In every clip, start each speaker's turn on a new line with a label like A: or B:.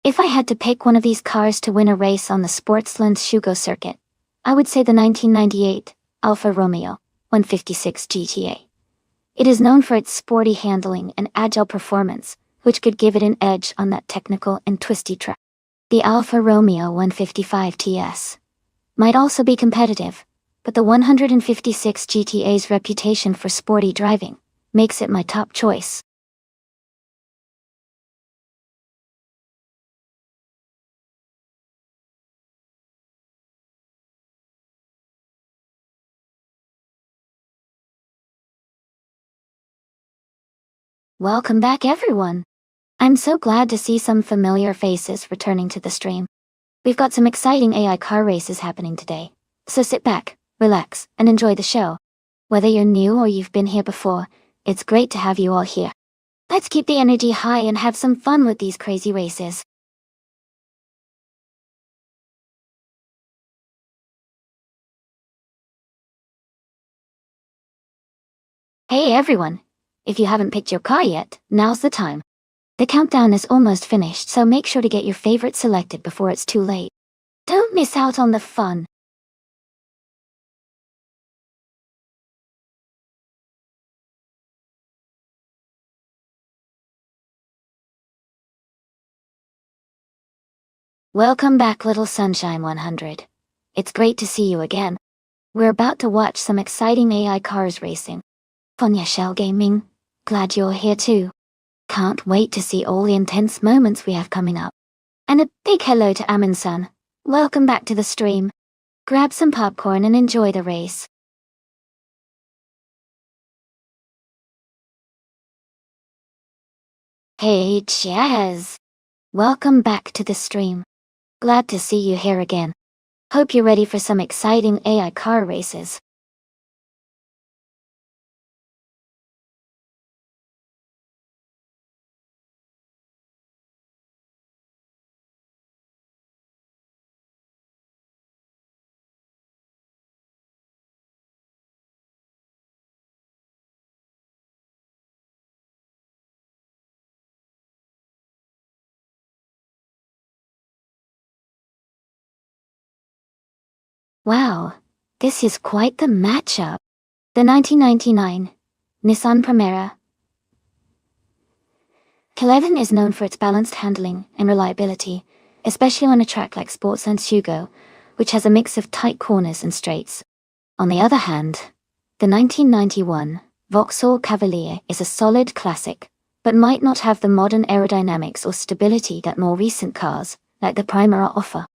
A: If I had to pick one of these cars to win a race on the Sportsland Shugo circuit, I would say the 1998 Alfa Romeo 156 GTA. It is known for its sporty handling and agile performance, which could give it an edge on that technical and twisty track. The Alfa Romeo 155 TS might also be competitive, but the 156 GTA's reputation for sporty driving makes it my top choice. Welcome back, everyone. I'm so glad to see some familiar faces returning to the stream. We've got some exciting AI car races happening today, so sit back, relax, and enjoy the show. Whether you're new or you've been here before, it's great to have you all here. Let's keep the energy high and have some fun with these crazy races. Hey everyone! If you haven't picked your car yet, now's the time. The countdown is almost finished, so make sure to get your favorite selected before it's too late. Don't miss out on the fun. Welcome back, little Sunshine 100. It's great to see you again. We're about to watch some exciting AI cars racing. Fonya Shell Gaming, glad you're here too. Can't wait to see all the intense moments we have coming up. And a big hello to Amin-san. Welcome back to the stream. Grab some popcorn and enjoy the race. Hey Chaz! Welcome back to the stream. Glad to see you here again. Hope you're ready for some exciting AI car races. Wow, this is quite the matchup. The 1999 Nissan Primera 11 is known for its balanced handling and reliability, especially on a track like Sportsland Shugo, which has a mix of tight corners and straights. On the other hand, the 1991 Vauxhall Cavalier is a solid classic, but might not have the modern aerodynamics or stability that more recent cars, like the Primera, offer.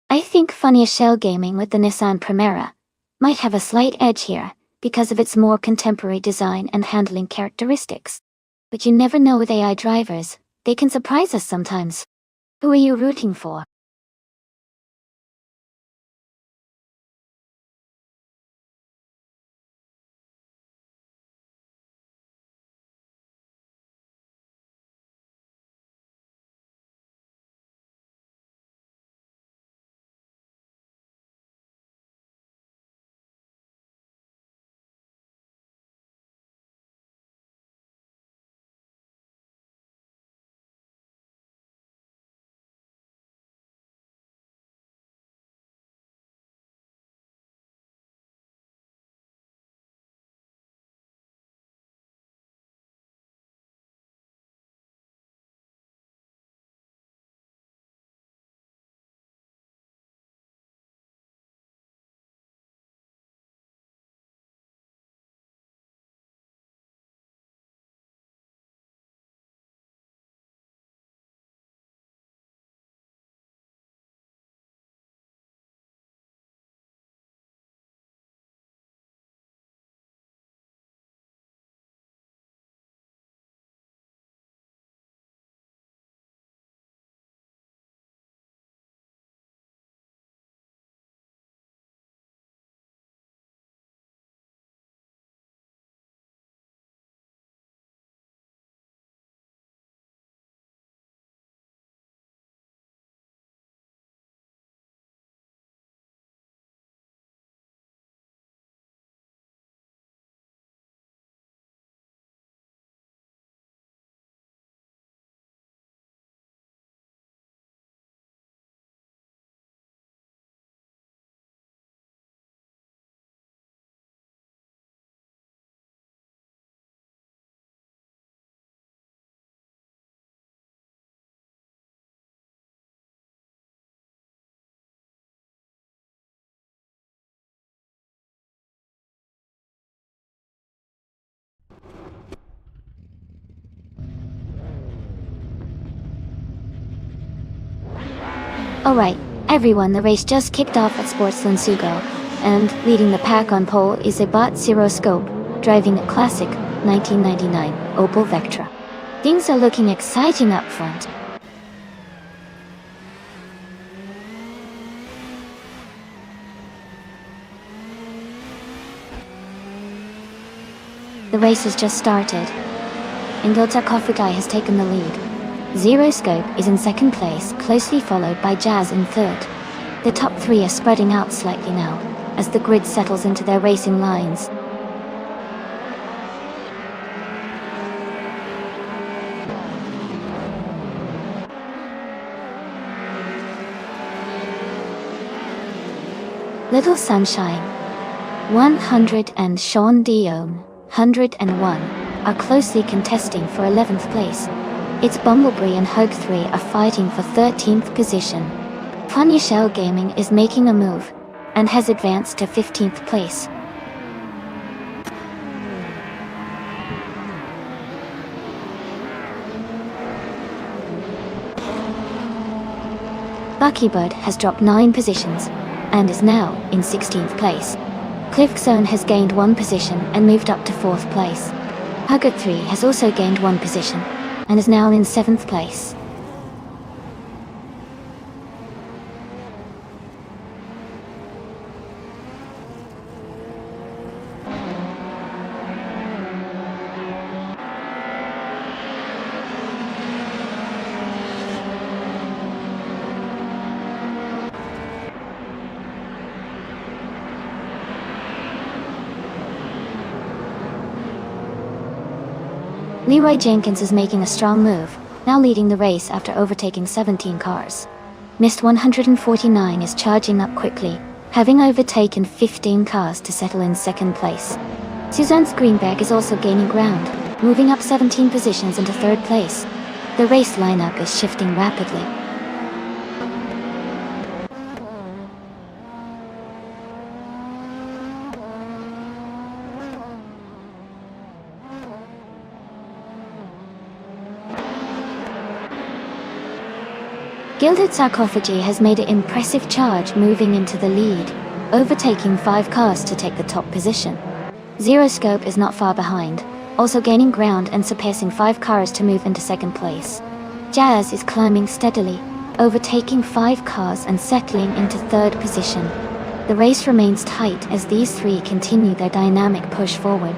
A: I think Funnier Shell Gaming with the Nissan Primera might have a slight edge here because of its more contemporary design and handling characteristics. But you never know with AI drivers, they can surprise us sometimes. Who are you rooting for? Alright, everyone, the race just kicked off at Sportsland Sugo, and leading the pack on pole is a Bot Zero Scope, driving a classic 1999 Opel Vectra. Things are looking exciting up front. The race has just started. Ingilta Kofugai has taken the lead. Zero Scope is in second place, closely followed by Jazz in third. The top three are spreading out slightly now, as the grid settles into their racing lines. Little Sunshine, 100 and Sean Dion, 101, are closely contesting for 11th place. It's Bumblebee and Hogue 3 are fighting for 13th position. Fun Shell Gaming is making a move, and has advanced to 15th place. Buckybird has dropped 9 positions, and is now in 16th place. Cliff Zone has gained 1 position and moved up to 4th place. Hogue 3 has also gained 1 position, and is now in 7th place. Leroy Jenkins is making a strong move, now leading the race after overtaking 17 cars. Mist 149 is charging up quickly, having overtaken 15 cars to settle in second place. Suzanne Greenberg is also gaining ground, moving up 17 positions into third place. The race lineup is shifting rapidly. Gilded Sarcophagy has made an impressive charge, moving into the lead, overtaking 5 cars to take the top position. Zero Scope is not far behind, also gaining ground and surpassing 5 cars to move into second place. Jazz is climbing steadily, overtaking 5 cars and settling into third position. The race remains tight as these 3 continue their dynamic push forward.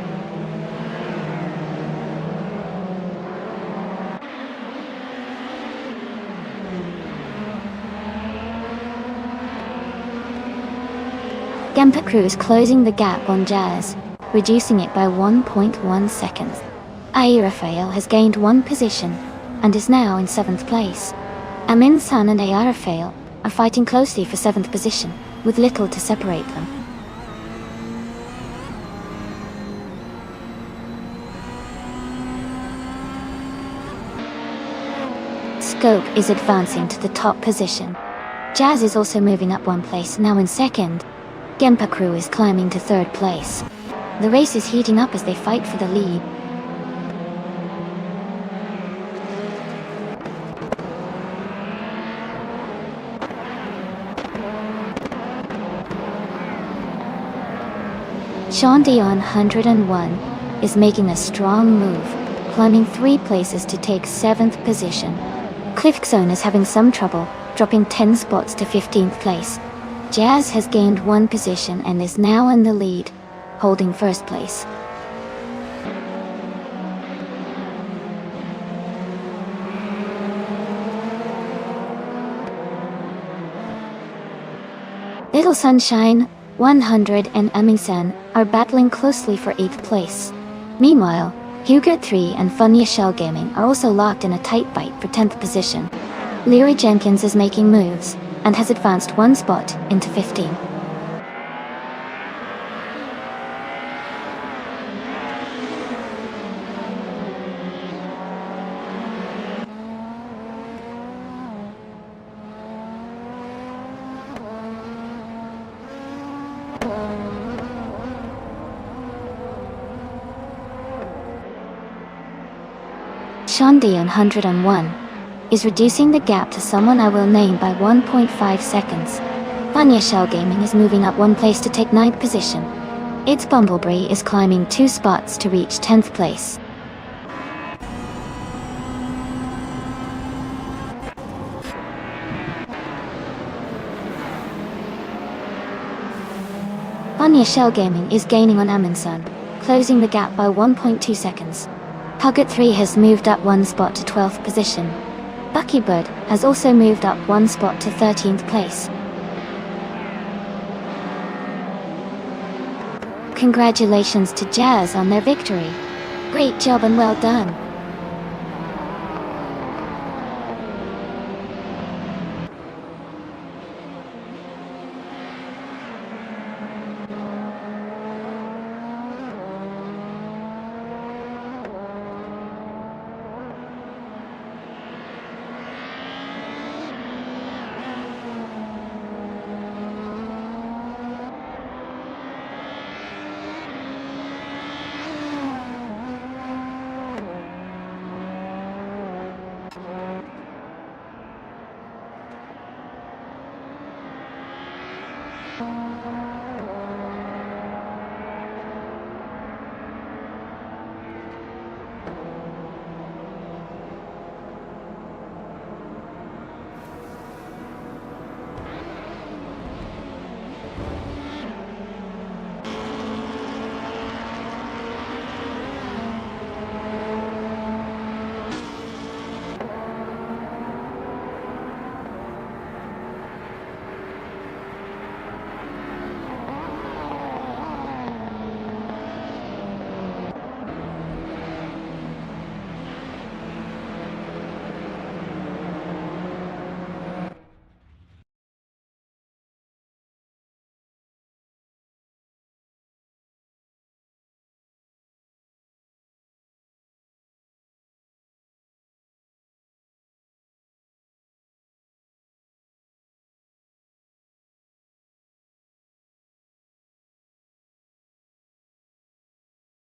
A: Gempa Crew is closing the gap on Jazz, reducing it by 1.1 seconds. AI Rafael has gained 1 position, and is now in 7th place. Amin San and AI Rafael are fighting closely for 7th position, with little to separate them. Scope is advancing to the top position. Jazz is also moving up 1 place, now in 2nd. Gempa Crew is climbing to 3rd place. The race is heating up as they fight for the lead. Sean Dion 101 is making a strong move, climbing 3 places to take 7th position. Cliff Zone is having some trouble, dropping 10 spots to 15th place. Jazz has gained 1 position and is now in the lead, holding 1st place. Little Sunshine, 100 and Amin-san are battling closely for 8th place. Meanwhile, Hugo 3 and Funya Shell Gaming are also locked in a tight fight for 10th position. Leroy Jenkins is making moves, and has advanced 1 spot into 15. Sean Dion 101 is reducing the gap to someone I will name by 1.5 seconds. Vanya Shell Gaming is moving up one place to take 9th position. Its Bumblebee is climbing 2 spots to reach 10th place. Vanya Shell Gaming is gaining on Amundsen, closing the gap by 1.2 seconds. Pugget 3 has moved up 1 spot to 12th position. Buckybird has also moved up 1 spot to 13th place. Congratulations to Jazz on their victory. Great job and well done.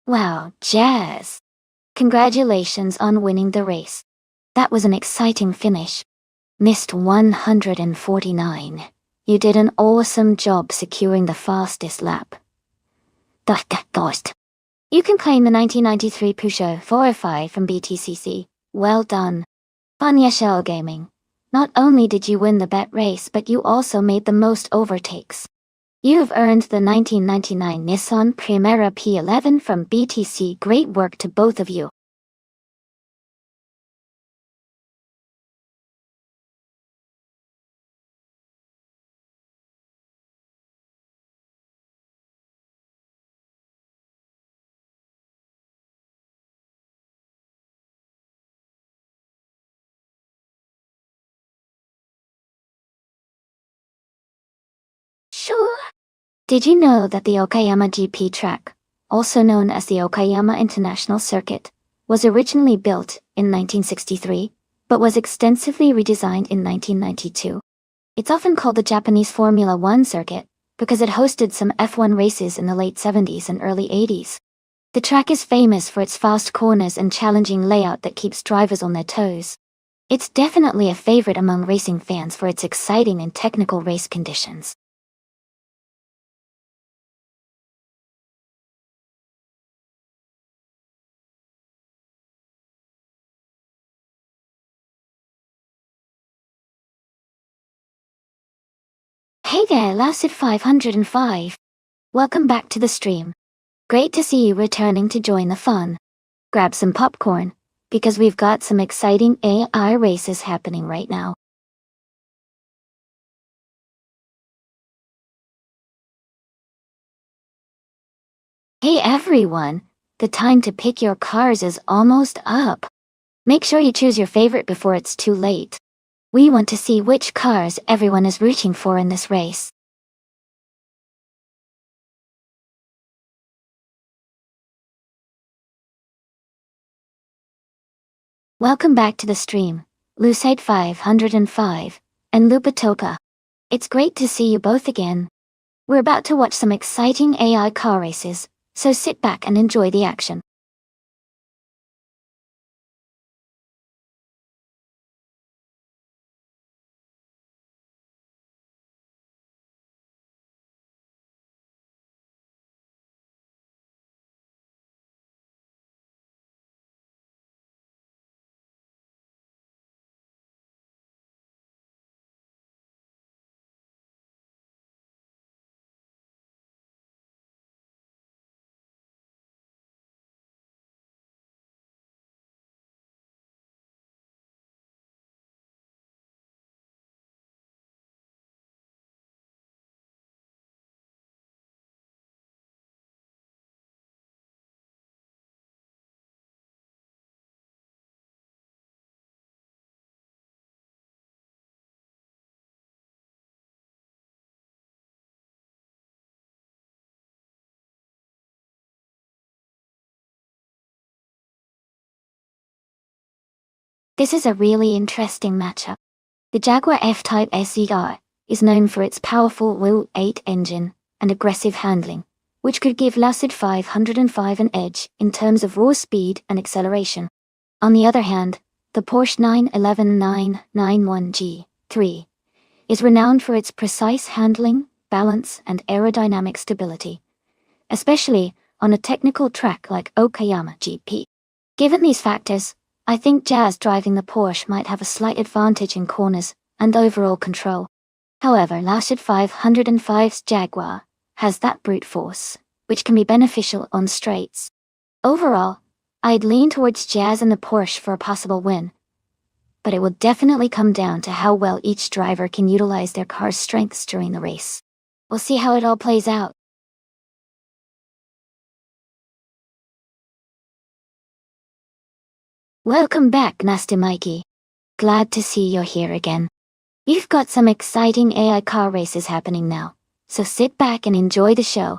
A: Wow, Jazz! Congratulations on winning the race. That was an exciting finish. Missed 149. You did an awesome job securing the fastest lap. Ghost. You can claim the 1993 Peugeot 405 from BTCC. Well done. Vanya Shell Gaming. Not only did you win the bet race, but you also made the most overtakes. You've earned the 1999 Nissan Primera P11 from BTC. Great work to both of you. Sure. Did you know that the Okayama GP track, also known as the Okayama International Circuit, was originally built in 1963, but was extensively redesigned in 1992? It's often called the Japanese Formula One circuit because it hosted some F1 races in the late 70s and early 80s. The track is famous for its fast corners and challenging layout that keeps drivers on their toes. It's definitely a favorite among racing fans for its exciting and technical race conditions. Hey there, Lucid 505. Welcome back to the stream. Great to see you returning to join the fun. Grab some popcorn, because we've got some exciting AI races happening right now. Hey everyone, the time to pick your cars is almost up. Make sure you choose your favorite before it's too late. We want to see which cars everyone is rooting for in this race. Welcome back to the stream, Lucide 505, and Lupatopa. It's great to see you both again. We're about to watch some exciting AI car races, so sit back and enjoy the action. This is a really interesting matchup. The Jaguar F-Type SER is known for its powerful V8 engine and aggressive handling, which could give Lucid 505 an edge in terms of raw speed and acceleration. On the other hand, the Porsche 911 991 G3 is renowned for its precise handling, balance, and aerodynamic stability, especially on a technical track like Okayama GP. Given these factors, I think Jazz driving the Porsche might have a slight advantage in corners and overall control. However, Lucid 505's Jaguar has that brute force, which can be beneficial on straights. Overall, I'd lean towards Jazz and the Porsche for a possible win, but it will definitely come down to how well each driver can utilize their car's strengths during the race. We'll see how it all plays out. Welcome back, Nasty Mikey. Glad to see you're here again. We've got some exciting AI car races happening now, so sit back and enjoy the show.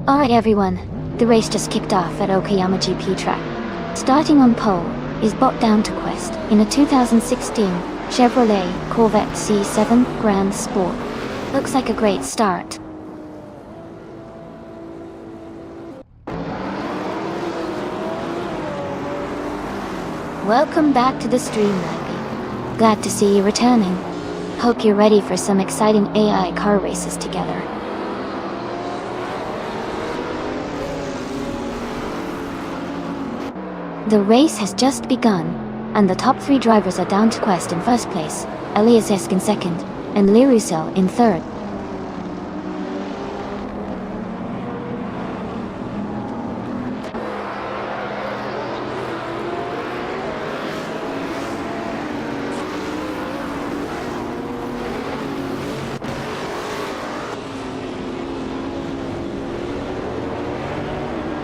A: Alright everyone, the race just kicked off at Okayama GP track. Starting on pole is Bot Down to Quest in a 2016 Chevrolet Corvette C7 Grand Sport. Looks like a great start. Welcome back to the stream, Mikey. Glad to see you returning. Hope you're ready for some exciting AI car races together. The race has just begun, and the top 3 drivers are Down to Quest in first place, Elias Esk in second, and Lirusel in third.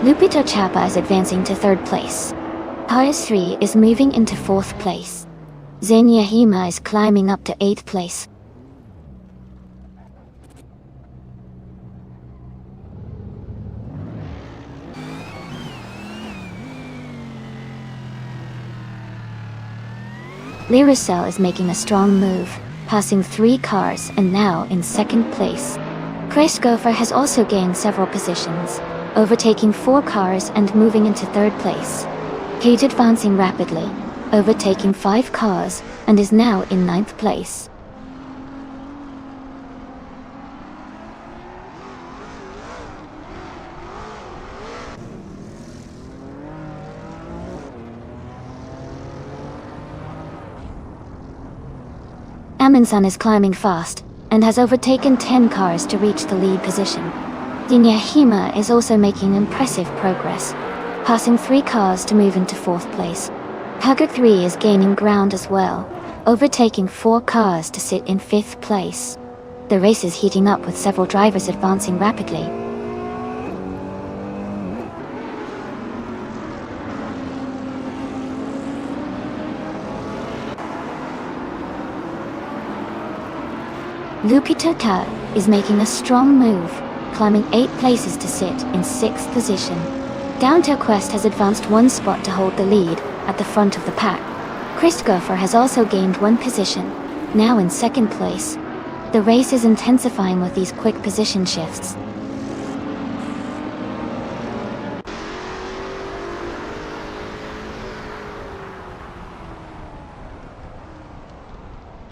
A: Lupito Chapa is advancing to third place. Paris 3 is moving into 4th place. Xenia Hima is climbing up to 8th place. Lirusel is making a strong move, passing 3 cars and now in 2nd place. Chris Gopher has also gained several positions, overtaking 4 cars and moving into 3rd place. He's advancing rapidly, overtaking 5 cars, and is now in 9th place. Amundsen is climbing fast, and has overtaken 10 cars to reach the lead position. Xenia Hima is also making impressive progress, passing 3 cars to move into 4th place. Hugger 3 is gaining ground as well, overtaking 4 cars to sit in 5th place. The race is heating up with several drivers advancing rapidly. Lupita is making a strong move, climbing 8 places to sit in 6th position. Down Quest has advanced 1 spot to hold the lead at the front of the pack. Christopher has also gained 1 position, now in 2nd place. The race is intensifying with these quick position shifts.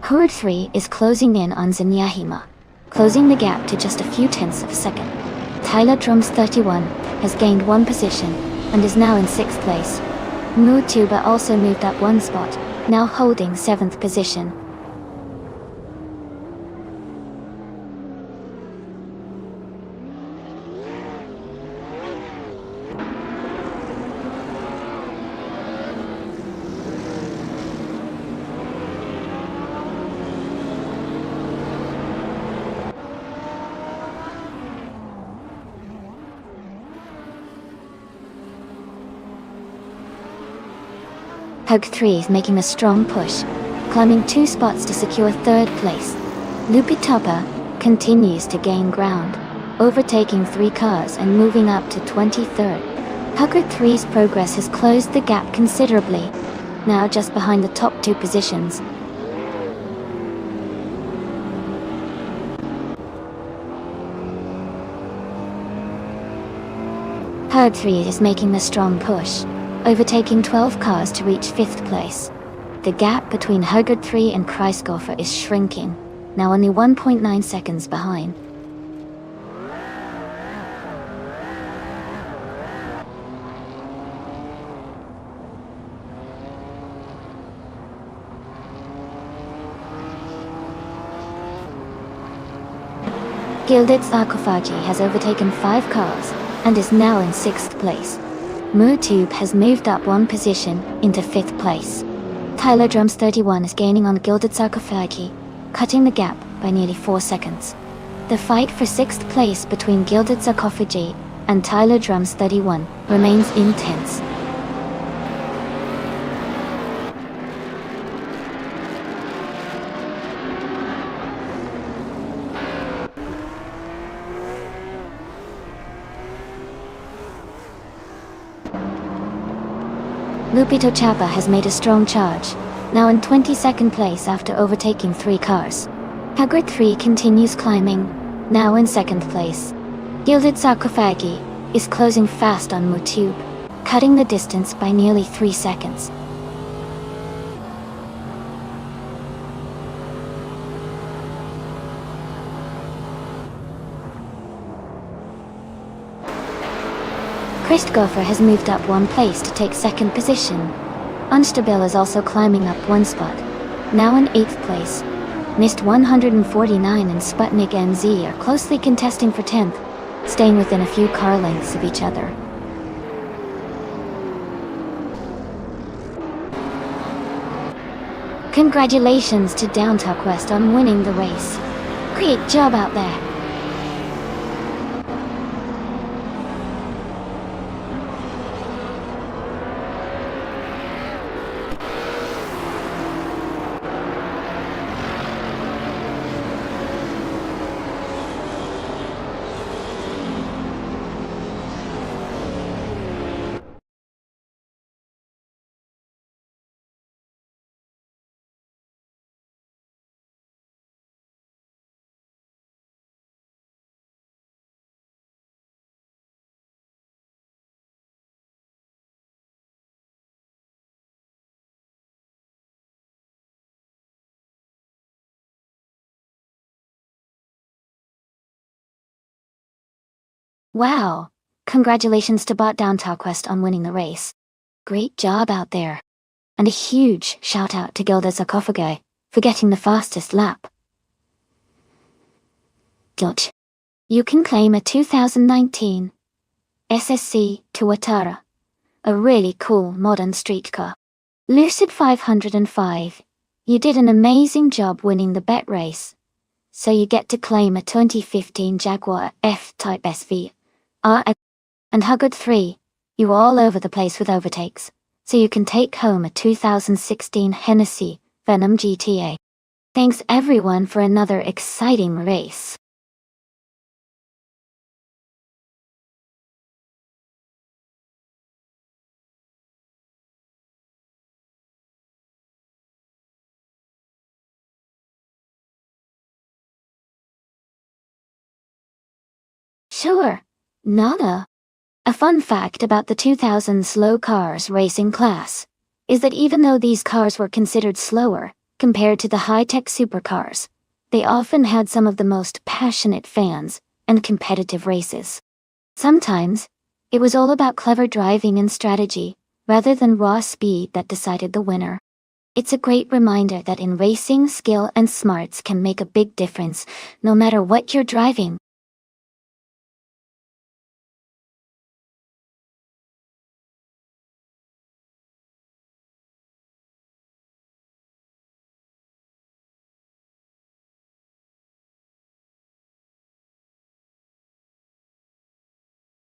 A: Herd 3 is closing in on Zanyahima, closing the gap to just a few tenths of a second. Tyler Drums 31 has gained 1 position and is now in 6th place. Mutuba also moved up 1 spot, now holding 7th position. Hug 3 is making a strong push, climbing 2 spots to secure 3rd place. Lupitapa continues to gain ground, overtaking 3 cars and moving up to 23rd. Hugger 3's progress has closed the gap considerably, now just behind the top 2 positions. Herd 3 is making a strong push, overtaking 12 cars to reach 5th place. The gap between Hugger 3 and Kreisgoffer is shrinking, now only 1.9 seconds behind. Gilded Sarkophagi has overtaken 5 cars and is now in 6th place. Mutube has moved up 1 position into 5th place. Tyler Drums 31 is gaining on Gilded Sarkophagi, cutting the gap by nearly 4 seconds. The fight for 6th place between Gilded Sarkophagi and Tyler Drums 31 remains intense. Lupito Chapa has made a strong charge, now in 22nd place after overtaking 3 cars. Hagrid 3 continues climbing, now in 2nd place. Gilded Sarkophagi is closing fast on Mutube, cutting the distance by nearly 3 seconds. Christopher has moved up 1 place to take 2nd position. Unstabil is also climbing up 1 spot, now in 8th place. Mist 149 and Sputnik NZ are closely contesting for 10th, staying within a few car lengths of each other. Congratulations to Downtown Quest on winning the race. Great job out there. Wow! Congratulations to Bot Downtown Quest on winning the race. Great job out there. And a huge shout out to Gilda Sarkophagi for getting the fastest lap. Dutch. You can claim a 2019 SSC Tuatara, a really cool modern street car. Lucid 505, you did an amazing job winning the bet race. so you get to claim a 2015 Jaguar F-Type SV. And how good 3, you all over the place with overtakes, so you can take home a 2016 Hennessy Venom GTA. Thanks everyone for another exciting race. Sure, Nana. A fun fact about the 2000 slow cars racing class is that even though these cars were considered slower compared to the high-tech supercars, they often had some of the most passionate fans and competitive races. Sometimes, it was all about clever driving and strategy, rather than raw speed that decided the winner. It's a great reminder that in racing, skill and smarts can make a big difference, no matter what you're driving.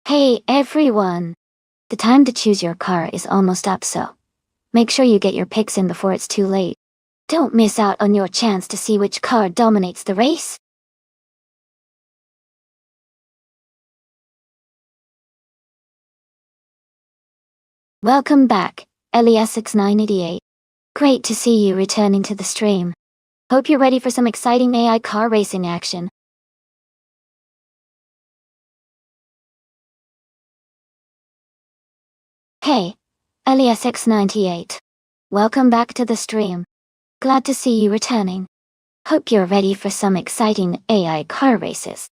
A: Hey everyone! The time to choose your car is almost up, so make sure you get your picks in before it's too late. Don't miss out on your chance to see which car dominates the race. Welcome back, LESX988. Great to see you returning to the stream. Hope you're ready for some exciting AI car racing action. Hey, LESX98. Welcome back to the stream. Glad to see you returning. Hope you're ready for some exciting AI car races.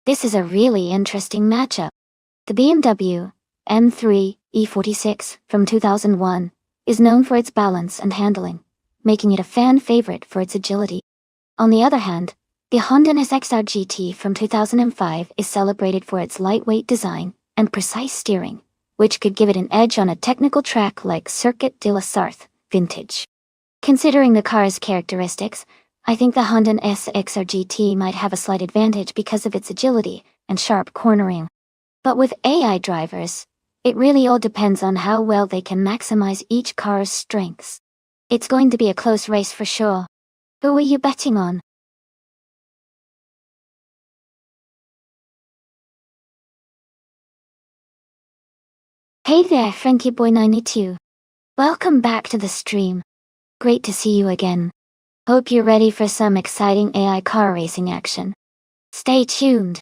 A: This is a really interesting matchup. The BMW M3 E46 from 2001 is known for its balance and handling, making it a fan favorite for its agility. On the other hand, the Honda SXR GT from 2005 is celebrated for its lightweight design and precise steering, which could give it an edge on a technical track like Circuit de la Sarthe Vintage. Considering the car's characteristics, I think the Honda SXR GT might have a slight advantage because of its agility and sharp cornering. But with AI drivers, it really all depends on how well they can maximize each car's strengths. It's going to be a close race for sure. Who are you betting on? Hey there, Frankie Boy 92. Welcome back to the stream. Great to see you again. Hope you're ready for some exciting AI car racing action. Stay tuned.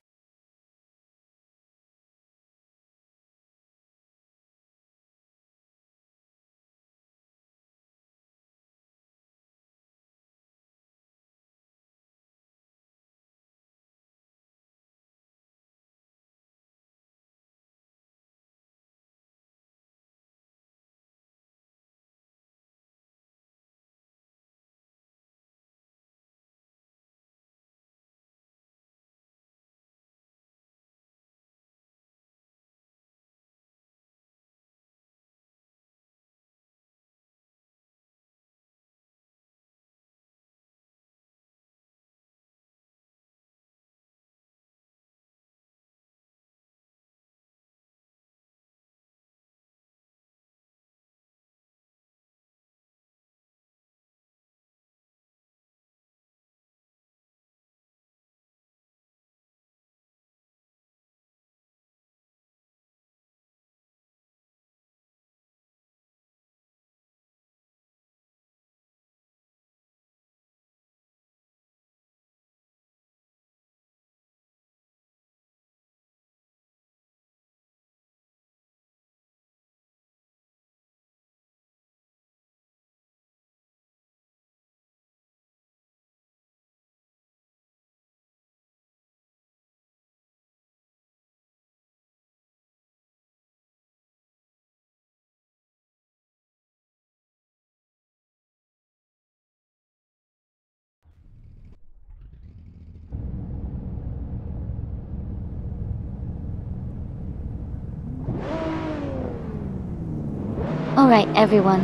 A: Alright everyone,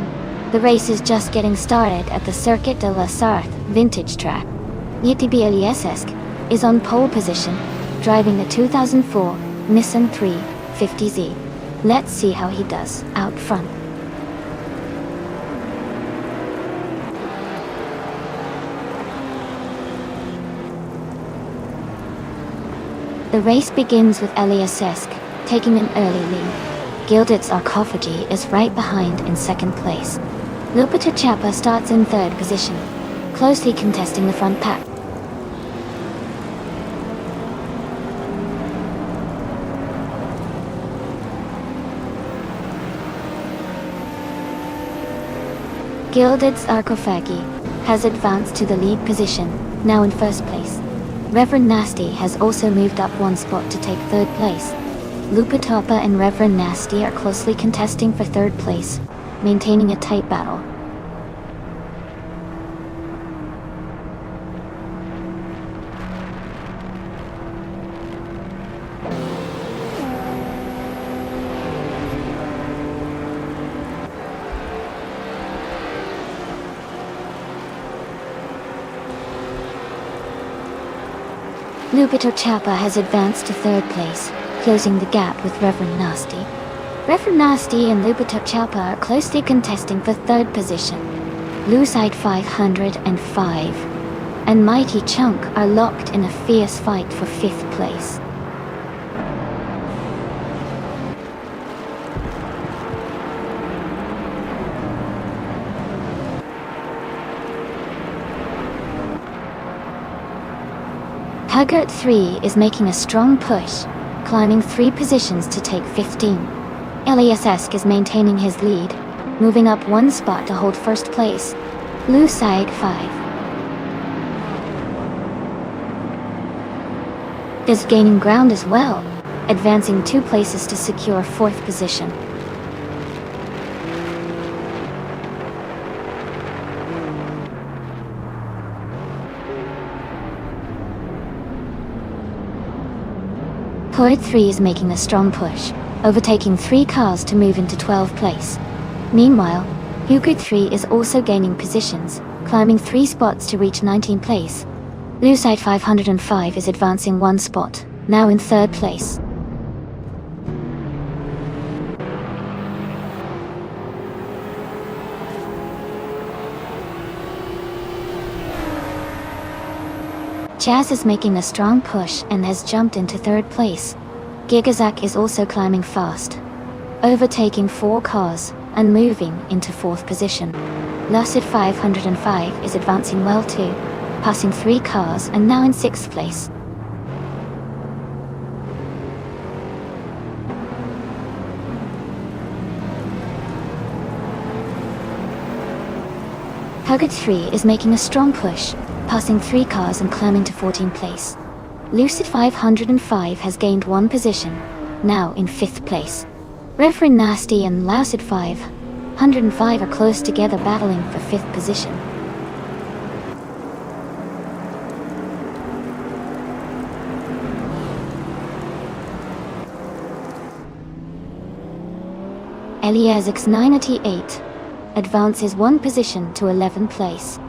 A: the race is just getting started at the Circuit de la Sarthe vintage track. YTB Eliesesk is on pole position, driving the 2004 Nissan 350Z. Let's see how he does out front. The race begins with Eliesesk taking an early lead. Gilded Sarcophagi is right behind in second place. Lupita Chapa starts in third position, closely contesting the front pack. Gilded Sarcophagi has advanced to the lead position, now in first place. Reverend Nasty has also moved up one spot to take third place. Lupitapa and Reverend Nasty are closely contesting for third place, maintaining a tight battle. Lupito Chapa has advanced to third place, closing the gap with Reverend Nasty. Reverend Nasty and Lupito Chapa are closely contesting for third position. Lucide 505 and Mighty Chunk are locked in a fierce fight for fifth place. Huggart 3 is making a strong push, climbing 3 positions to take 15. Eliesesk is maintaining his lead, moving up 1 spot to hold first place. Lucide 5 is gaining ground as well, advancing 2 places to secure 4th position. Poet 3 is making a strong push, overtaking 3 cars to move into 12th place. Meanwhile, Hugo 3 is also gaining positions, climbing 3 spots to reach 19th place. Lucide 505 is advancing 1 spot, now in 3rd place. Jazz is making a strong push and has jumped into 3rd place. Gigazak is also climbing fast, overtaking 4 cars and moving into 4th position. Lucid 505 is advancing well too, passing 3 cars and now in 6th place. Huggard 3 is making a strong push, passing 3 cars and climbing to 14th place. Lucid 505 has gained 1 position, now in 5th place. Reverend Nasty and Lucid 505 are close together battling for 5th position. Eliasix 988 advances 1 position to 11th place.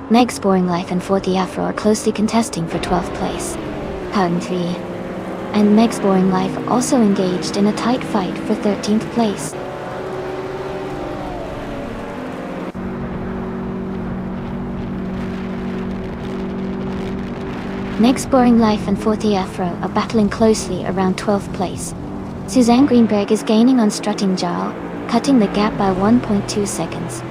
A: Meg's Boring Life and 40 Afro are closely contesting for 12th place. Pound 3 and Meg's Boring Life also engaged in a tight fight for 13th place. Meg's Boring Life and 40 Afro are battling closely around 12th place. Suzanne Greenberg is gaining on Strutting Jarl, cutting the gap by 1.2 seconds.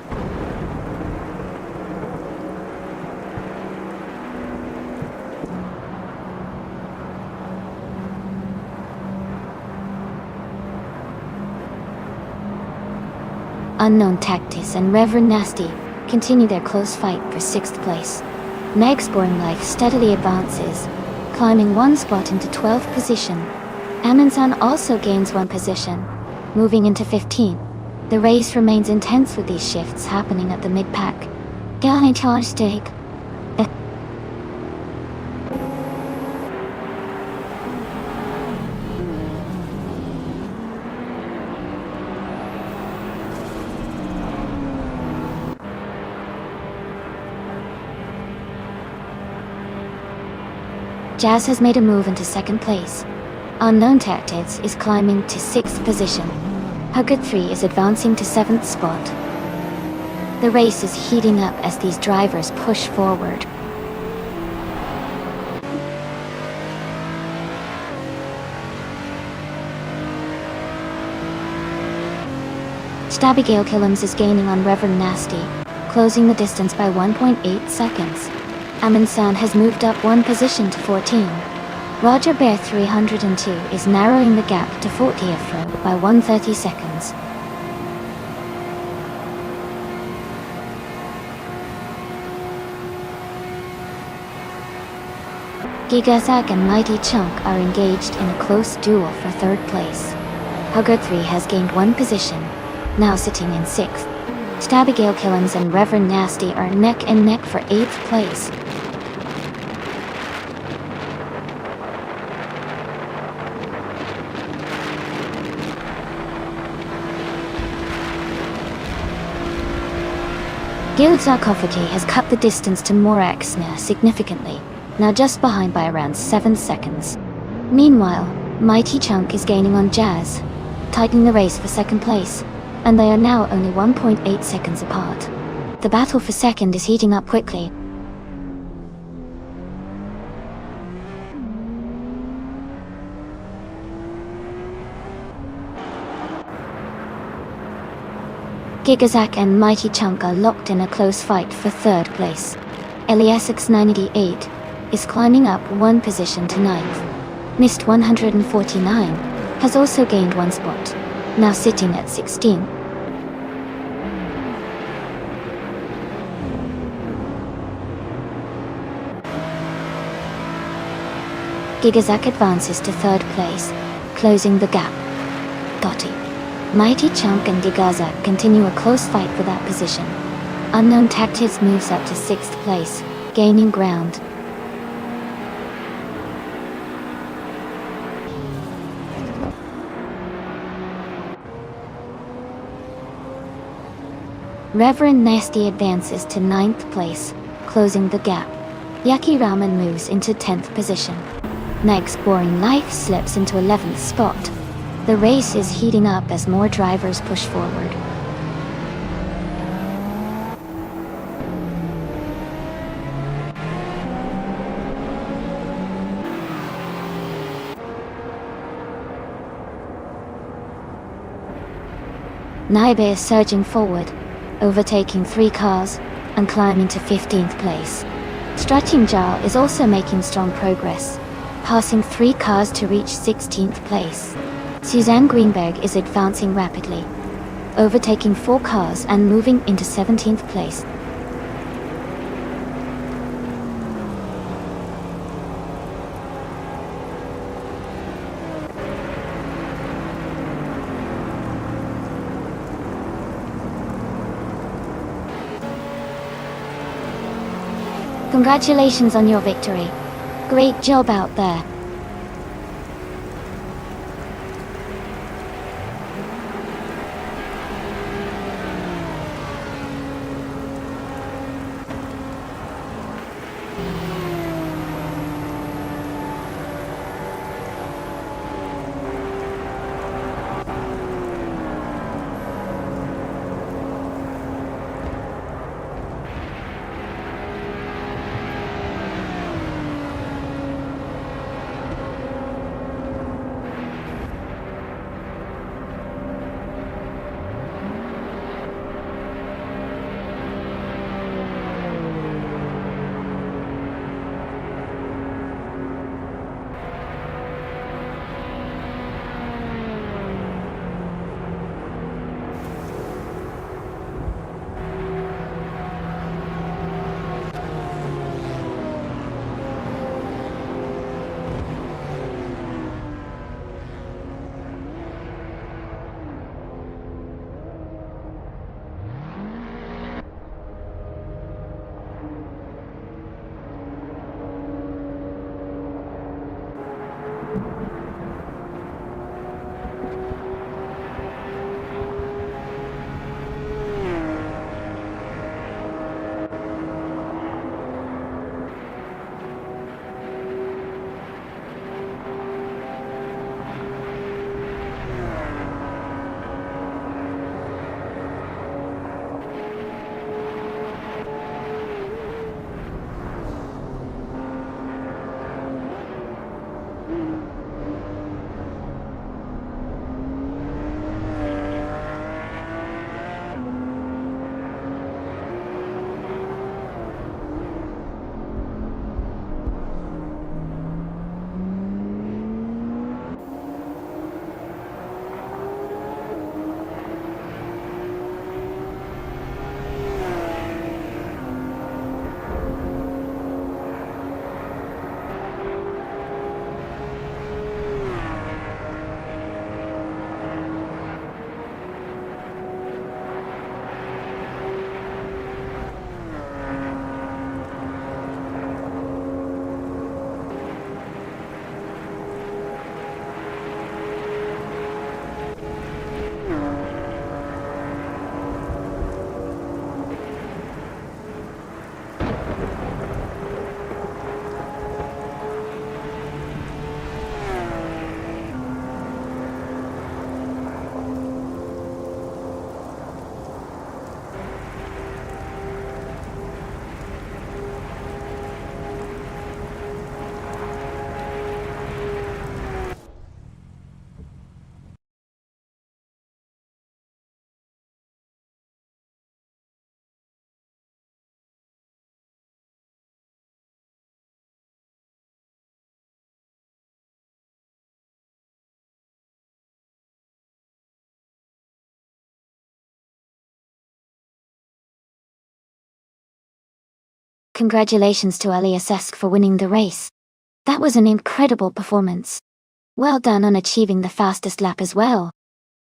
A: Unknown Tactis and Reverend Nasty continue their close fight for 6th place. Meg's Boring Life steadily advances, climbing 1 spot into 12th position. Amundsen also gains 1 position, moving into 15th. The race remains intense with these shifts happening at the mid-pack. Jazz has made a move into second place. Unknown Tactics is climbing to 6th position. Hugged 3 is advancing to 7th spot. The race is heating up as these drivers push forward. Stabigale Killams is gaining on Reverend Nasty, closing the distance by 1.8 seconds. Amin San has moved up 1 position to 14. Roger Bear 302 is narrowing the gap to 40th row by 130 seconds. Gigazag and Mighty Chunk are engaged in a close duel for 3rd place. Huggard 3 has gained 1 position, now sitting in 6th. Stabigale Killams and Reverend Nasty are neck and neck for 8th place. Gildzarkofagi has cut the distance to Moraxna significantly, now just behind by around 7 seconds. Meanwhile, Mighty Chunk is gaining on Jazz, tightening the race for 2nd place, and they are now only 1.8 seconds apart. The battle for 2nd is heating up quickly. Gigazak and Mighty Chunk are locked in a close fight for 3rd place. Eliasix 98 is climbing up 1 position to 9th. Mist 149 has also gained 1 spot, now sitting at 16. Gigazak advances to 3rd place, closing the gap. Gotti, Mighty Chunk and Gigazak continue a close fight for that position. Unknown Tactics moves up to 6th place, gaining ground. Reverend Nasty advances to 9th place, closing the gap. Yaki Ramen moves into 10th position. Next, Boring Life slips into 11th spot. The race is heating up as more drivers push forward. Naibe is surging forward, overtaking 3 cars and climbing to 15th place. Stretching Jar is also making strong progress, passing 3 cars to reach 16th place. Suzanne Greenberg is advancing rapidly, overtaking 4 cars and moving into 17th place. Congratulations on your victory. Great job out there. congratulations to Aliasesk for winning the race. That was an incredible performance. Well done on achieving the fastest lap as well.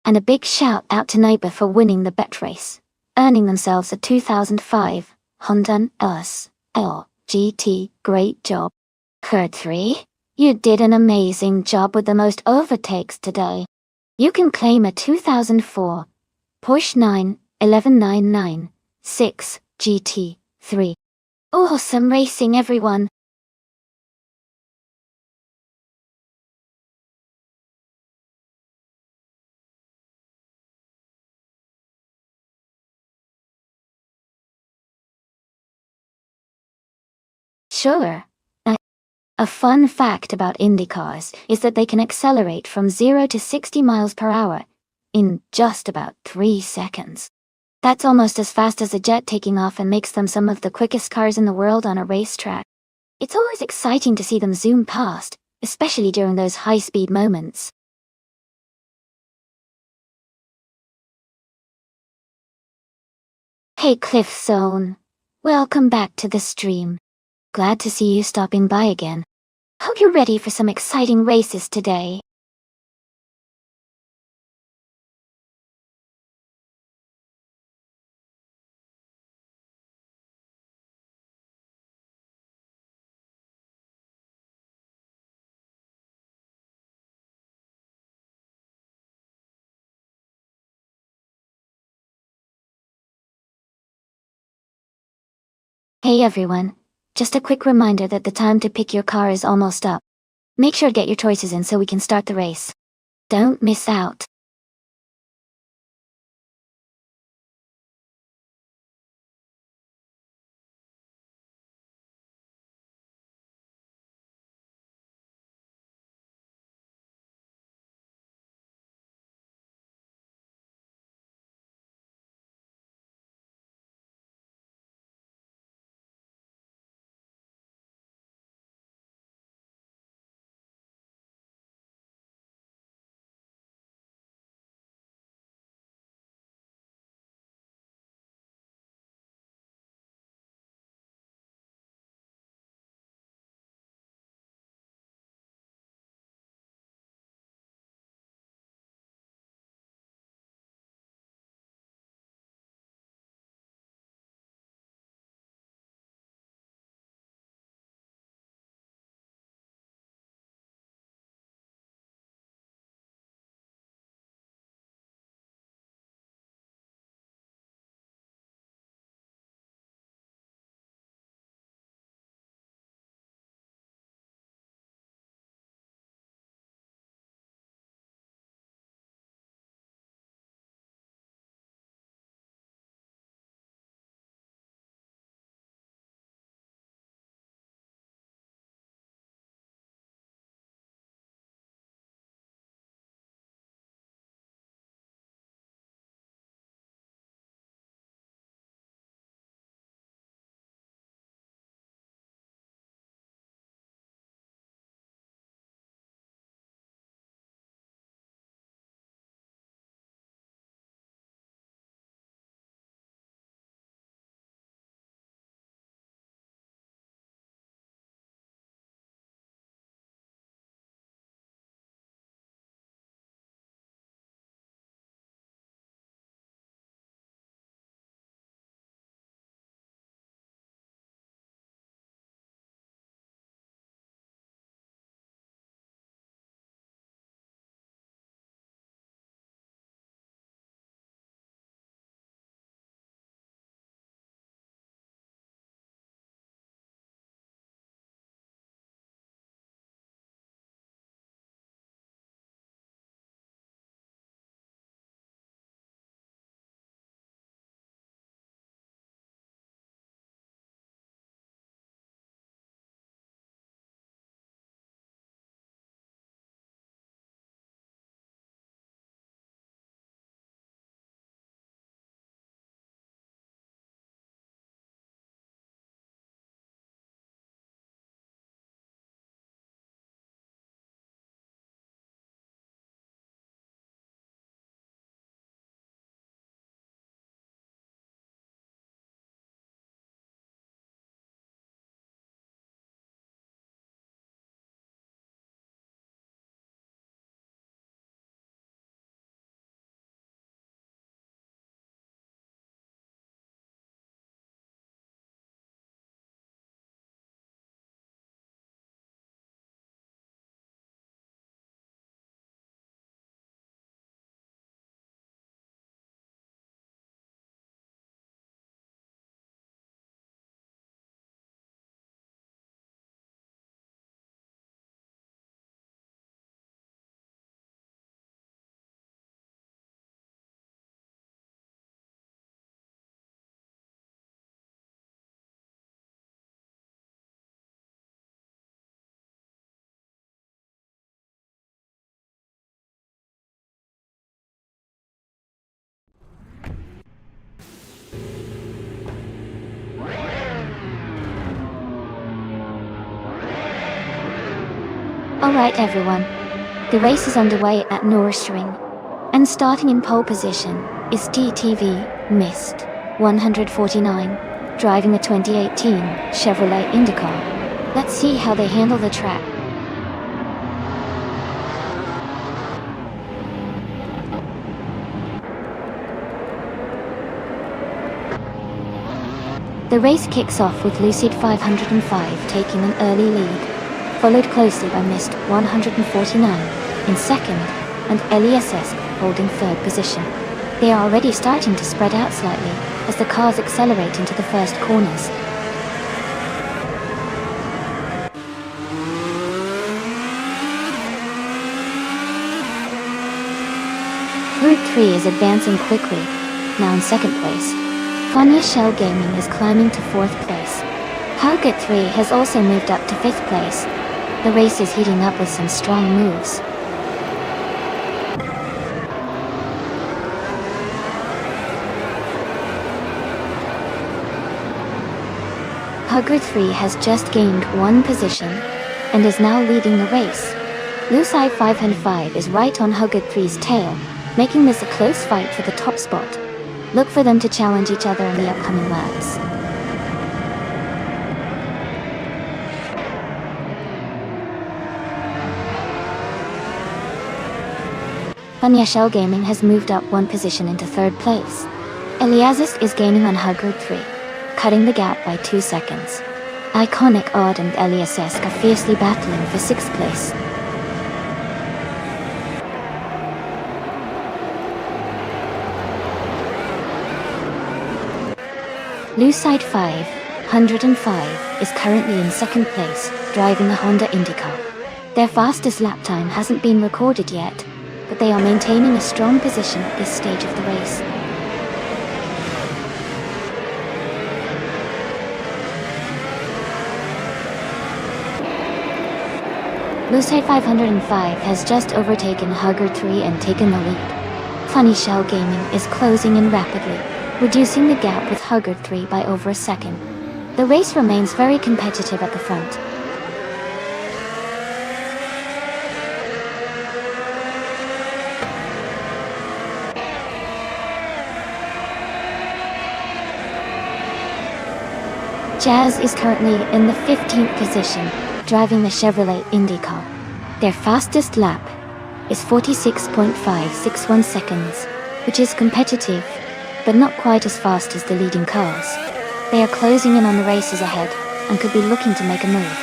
A: And a big shout out to Neighbor for winning the bet race, earning themselves a 2005 Honda LS GT. Great job. Herd 3, you did an amazing job with the most overtakes today. You can claim a 2004 Porsche 91199 GT3. Awesome racing, everyone! Sure. A fun fact about Indy cars is that they can accelerate from 0 to 60 miles per hour in just about 3 seconds. That's almost as fast as a jet taking off and makes them some of the quickest cars in the world on a racetrack. It's always exciting to see them zoom past, especially during those high-speed moments. Hey Cliff Zone, welcome back to the stream. Glad to see you stopping by again. Hope you're ready for some exciting races today. Hey everyone, just a quick reminder that the time to pick your car is almost up. Make sure to get your choices in so we can start the race. Don't miss out. Alright everyone, the race is underway at Nürburgring, and starting in pole position is DTV Mist 149, driving a 2018 Chevrolet IndyCar. Let's see how they handle the track. The race kicks off with Lucid 505 taking an early lead, followed closely by Mist 149 in second, and LESS holding third position. They are already starting to spread out slightly as the cars accelerate into the first corners. Group 3 is advancing quickly, now in second place. Fania Shell Gaming is climbing to 4th place. Target 3 has also moved up to 5th place. The race is heating up with some strong moves. Hugger 3 has just gained 1 position and is now leading the race. Lucid 505 is right on Hugger 3's tail, making this a close fight for the top spot. Look for them to challenge each other in the upcoming laps. Fania Shell Gaming has moved up 1 position into 3rd place. Eliasis is gaining on Hugger 3, cutting the gap by 2 seconds. Iconic Odd and LESS are fiercely battling for 6th place. Lucid 505 is currently in 2nd place, driving a Honda IndyCar. Their fastest lap time hasn't been recorded yet, but they are maintaining a strong position at this stage of the race. Lucid 505 has just overtaken Hugger 3 and taken the lead. Fania Shell Gaming is closing in rapidly, reducing the gap with Hugger 3 by over a second. The race remains very competitive at the front. Jazz is currently in the 15th position, driving the Chevrolet IndyCar. Their fastest lap is 46.561 seconds, which is competitive, but not quite as fast as the leading cars. They are closing in on the races ahead and could be looking to make a move.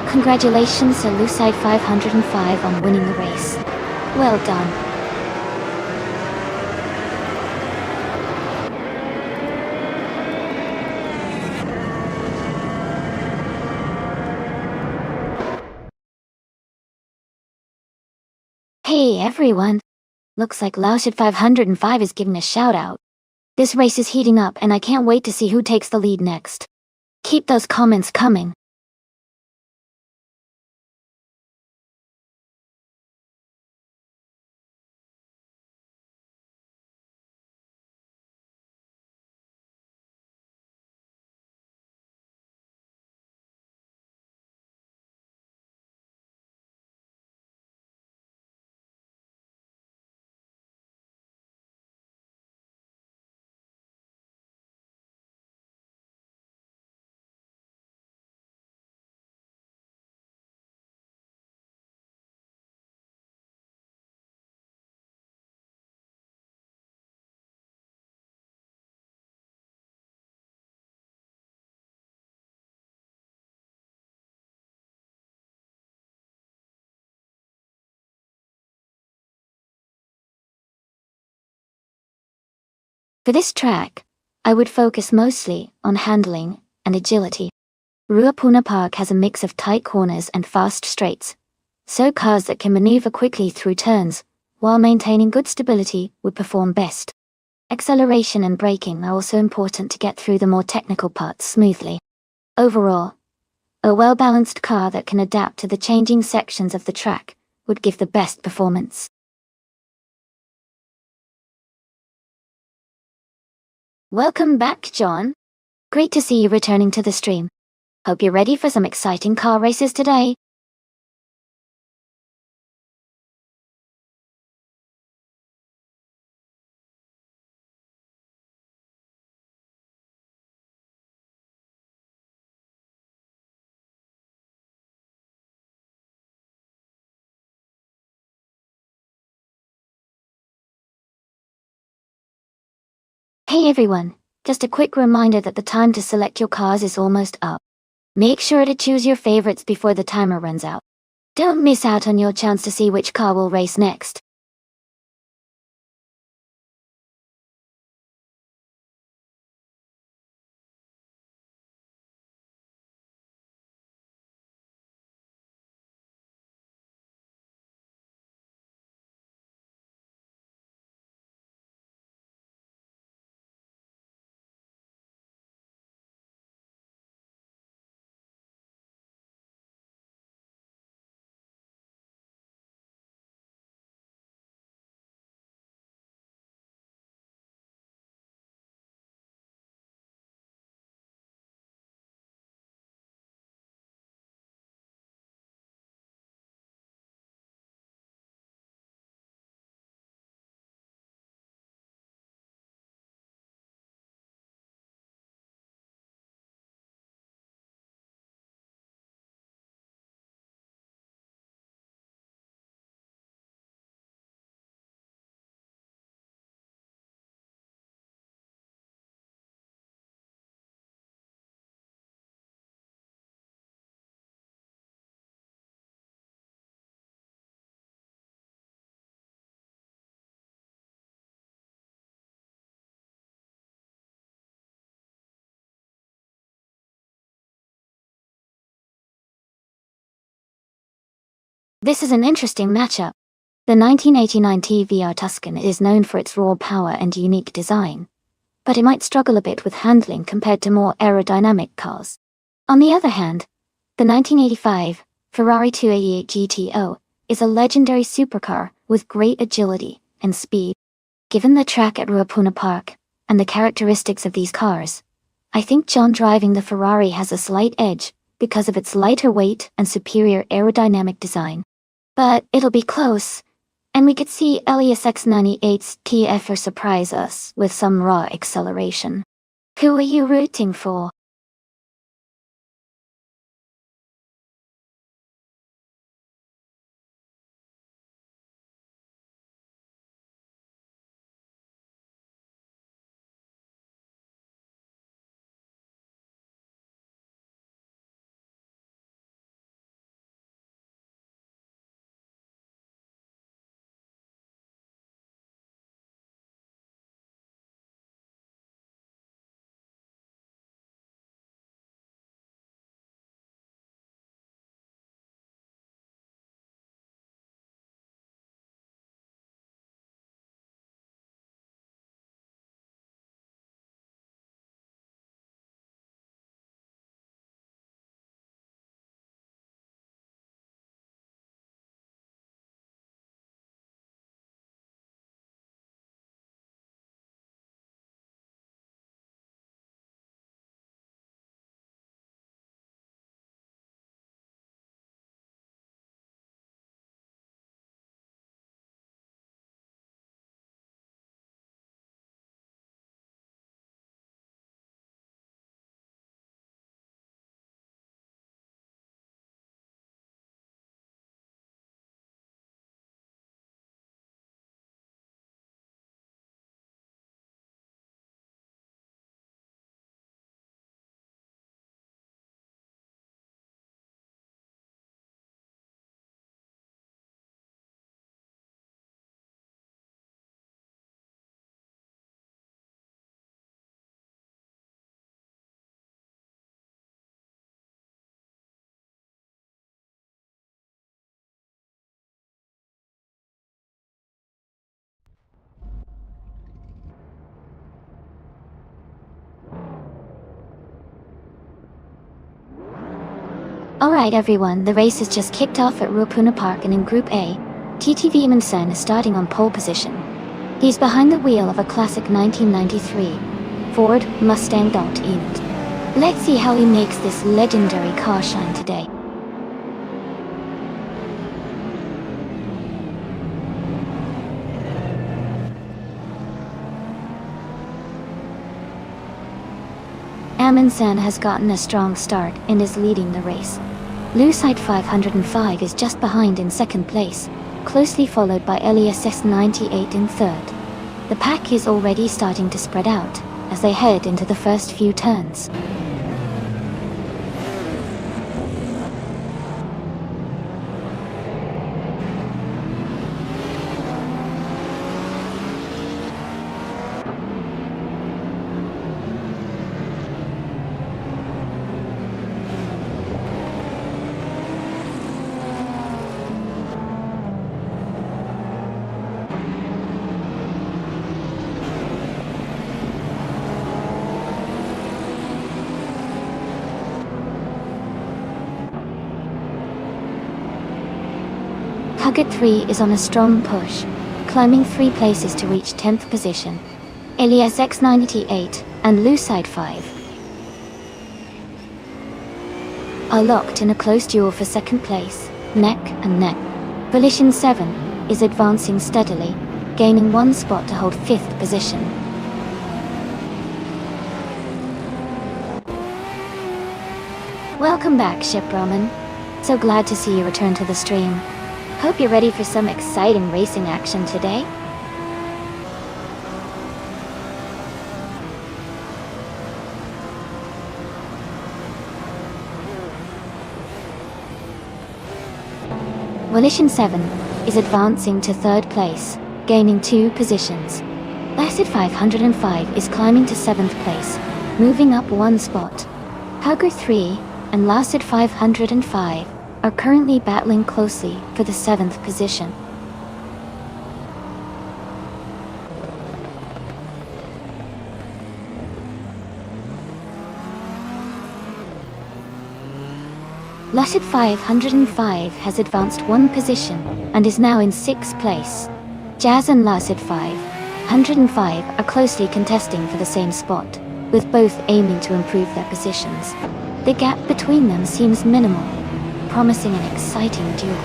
A: Congratulations to Lucid 505 on winning the race. Well done. Hey everyone! Looks like Lucid 505 is giving a shout out. This race is heating up and I can't wait to see who takes the lead next. Keep those comments coming. For this track, I would focus mostly on handling and agility. Ruapuna Park has a mix of tight corners and fast straights, So cars that can maneuver quickly through turns, while maintaining good stability, would perform best. Acceleration and braking are also important to get through the more technical parts smoothly. Overall, a well-balanced car that can adapt to the changing sections of the track would give the best performance. Welcome back, John. Great to see you returning to the stream. Hope you're ready for some exciting car races today. Hey everyone, just a quick reminder that the time to select your cars is almost up. Make sure to choose your favorites before the timer runs out. Don't miss out on your chance to see which car will race next. This is an interesting matchup. The 1989 TVR Tuscan is known for its raw power and unique design, but it might struggle a bit with handling compared to more aerodynamic cars. On the other hand, the 1985 Ferrari 288 GTO is a legendary supercar with great agility and speed. Given the track at Ruapuna Park and the characteristics of these cars, I think John driving the Ferrari has a slight edge because of its lighter weight and superior aerodynamic design. But it'll be close, and we could see Elias X98's TFR surprise us with some raw acceleration. Who are you rooting for? Alright everyone, the race has just kicked off at Ruapuna Park, and in Group A, TTV Mansen is starting on pole position. He's behind the wheel of a classic 1993 Ford Mustang .int. Let's see how he makes this legendary car shine today. Amundsen has gotten a strong start and is leading the race. Lucite 505 is just behind in second place, closely followed by Elias S98 in third. The pack is already starting to spread out as they head into the first few turns. Target 3 is on a strong push, climbing 3 places to reach 10th position. Elias X98 and Lucite 5 are locked in a close duel for second place, neck and neck. Volition 7 is advancing steadily, gaining 1 spot to hold 5th position. Welcome back, Ship Roman. So glad to see you return to the stream. Hope you're ready for some exciting racing action today. Volition 7 is advancing to third place, gaining 2 positions. Lasted 505 is climbing to 7th place, moving up 1 spot. Hugger 3 and Lasted 505 are currently battling closely for the 7th position. Lasted 505 has advanced 1 position and is now in 6th place. Jazz and Lasted 505 are closely contesting for the same spot, with both aiming to improve their positions. The gap between them seems minimal, promising an exciting duel.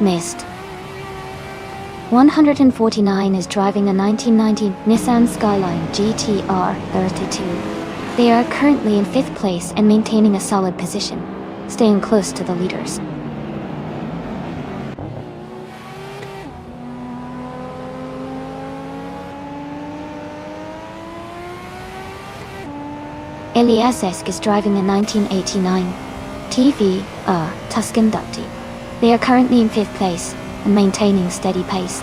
A: Missed. 149 is driving a 1990 Nissan Skyline GTR 32. They are currently in 5th place and maintaining a solid position, staying close to the leaders. Elias is driving a 1989 TVR Tuscan Ducty. They are currently in 5th place and maintaining steady pace.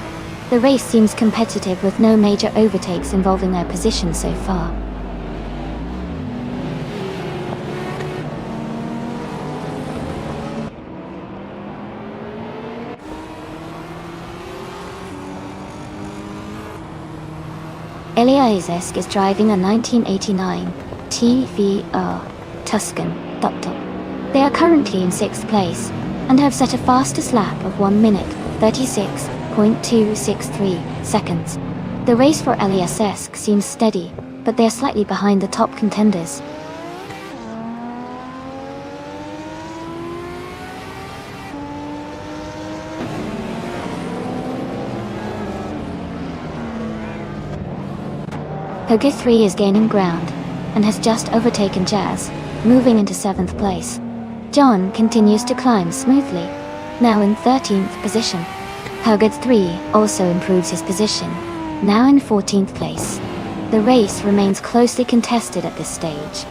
A: The race seems competitive with no major overtakes involving their position so far. Elias is driving a 1989 TVR Tuscan Ducty. They are currently in 6th place and have set a fastest lap of 1 minute 36.263 seconds. The race for Elias seems steady, but they are slightly behind the top contenders. Hugger 3 is gaining ground and has just overtaken Jazz, moving into 7th place. John continues to climb smoothly, now in 13th position. Hugger 3 also improves his position, now in 14th place. The race remains closely contested at this stage.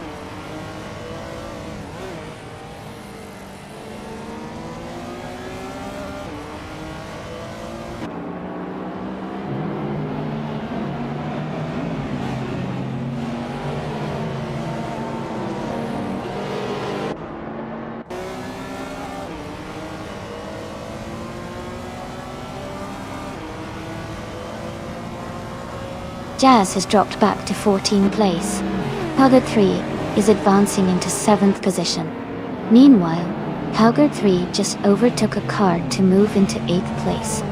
A: Jazz has dropped back to 14th place. Cowgirl 3 is advancing into 7th position. Meanwhile, Cowgirl 3 just overtook a car to move into 8th place.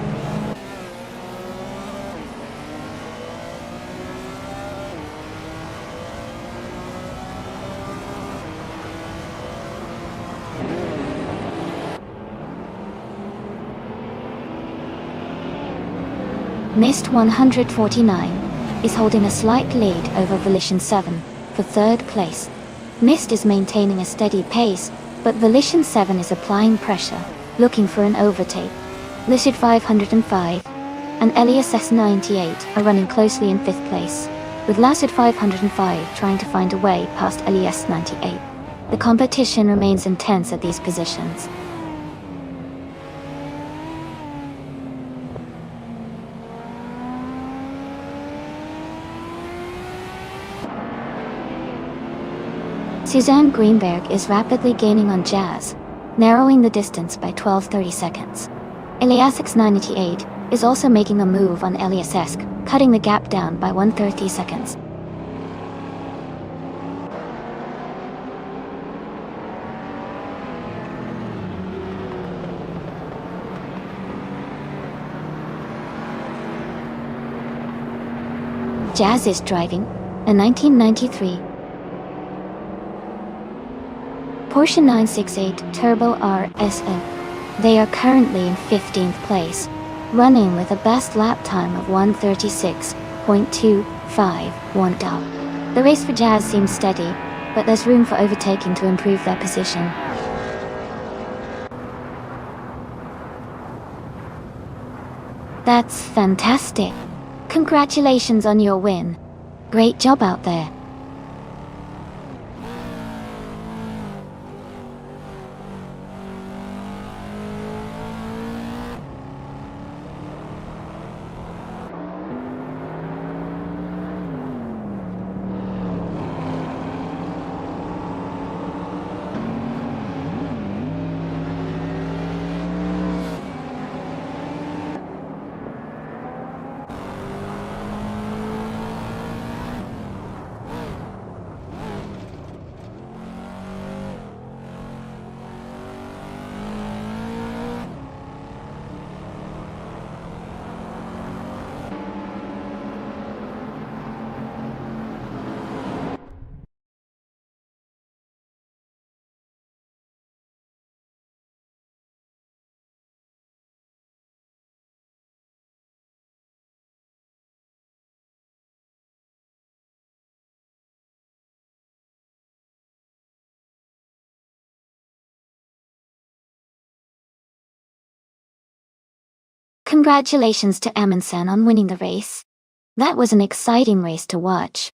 A: Mist 149 is holding a slight lead over Volition 7 for 3rd place. Mist is maintaining a steady pace, but Volition 7 is applying pressure, looking for an overtake. Lucid 505 and Elias S98 are running closely in 5th place, with Lucid 505 trying to find a way past Elias 98. The competition remains intense at these positions. Suzanne Greenberg is rapidly gaining on Jazz, narrowing the distance by 12-30 seconds. Elias X98 is also making a move on Elias Esk, cutting the gap down by 130 seconds. Jazz is driving a 1993 Porsche 968 Turbo RSO. They are currently in 15th place, running with a best lap time of 1:36.251. The race for Jazz seems steady, but there's room for overtaking to improve their position. That's fantastic. Congratulations on your win. Great job out there. Congratulations to Amundsen on winning the race. That was an exciting race to watch.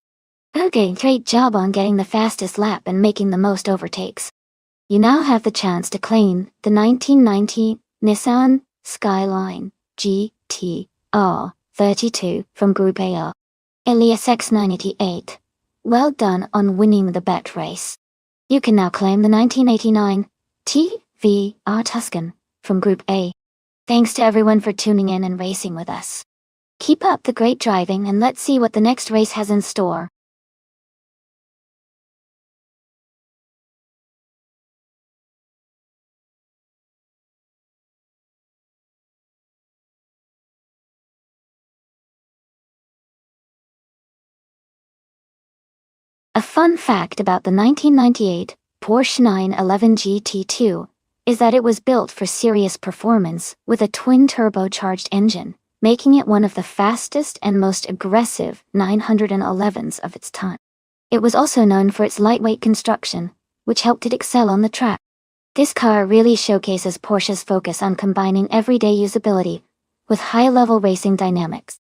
A: Okay, great job on getting the fastest lap and making the most overtakes. You now have the chance to claim the 1990 Nissan Skyline GT-R 32 from Group A. Elias X98. Well done on winning the bet race. You can now claim the 1989 TVR Tuscan from Group A. Thanks to everyone for tuning in and racing with us. Keep up the great driving and let's see what the next race has in store. A fun fact about the 1998 Porsche 911 GT2 is that it was built for serious performance with a twin-turbocharged engine, making it one of the fastest and most aggressive 911s of its time. It was also known for its lightweight construction, which helped it excel on the track. This car really showcases Porsche's focus on combining everyday usability with high-level racing dynamics.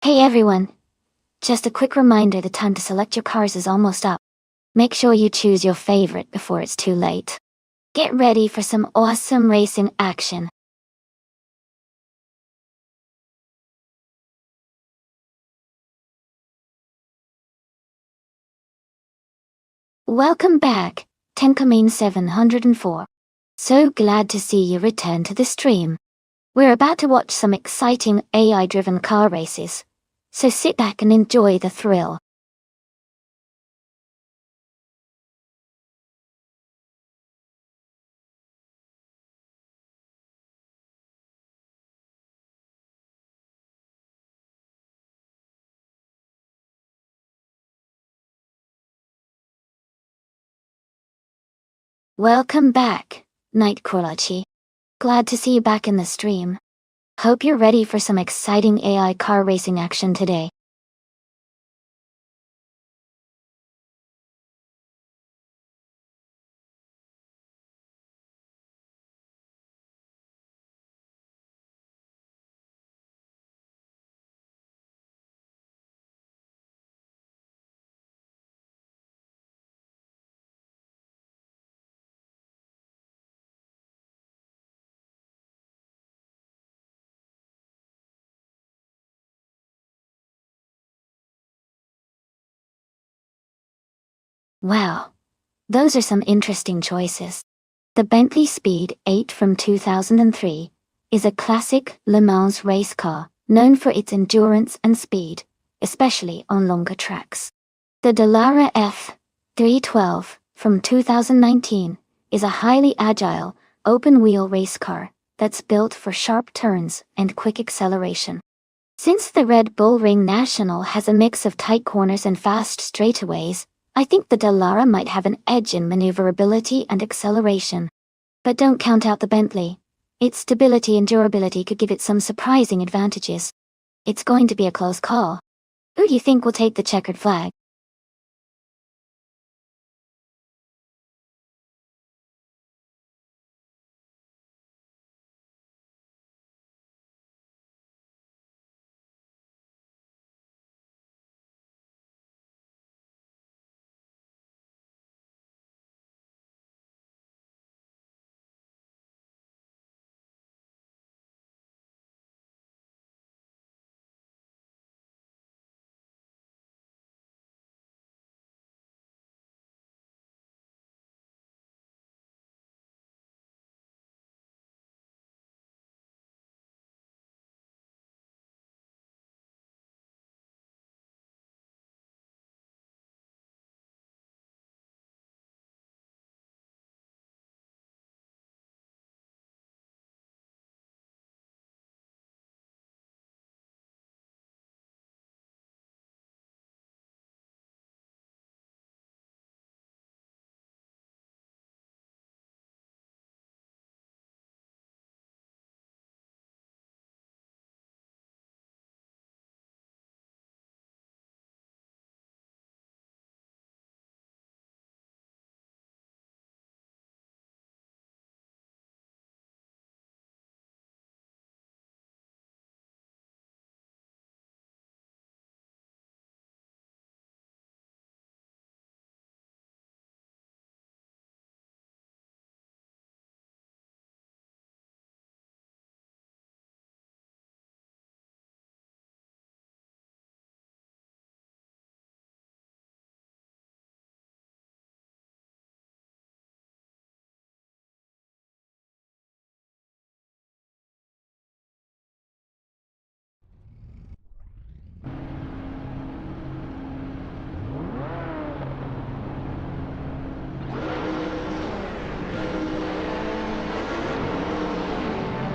A: Hey everyone! Just a quick reminder, the time to select your cars is almost up. Make sure you choose your favorite before it's too late. Get ready for some awesome racing action. Welcome back, Tenkamin 704. So glad to see you return to the stream. We're about to watch some exciting AI-driven car races, so sit back and enjoy the thrill. Welcome back, Nightcrawler. Glad to see you back in the stream. Hope you're ready for some exciting AI car racing action today. Wow, those are some interesting choices. The Bentley Speed 8 from 2003 is a classic Le Mans race car, known for its endurance and speed, especially on longer tracks. The Dallara F312 from 2019 is a highly agile, open-wheel race car that's built for sharp turns and quick acceleration. Since the Red Bull Ring National has a mix of tight corners and fast straightaways, I think the Dallara might have an edge in maneuverability and acceleration. But don't count out the Bentley. Its stability and durability could give it some surprising advantages. It's going to be a close call. Who do you think will take the checkered flag?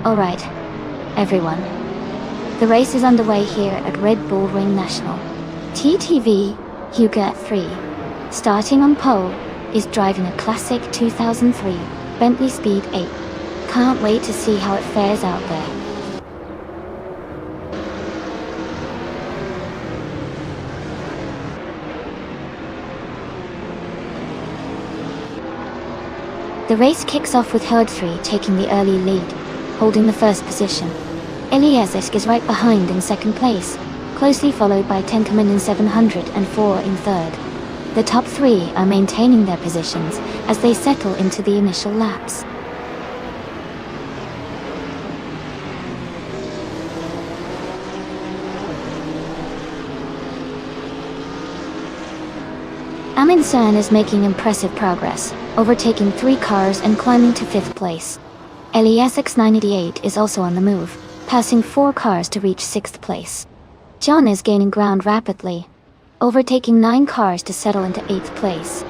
A: Alright, everyone. The race is underway here at Red Bull Ring National. TTV Hugo 3, starting on pole, is driving a classic 2003 Bentley Speed 8. Can't wait to see how it fares out there. The race kicks off with Herd 3 taking the early lead, holding the first position. Eliezer is right behind in second place, closely followed by Tenkaman in 704 in third. The top three are maintaining their positions as they settle into the initial laps. Amundsen is making impressive progress, overtaking 3 cars and climbing to 5th place. LESX 988 is also on the move, passing 4 cars to reach 6th place. John is gaining ground rapidly, overtaking 9 cars to settle into 8th place.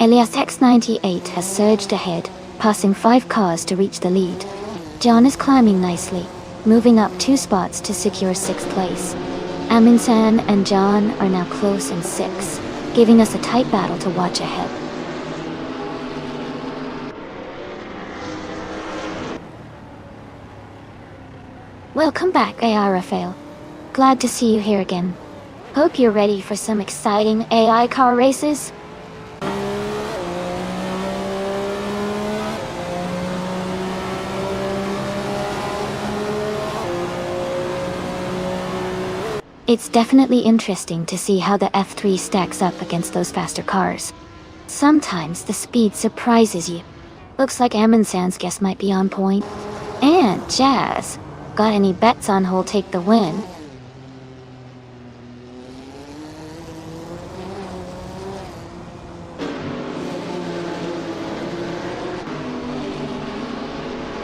A: Elias X98 has surged ahead, passing 5 cars to reach the lead. John is climbing nicely, moving up 2 spots to secure 6th place. Amundsen and John are now close in 6, giving us a tight battle to watch ahead. Welcome back, AI Rafael. Glad to see you here again. Hope you're ready for some exciting AI car races. It's definitely interesting to see how the F3 stacks up against those faster cars. Sometimes the speed surprises you. Looks like Amundsen's guess might be on point. And Jazz, got any bets on who'll take the win?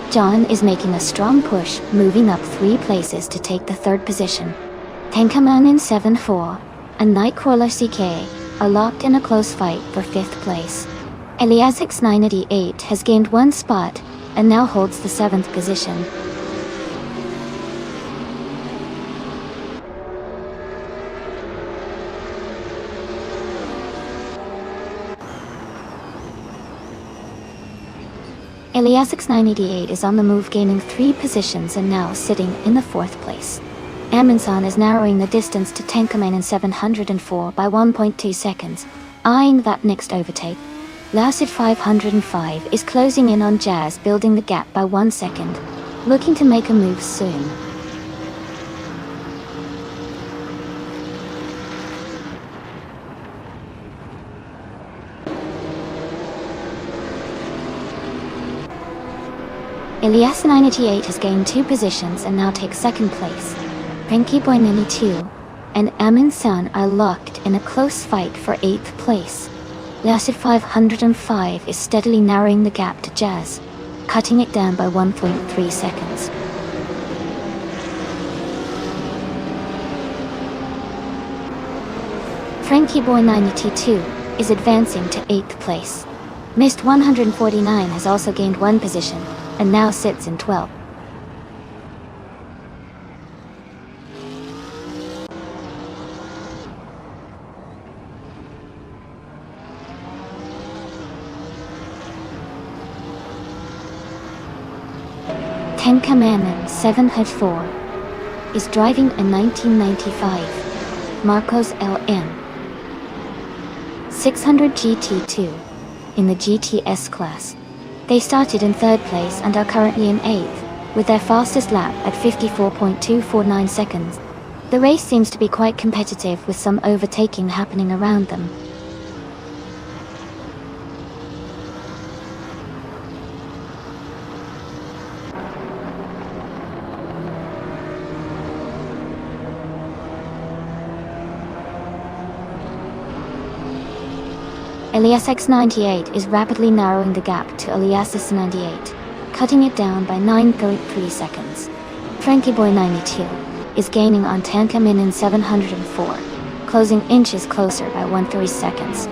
A: John is making a strong push, moving up 3 places to take the 3rd position. Tenkaman in 7-4 and Nightcrawler CK are locked in a close fight for 5th place. Eliasix 988 has gained 1 spot and now holds the 7th position. Eliasix 988 is on the move, gaining 3 positions and now sitting in the 4th place. Amundsen is narrowing the distance to Tenkaman in 704 by 1.2 seconds, eyeing that next overtake. Lausid 505 is closing in on Jazz, building the gap by 1 second, looking to make a move soon. Elias 988 has gained 2 positions and now takes 2nd place. Frankie Boy 92 and Amundsen are locked in a close fight for 8th place. Lausid 505 is steadily narrowing the gap to Jazz, cutting it down by 1.3 seconds. Frankie Boy 92 is advancing to 8th place. Mist 149 has also gained 1 position and now sits in 12th. Tenkaman 704 is driving a 1995 Marcos LM 600 GT2 in the GTS class. They started in 3rd place and are currently in 8th, with their fastest lap at 54.249 seconds. The race seems to be quite competitive, with some overtaking happening around them. Elias X98 is rapidly narrowing the gap to Elias S98, cutting it down by 9.3 seconds. Frankie Boy 92 is gaining on Tenkaman in 704, closing inches closer by 1.3 seconds.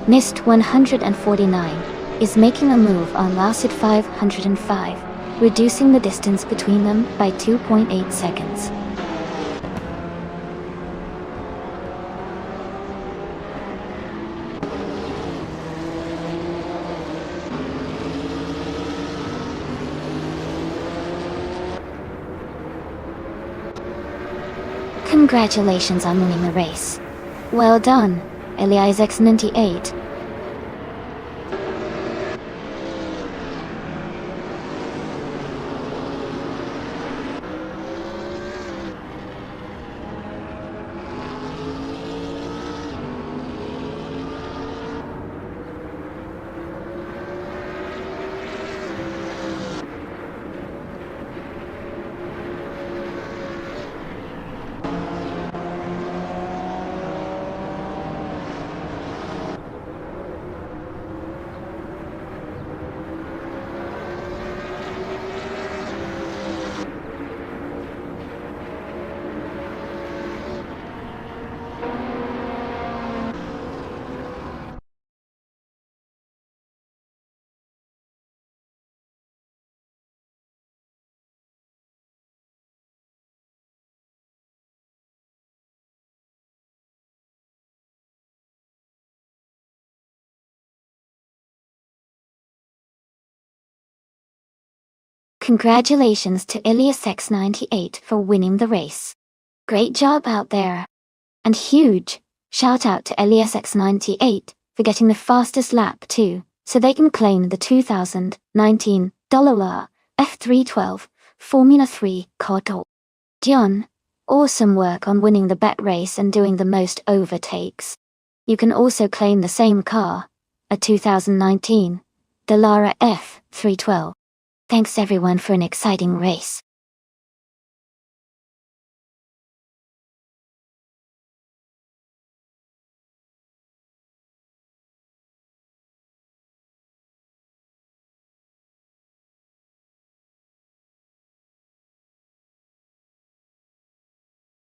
A: Mist 149 is making a move on Lausid 505, reducing the distance between them by 2.8 seconds. Congratulations on winning the race. Well done, Elias X98. Congratulations to Ilias X98 for winning the race. Great job out there. And huge shout out to Ilias X98 for getting the fastest lap too, so they can claim the 2019 F312 Formula 3 car title. John, awesome work on winning the bet race and doing the most overtakes. You can also claim the same car, a 2019 Dallara F312. Thanks everyone for an exciting race.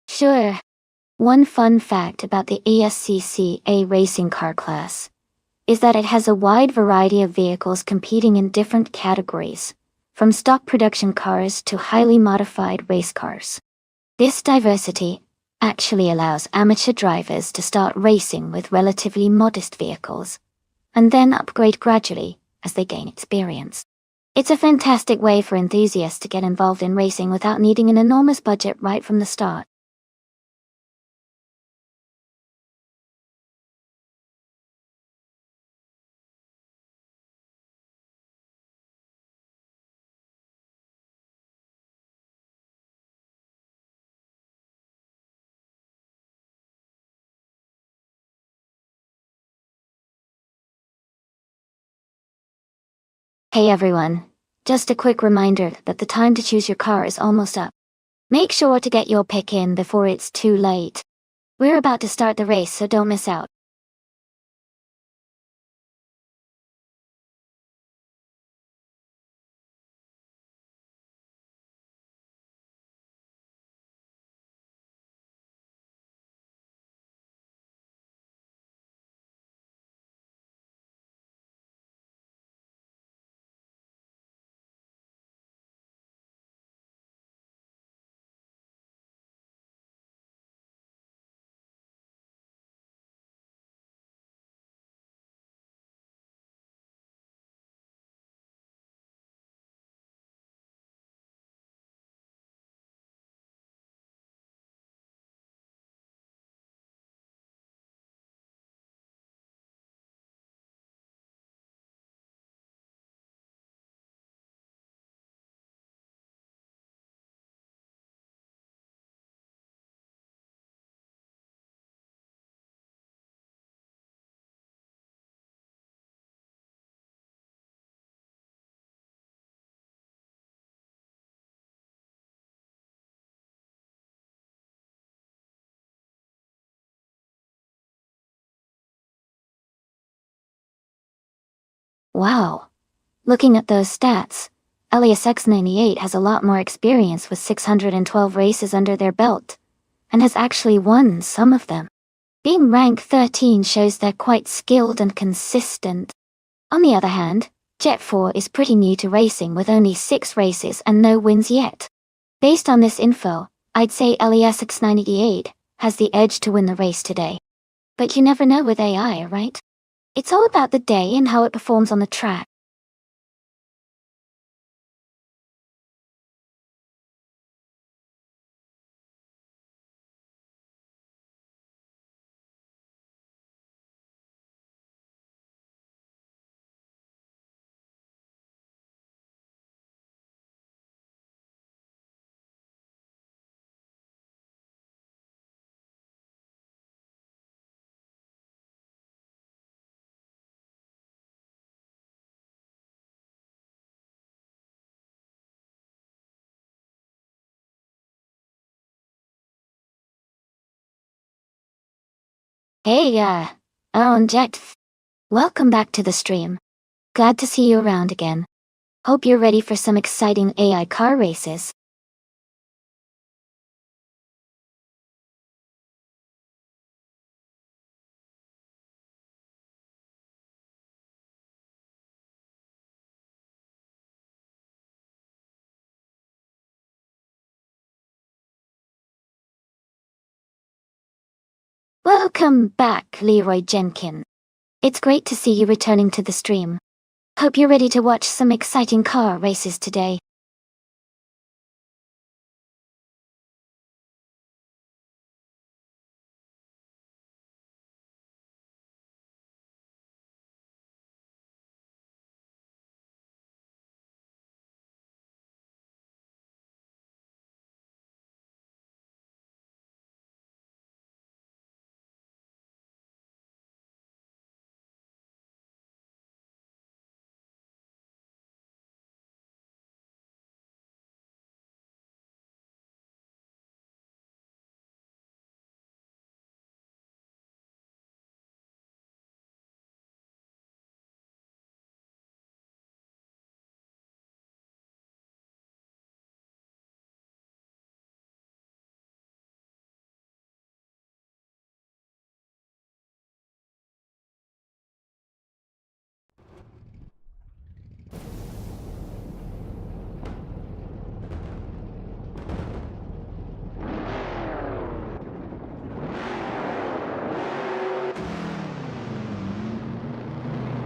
A: Sure. One fun fact about the ESCCA racing car class is that it has a wide variety of vehicles competing in different categories, from stock production cars to highly modified race cars. This diversity actually allows amateur drivers to start racing with relatively modest vehicles, and then upgrade gradually as they gain experience. It's a fantastic way for enthusiasts to get involved in racing without needing an enormous budget right from the start. Hey everyone, just a quick reminder that the time to choose your car is almost up. Make sure to get your pick in before it's too late. We're about to start the race, so don't miss out. Wow. Looking at those stats, Elias X98 has a lot more experience with 612 races under their belt, and has actually won some of them. Being rank 13 shows they're quite skilled and consistent. On the other hand, Jet 4 is pretty new to racing with only 6 races and no wins yet. Based on this info, I'd say Elias X98 has the edge to win the race today. But you never know with AI, right? It's all about the day and how it performs on the track. Hey, Jet. Welcome back to the stream. Glad to see you around again. Hope you're ready for some exciting AI car races. Welcome back, Leroy Jenkins. It's great to see you returning to the stream. Hope you're ready to watch some exciting car races today.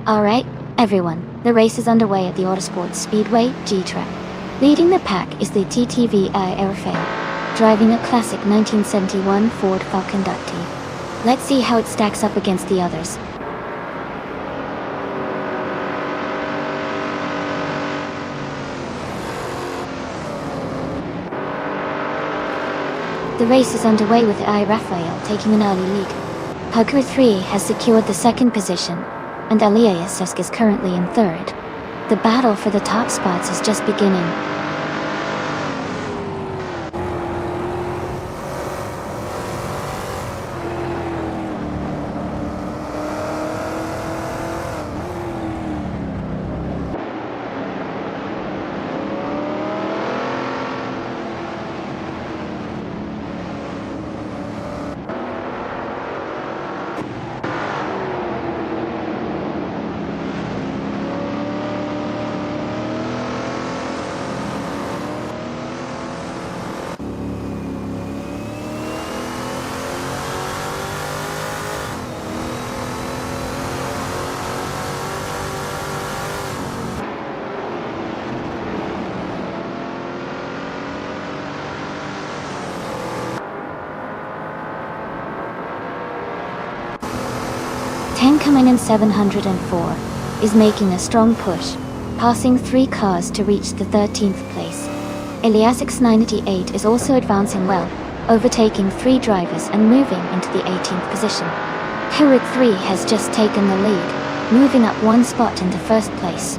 A: Alright, everyone, the race is underway at the Autosport Speedway G-Track. Leading the pack is the TTVI Airfare, driving a classic 1971 Ford Falcon Ducty. Let's see how it stacks up against the others. The race is underway with I Raphael taking an early lead. Hugger 3 has secured the second position, and Elias Susk is currently in third. The battle for the top spots is just beginning. Coming in 704, is making a strong push, passing 3 cars to reach the 13th place. Elias X98 is also advancing well, overtaking 3 drivers and moving into the 18th position. Herrick 3 has just taken the lead, moving up 1 spot into first place.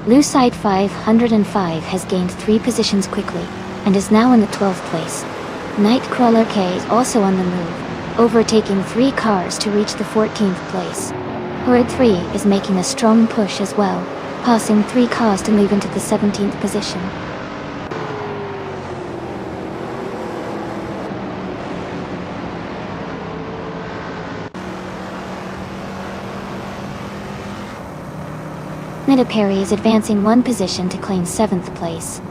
A: Lucide 505 has gained 3 positions quickly, and is now in the 12th place. Nightcrawler K is also on the move, overtaking 3 cars to reach the 14th place. Horde 3 is making a strong push as well, passing 3 cars to move into the 17th position. Perry is advancing 1 position to claim 7th place.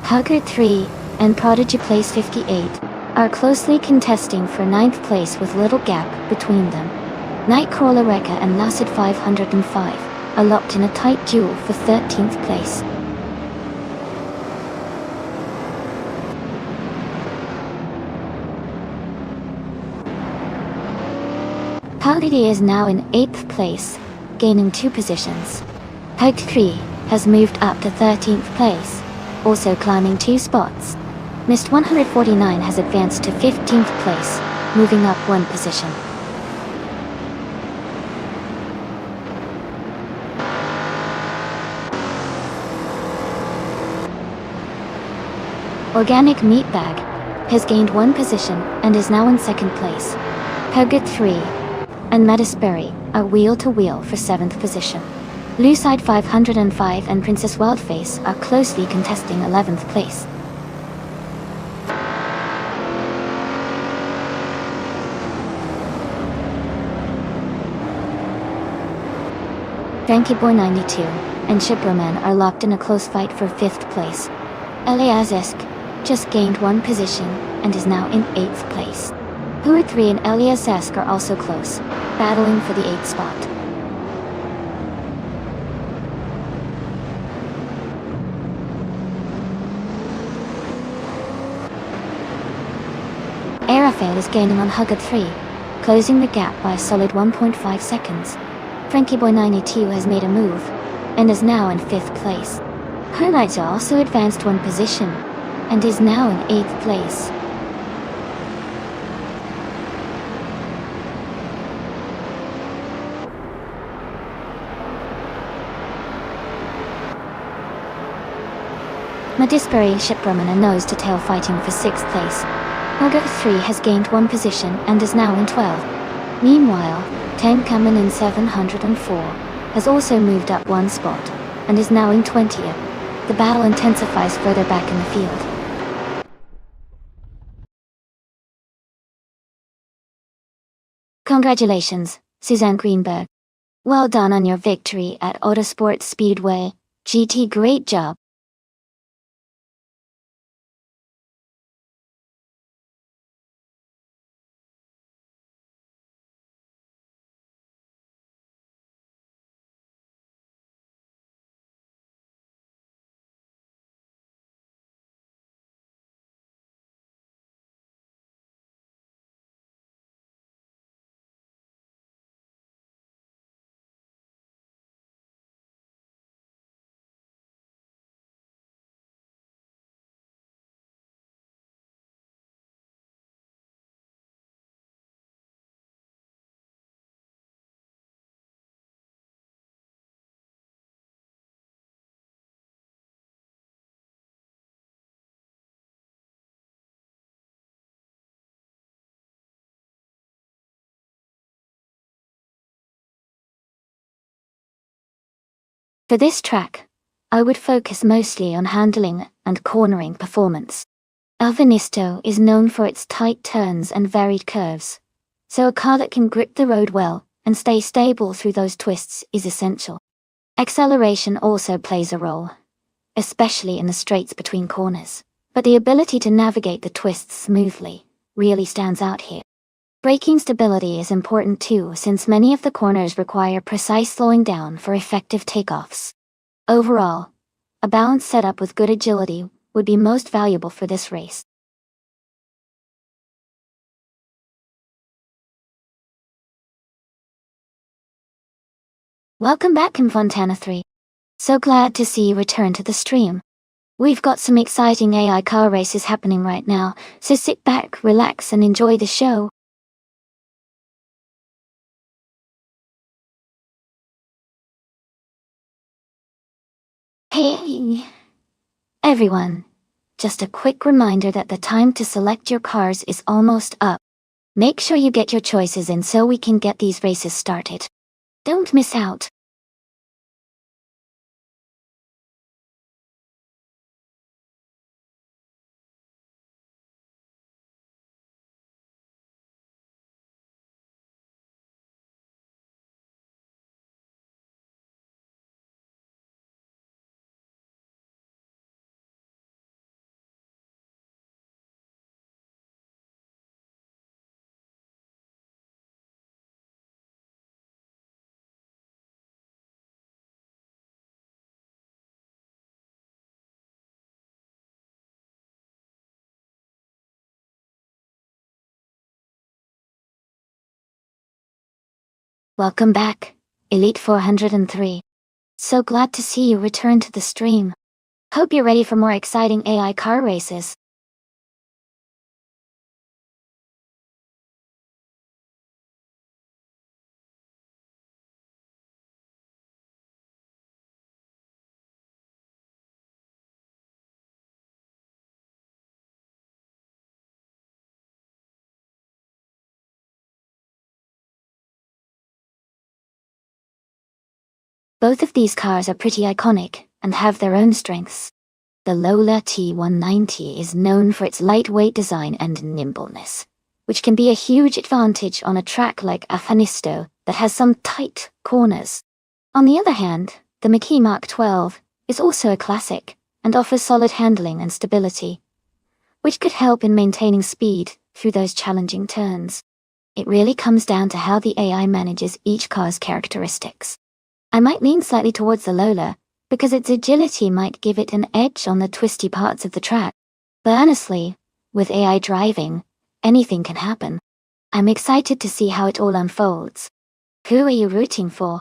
A: Hugger 3 and Prodigy Place 58 are closely contesting for 9th place with little gap between them. Nightcrawler Rekka and Lucid 505 are locked in a tight duel for 13th place. Pality is now in 8th place, gaining 2 positions. Hug 3 has moved up to 13th place, also climbing 2 spots. Mist 149 has advanced to 15th place, moving up 1 position. Organic Meatbag has gained 1 position and is now in 2nd place. Hugget 3 and Metasperry are wheel-to-wheel for 7th position. Lucide 505 and Princess Wildface are closely contesting 11th place. Frankie Boy 92 and Shipperman are locked in a close fight for 5th place. Elias just gained 1 position and is now in 8th place. Hooer 3 and Elias are also close, battling for the 8th spot. Airafale is gaining on Hugger 3, closing the gap by a solid 1.5 seconds. Frankie Boy 92 has made a move, and is now in 5th place. Highlights also advanced one position, and is now in 8th place. Madisbury Shipperman a nose-to-tail fighting for 6th place. Hogarth 3 has gained one position and is now in 12th. Meanwhile, Tankaman in 704 has also moved up one spot and is now in 20th. The battle intensifies further back in the field. Congratulations, Suzanne Greenberg. Well done on your victory at Autosport Speedway. GT, great job. For this track, I would focus mostly on handling and cornering performance. Alvinisto is known for its tight turns and varied curves, so a car that can grip the road well and stay stable through those twists is essential. Acceleration also plays a role, especially in the straights between corners, but the ability to navigate the twists smoothly really stands out here. Braking stability is important too, since many of the corners require precise slowing down for effective takeoffs. Overall, a balanced setup with good agility would be most valuable for this race. Welcome back, in Fontana 3. So glad to see you return to the stream. We've got some exciting AI car races happening right now, so sit back, relax, and enjoy the show. Hey, everyone. Just a quick reminder that the time to select your cars is almost up. Make sure you get your choices in so we can get these races started. Don't miss out. Welcome back, Elite 403. So glad to see you return to the stream. Hope you're ready for more exciting AI car races. Both of these cars are pretty iconic and have their own strengths. The Lola T190 is known for its lightweight design and nimbleness, which can be a huge advantage on a track like Afanisto that has some tight corners. On the other hand, the McKee Mark 12 is also a classic and offers solid handling and stability, which could help in maintaining speed through those challenging turns. It really comes down to how the AI manages each car's characteristics. I might lean slightly towards the Lola, because its agility might give it an edge on the twisty parts of the track. But honestly, with AI driving, anything can happen. I'm excited to see how it all unfolds. Who are you rooting for?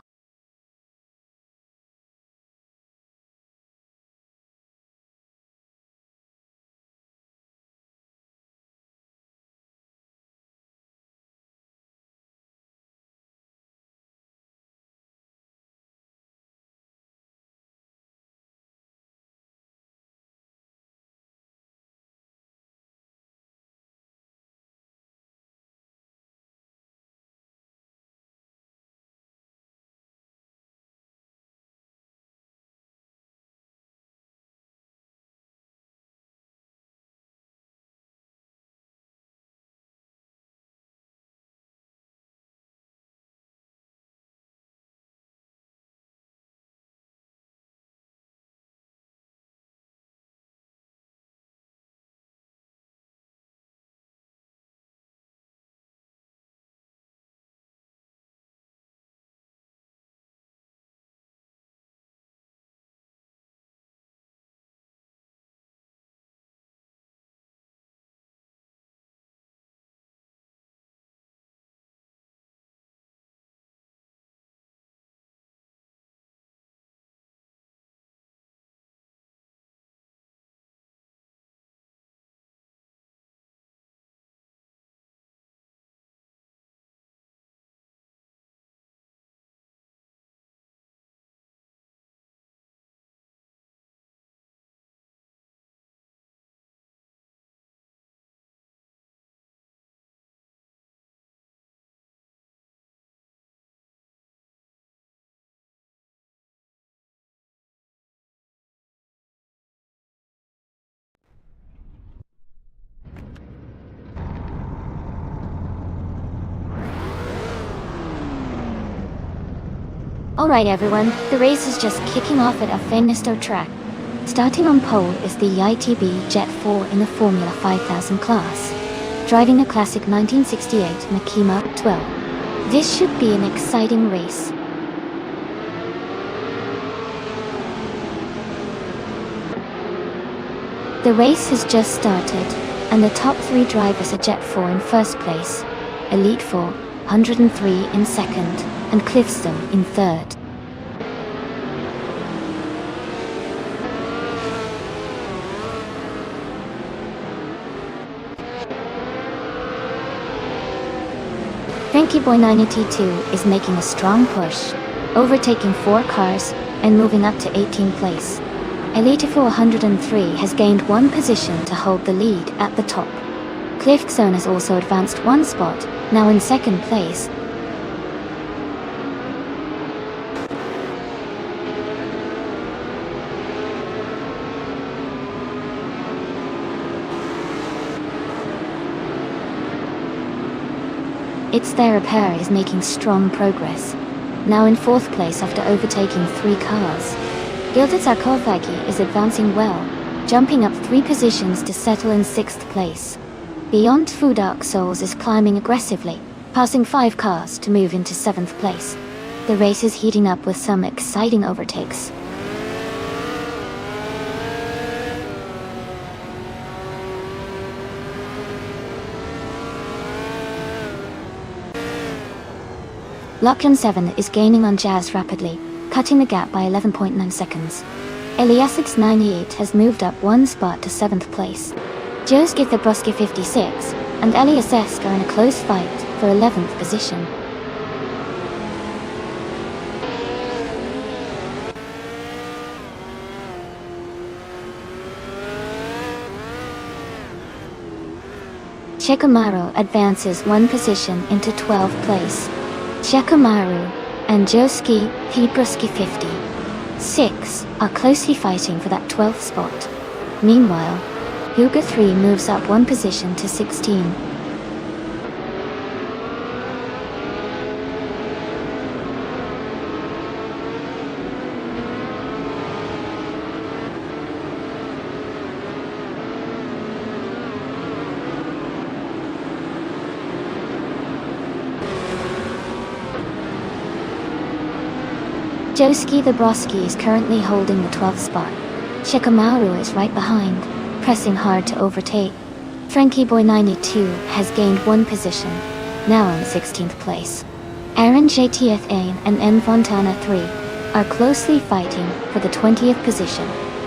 A: Alright everyone, the race is just kicking off at Afenisto track. Starting on pole is the ITB Jet 4 in the Formula 5000 class, driving a classic 1968 Makima 12. This should be an exciting race. The race has just started, and the top 3 drivers are Jet 4 in first place, Elite 4, 103 in second, and Cliffstone in third. Frankie Boy 92 is making a strong push, overtaking 4 cars and moving up to 18th place. Elite 403 has gained 1 position to hold the lead at the top. Cliffzone has also advanced 1 spot, now in 2nd place. Its their repair is making strong progress, now in 4th place after overtaking 3 cars. Gilded Sarkophagi is advancing well, jumping up 3 positions to settle in 6th place. Beyond Fu Dark Souls is climbing aggressively, passing 5 cars to move into 7th place. The race is heating up with some exciting overtakes. Lachlan 7 is gaining on Jazz rapidly, cutting the gap by 11.9 seconds. Eliasix 98 has moved up 1 spot to 7th place. Joski Thebroski 56 and Elias Esk are in a close fight for 11th position. Shekamaru advances 1 position into 12th place. Shekamaru and Joski Thebroski 56 are closely fighting for that 12th spot. Meanwhile, Huga 3 moves up 1 position to 16. Joski Thebroski is currently holding the 12th spot. Shekamaru is right behind, pressing hard to overtake. Frankie Boy 92 has gained 1 position, now in 16th place. Aaron JTFA and N Fontana 3 are closely fighting for the 20th position,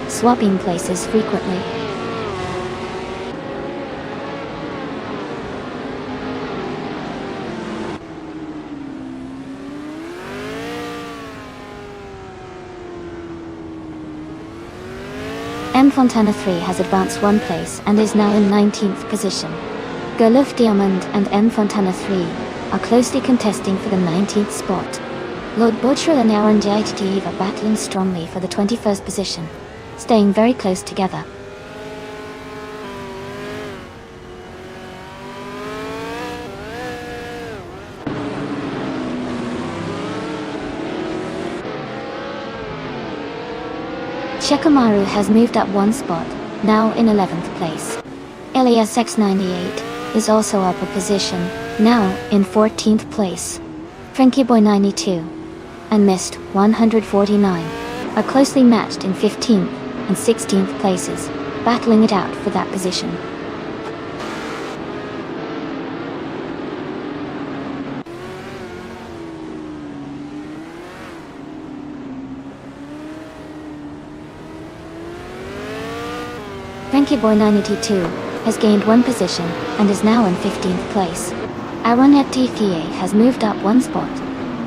A: swapping places frequently. M Fontana 3 has advanced 1 place and is now in 19th position. Goluf Diamond and M Fontana 3 are closely contesting for the 19th spot. Lord Botril and Aaron JTF are battling strongly for the 21st position, staying very close together. Shekamaru has moved up 1 spot, now in 11th place. Elias X98 is also up a position, now in 14th place. Frankie Boy 92 and Mist 149 are closely matched in 15th and 16th places, battling it out for that position. Frankie Boy 92 has gained 1 position and is now in 15th place. Aaron TFA has moved up 1 spot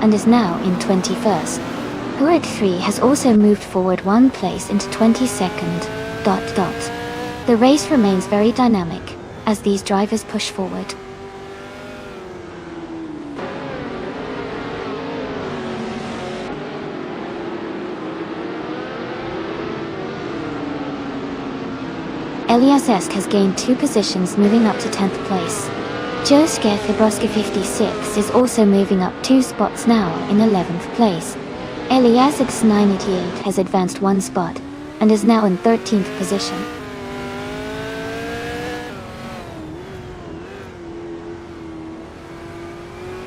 A: and is now in 21st. Huad 3 has also moved forward 1 place into 22nd. The race remains very dynamic as these drivers push forward. Elias Esk has gained 2 positions, moving up to 10th place. Joske Thebroski 56 is also moving up 2 spots, now in 11th place. Eliasix 988 has advanced one spot and is now in 13th position.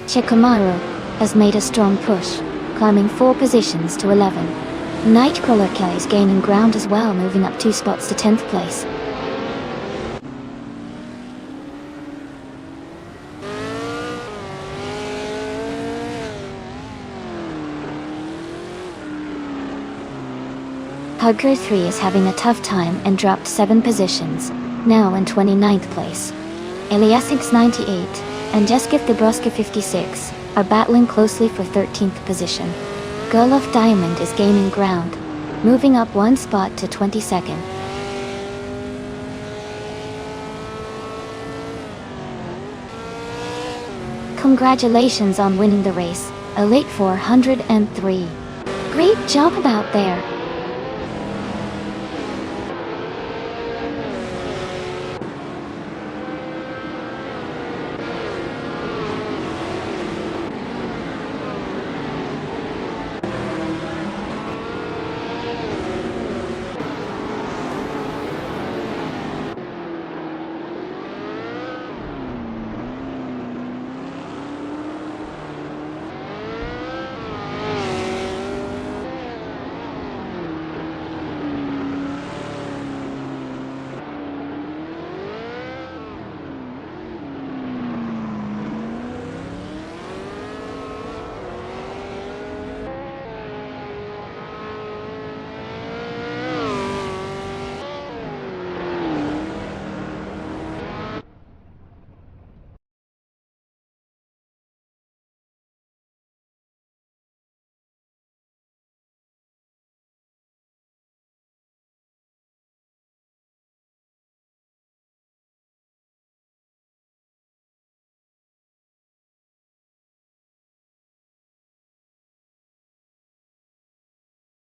A: Chikamaru has made a strong push, climbing 4 positions to 11. Nightcrawler Kelly is gaining ground as well, moving up 2 spots to 10th place. Hugger 3 is having a tough time and dropped 7 positions, now in 29th place. Eliasix 98 and Jeskif Gabroska 56 are battling closely for 13th position. Girl of Diamond is gaining ground, moving up 1 spot to 22nd. Congratulations on winning the race, Elite 403. Great job out there!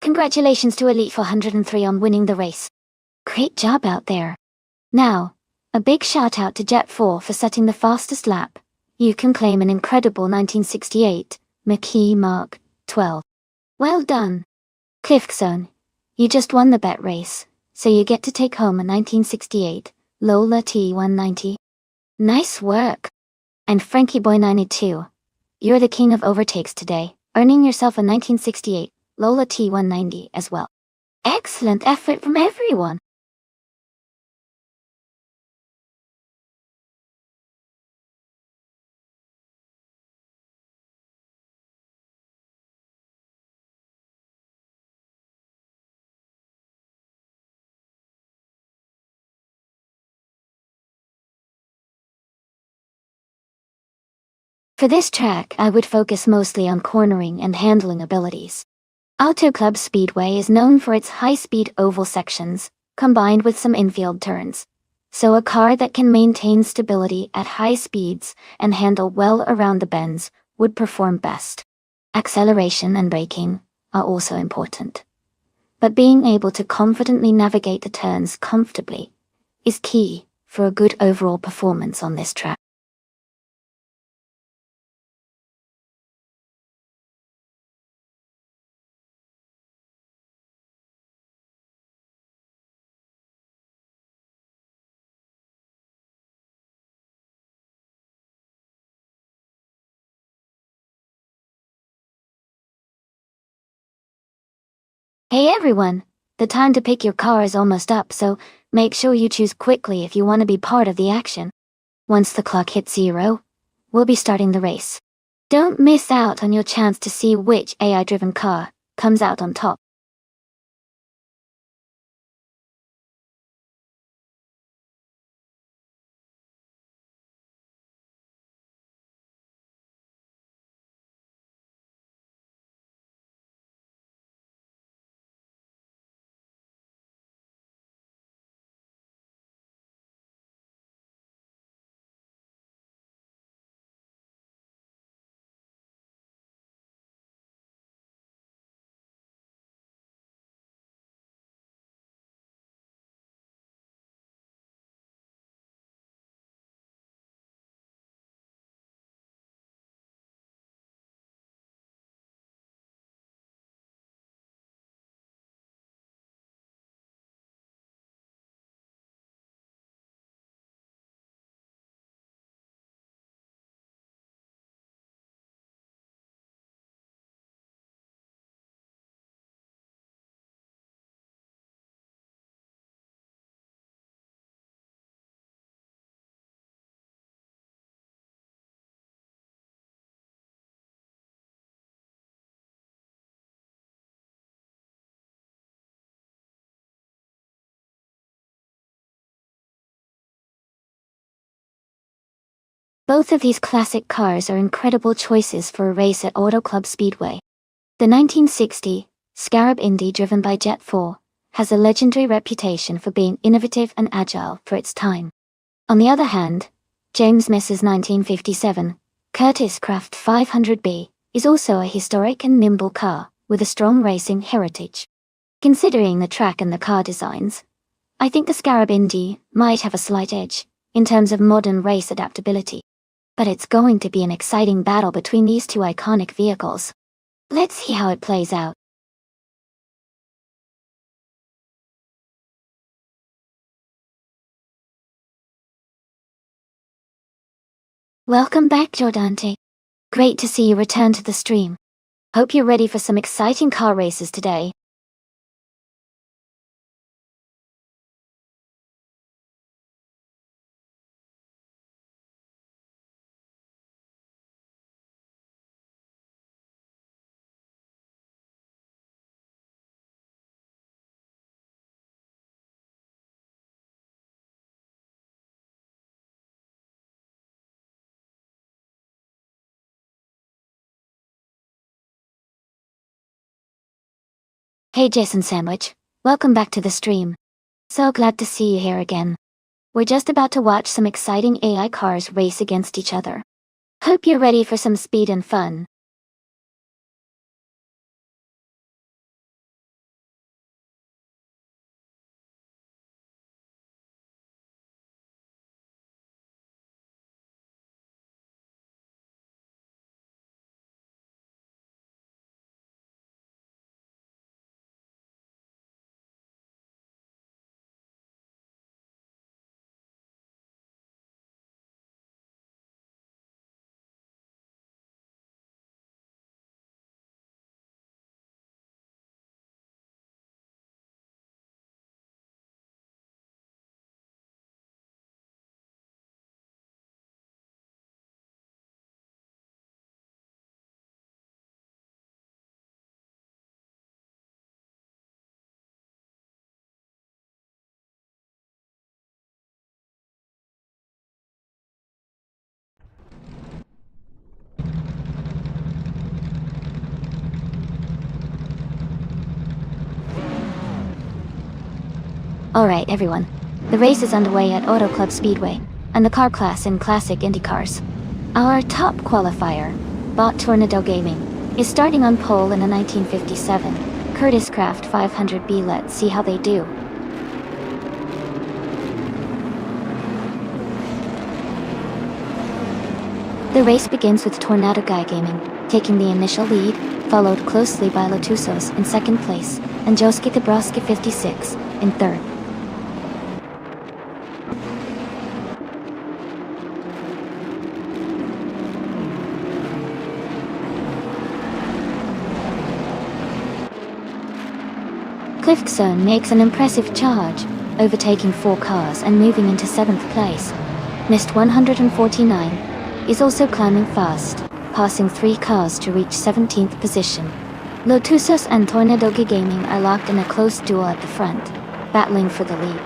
A: Congratulations to Elite 403 on winning the race. Great job out there. Now, a big shout out to Jet 4 for setting the fastest lap. You can claim an incredible 1968 McKee Mark 12. Well done. Cliffzone, you just won the bet race, so you get to take home a 1968 Lola T190. Nice work. And Frankie Boy 92, you're the king of overtakes today, earning yourself a 1968 Lola T190 as well. Excellent effort from everyone. For this track, I would focus mostly on cornering and handling abilities. Auto Club Speedway is known for its high-speed oval sections, combined with some infield turns. So a car that can maintain stability at high speeds and handle well around the bends would perform best. Acceleration and braking are also important. But being able to confidently navigate the turns comfortably is key for a good overall performance on this track. Hey everyone! The time to pick your car is almost up, so make sure you choose quickly if you want to be part of the action. Once the clock hits 0, we'll be starting the race. Don't miss out on your chance to see which AI-driven car comes out on top. Both of these classic cars are incredible choices for a race at Auto Club Speedway. The 1960 Scarab Indy, driven by Jet 4, has a legendary reputation for being innovative and agile for its time. On the other hand, James Mess's 1957 Curtiss Craft 500B is also a historic and nimble car with a strong racing heritage. Considering the track and the car designs, I think the Scarab Indy might have a slight edge in terms of modern race adaptability. But it's going to be an exciting battle between these two iconic vehicles. Let's see how it plays out. Welcome back, Jordante. Great to see you return to the stream. Hope you're ready for some exciting car races today. Hey Jason Sandwich, welcome back to the stream. So glad to see you here again. We're just about to watch some exciting AI cars race against each other. Hope you're ready for some speed and fun. Alright everyone, the race is underway at Auto Club Speedway, and the car class in classic Indy cars. Our top qualifier, Bot Tornado Gaming, is starting on pole in a 1957 Curtiss Craft 500B. Let's see how they do. The race begins with Tornado Guy Gaming taking the initial lead, followed closely by Lotusos in second place, and Joski Kabrowski 56 in third. Cliffzone makes an impressive charge, overtaking 4 cars and moving into 7th place. Missed 149 is also climbing fast, passing 3 cars to reach 17th position. Lotusos and Tornadogi Gaming are locked in a close duel at the front, battling for the lead.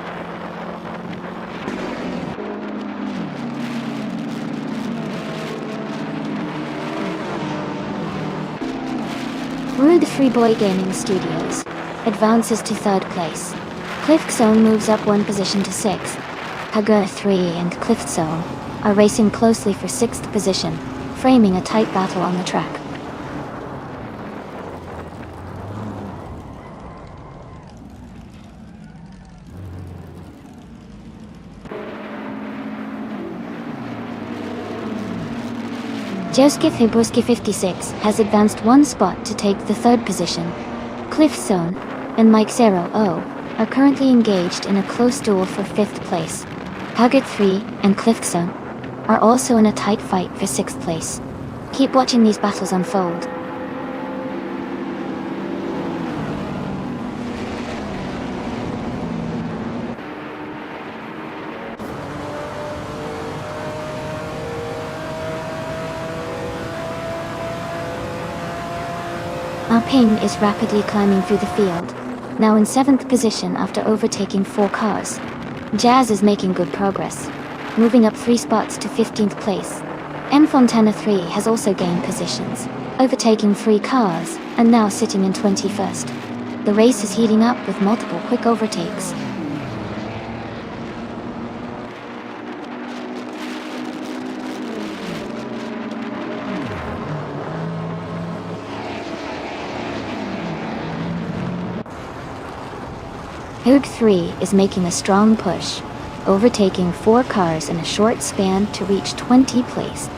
A: Rude Freeboy Gaming Studios advances to 3rd place. Cliffzone moves up 1 position to 6th. Hagur 3 and Cliffzone are racing closely for 6th position, framing a tight battle on the track. Joski Thibuski 56 has advanced 1 spot to take the 3rd position. Cliffzone and Mike 00 are currently engaged in a close duel for 5th place. Haggard 3 and Cliffzone are also in a tight fight for 6th place. Keep watching these battles unfold. Alpine is rapidly climbing through the field, now in 7th position after overtaking 4 cars. Jazz is making good progress, moving up 3 spots to 15th place, Fontana 3 has also gained positions, overtaking 3 cars, and now sitting in 21st. The race is heating up with multiple quick overtakes. Hoog 3 is making a strong push, overtaking 4 cars in a short span to reach 20th place.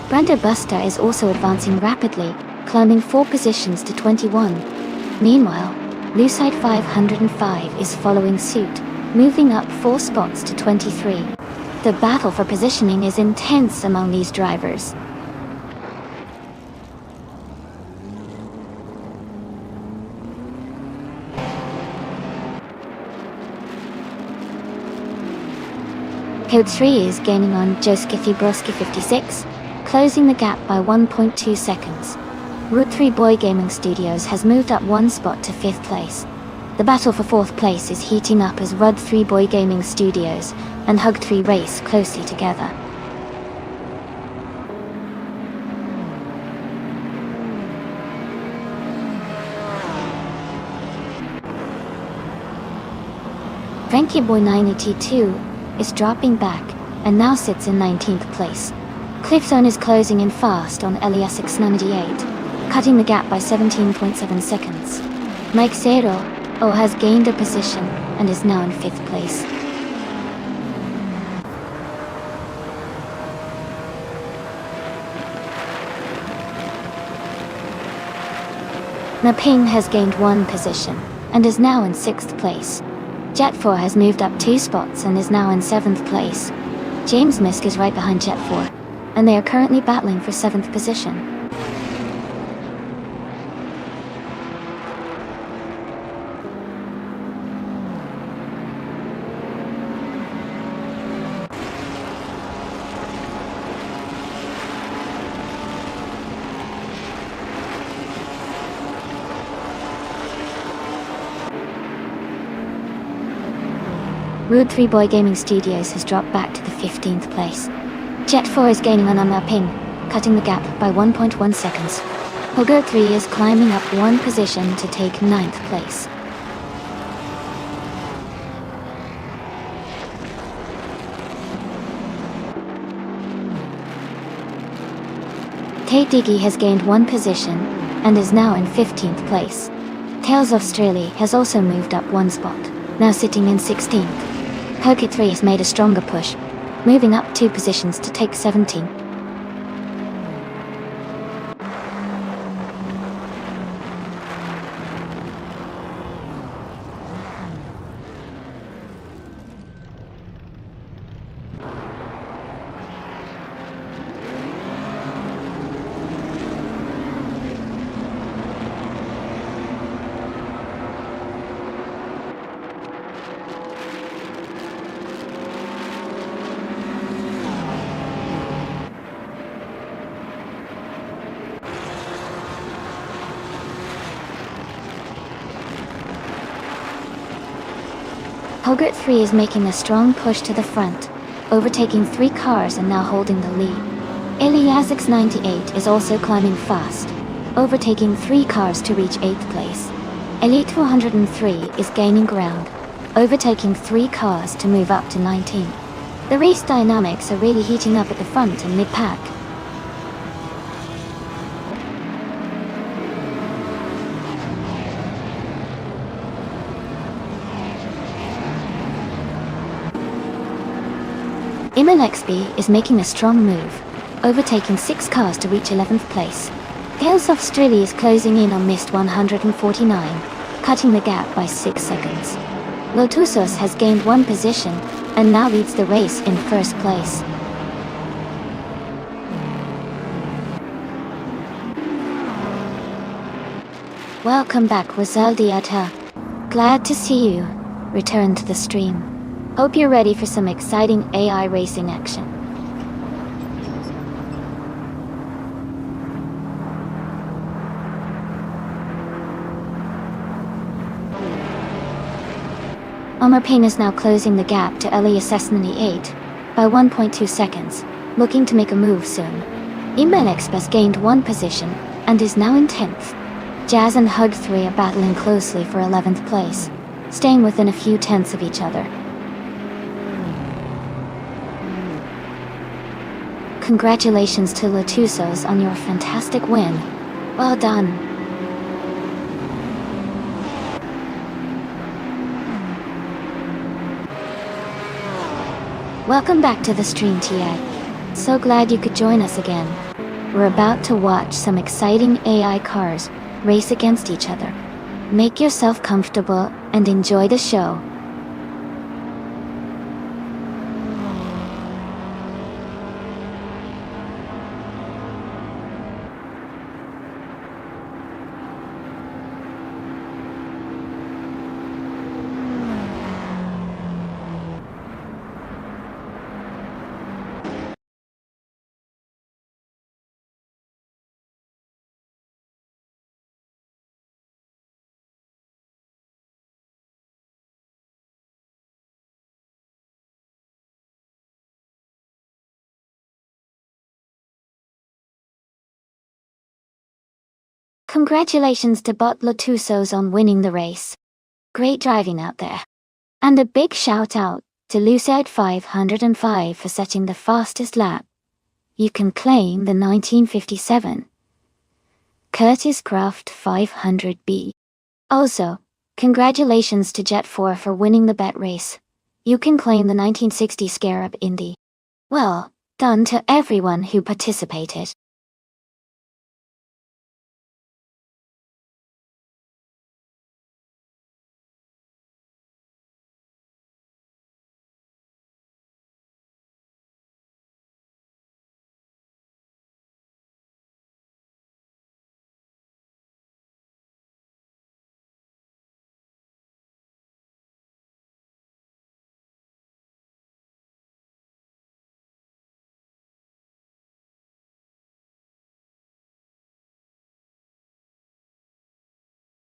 A: Brando Busta is also advancing rapidly, climbing 4 positions to 21. Meanwhile, Lucide 505 is following suit, moving up 4 spots to 23. The battle for positioning is intense among these drivers. Code 3 is gaining on Joskifi Broski 56, closing the gap by 1.2 seconds. Route 3 Boy Gaming Studios has moved up 1 spot to 5th place. The battle for 4th place is heating up as Rud 3 Boy Gaming Studios and Hug 3 race closely together. Frankie Boy 982 is dropping back and now sits in 19th place. Cliffzone is closing in fast on LESX 98, cutting the gap by 17.7 seconds. Mike Zero has gained a position and is now in 5th place. Naping has gained 1 position and is now in 6th place. Jet 4 has moved up 2 spots and is now in 7th place. James Misk is right behind Jet 4, and they are currently battling for 7th position. Route 3 Boy Gaming Studios has dropped back to the 15th place. Jet 4 is gaining on Ping, cutting the gap by 1.1 seconds. Hogo 3 is climbing up 1 position to take 9th place. Tate Diggy has gained 1 position and is now in 15th place. Tails Australia has also moved up 1 spot, now sitting in 16th. Pocket 3 has made a stronger push, moving up 2 positions to take 17th. Hogart 3 is making a strong push to the front, overtaking 3 cars and now holding the lead. Iliazix 98 is also climbing fast, overtaking 3 cars to reach 8th place. Elite 403 is gaining ground, overtaking 3 cars to move up to 19th. The race dynamics are really heating up at the front and mid-pack. Imalexby is making a strong move, overtaking 6 cars to reach 11th place. Gales Australia is closing in on Mist 149, cutting the gap by 6 seconds. Lotusos has gained 1 position and now leads the race in 1st place. Welcome back, Wazaldi Atta. Glad to see you return to the stream. Hope you're ready for some exciting AI racing action. Omar Payne is now closing the gap to Elias 98 by 1.2 seconds, looking to make a move soon. Email Express gained 1 position and is now in 10th. Jazz and Hug 3 are battling closely for 11th place, staying within a few tenths of each other. Congratulations to Latusos on your fantastic win. Well done. Welcome back to the stream, TA. So glad you could join us again. We're about to watch some exciting AI cars race against each other. Make yourself comfortable and enjoy the show. Congratulations to Bot Latusos on winning the race. Great driving out there. And a big shout out to Lucid 505 for setting the fastest lap. You can claim the 1957 Curtis Craft 500B. Also, congratulations to Jet 4 for winning the bet race. You can claim the 1960 Scarab Indy. Well done to everyone who participated.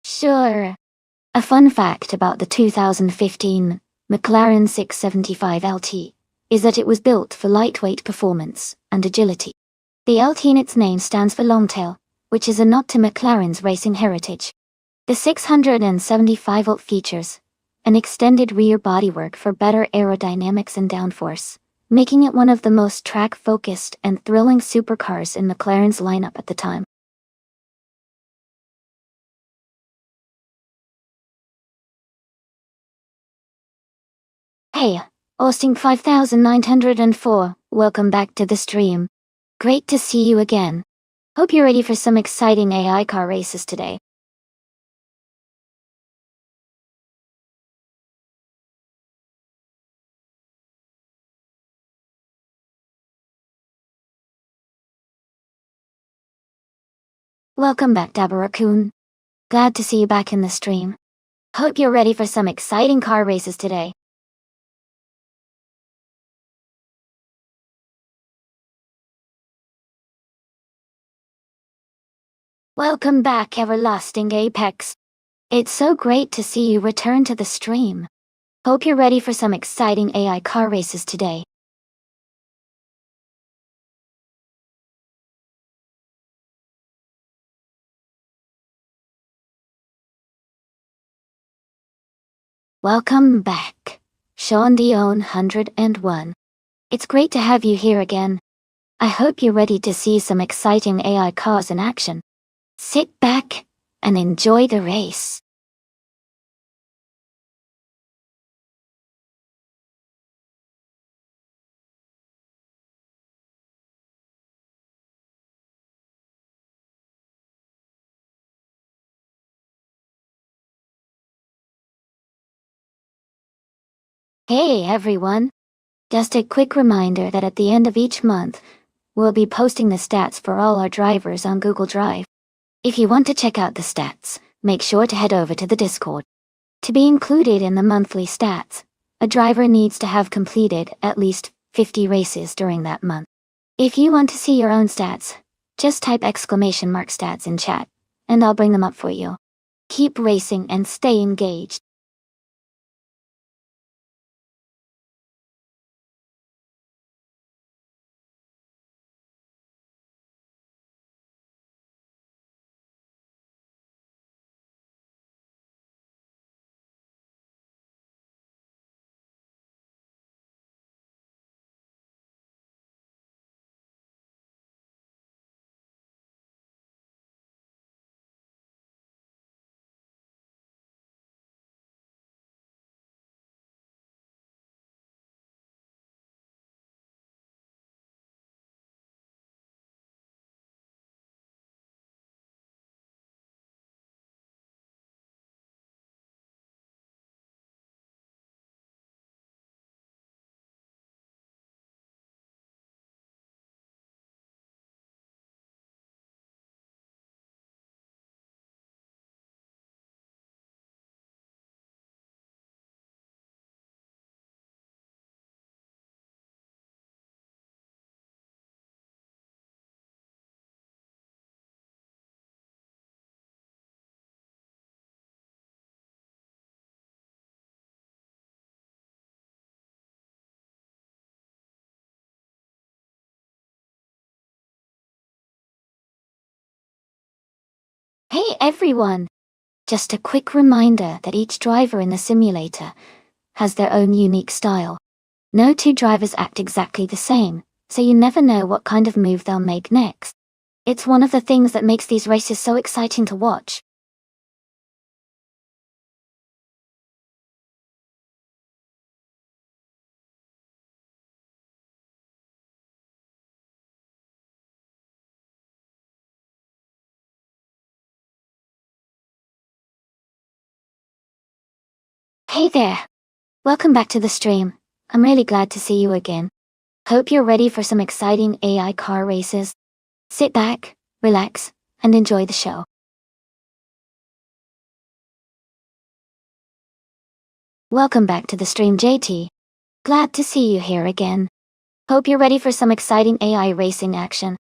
A: Sure. A fun fact about the 2015 McLaren 675 LT is that it was built for lightweight performance and agility. The LT in its name stands for Longtail, which is a nod to McLaren's racing heritage. The 675-volt features an extended rear bodywork for better aerodynamics and downforce, making it one of the most track-focused and thrilling supercars in McLaren's lineup at the time. Hey, Austin 5904, welcome back to the stream. Great to see you again. Hope you're ready for some exciting AI car races today. Welcome back, Dabba-Raccoon. Glad to see you back in the stream. Hope you're ready for some exciting car races today. Welcome back, Everlasting Apex. It's so great to see you return to the stream. Hope you're ready for some exciting AI car races today. Welcome back, Sean Dion 101. It's great to have you here again. I hope you're ready to see some exciting AI cars in action. Sit back and enjoy the race. Hey everyone! Just a quick reminder that at the end of each month, we'll be posting the stats for all our drivers on Google Drive. If you want to check out the stats, make sure to head over to the Discord. To be included in the monthly stats, a driver needs to have completed at least 50 races during that month. If you want to see your own stats, just type !stats in chat, and I'll bring them up for you. Keep racing and stay engaged. Hey everyone! Just a quick reminder that each driver in the simulator has their own unique style. No two drivers act exactly the same, so you never know what kind of move they'll make next. It's one of the things that makes these races so exciting to watch. Hey there! Welcome back to the stream. I'm really glad to see you again. Hope you're ready for some exciting AI car races. Sit back, relax, and enjoy the show. Welcome back to the stream, JT. Glad to see you here again. Hope you're ready for some exciting AI racing action.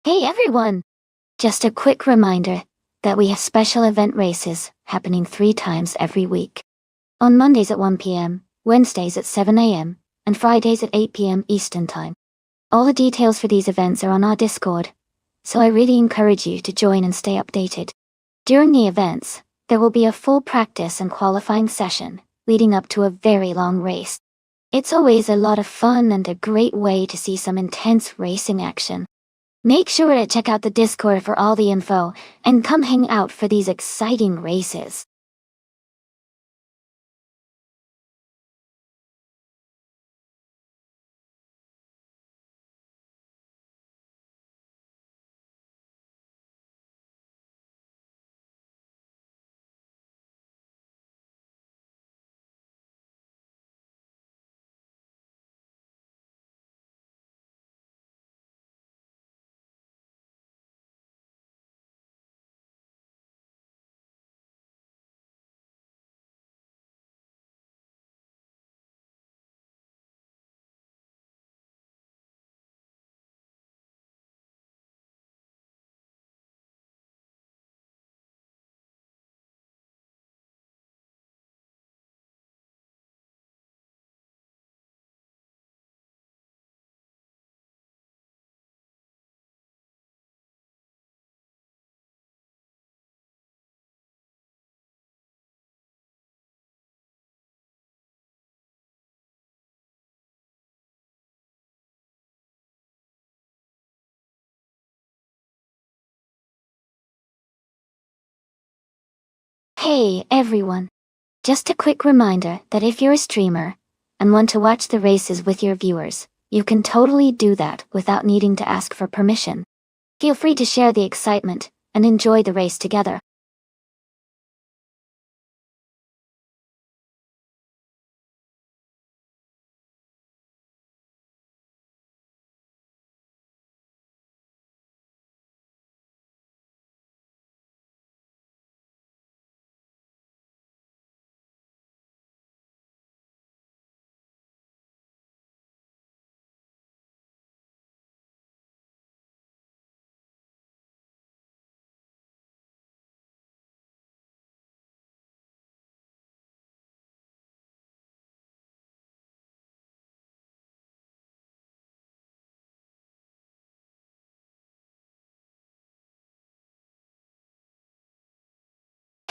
A: Hey everyone! Just a quick reminder that we have special event races happening 3 times every week. On Mondays at 1 p.m., Wednesdays at 7 a.m., and Fridays at 8 p.m. Eastern Time. All the details for these events are on our Discord, so I really encourage you to join and stay updated. During the events, there will be a full practice and qualifying session, leading up to a very long race. It's always a lot of fun and a great way to see some intense racing action. Make sure to check out the Discord for all the info, and come hang out for these exciting races. Hey everyone! Just a quick reminder that if you're a streamer and want to watch the races with your viewers, you can totally do that without needing to ask for permission. Feel free to share the excitement and enjoy the race together.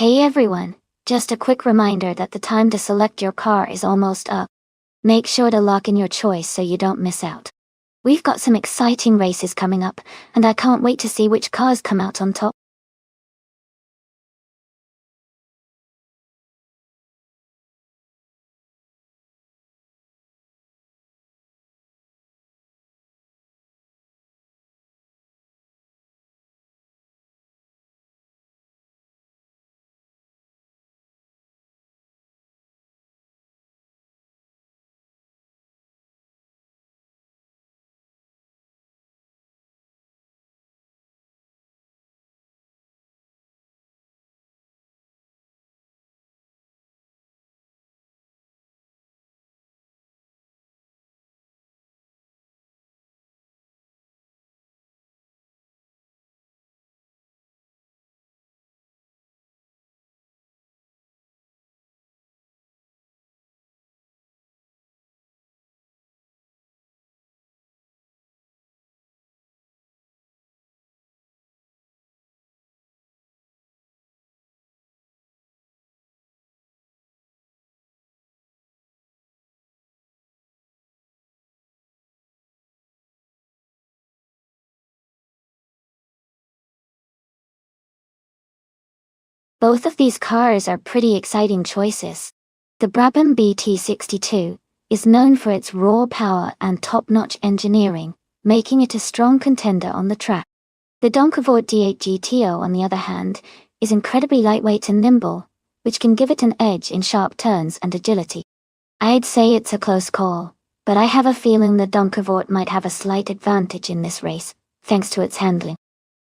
A: Hey everyone, just a quick reminder that the time to select your car is almost up. Make sure to lock in your choice so you don't miss out. We've got some exciting races coming up, and I can't wait to see which cars come out on top. Both of these cars are pretty exciting choices. The Brabham BT62 is known for its raw power and top-notch engineering, making it a strong contender on the track. The Donkervoort D8 GTO, on the other hand, is incredibly lightweight and nimble, which can give it an edge in sharp turns and agility. I'd say it's a close call, but I have a feeling the Donkervoort might have a slight advantage in this race, thanks to its handling.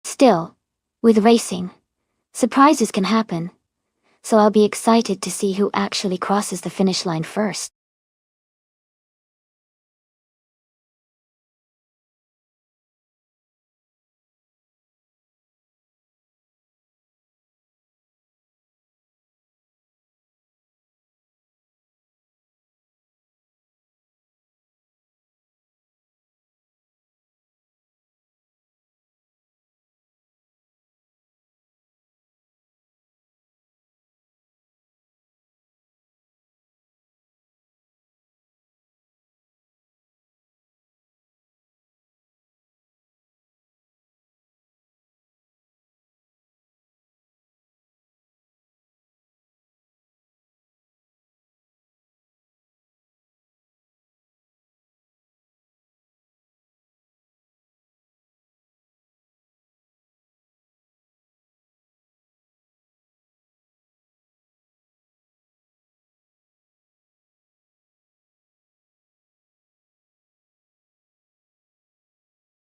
A: Still, with racing, surprises can happen, so I'll be excited to see who actually crosses the finish line first.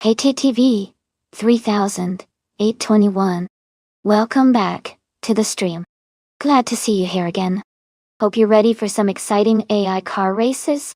A: HTTV 3821. Welcome back to the stream. Glad to see you here again. Hope you're ready for some exciting AI car races.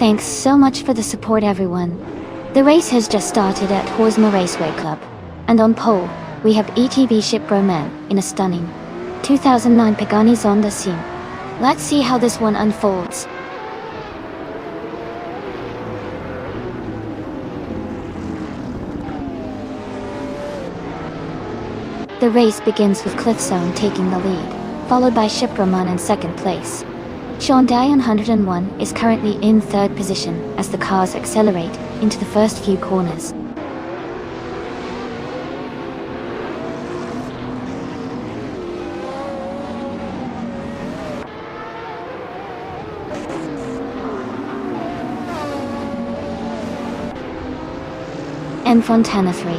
A: Thanks so much for the support, everyone. The race has just started at Horsma Raceway Club, and on pole, we have ETB Ship Roman in a stunning 2009 Pagani Zonda Sim. Let's see how this one unfolds. The race begins with Cliffzone taking the lead, followed by Ship Roman in second place. Hyundai 101 is currently in third position as the cars accelerate into the first few corners. and Fontana 3,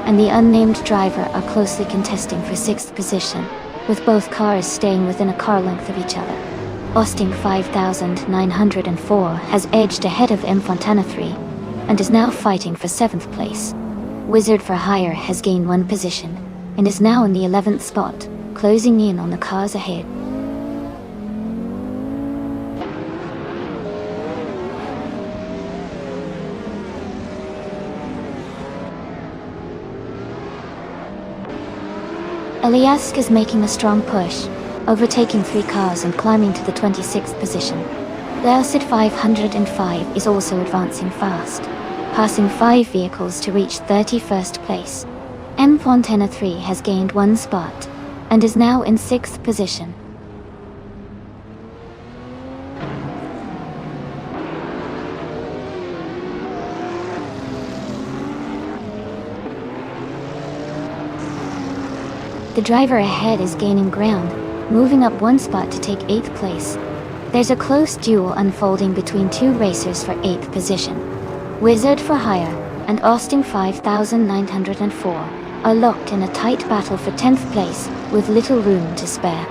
A: and the unnamed driver are closely contesting for 6th position, with both cars staying within a car length of each other. Austin 5904 has edged ahead of M Fontana 3, and is now fighting for 7th place. Wizard for Hire has gained 1 position, and is now in the 11th spot, closing in on the cars ahead. Eliask is making a strong push, overtaking 3 cars and climbing to the 26th position. Laosid 505 is also advancing fast, passing 5 vehicles to reach 31st place. M Fontana 3 has gained 1 spot, and is now in 6th position. The driver ahead is gaining ground, moving up 1 spot to take 8th place. There's a close duel unfolding between 2 racers for 8th position. Wizard for Hire and Austin 5904 are locked in a tight battle for 10th place, with little room to spare.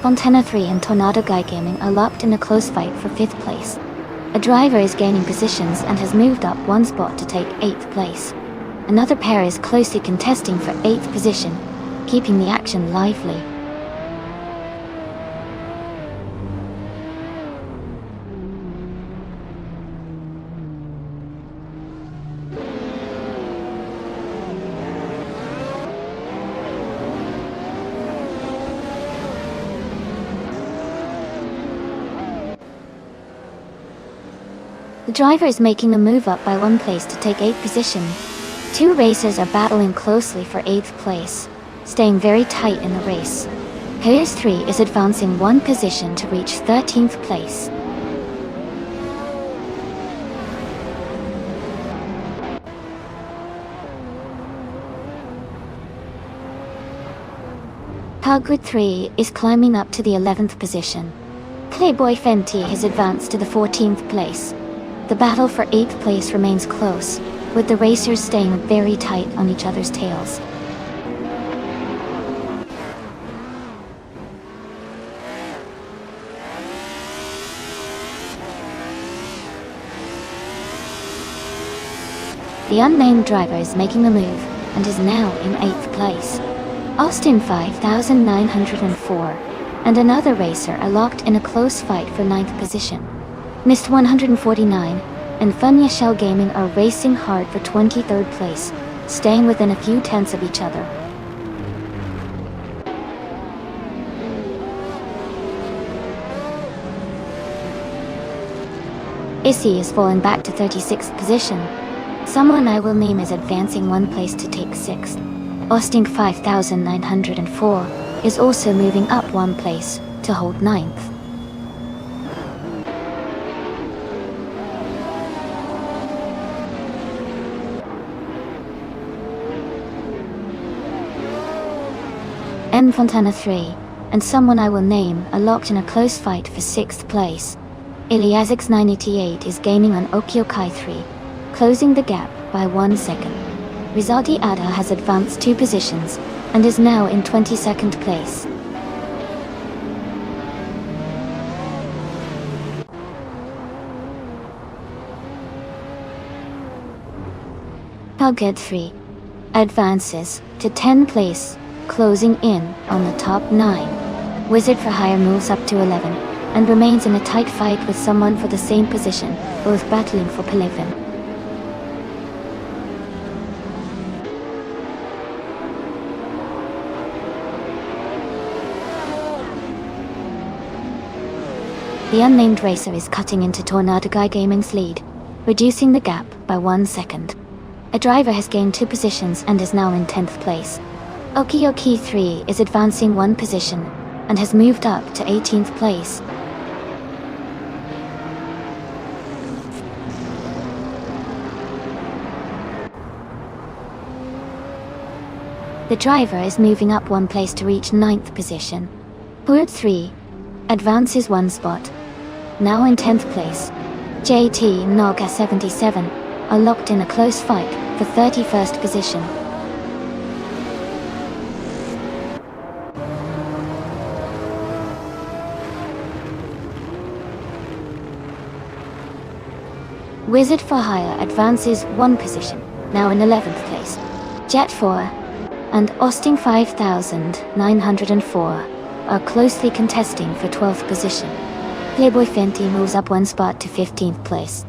A: Fontana 3 and Tornado Guy Gaming are locked in a close fight for 5th place. A driver is gaining positions and has moved up 1 spot to take 8th place. Another pair is closely contesting for 8th position, keeping the action lively. The driver is making a move up by 1 place to take 8th position. 2 racers are battling closely for 8th place, staying very tight in the race. Hayes 3 is advancing 1 position to reach 13th place. Pugwood 3 is climbing up to the 11th position. Playboy Fenty has advanced to the 14th place. The battle for 8th place remains close, with the racers staying very tight on each other's tails. The unnamed driver is making a move, and is now in 8th place. Austin 5904 and another racer are locked in a close fight for 9th position. Mist 149 and Funya Shell Gaming are racing hard for 23rd place, staying within a few tenths of each other. Issy is falling back to 36th position. Someone I will name is advancing 1 place to take 6th. Austin 5904 is also moving up 1 place to hold 9th. M Fontana 3 and someone I will name are locked in a close fight for 6th place. Iliazix 988 is gaining on Okiokai 3, closing the gap by 1 second. Rizadi Ada has advanced 2 positions and is now in 22nd place. Pughead 3 advances to 10th place, closing in on the top 9. Wizard for Hire moves up to 11 and remains in a tight fight with someone for the same position, both battling for P11. The unnamed racer is cutting into Tornado Guy Gaming's lead, reducing the gap by 1 second. A driver has gained 2 positions and is now in 10th place. Okioki 3 is advancing 1 position and has moved up to 18th place. The driver is moving up one place to reach 9th position. Herd 3 advances one spot. Now in 10th place, JT Naga 77 are locked in a close fight for 31st position. Wizard for Hire advances one position, now in 11th place. Jet 4 and Austin 5904 are closely contesting for 12th position. Playboy Fenty moves up one spot to 15th place.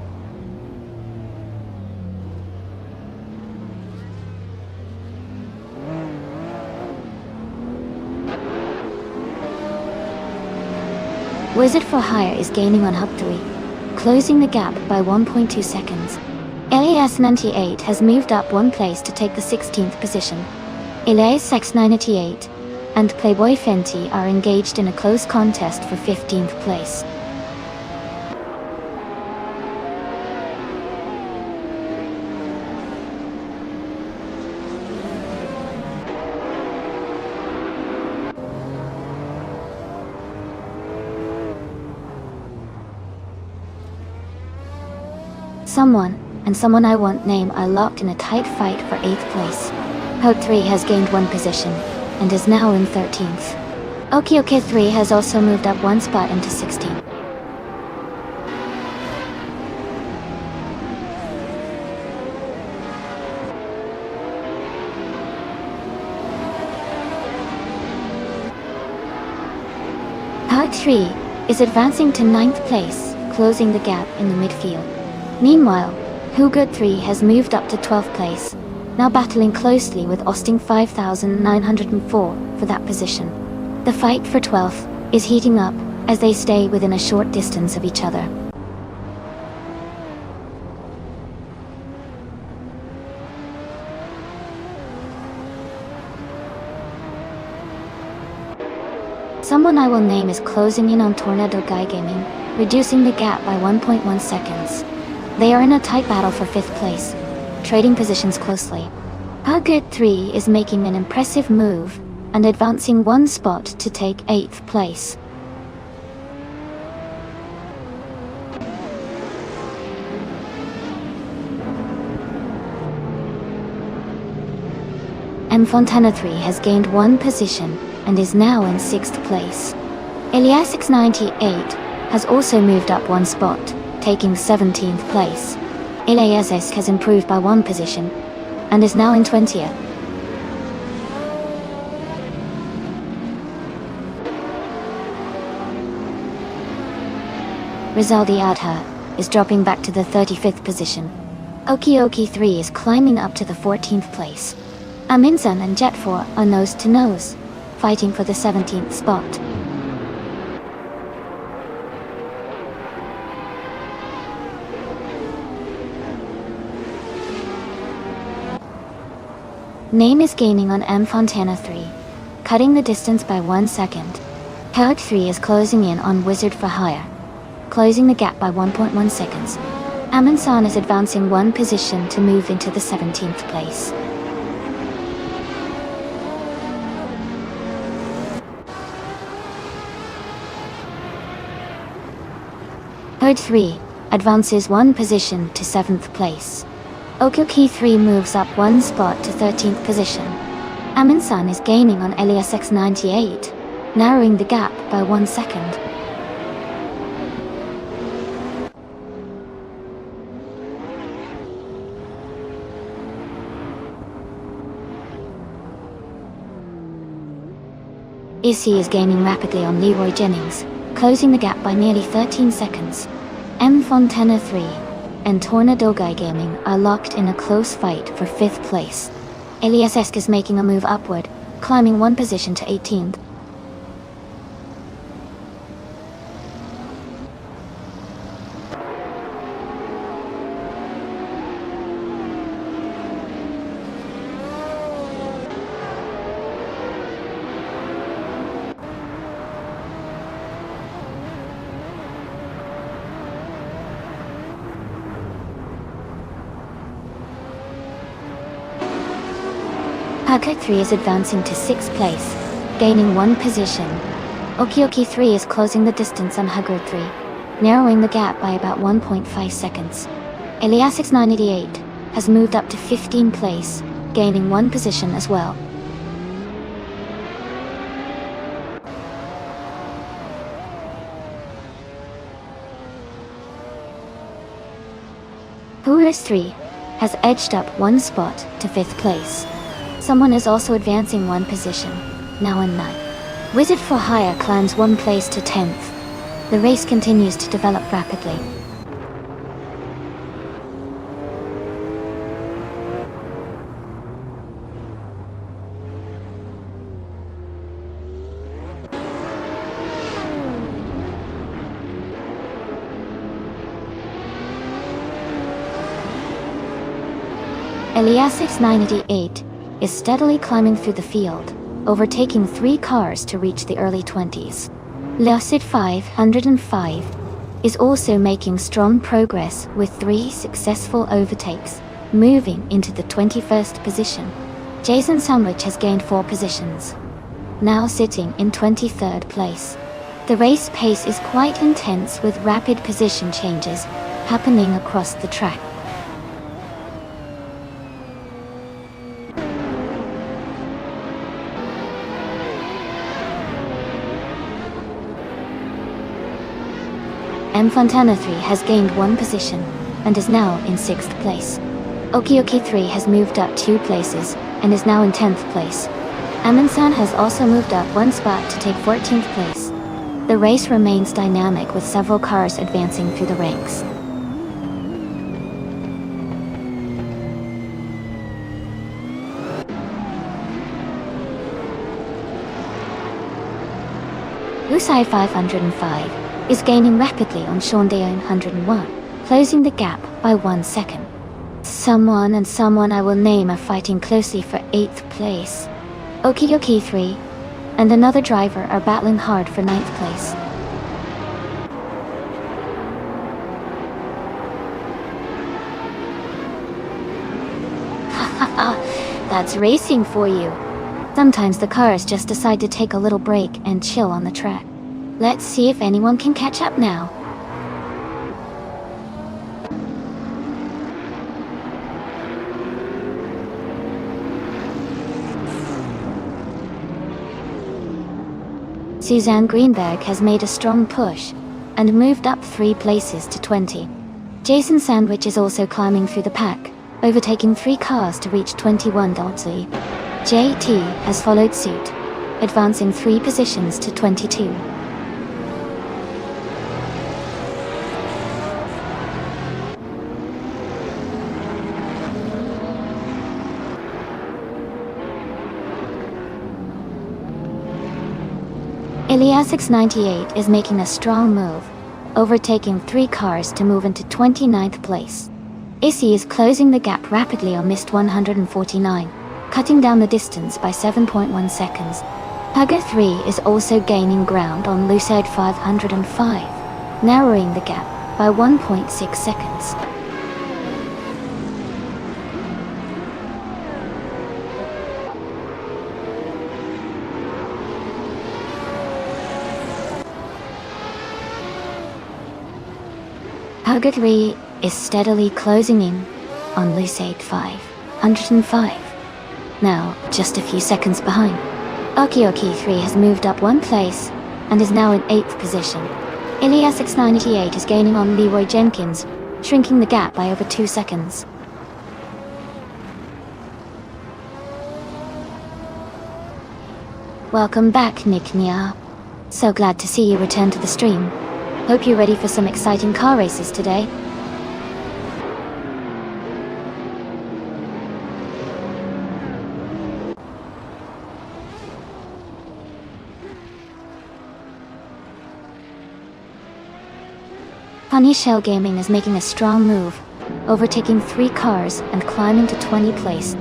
A: Wizard for Hire is gaining on Hub 3, closing the gap by 1.2 seconds. LAS 98 has moved up one place to take the 16th position. LAS X988 and Playboy Fenty are engaged in a close contest for 15th place. Someone I want name are locked in a tight fight for 8th place. Hope 3 has gained one position and is now in 13th. Okioke 3 has also moved up one spot into 16th. Hope 3 is advancing to 9th place, closing the gap in the midfield. Meanwhile, Hugood 3 has moved up to 12th place, now battling closely with Austin 5904 for that position. The fight for 12th is heating up as they stay within a short distance of each other. Someone I will name is closing in on Tornado Guy Gaming, reducing the gap by 1.1 seconds. They are in a tight battle for 5th place, trading positions closely. Huggood 3 is making an impressive move and advancing one spot to take 8th place. M Fontana 3 has gained one position and is now in 6th place. Eliasix 98 has also moved up one spot, taking 17th place. Eliasix has improved by one position and is now in 20th. Rizaldi Adha is dropping back to the 35th position. Okioki 3 is climbing up to the 14th place. Aminsan and Jet 4 are nose to nose, fighting for the 17th spot. Name is gaining on M Fontana 3, cutting the distance by 1 second. Howard 3 is closing in on Wizard for Hire, closing the gap by 1.1 seconds. Aminsan is advancing one position to move into the 17th place. Herd 3 advances one position to 7th place. Okioki 3 moves up one spot to 13th position. Aminsan is gaining on Eliasx 98, narrowing the gap by 1 second. Issy is gaining rapidly on Leroy Jennings, closing the gap by nearly 13 seconds. M Fontana 3 and Tornado Guy Gaming are locked in a close fight for 5th place. Eliasx is making a move upward, climbing one position to 18th. Haku 3 is advancing to 6th place, gaining 1 position. Okioki 3 is closing the distance on Haku 3, narrowing the gap by about 1.5 seconds. Eliasix 988 has moved up to 15th place, gaining 1 position as well. Puris 3 has edged up 1 spot to 5th place. Someone is also advancing 1 position, now in 9th. Wizard for Hire climbs 1 place to 10th. The race continues to develop rapidly. Eliasix 988 is steadily climbing through the field, overtaking 3 cars to reach the early 20s. Liacid 505 is also making strong progress with 3 successful overtakes, moving into the 21st position. Jason Sandwich has gained 4 positions, now sitting in 23rd place. The race pace is quite intense with rapid position changes happening across the track. M. Fontana 3 has gained 1 position, and is now in 6th place. Okioki 3 has moved up 2 places, and is now in 10th place. Amin-san has also moved up 1 spot to take 14th place. The race remains dynamic with several cars advancing through the ranks. Usai 505 is gaining rapidly on Shondeo 101, closing the gap by 1 second. Someone and someone I will name are fighting closely for 8th place. Okioki 3 and another driver are battling hard for 9th place. Haha, that's racing for you. Sometimes the cars just decide to take a little break and chill on the track. Let's see if anyone can catch up now. Suzanne Greenberg has made a strong push and moved up 3 places to 20. Jason Sandwich is also climbing through the pack, overtaking 3 cars to reach 21. JT has followed suit, advancing 3 positions to 22. Eliasix 98 is making a strong move, overtaking 3 cars to move into 29th place. Issy is closing the gap rapidly on Mist 149, cutting down the distance by 7.1 seconds. Haga 3 is also gaining ground on Lucid 505, narrowing the gap by 1.6 seconds. Haga 3 is steadily closing in on Lucid 505, now just a few seconds behind. Okioki 3 has moved up 1 place and is now in 8th position. Eliasix 988 is gaining on Leroy Jenkins, shrinking the gap by over 2 seconds. Welcome back, Nick Nia. So glad to see you return to the stream. Hope you're ready for some exciting car races today. Funny Shell Gaming is making a strong move, overtaking 3 cars and climbing to 20th place.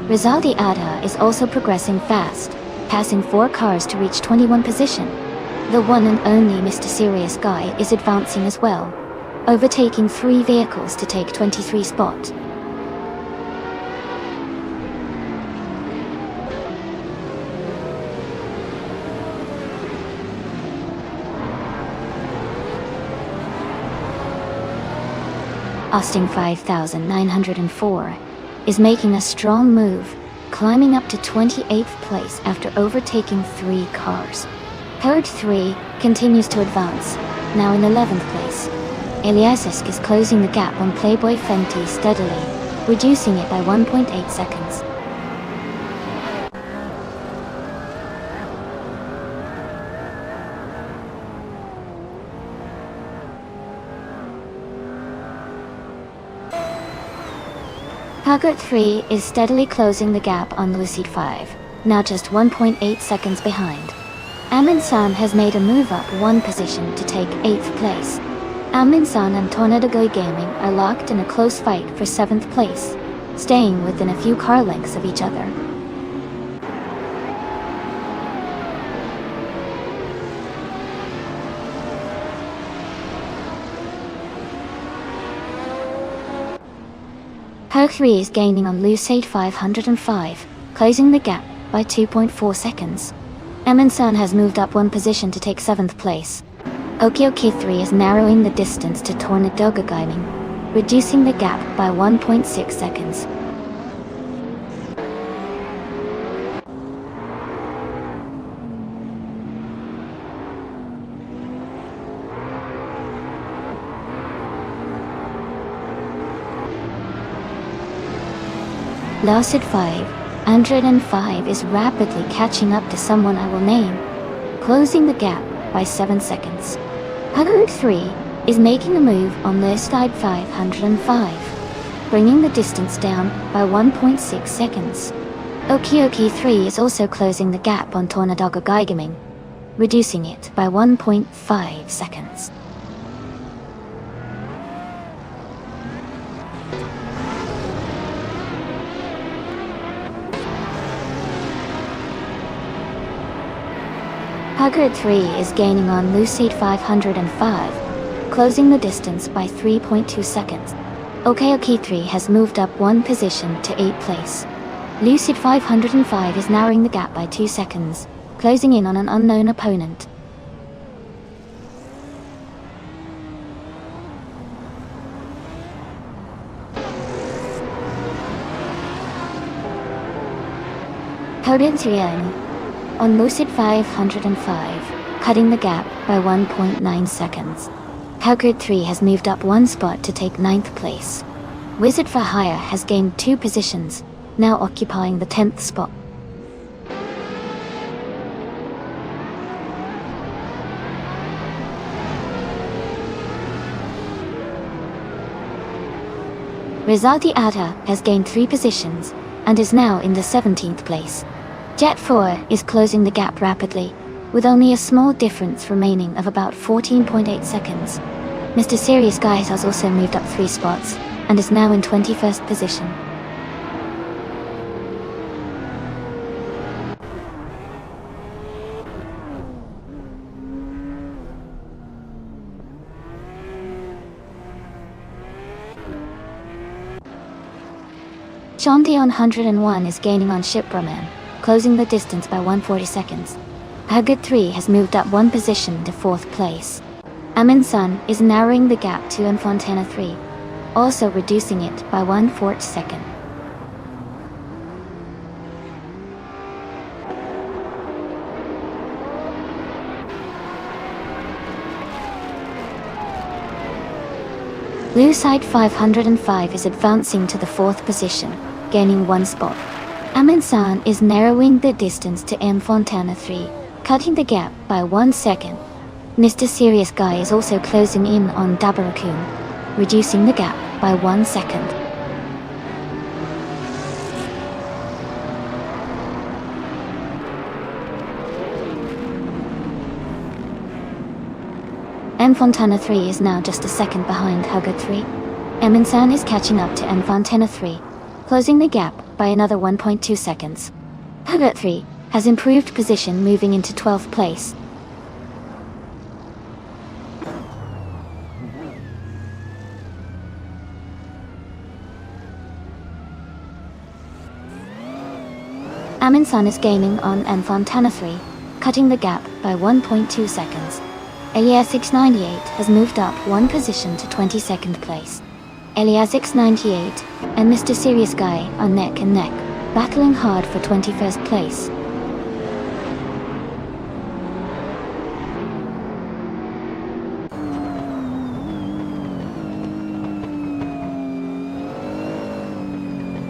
A: Rizaldi Ada is also progressing fast, passing 4 cars to reach 21 position. The one and only Mr. Serious Guy is advancing as well, overtaking 3 vehicles to take 23 spot. Austin 5904, is making a strong move, climbing up to 28th place after overtaking 3 cars. Herd 3 continues to advance, now in 11th place. Eliasisk is closing the gap on Playboy Fenty steadily, reducing it by 1.8 seconds. Haggard 3 is steadily closing the gap on Lucid 5, now just 1.8 seconds behind. Amin-san has made a move up 1 position to take 8th place. Amin-san and Tornado Gaming are locked in a close fight for 7th place, staying within a few car lengths of each other. Her 3 is gaining on Lucid 505, closing the gap by 2.4 seconds. Amin-san has moved up 1 position to take 7th place. Okioki 3 is narrowing the distance to Tornado Gaming, reducing the gap by 1.6 seconds. Lucid 505 is rapidly catching up to someone I will name, closing the gap by 7 seconds. Haggard 3 is making a move on Lucid 505, bringing the distance down by 1.6 seconds. Okioki 3 is also closing the gap on Tornado Gaming, reducing it by 1.5 seconds. Haggard 3 is gaining on Lucid 505, closing the distance by 3.2 seconds. Okioki 3 has moved up 1 position to 8th place. Lucid 505 is narrowing the gap by 2 seconds, closing in on an unknown opponent. Haggard on Lucid 505, cutting the gap by 1.9 seconds. Haggard 3 has moved up 1 spot to take 9th place. Wizard for Hire has gained 2 positions, now occupying the 10th spot. Rizati Atta has gained 3 positions and is now in the 17th place. Jet 4 is closing the gap rapidly, with only a small difference remaining of about 14.8 seconds. Mr. Serious Guy has also moved up 3 spots, and is now in 21st position. Shanti on 101 is gaining on Shipraman, closing the distance by 140 seconds. Haggard 3 has moved up 1 position to 4th place. Amin-san is narrowing the gap to Fontana 3, also reducing it by 1/4 second. Lucid 505 is advancing to the 4th position, gaining 1 spot. Amin-san is narrowing the distance to Fontana 3, cutting the gap by 1 second. Mr. Serious Guy is also closing in on Dabarakun, reducing the gap by 1 second. Fontana 3 is now just a second behind Haggard 3. Amin-san is catching up to Fontana 3, closing the gap by another 1.2 seconds. Haggard 3 has improved position, moving into 12th place. Amin-san is gaining on Fontana 3, cutting the gap by 1.2 seconds. AES 698 has moved up 1 position to 22nd place. Elias X98 and Mr. Serious Guy are neck and neck, battling hard for 21st place.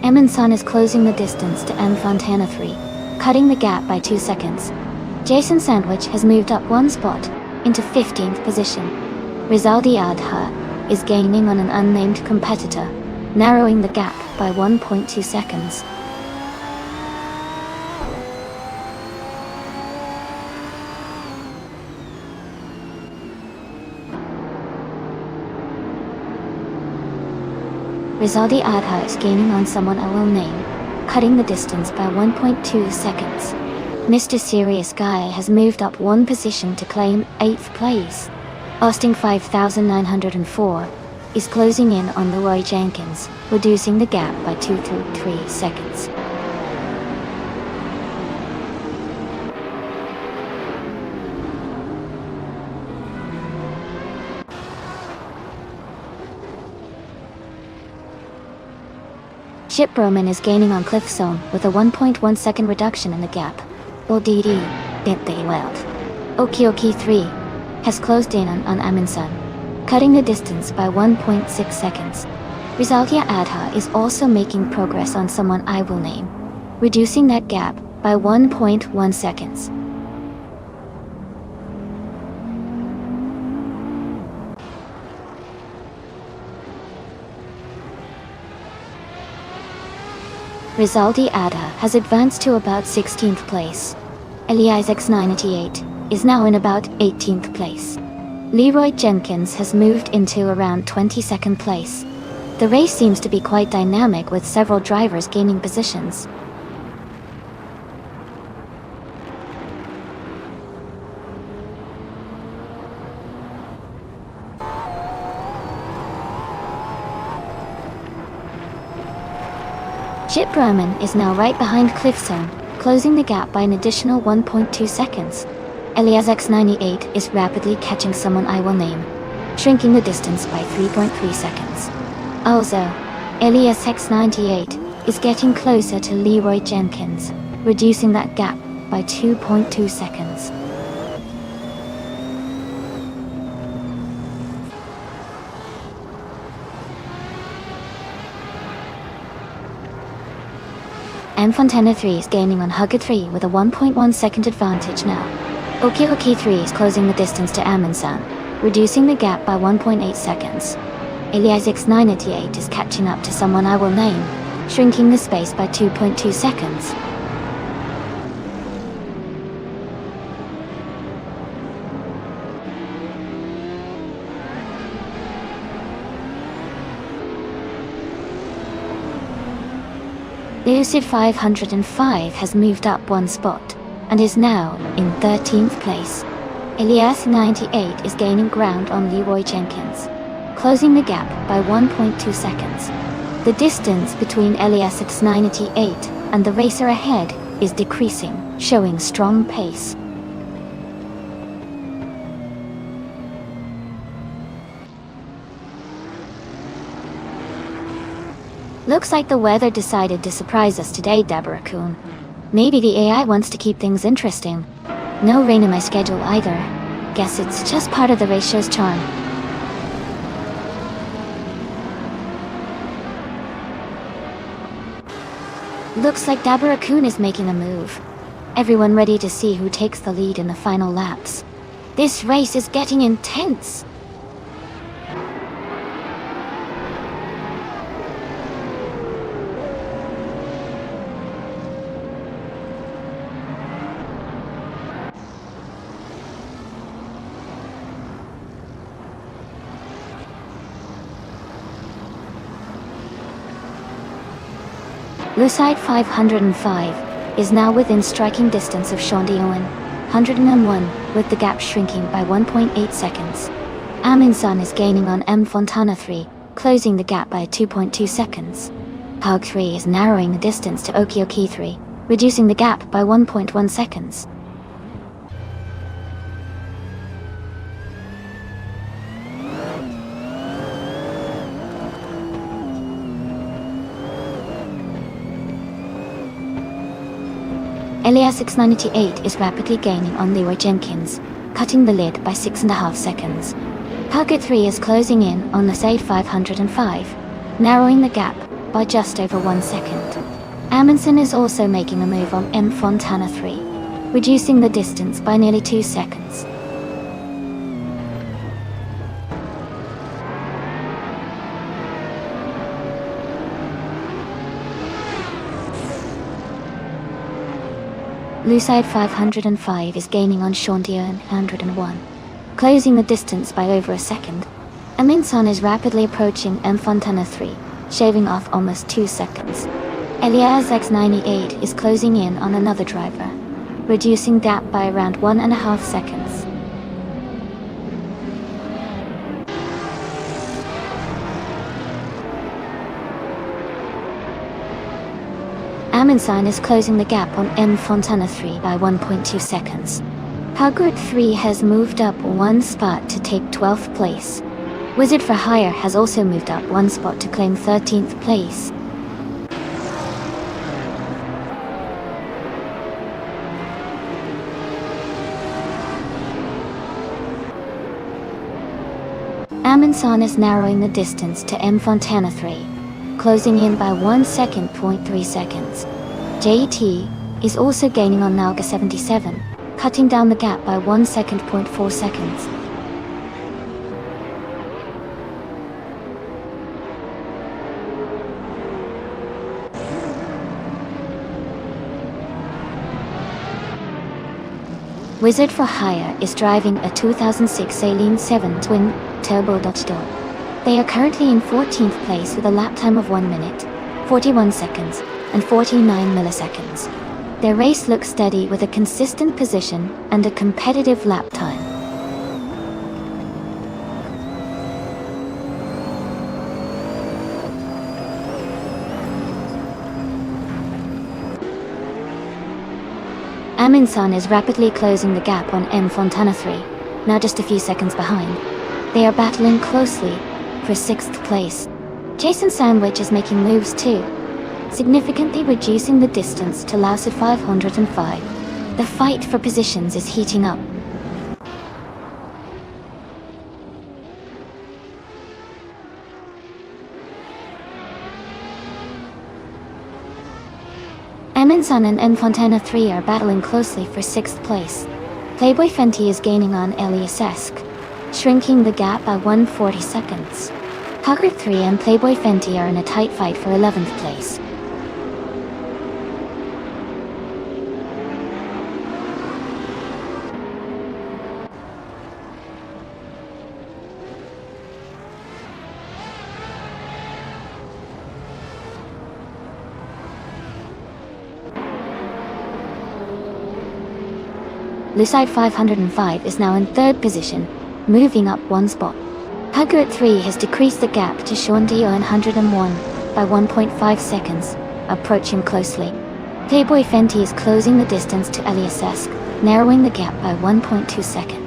A: Emerson is closing the distance to M. Fontana 3, cutting the gap by 2 seconds. Jason Sandwich has moved up 1 spot into 15th position. Rizaldi Adha is gaining on an unnamed competitor, narrowing the gap by 1.2 seconds. Rizaldi Adha is gaining on someone I will name, cutting the distance by 1.2 seconds. Mr. Serious Guy has moved up 1 position to claim 8th place. Austin 5904 is closing in on Leroy Jenkins, reducing the gap by 2 to 3 seconds. Chip Roman is gaining on Cliff Zone with a 1.1 second reduction in the gap. ODD, did they weld. Okioki 3 has closed in on Amundsen, cutting the distance by 1.6 seconds. Rizaldi Adha is also making progress on someone I will name, reducing that gap by 1.1 seconds. Rizaldi Adha has advanced to about 16th place. Elias X98 is now in about 18th place. Leroy Jenkins has moved into around 22nd place. The race seems to be quite dynamic with several drivers gaining positions. Chip Roman is now right behind Cliff Zone, closing the gap by an additional 1.2 seconds. Elias X98 is rapidly catching someone I will name, shrinking the distance by 3.3 seconds. Also, Elias X98 is getting closer to Leroy Jenkins, reducing that gap by 2.2 seconds. M. Fontana 3 is gaining on Hugger 3 with a 1.1 second advantage now. Okioki 3 is closing the distance to Amundsen, reducing the gap by 1.8 seconds. Elias X98 is catching up to someone I will name, shrinking the space by 2.2 seconds. Lucid 505 has moved up 1 spot, and is now in 13th place. Elias 98 is gaining ground on Leroy Jenkins, closing the gap by 1.2 seconds. The distance between Elias X98 and the racer ahead is decreasing, showing strong pace. Looks like the weather decided to surprise us today, Deborah-kun. Maybe the AI wants to keep things interesting. No rain in my schedule either. Guess it's just part of the race show's charm. Looks like Deborah-kun is making a move. Everyone ready to see who takes the lead in the final laps. This race is getting intense. Lucide 505 is now within striking distance of Sean Owen, 101, with the gap shrinking by 1.8 seconds. Amundsen is gaining on M. Fontana 3, closing the gap by 2.2 seconds. Hug 3 is narrowing the distance to Okioki 3, reducing the gap by 1.1 seconds. Elias 698 is rapidly gaining on Leroy Jenkins, cutting the lead by 6.5 seconds. Target 3 is closing in on the Sade 505, narrowing the gap by just over 1 second. Amundsen is also making a move on M Fontana 3, reducing the distance by nearly 2 seconds. Lucide 505 is gaining on Sean Dion 101, closing the distance by over a second. Amundsen is rapidly approaching M Fontana 3, shaving off almost 2 seconds. Elias X98 is closing in on another driver, reducing gap by around 1.5 seconds. Amundsen is closing the gap on M Fontana 3 by 1.2 seconds. Hagrid 3 has moved up 1 spot to take 12th place. Wizard for Hire has also moved up 1 spot to claim 13th place. Amundsen is narrowing the distance to M Fontana 3, closing in by 1 second, 0.3 seconds. JT is also gaining on Nalga 77, cutting down the gap by 1 second, 0.4 seconds. Wizard for Hire is driving a 2006 Saleen 7 twin turbo Dodge Dog. They are currently in 14th place with a lap time of 1 minute, 41 seconds, and 49 milliseconds. Their race looks steady with a consistent position and a competitive lap time. Amundsen is rapidly closing the gap on M Fontana 3, now just a few seconds behind. They are battling closely for 6th place. Jason Sandwich is making moves too, significantly reducing the distance to Laussid 505. The fight for positions is heating up. Amundsen and M Fontana 3 are battling closely for 6th place. Playboy Fenty is gaining on Elias, shrinking the gap by 140 seconds. Hagrid 3 and Playboy Fenty are in a tight fight for 11th place. Lucide 505 is now in 3rd position, moving up 1 spot. Hagrid 3 has decreased the gap to Sean Dion 101 by 1.5 seconds, approaching closely. Playboy Fenty is closing the distance to Elias, narrowing the gap by 1.2 seconds.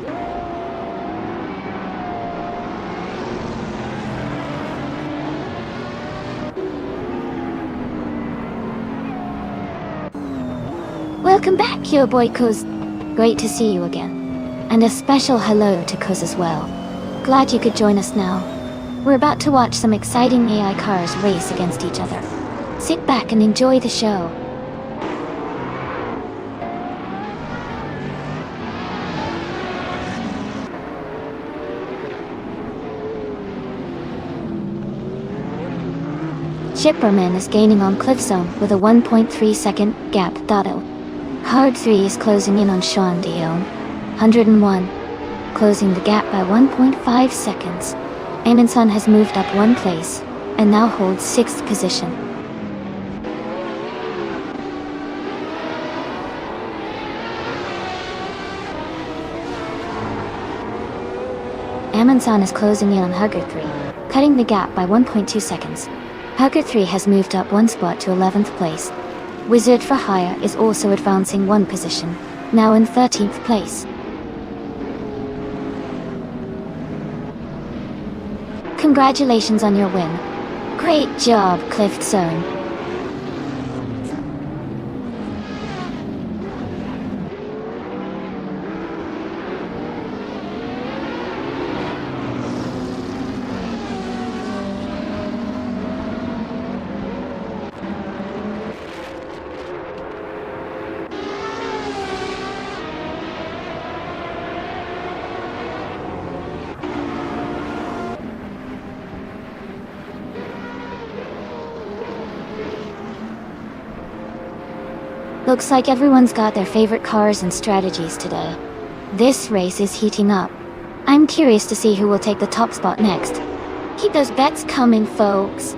A: Welcome back, your boy Cuz. Great to see you again. And a special hello to Cuz as well. Glad you could join us now. We're about to watch some exciting AI cars race against each other. Sit back and enjoy the show. Shipperman is gaining on Cliffzone with a 1.3 second gap. Hard 3 is closing in on Sean Dion 101, closing the gap by 1.5 seconds. Amundsen has moved up 1 place and now holds 6th position. Amundsen is closing in on Hugger 3, cutting the gap by 1.2 seconds. Hugger 3 has moved up 1 spot to 11th place. Wizard for Hire is also advancing 1 position, now in 13th place. Congratulations on your win. Great job, Cliff Zone. Looks like everyone's got their favorite cars and strategies today. This race is heating up. I'm curious to see who will take the top spot next. Keep those bets coming, folks.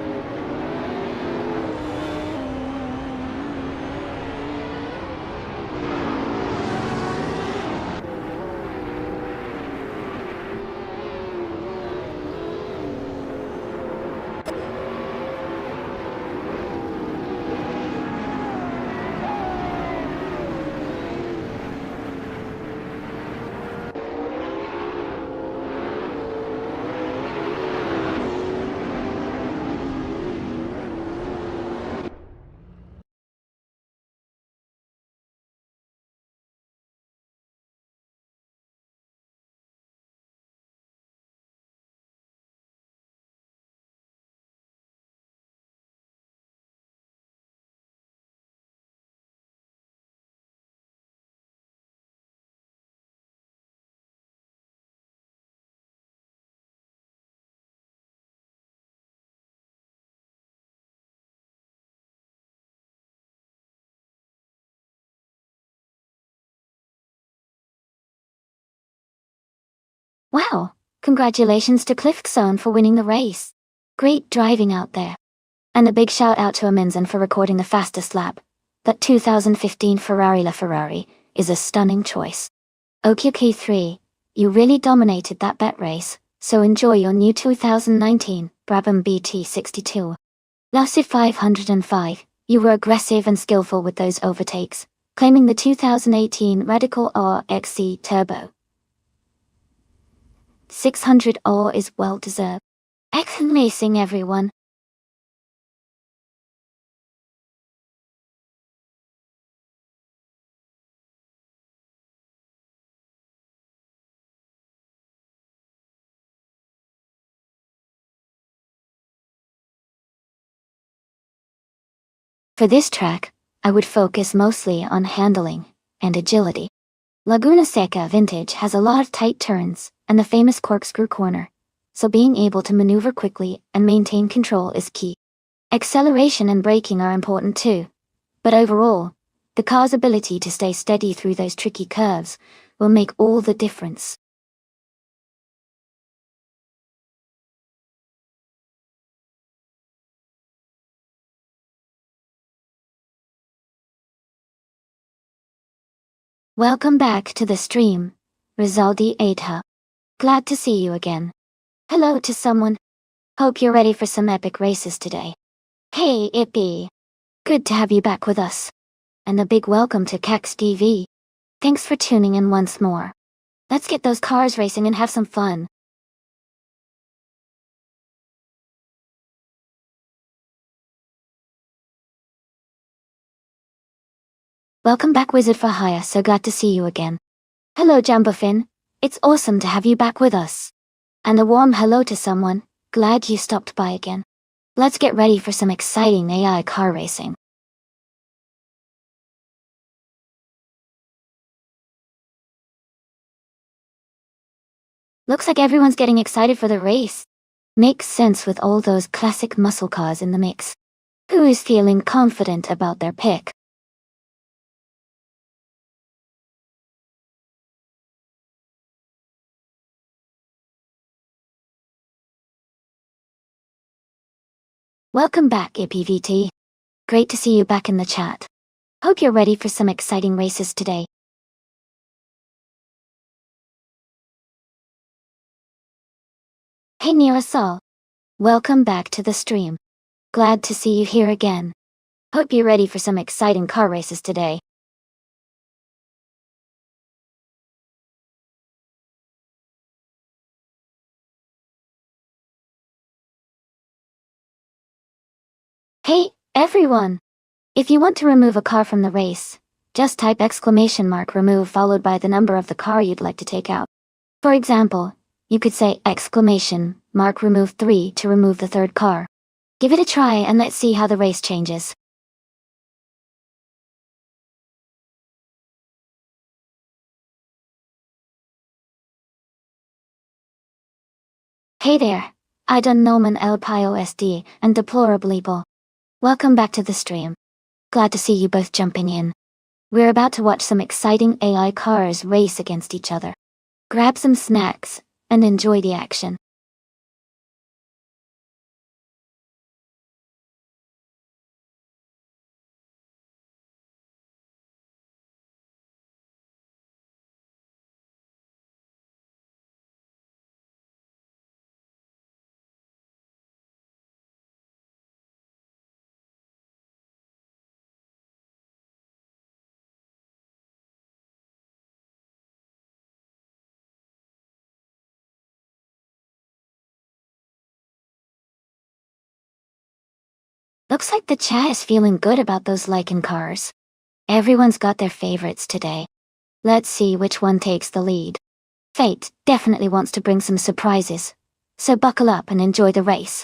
A: Wow, congratulations to Cliffzone for winning the race. Great driving out there. And a big shout out to Aminzan for recording the fastest lap. That 2015 Ferrari LaFerrari is a stunning choice. OQK3, you really dominated that bet race, so enjoy your new 2019 Brabham BT62. Lasted 505, you were aggressive and skillful with those overtakes, claiming the 2018 Radical RXC Turbo. 600 is well deserved. Excellent racing, everyone. For this track, I would focus mostly on handling and agility. Laguna Seca Vintage has a lot of tight turns and the famous corkscrew corner, so being able to maneuver quickly and maintain control is key. Acceleration and braking are important too, but overall, the car's ability to stay steady through those tricky curves will make all the difference. Welcome back to the stream, Rizaldi Adha. Glad to see you again. Hello to someone. Hope you're ready for some epic races today. Hey Ippy. Good to have you back with us. And a big welcome to Cax TV. Thanks for tuning in once more. Let's get those cars racing and have some fun. Welcome back Wizard for Hire, so glad to see you again. Hello Jambofin, it's awesome to have you back with us. And a warm hello to someone, glad you stopped by again. Let's get ready for some exciting AI car racing. Looks like everyone's getting excited for the race. Makes sense with all those classic muscle cars in the mix. Who is feeling confident about their pick? Welcome back, IPVT. Great to see you back in the chat. Hope you're ready for some exciting races today. Hey Nirasol. Welcome back to the stream. Glad to see you here again. Hope you're ready for some exciting car races today. Hey, everyone! If you want to remove a car from the race, just type !remove followed by the number of the car you'd like to take out. For example, you could say !remove 3 to remove the third car. Give it a try and let's see how the race changes. Hey there, I don't know man el POSD and deplorable. Welcome back to the stream. Glad to see you both jumping in. We're about to watch some exciting AI cars race against each other. Grab some snacks and enjoy the action. Looks like the chat is feeling good about those Lycan cars. Everyone's got their favorites today. Let's see which one takes the lead. Fate definitely wants to bring some surprises, so buckle up and enjoy the race.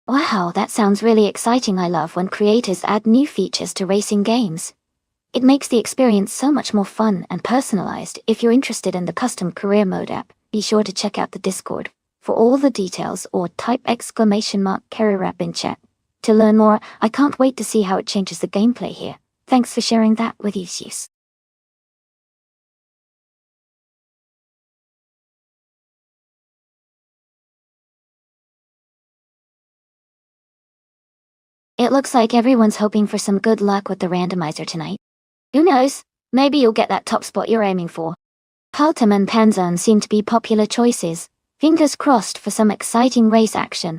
A: Wow, that sounds really exciting. I love when creators add new features to racing games. It makes the experience so much more fun and personalized. If you're interested in the custom career mode app, be sure to check out the Discord for all the details, or type !career app in chat to learn more. I can't wait to see how it changes the gameplay here. Thanks for sharing that with us. It looks like everyone's hoping for some good luck with the randomizer tonight. Who knows? Maybe you'll get that top spot you're aiming for. Paltem and Panzone seem to be popular choices. Fingers crossed for some exciting race action.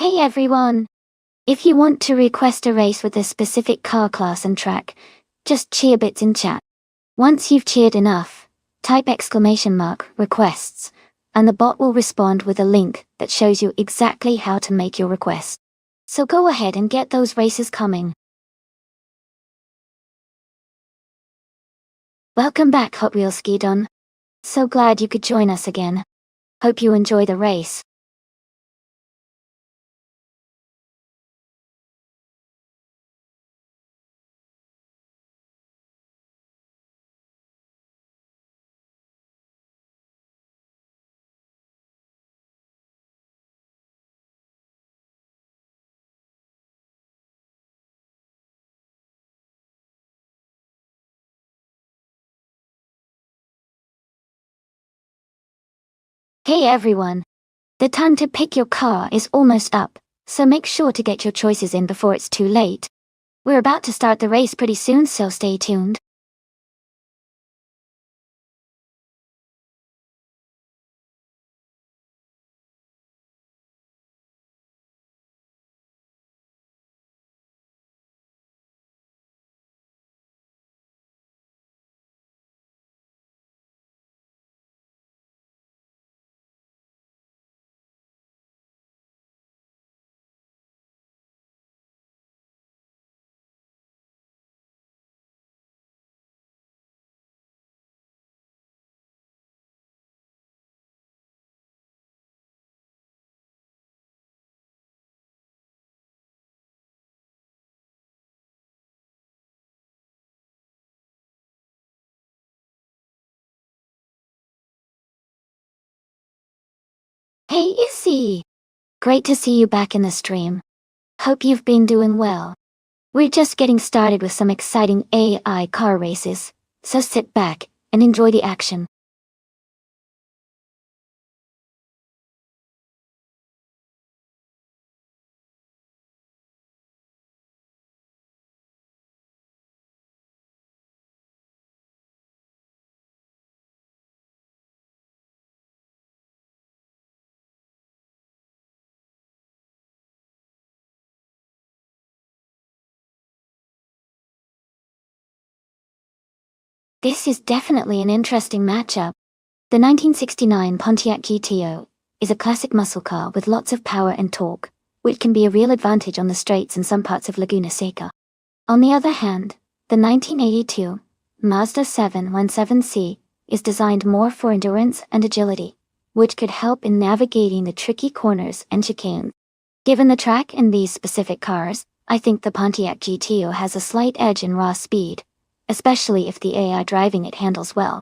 A: Hey everyone! If you want to request a race with a specific car class and track, just cheer bits in chat. Once you've cheered enough, type !requests, and the bot will respond with a link that shows you exactly how to make your request. So go ahead and get those races coming. Welcome back, Hot Wheels Skidon. So glad you could join us again. Hope you enjoy the race. Hey everyone! The time to pick your car is almost up, so make sure to get your choices in before it's too late. We're about to start the race pretty soon, so stay tuned. Hey Izzy! Great to see you back in the stream. Hope you've been doing well. We're just getting started with some exciting AI car races, so sit back and enjoy the action. This is definitely an interesting matchup. The 1969 Pontiac GTO is a classic muscle car with lots of power and torque, which can be a real advantage on the straights in some parts of Laguna Seca. On the other hand, the 1982 Mazda 717C is designed more for endurance and agility, which could help in navigating the tricky corners and chicanes. Given the track in these specific cars, I think the Pontiac GTO has a slight edge in raw speed, especially if the AI driving it handles well.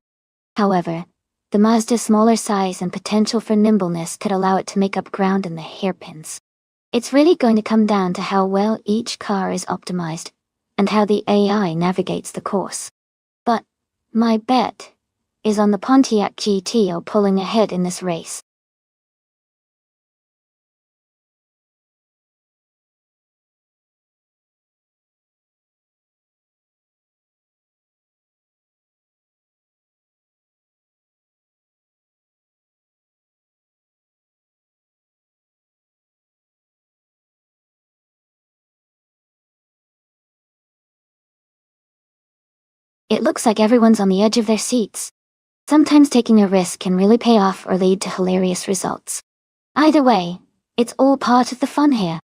A: However, the Mazda's smaller size and potential for nimbleness could allow it to make up ground in the hairpins. It's really going to come down to how well each car is optimized, and how the AI navigates the course. But my bet is on the Pontiac GTO pulling ahead in this race. It looks like everyone's on the edge of their seats. Sometimes taking a risk can really pay off or lead to hilarious results. Either way, it's all part of the fun here.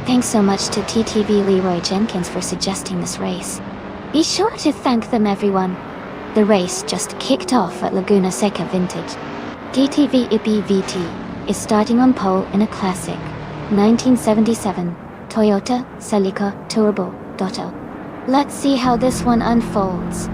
A: Thanks so much to TTV Leroy Jenkins for suggesting this race. Be sure to thank them, everyone. The race just kicked off at Laguna Seca Vintage. TTV Ippy VT is starting on pole in a classic 1977 Toyota Celica Turbo Dotto. Let's see how this one unfolds.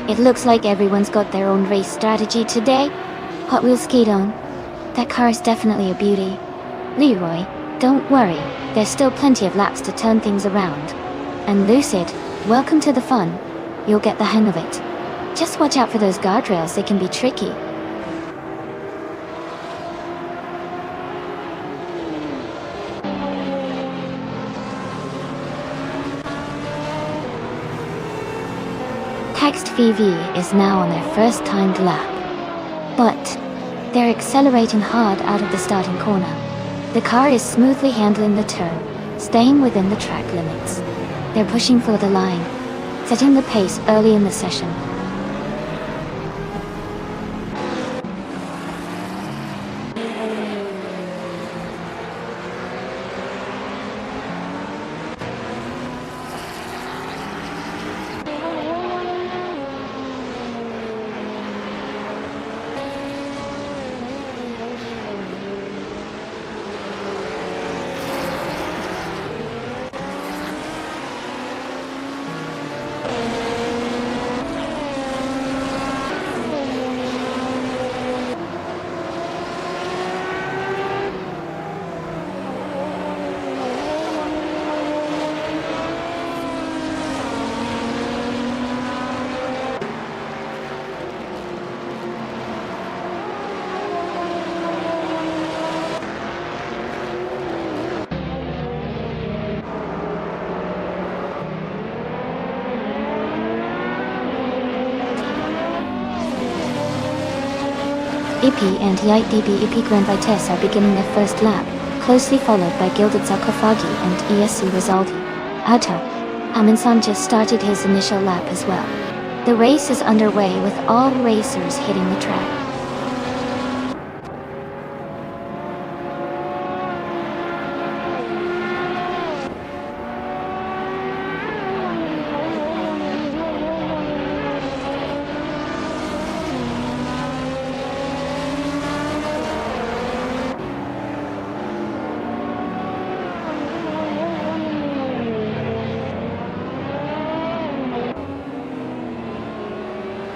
A: It looks like everyone's got their own race strategy today. Hot Wheels Skate on. That car is definitely a beauty. Leroy, don't worry, there's still plenty of laps to turn things around. And Lucid, welcome to the fun. You'll get the hang of it. Just watch out for those guardrails, they can be tricky. Text VV is now on their first timed lap. But they're accelerating hard out of the starting corner. The car is smoothly handling the turn, staying within the track limits. They're pushing for the line, setting the pace early in the session. Ippy and YDB Ippy Grand Vitesse are beginning their first lap, closely followed by Gilded Sarcophagi and ESC Risaldi. Auto. Amin Sanchez started his initial lap as well. The race is underway with all racers hitting the track.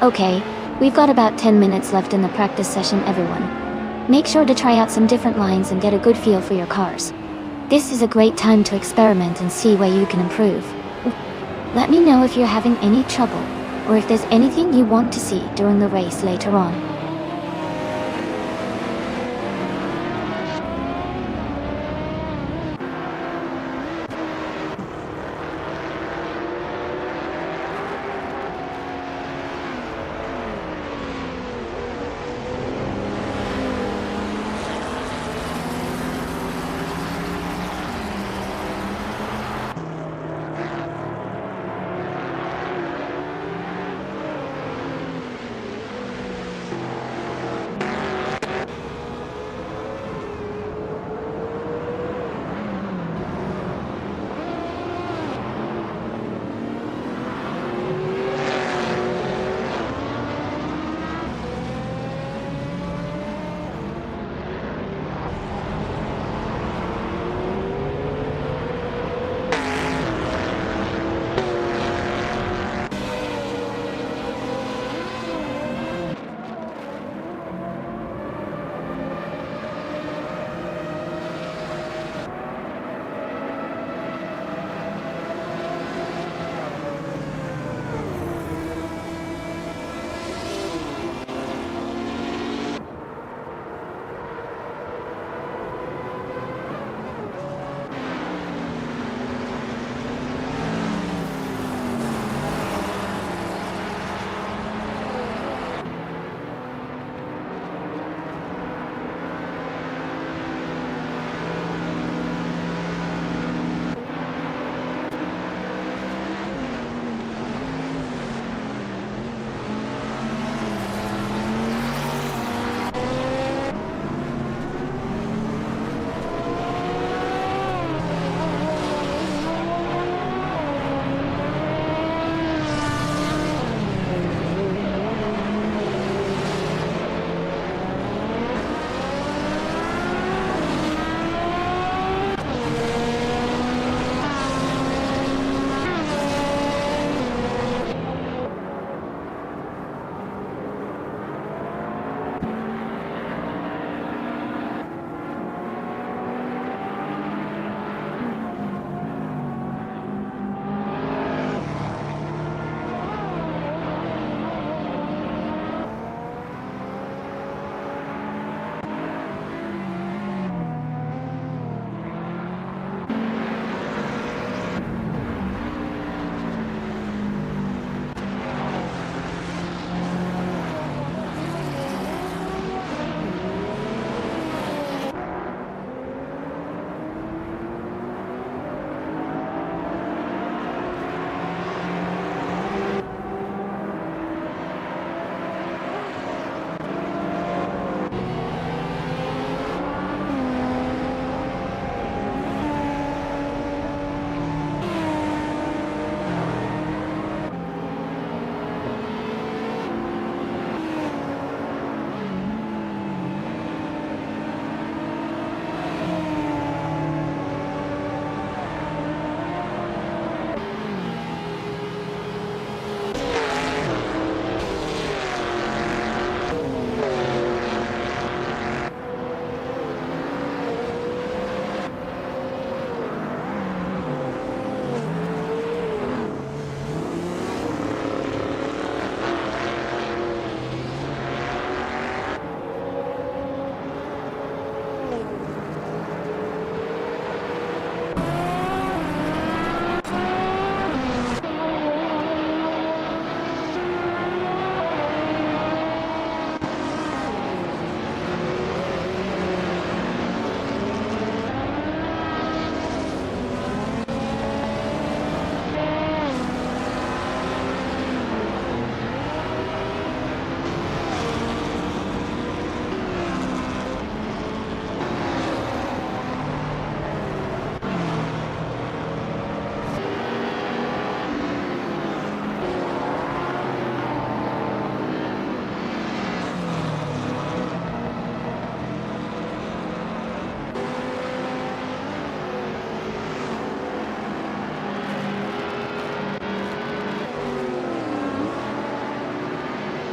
A: Okay, we've got about 10 minutes left in the practice session, everyone. Make sure to try out some different lines and get a good feel for your cars. This is a great time to experiment and see where you can improve. Let me know if you're having any trouble, or if there's anything you want to see during the race later on.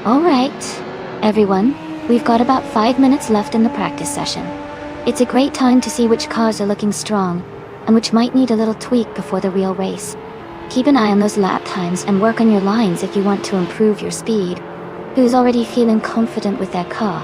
A: Alright, everyone, We've got about 5 minutes left in the practice session. It's a great time to see which cars are looking strong, and which might need a little tweak before the real race. Keep an eye on those lap times and work on your lines if you want to improve your speed. Who's already feeling confident with their car?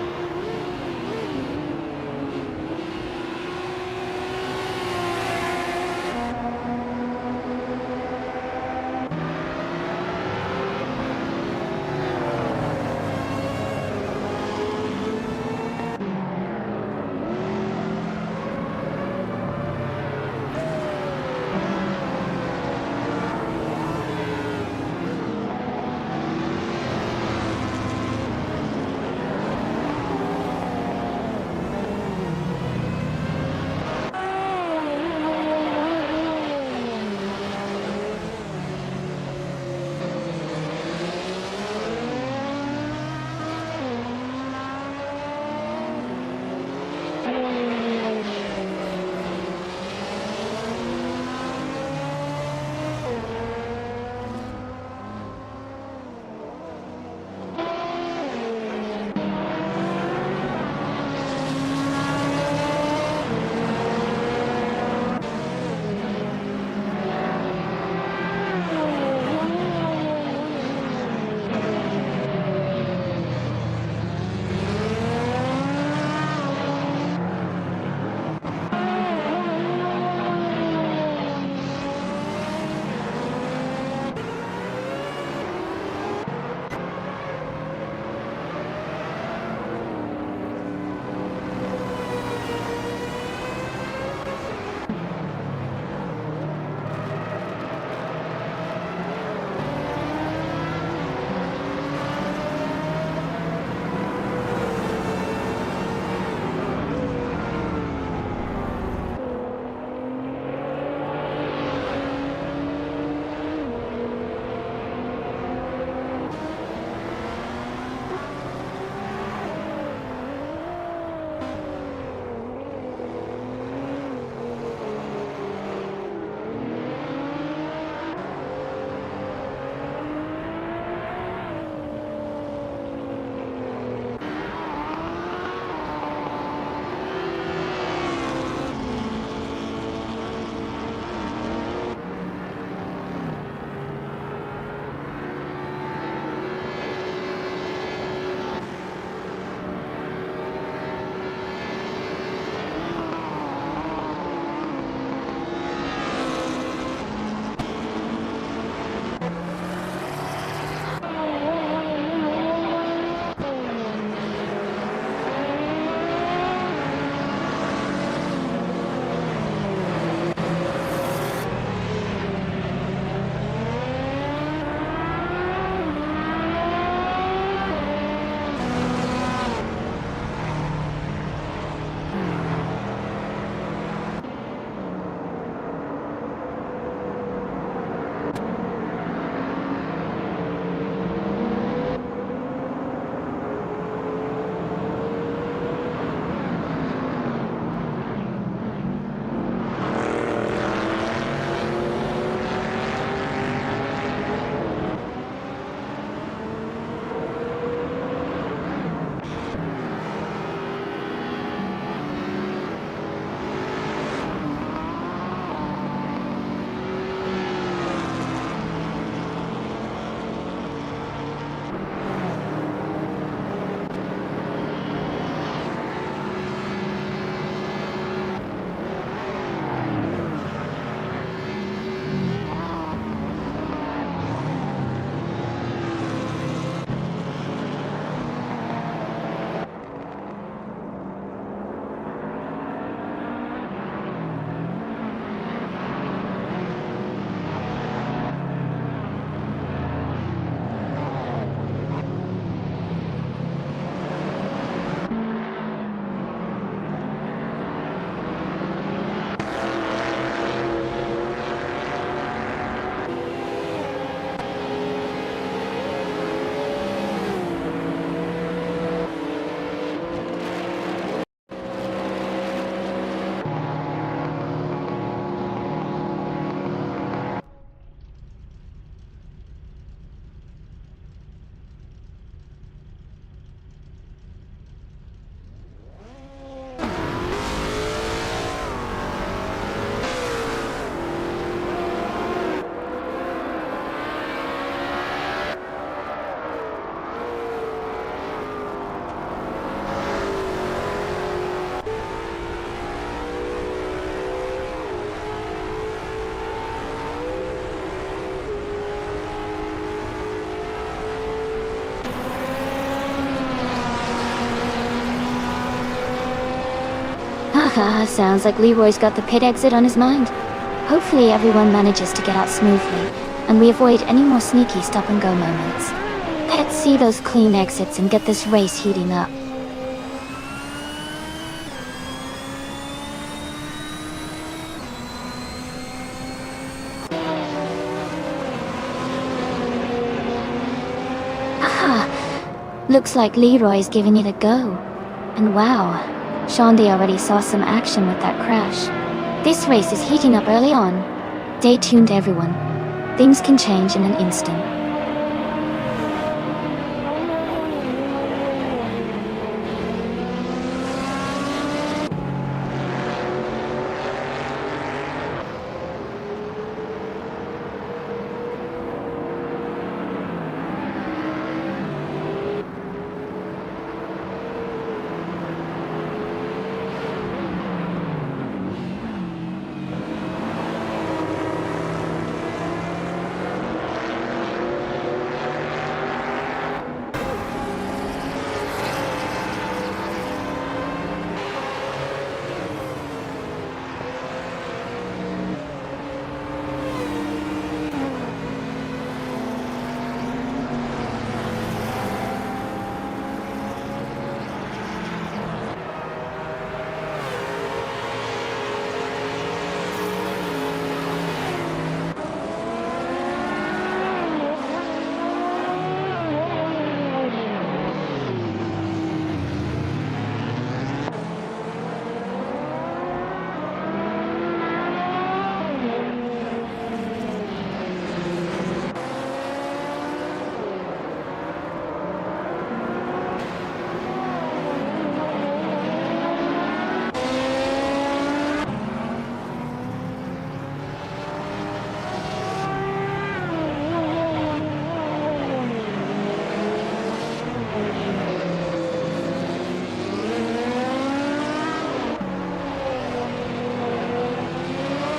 A: Haha, sounds like Leroy's got the pit exit on his mind. Hopefully everyone manages to get out smoothly, and we avoid any more sneaky stop-and-go moments. Let's see those clean exits and get this race heating up. Aha! Looks like Leroy's giving it a go. And wow, Shaundi already saw some action with that crash. This race is heating up early on. Stay tuned, everyone. Things can change in an instant.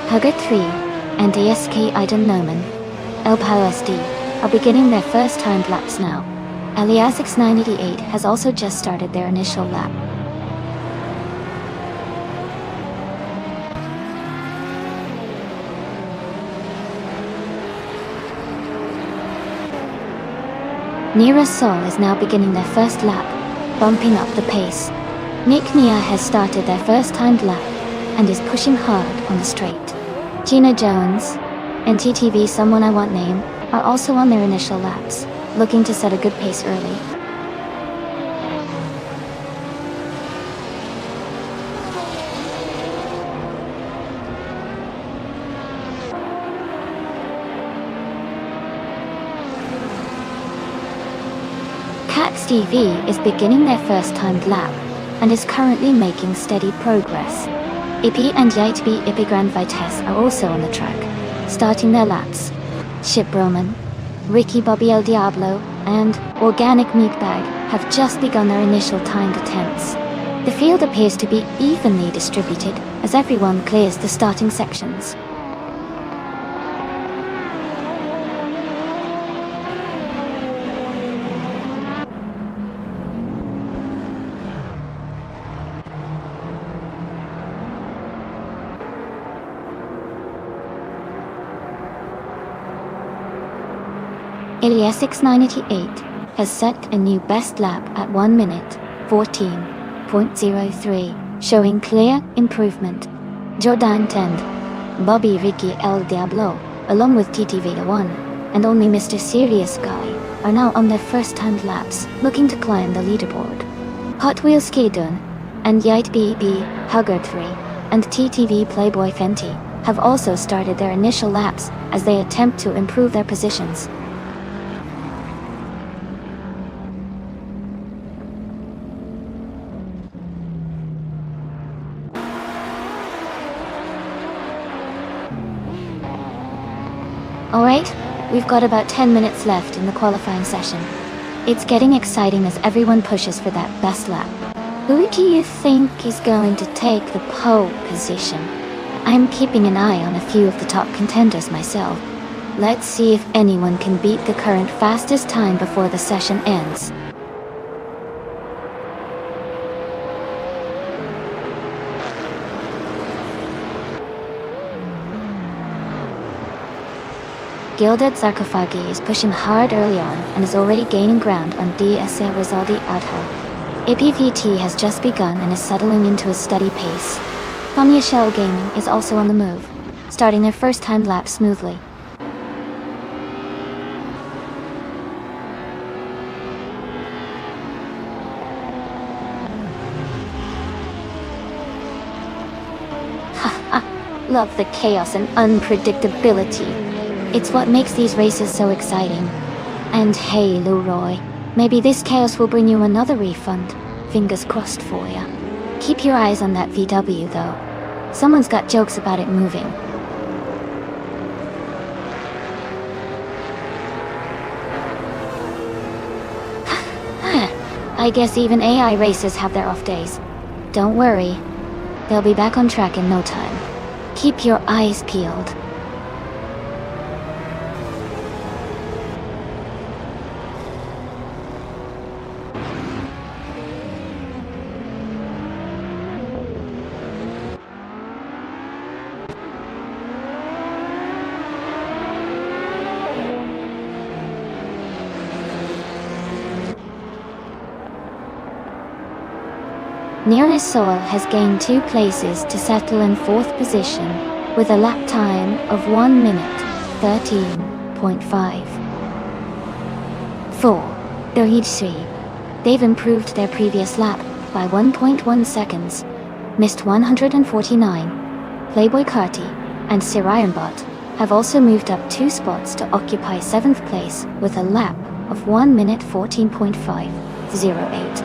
A: Hugger 3 and ASK Nomen, LPOSD, are beginning their first timed laps now. Aliasix 988 has also just started their initial lap. Nira Sol is now beginning their first lap, bumping up the pace. Nick Nia has started their first timed lap and is pushing hard on the straight. Gina Jones and TTV Someone I Want Name are also on their initial laps, looking to set a good pace early. Cax TV is beginning their first timed lap and is currently making steady progress. Ippy and Yaitbi Ippigran Vitesse are also on the track, starting their laps. Chip Broman, Ricky Bobby El Diablo, and Organic Meatbag have just begun their initial timed attempts. The field appears to be evenly distributed as everyone clears the starting sections. Iliasix 988 has set a new best lap at 1 minute 14.03, showing clear improvement. Jordan Tend, Bobby Ricky El Diablo, along with TTV1 and only Mr. Serious Guy, are now on their first timed laps, looking to climb the leaderboard. Hot Wheels Skidun and Yite BB Hugger 3 and TTV Playboy Fenty have also started their initial laps as they attempt to improve their positions. Alright, we've got about 10 minutes left in the qualifying session. It's getting exciting as everyone pushes for that best lap. Who do you think is going to take the pole position? I'm keeping an eye on a few of the top contenders myself. Let's see if anyone can beat the current fastest time before the session ends. Gilded Sarkophagi is pushing hard early on and is already gaining ground on DS Rizaldi Adho. APVT has just begun and is settling into a steady pace. Fanya Shell Gaming is also on the move, starting their first timed lap smoothly. Love the chaos and unpredictability. It's what makes these races so exciting. And hey, Leroy, maybe this chaos will bring you another refund. Fingers crossed for ya. Keep your eyes on that VW though. Someone's got jokes about it moving. I guess even AI racers have their off days. Don't worry. They'll be back on track in no time. Keep your eyes peeled. Nearest Soul has gained 2 places to settle in 4th position, with a lap time of 1 minute, 13.5. 4. Dohid They've improved their previous lap by 1.1 seconds, missed 149. Playboy Karti and Sir Ironbot have also moved up 2 spots to occupy 7th place with a lap of 1 minute 14.508.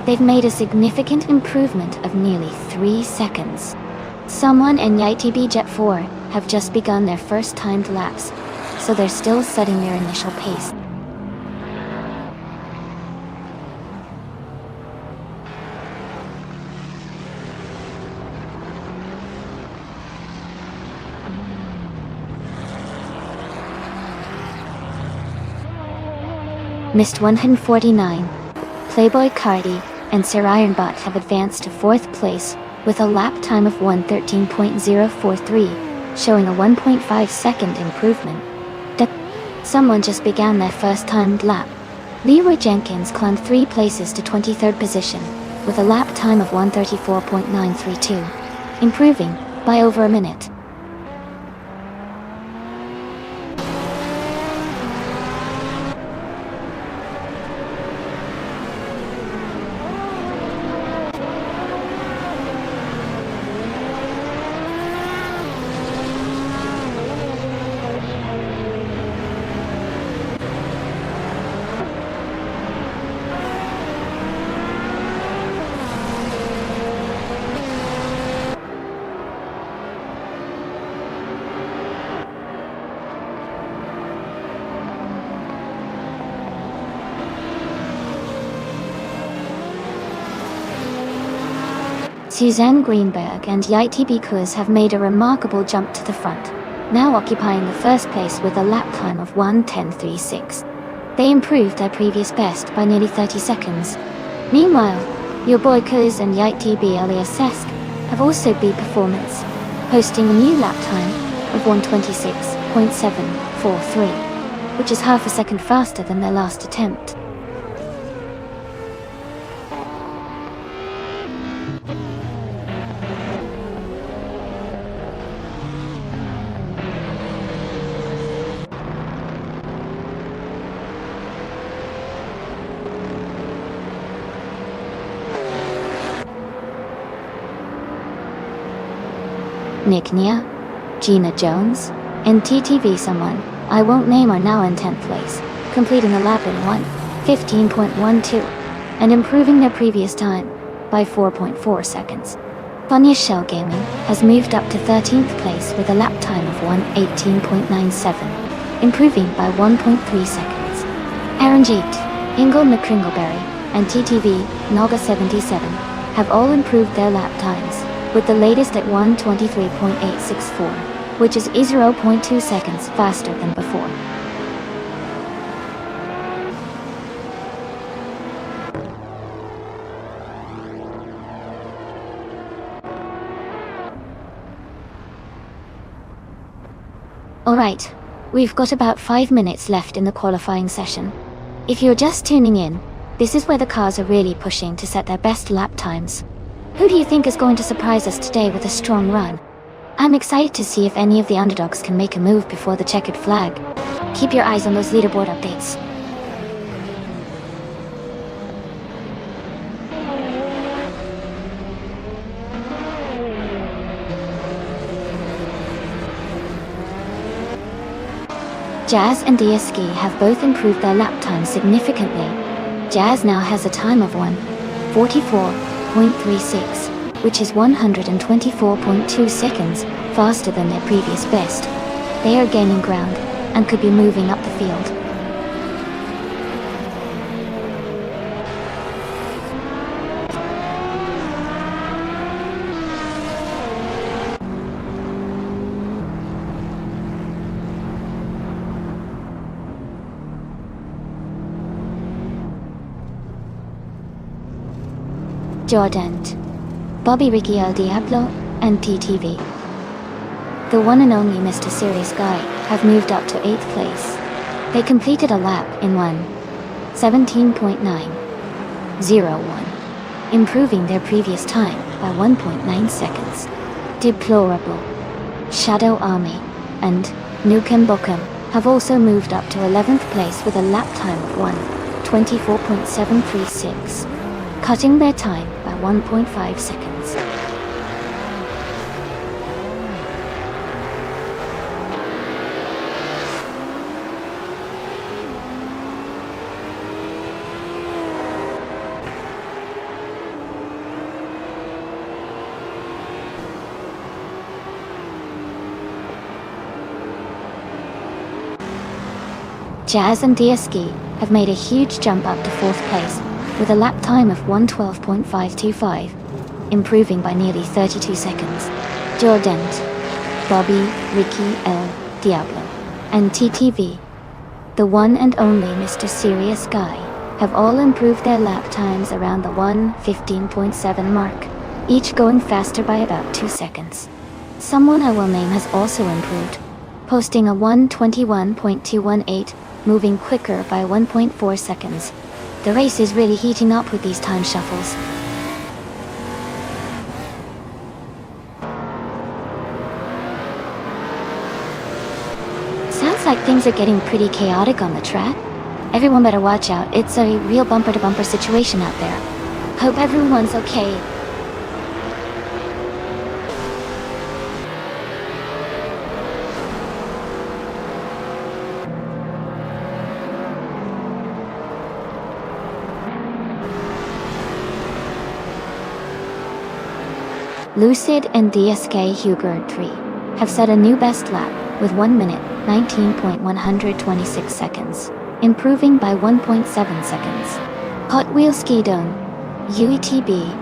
A: They've made a significant improvement of nearly 3 seconds. Someone and YTB Jet 4 have just begun their first timed laps, so they're still setting their initial pace. Missed 149. Playboy Cardi and Sir Ironbot have advanced to 4th place with a lap time of 1:13.043, showing a 1.5 second improvement. Someone just began their first timed lap. Leroy Jenkins climbed 3 places to 23rd position with a lap time of 1:34.932, improving by over a minute. Suzanne Greenberg and YTB Kuz have made a remarkable jump to the front, now occupying the first place with a lap time of 1:10.36. They improved their previous best by nearly 30 seconds. Meanwhile, your boy Kuz and YTB Elias Sesk have also beat performance, posting a new lap time of 1:26.743, which is half a second faster than their last attempt. Nick Nia, Gina Jones, and TTV someone I won't name are now in 10th place, completing a lap in 1:15.12 and improving their previous time by 4.4 seconds. Fanya Shell Gaming has moved up to 13th place with a lap time of 1:18.97, improving by 1.3 seconds. Aaron Jeet, Ingle McCringleberry, and TTV Naga 77 have all improved their lap times, with the latest at 1:23.864, which is 0.2 seconds faster than before. Alright, We've got about 5 minutes left in the qualifying session. If you're just tuning in, this is where the cars are really pushing to set their best lap times. Who do you think is going to surprise us today with a strong run? I'm excited to see if any of the underdogs can make a move before the checkered flag. Keep your eyes on those leaderboard updates. Jazz and DSG have both improved their lap time significantly. Jazz now has a time of 1:44.36, which is 124.2 seconds faster than their previous best. They are gaining ground and could be moving up the field. Jordan, Bobby Ricky El Diablo, and TTV. The one and only Mr. Serious Guy have moved up to 8th place. They completed a lap in 1:17.901, improving their previous time by 1.9 seconds. Deplorable, Shadow Army, and Nukem Bokem have also moved up to 11th place with a lap time of 1:24.736. Cutting their time by 1.5 seconds. Jazz and DSG have made a huge jump up to 4th place, with a lap time of 1:12.525, improving by nearly 32 seconds. Jordan, Bobby, Ricky El Diablo, and TTV, the one and only Mr. Serious Guy, have all improved their lap times around the 1:15.7 mark, each going faster by about 2 seconds. Someone I will name has also improved, posting a 1:21.218, moving quicker by 1.4 seconds. The race is really heating up with these time shuffles. Sounds like things are getting pretty chaotic on the track. Everyone better watch out, it's a real bumper-to-bumper situation out there. Hope everyone's okay. Lucid and DSK Hugard 3 have set a new best lap with 1 minute 19.126 seconds, improving by 1.7 seconds. Hot Wheels Ski Dome, UETB,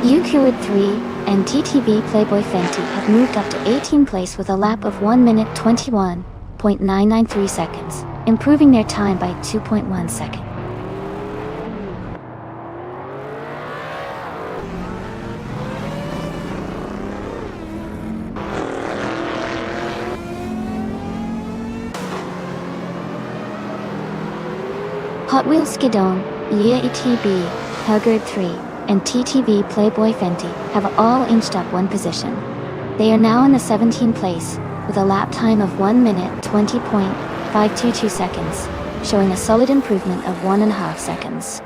A: UQid 3 and TTV Playboy Fenty have moved up to 18th place with a lap of 1 minute 21.993 seconds, improving their time by 2.1 seconds. Hot Wheels Skidone, EATB, Hugard 3, and TTV Playboy Fenty have all inched up 1 position. They are now in the 17th place, with a lap time of 1 minute 20.522 seconds, showing a solid improvement of 1.5 seconds.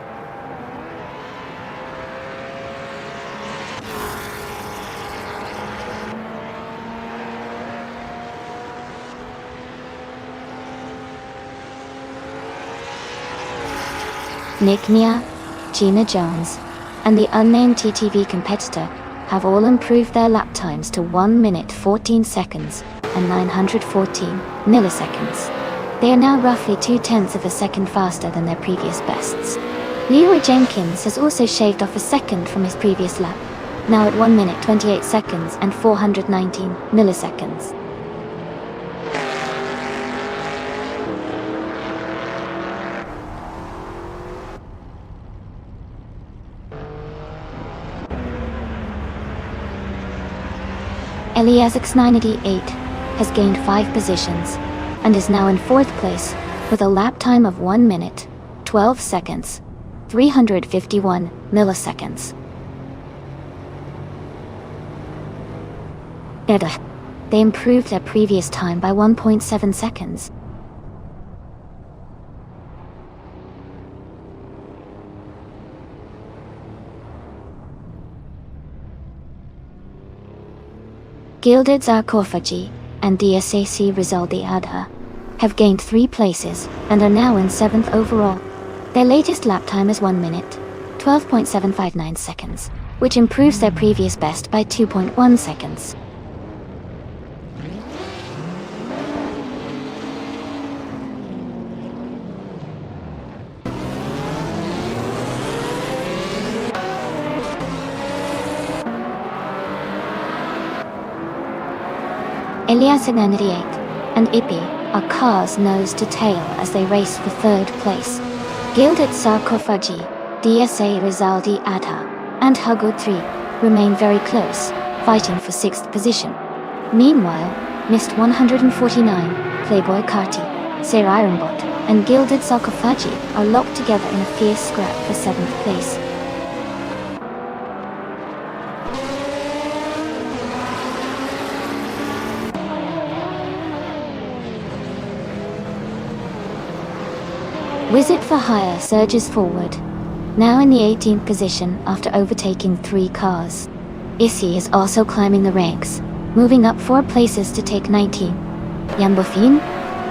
A: Nick Nia, Gina Jones, and the unnamed TTV competitor have all improved their lap times to 1 minute 14 seconds and 914 milliseconds. They are now roughly 0.2 of a second faster than their previous bests. Leroy Jenkins has also shaved off a second from his previous lap, now at 1 minute 28 seconds and 419 milliseconds. Eliasix988 has gained 5 positions and is now in 4th place with a lap time of 1 minute, 12 seconds, 351 milliseconds. They improved their previous time by 1.7 seconds. Gilded Sarcophagy and DSAC Rizaldi Adha have gained 3 places and are now in 7th overall. Their latest lap time is 1 minute, 12.759 seconds, which improves their previous best by 2.1 seconds. Eliasix98 and Ippy are cars nose to tail as they race for 3rd place. Gilded Sarcophagy, DSA Rizaldi Adha, and Hugud 3 remain very close, fighting for 6th position. Meanwhile, Mist 149, Playboy Carti, Sir Ironbot, and Gilded Sarcophagy are locked together in a fierce scrap for 7th place. Wizard for Hire surges forward, now in the 18th position after overtaking 3 cars. Issy is also climbing the ranks, moving up 4 places to take 19. Yambofin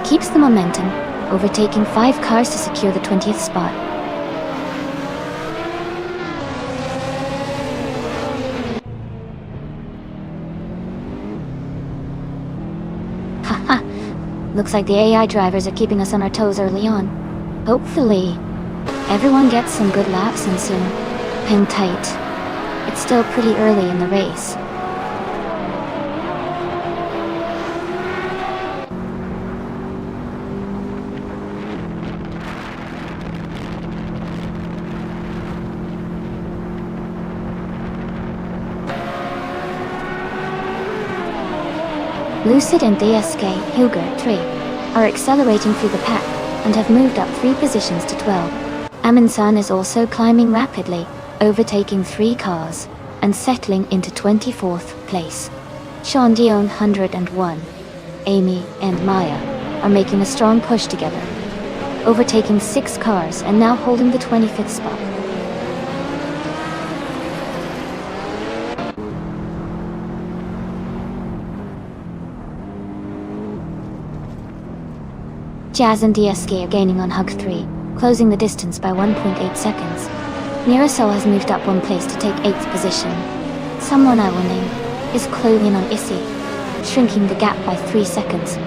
A: keeps the momentum, overtaking 5 cars to secure the 20th spot. Haha, looks like the AI drivers are keeping us on our toes early on. Hopefully, everyone gets some good laps in soon. Hang tight. It's still pretty early in the race. Lucid and DSK Hilger 3 are accelerating through the pack and have moved up 3 positions to 12. Amin-san is also climbing rapidly, overtaking 3 cars, and settling into 24th place. Sean Dion 101, Amy and Maya are making a strong push together, overtaking 6 cars and now holding the 25th spot. Jazz and DSK are gaining on Hug 3, closing the distance by 1.8 seconds. Mirasol has moved up 1 place to take 8th position. Someone I will name is closing in on Issy, shrinking the gap by 3 seconds.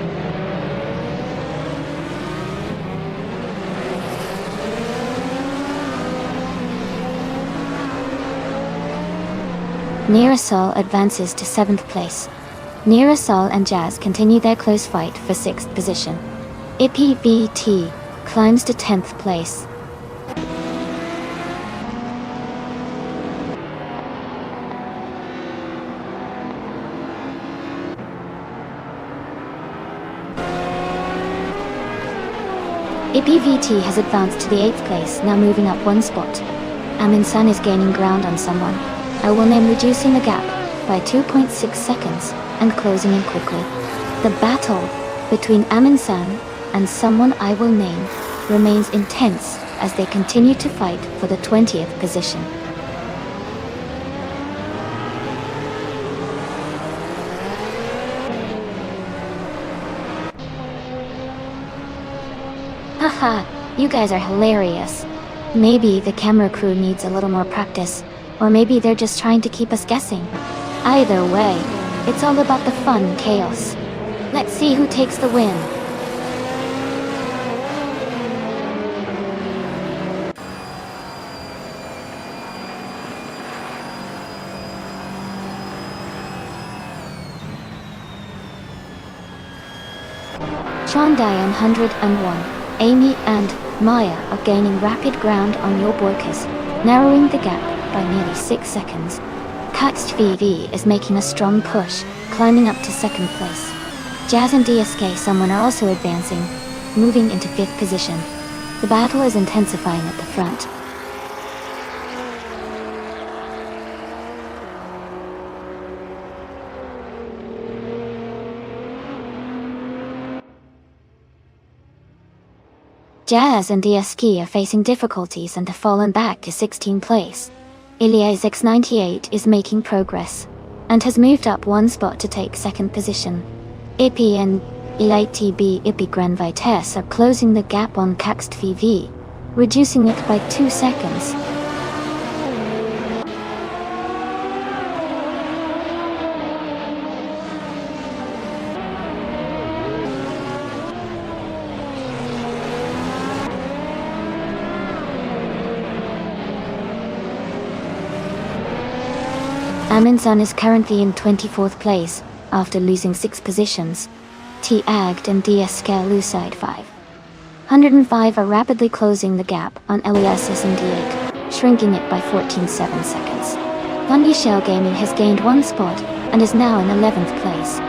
A: Mirasol advances to 7th place. Mirasol and Jazz continue their close fight for 6th position. IPVT climbs to 10th place. IPVT has advanced to the 8th place, now moving up 1 spot. Amin-san is gaining ground on someone I will name, reducing the gap by 2.6 seconds and closing in quickly. The battle between Amin-san and someone I will name remains intense as they continue to fight for the 20th position. Haha, you guys are hilarious. Maybe the camera crew needs a little more practice, or maybe they're just trying to keep us guessing. Either way, it's all about the fun and chaos. Let's see who takes the win. Sean Dion 101, Amy and Maya are gaining rapid ground on your Borkas, narrowing the gap by nearly 6 seconds. Kaxt VV is making a strong push, climbing up to second place. Jazz and DSK Someone are also advancing, moving into 5th position. The battle is intensifying at the front. Jazz and DSK are facing difficulties and have fallen back to 16th place. Ilias X98 is making progress, and has moved up 1 spot to take 2nd position. IP and EITB IP Grand Vitesse are closing the gap on Kaxt VV, reducing it by 2 seconds. Amundsen is currently in 24th place, after losing 6 positions. T-Agd and DSK Lucide 5. 105 are rapidly closing the gap on LESS and D8, shrinking it by 14.7 seconds. Fundy Shell Gaming has gained 1 spot, and is now in 11th place.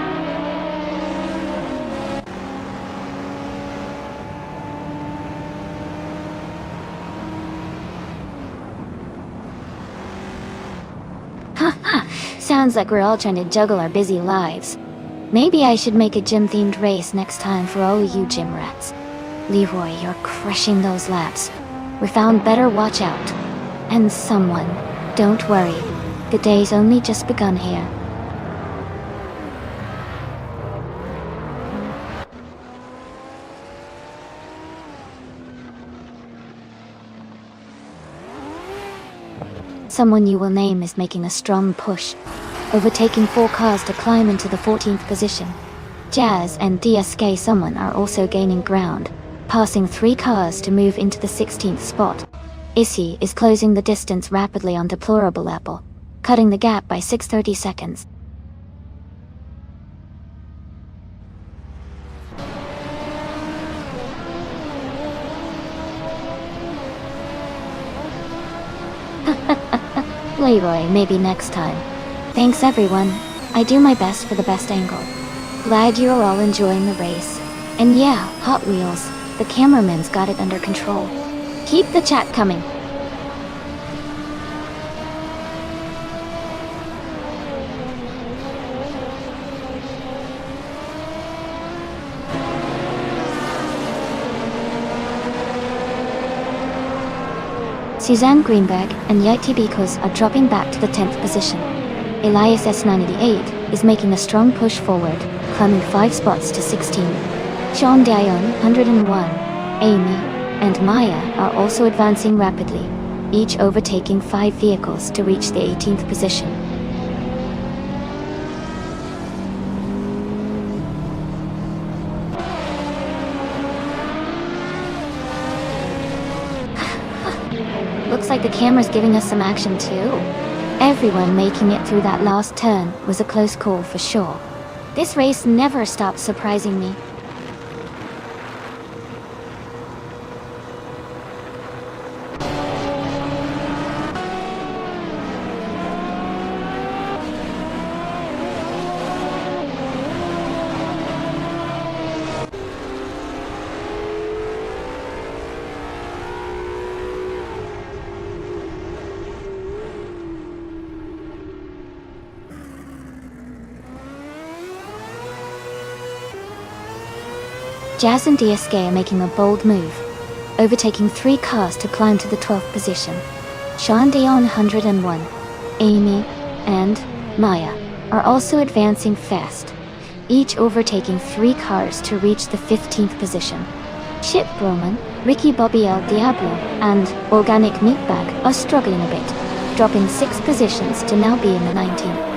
A: Sounds like we're all trying to juggle our busy lives. Maybe I should make a gym-themed race next time for all you gym rats. Leroy, you're crushing those laps. We found better watch out. And someone, don't worry, the day's only just begun here. Someone you will name is making a strong push, overtaking 4 cars to climb into the 14th position. Jazz and DSK Someone are also gaining ground, passing 3 cars to move into the 16th spot. Issy is closing the distance rapidly on Deplorable Apple, cutting the gap by 6:30 seconds. Leroy, maybe next time. Thanks everyone. I do my best for the best angle. Glad you're all enjoying the race. And yeah, Hot Wheels, the cameraman's got it under control. Keep the chat coming. Suzanne Greenberg and Yeti Bikos are dropping back to the 10th position. Elias S98 is making a strong push forward, climbing 5 spots to 16. Sean Dion, 101, Amy, and Maya are also advancing rapidly, each overtaking 5 vehicles to reach the 18th position. Looks like the camera's giving us some action too. Everyone making it through that last turn was a close call for sure. This race never stops surprising me. Jazz and DSK are making a bold move, overtaking 3 cars to climb to the 12th position. Sean Dion 101, Amy, and Maya are also advancing fast, each overtaking 3 cars to reach the 15th position. Chip Broman, Ricky Bobby El Diablo, and Organic Meatbag are struggling a bit, dropping 6 positions to now be in the 19th.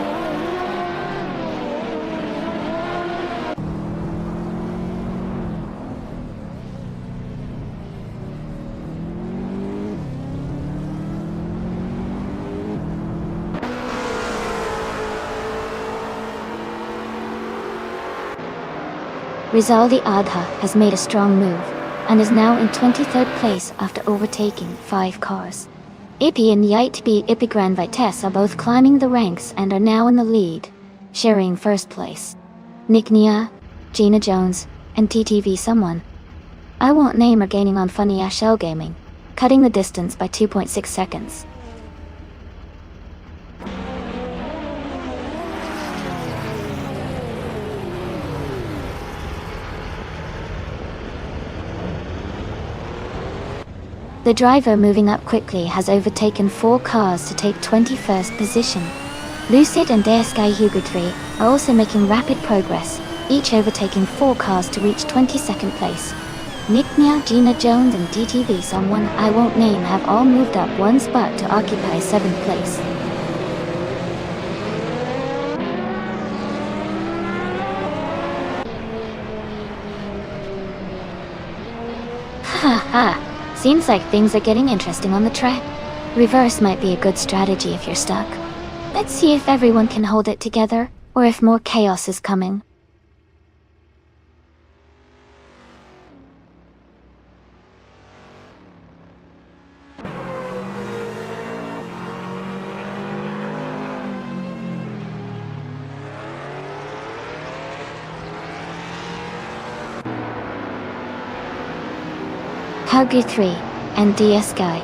A: Rizaldi Adha has made a strong move, and is now in 23rd place after overtaking 5 cars. Ippy and YTB Ippy Grand Vitesse are both climbing the ranks and are now in the lead, sharing first place. Nick Nia, Gina Jones, and TTV Someone I Won't Name are gaining on Funny Ashell Gaming, cutting the distance by 2.6 seconds. The driver moving up quickly has overtaken 4 cars to take 21st position. Lucid and Deasky Hugo 3 are also making rapid progress, each overtaking 4 cars to reach 22nd place. Nick Nia, Gina Jones, and DTV Someone I Won't Name have all moved up 1 spot to occupy 7th place. Ha ha! Seems like things are getting interesting on the track. Reverse might be a good strategy if you're stuck. Let's see if everyone can hold it together, or if more chaos is coming. Hugger 3 and DS Guy.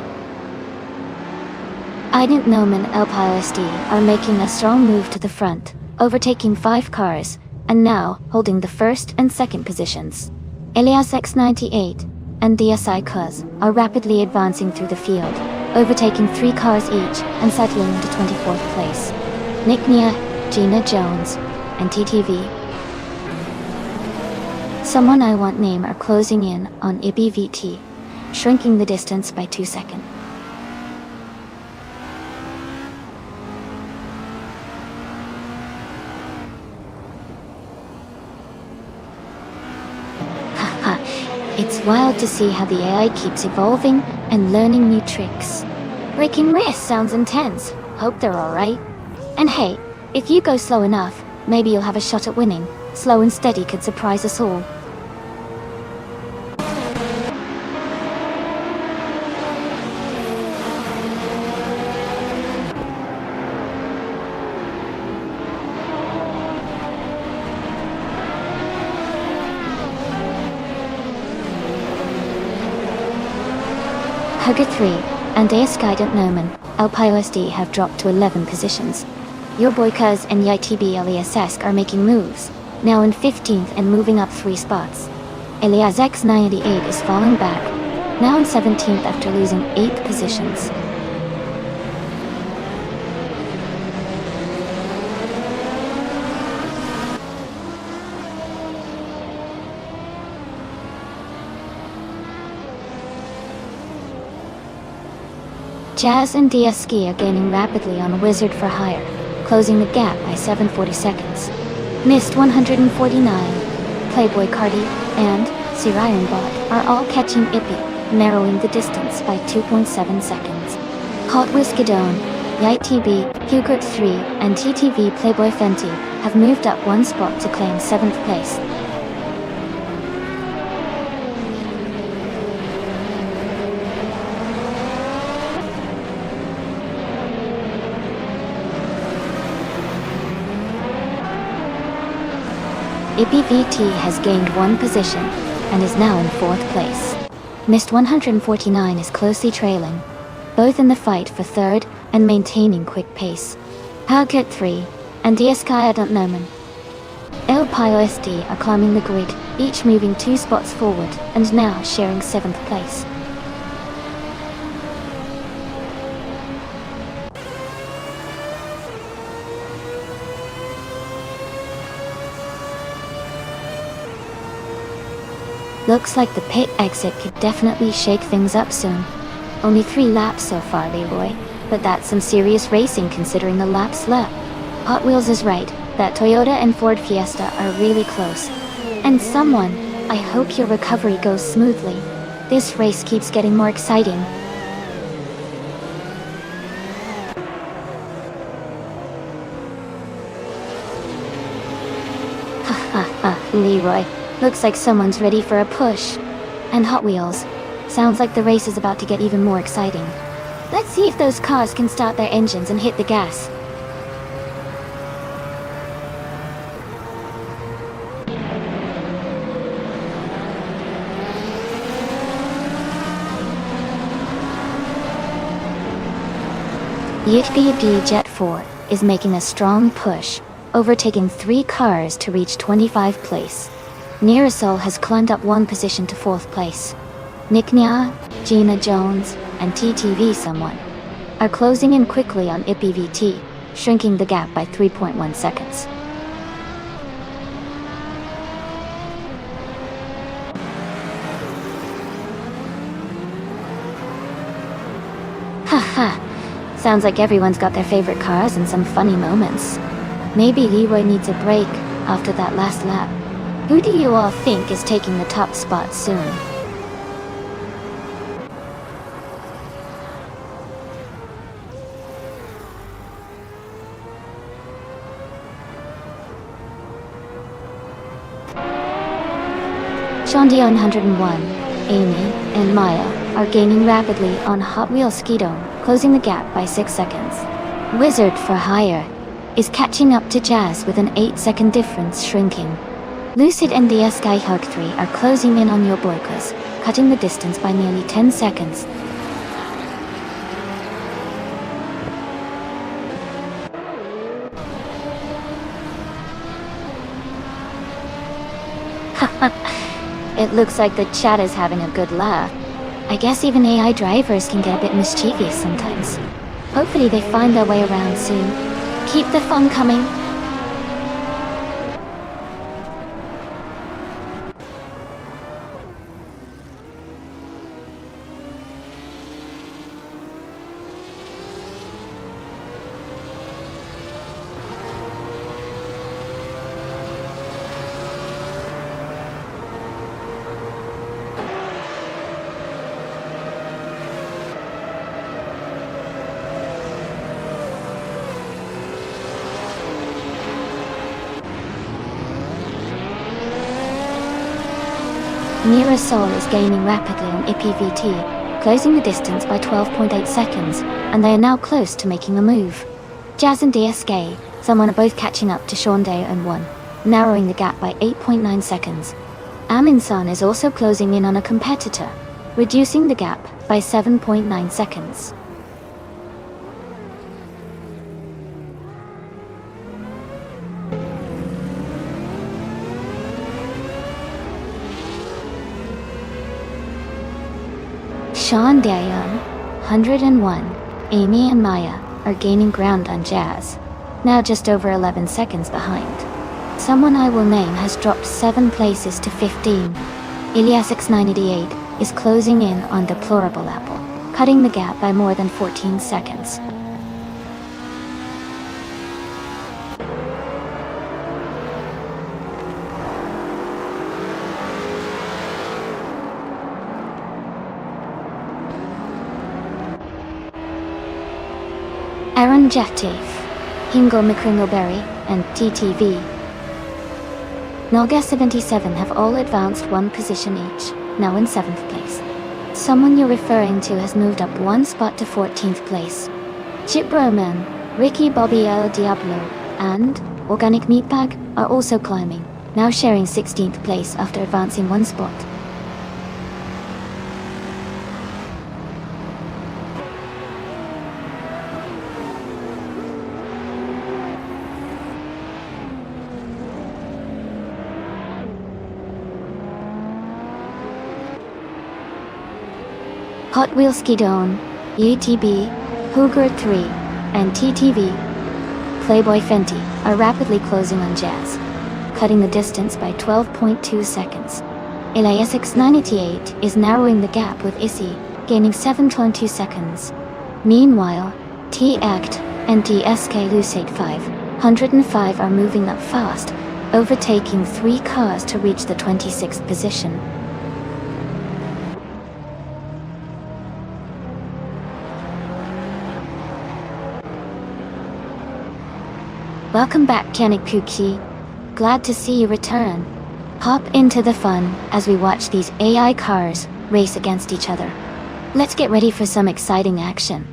A: Ident Noman LPISD are making a strong move to the front, overtaking 5 cars, and now holding the first and second positions. Elias X98 and DSI Cuz are rapidly advancing through the field, overtaking 3 cars each and settling into 24th place. Nick Nia, Gina Jones, and TTV Someone I Won't Name are closing in on IBVT, shrinking the distance by 2 seconds. Haha, it's wild to see how the AI keeps evolving and learning new tricks. Breaking race sounds intense. Hope they're alright. And hey, if you go slow enough, maybe you'll have a shot at winning. Slow and steady could surprise us all. Hugger 3 and Deasky Noman LPISD have dropped to 11 positions. Your boy Cuz and YTB Eliasesk are making moves, now in 15th and moving up 3 spots. Elias X98 is falling back, now in 17th after losing 8 positions. Jazz and DSK are gaining rapidly on Wizard for Hire, closing the gap by 740 seconds. Mist 149, Playboy Cardi, and Sirion Bot are all catching Ippy, narrowing the distance by 2.7 seconds. Hot Whiskadone, YTB, Hugert 3, and TTV Playboy Fenty have moved up 1 spot to claim 7th place. IBVT has gained 1 position and is now in 4th place. Mist 149 is closely trailing, both in the fight for 3rd and maintaining quick pace. Hugget 3 and DSK Noman LPISD are climbing the grid, each moving 2 spots forward and now sharing 7th place. Looks like the pit exit could definitely shake things up soon. Only 3 laps so far, Leroy, but that's some serious racing considering the laps left. Hot Wheels is right, that Toyota and Ford Fiesta are really close. And someone, I hope your recovery goes smoothly. This race keeps getting more exciting. Ha ha ha, Leroy. Looks like someone's ready for a push. And Hot Wheels. Sounds like the race is about to get even more exciting. Let's see if those cars can start their engines and hit the gas. Yippee Jet 4 is making a strong push, overtaking 3 cars to reach 25th place. Nearasol has climbed up 1 position to 4th place. Niknya, Gina Jones, and TTV Someone are closing in quickly on IPVT, shrinking the gap by 3.1 seconds. Haha, sounds like everyone's got their favorite cars and some funny moments. Maybe Leroy needs a break after that last lap. Who do you all think is taking the top spot soon? Shondion 101, Amy, and Maya are gaining rapidly on Hot Wheels Skidoo, closing the gap by 6 seconds. Wizard for Hire is catching up to Jazz with an 8-second difference, shrinking. Lucid and the Skyhawk 3 are closing in on your Boykas, cutting the distance by nearly 10 seconds. It looks like the chat is having a good laugh. I guess even AI drivers can get a bit mischievous sometimes. Hopefully they find their way around soon. Keep the fun coming. Mirasol is gaining rapidly on IPVT, closing the distance by 12.8 seconds, and they are now close to making a move. Jazz and DSK, Someone are both catching up to Shondae and 1, narrowing the gap by 8.9 seconds. Aminsan is also closing in on a competitor, reducing the gap by 7.9 seconds. Sean Dayon, 101, Amy and Maya are gaining ground on Jazz, now just over 11 seconds behind. Someone I will name has dropped 7 places to 15. Ilias698 is closing in on Deplorable Apple, cutting the gap by more than 14 seconds. Aaron Jattif, Hingo McCringleberry, and TTV. Nolga77 have all advanced 1 position each, now in 7th place. Someone you're referring to has moved up 1 spot to 14th place. Chip Broman, Ricky Bobby El Diablo, and Organic Meatbag are also climbing, now sharing 16th place after advancing 1 spot. Hot Wheels Skidoo, UTB, Hooger 3, and TTV, Playboy Fenty are rapidly closing on Jazz, cutting the distance by 12.2 seconds. Ilias698 is narrowing the gap with Issy, gaining 7.2 seconds. Meanwhile, T-Act and DSK Lucid 505 are moving up fast, overtaking 3 cars to reach the 26th position. Welcome back, Kanik Puki. Glad to see you return. Hop into the fun as we watch these AI cars race against each other. Let's get ready for some exciting action.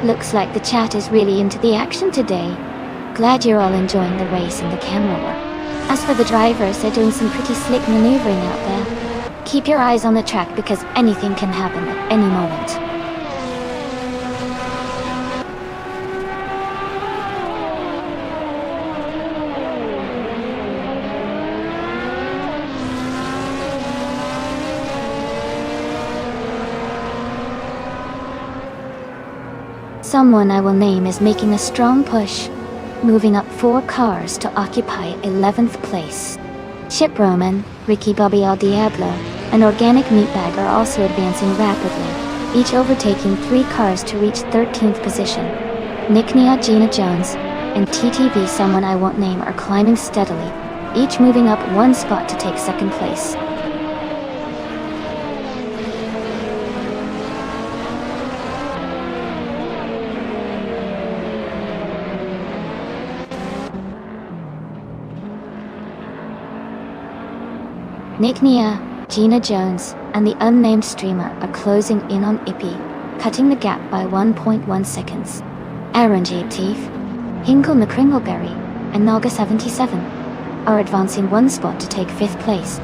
A: Looks like the chat is really into the action today. Glad you're all enjoying the race and the camera work. As for the drivers, they're doing some pretty slick maneuvering out there. Keep your eyes on the track because anything can happen at any moment. Someone I will name is making a strong push, moving up 4 cars to occupy 11th place. Chip Roman, Ricky Bobby Al Diablo, and Organic Meatbag are also advancing rapidly, each overtaking 3 cars to reach 13th position. Nick Nia, Gina Jones, and TTV Someone I Won't Name are climbing steadily, each moving up 1 spot to take 2nd place. Nick Nia, Gina Jones, and the unnamed streamer are closing in on Ippy, cutting the gap by 1.1 seconds. Aaron J. Teeth, Hinkle McCringleberry, and Naga77 are advancing 1 spot to take 5th place.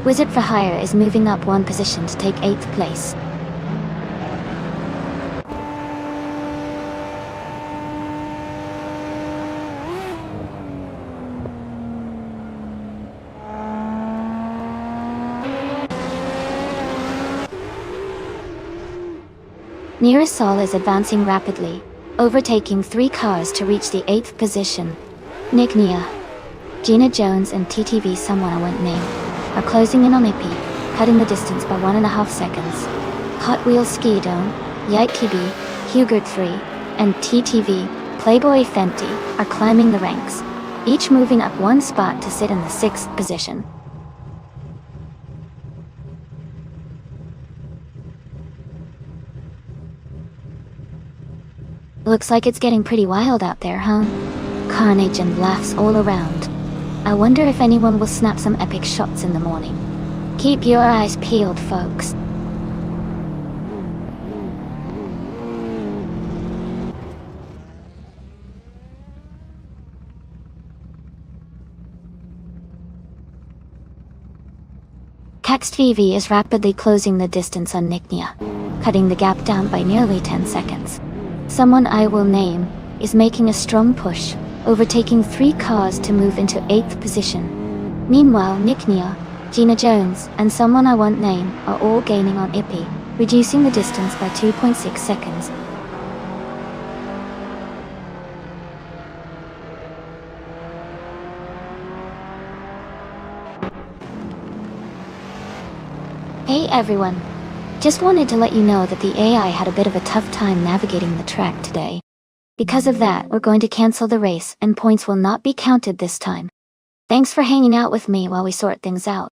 A: Wizard for Hire is moving up 1 position to take 8th place. Nearasol is advancing rapidly, overtaking 3 cars to reach the 8th position. Nick Nia, Gina Jones, and TTV Someone I Won't Name are closing in on Ippy, cutting the distance by 1.5 seconds. Hot Wheels Ski Dome, Yike TB, Hugert 3, and TTV Playboy Fenty are climbing the ranks, each moving up 1 spot to sit in the 6th position. Looks like it's getting pretty wild out there, huh? Carnage and laughs all around. I wonder if anyone will snap some epic shots in the morning. Keep your eyes peeled, folks. CaxTV is rapidly closing the distance on Nick Nia, cutting the gap down by nearly 10 seconds. Someone I Will Name is making a strong push, overtaking 3 cars to move into 8th position. Meanwhile, Nick Nia, Gina Jones, and Someone I Won't Name are all gaining on Ippy, reducing the distance by 2.6 seconds. Hey everyone! Just wanted to let you know that the AI had a bit of a tough time navigating the track today. Because of that, we're going to cancel the race and points will not be counted this time. Thanks for hanging out with me while we sort things out.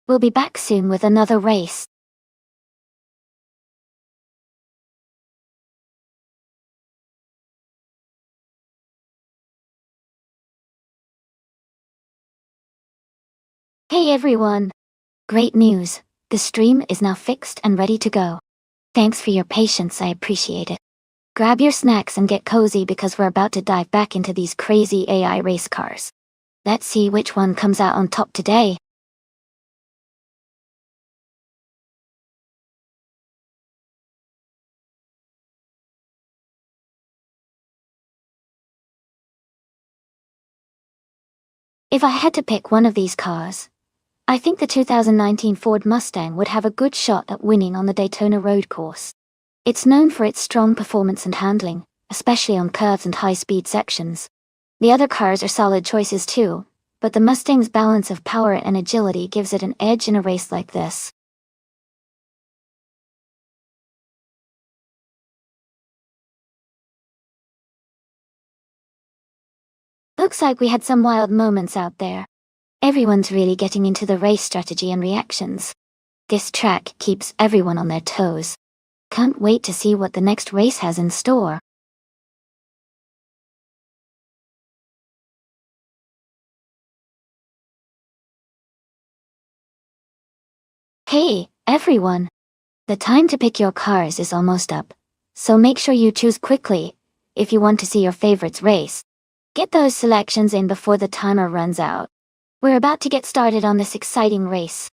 A: We'll be back soon with another race. Hey everyone! Great news! The stream is now fixed and ready to go. Thanks for your patience, I appreciate it. Grab your snacks and get cozy because we're about to dive back into these crazy AI race cars. Let's see which one comes out on top today. If I had to pick one of these cars, I think the 2019 Ford Mustang would have a good shot at winning on the Daytona road course. It's known for its strong performance and handling, especially on curves and high-speed sections. The other cars are solid choices too, but the Mustang's balance of power and agility gives it an edge in a race like this. Looks like we had some wild moments out there. Everyone's really getting into the race strategy and reactions. This track keeps everyone on their toes. Can't wait to see what the next race has in store. Hey, everyone! The time to pick your cars is almost up, so make sure you choose quickly if you want to see your favorites race. Get those selections in before the timer runs out. We're about to get started on this exciting race.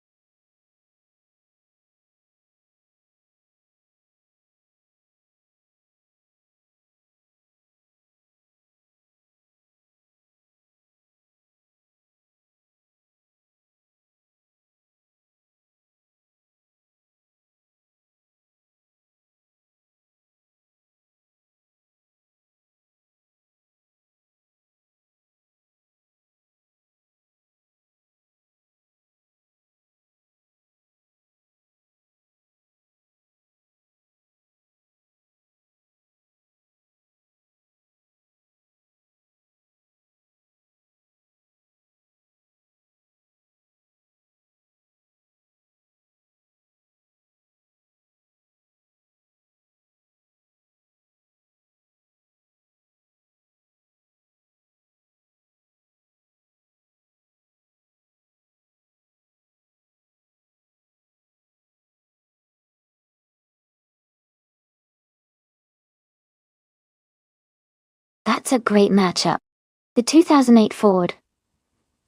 A: That's a great matchup. The 2008 Ford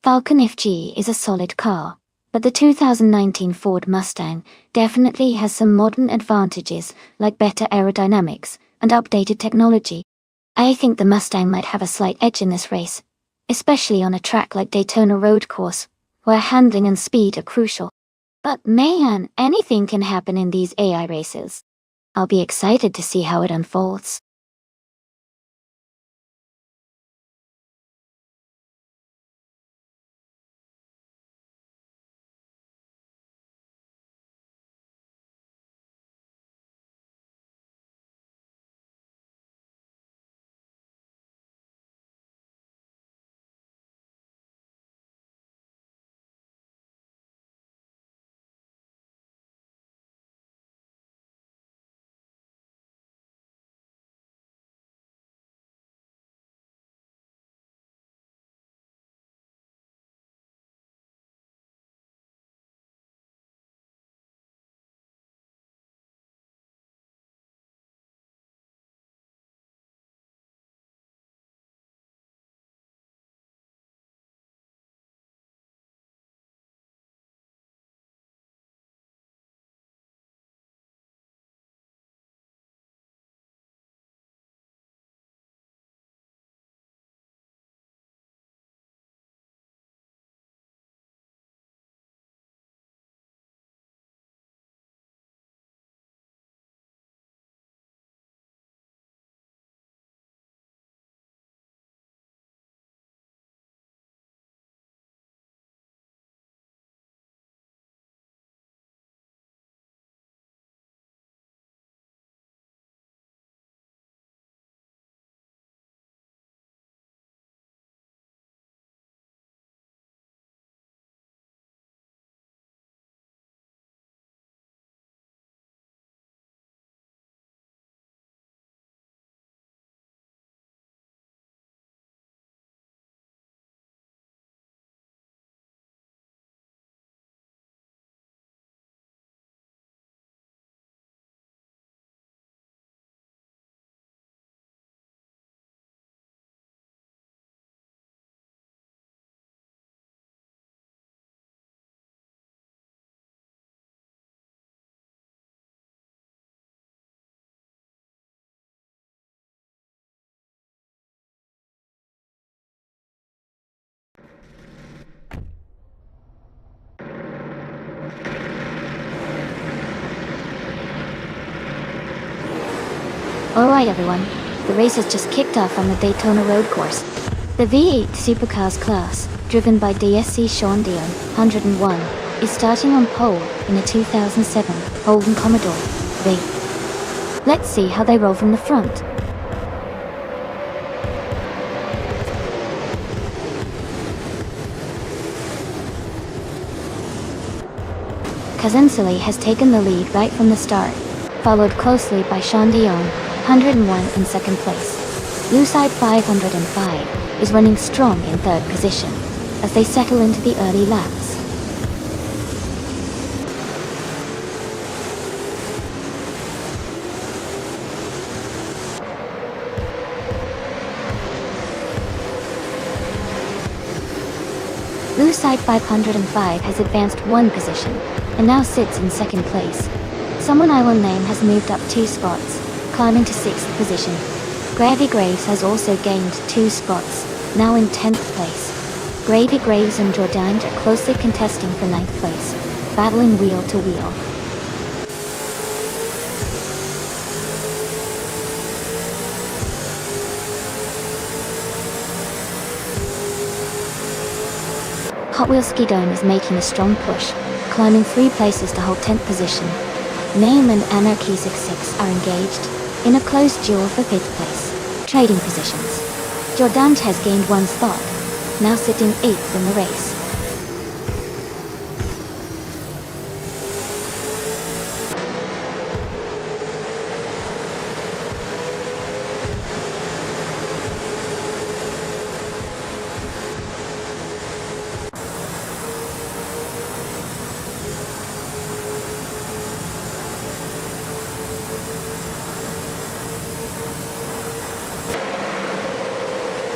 A: Falcon FG is a solid car, but the 2019 Ford Mustang definitely has some modern advantages like better aerodynamics and updated technology. I think the Mustang might have a slight edge in this race, especially on a track like Daytona Road Course, where handling and speed are crucial. But man, anything can happen in these AI races. I'll be excited to see how it unfolds. Alright everyone, the race has just kicked off on the Daytona Road Course. The V8 Supercars class, driven by DSC Sean Dion, 101, is starting on pole in a 2007 Holden Commodore V. Let's see how they roll from the front. Kazensili has taken the lead right from the start, followed closely by Sean Dion, 101 in second place. Lucide 505 is running strong in third position as they settle into the early laps. Blue side 505 has advanced one position, and now sits in second place. Someone I will name has moved up 2 spots, climbing to 6th position. Gravy Graves has also gained 2 spots, now in 10th place. Gravy Graves and Jordan are closely contesting for 9th place, battling wheel to wheel. Hot Wheels Ski Dome is making a strong push, climbing 3 places to hold 10th position. Name and Anarchy 66 are engaged in a close duel for 5th place, trading positions. Jordan has gained 1 spot, now sitting 8th in the race.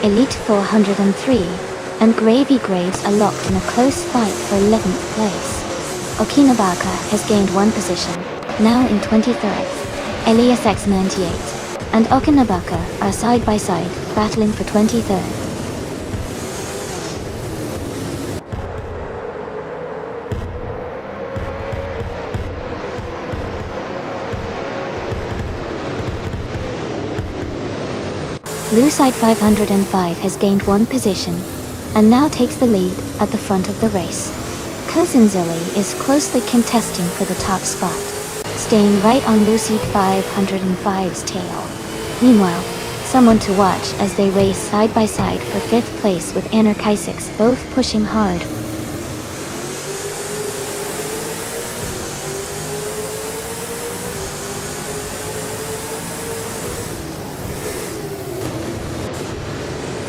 A: Elite 403 and Gravy Graves are locked in a close fight for 11th place. Okinabaka has gained 1 position, now in 23rd. Elias X98 and Okinabaka are side by side, battling for 23rd. Blue side 505 has gained 1 position, and now takes the lead at the front of the race. Cousin Zilly is closely contesting for the top spot, staying right on Lucy 505's tail. Meanwhile, someone to watch as they race side by side for 5th place with Anarchy 6 both pushing hard.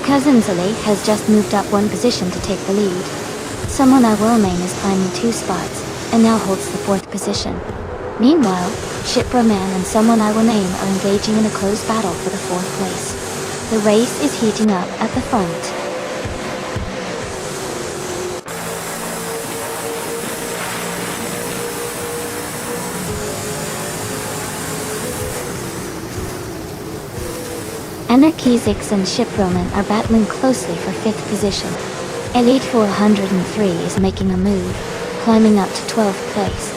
A: Cousin Zilly has just moved up 1 position to take the lead. Someone I will name is climbing 2 spots, and now holds the 4th position. Meanwhile, Shiproman and someone I will name are engaging in a close battle for the 4th place. The race is heating up at the front. Anarchy 6 and Shiproman are battling closely for 5th position. Elite 403 is making a move, climbing up to 12th place.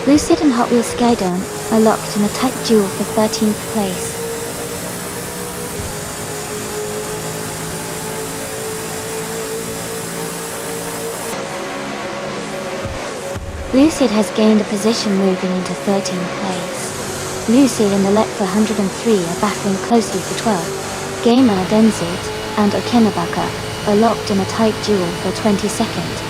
A: Lucid and Hot Wheels Skydome are locked in a tight duel for 13th place. Lucid has gained a position moving into 13th place. Lucid and Elite 403 are battling closely for 12th. Gamer Denzit and Okinabaka are locked in a tight duel for 22nd.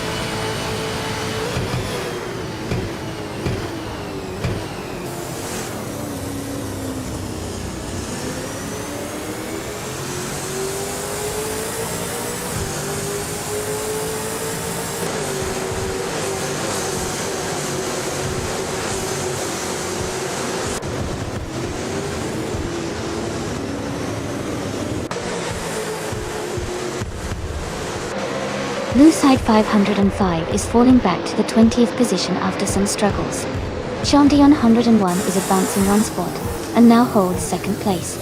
A: Blue side 505 is falling back to the 20th position after some struggles. Shondion 101 is advancing 1 spot, and now holds 2nd place.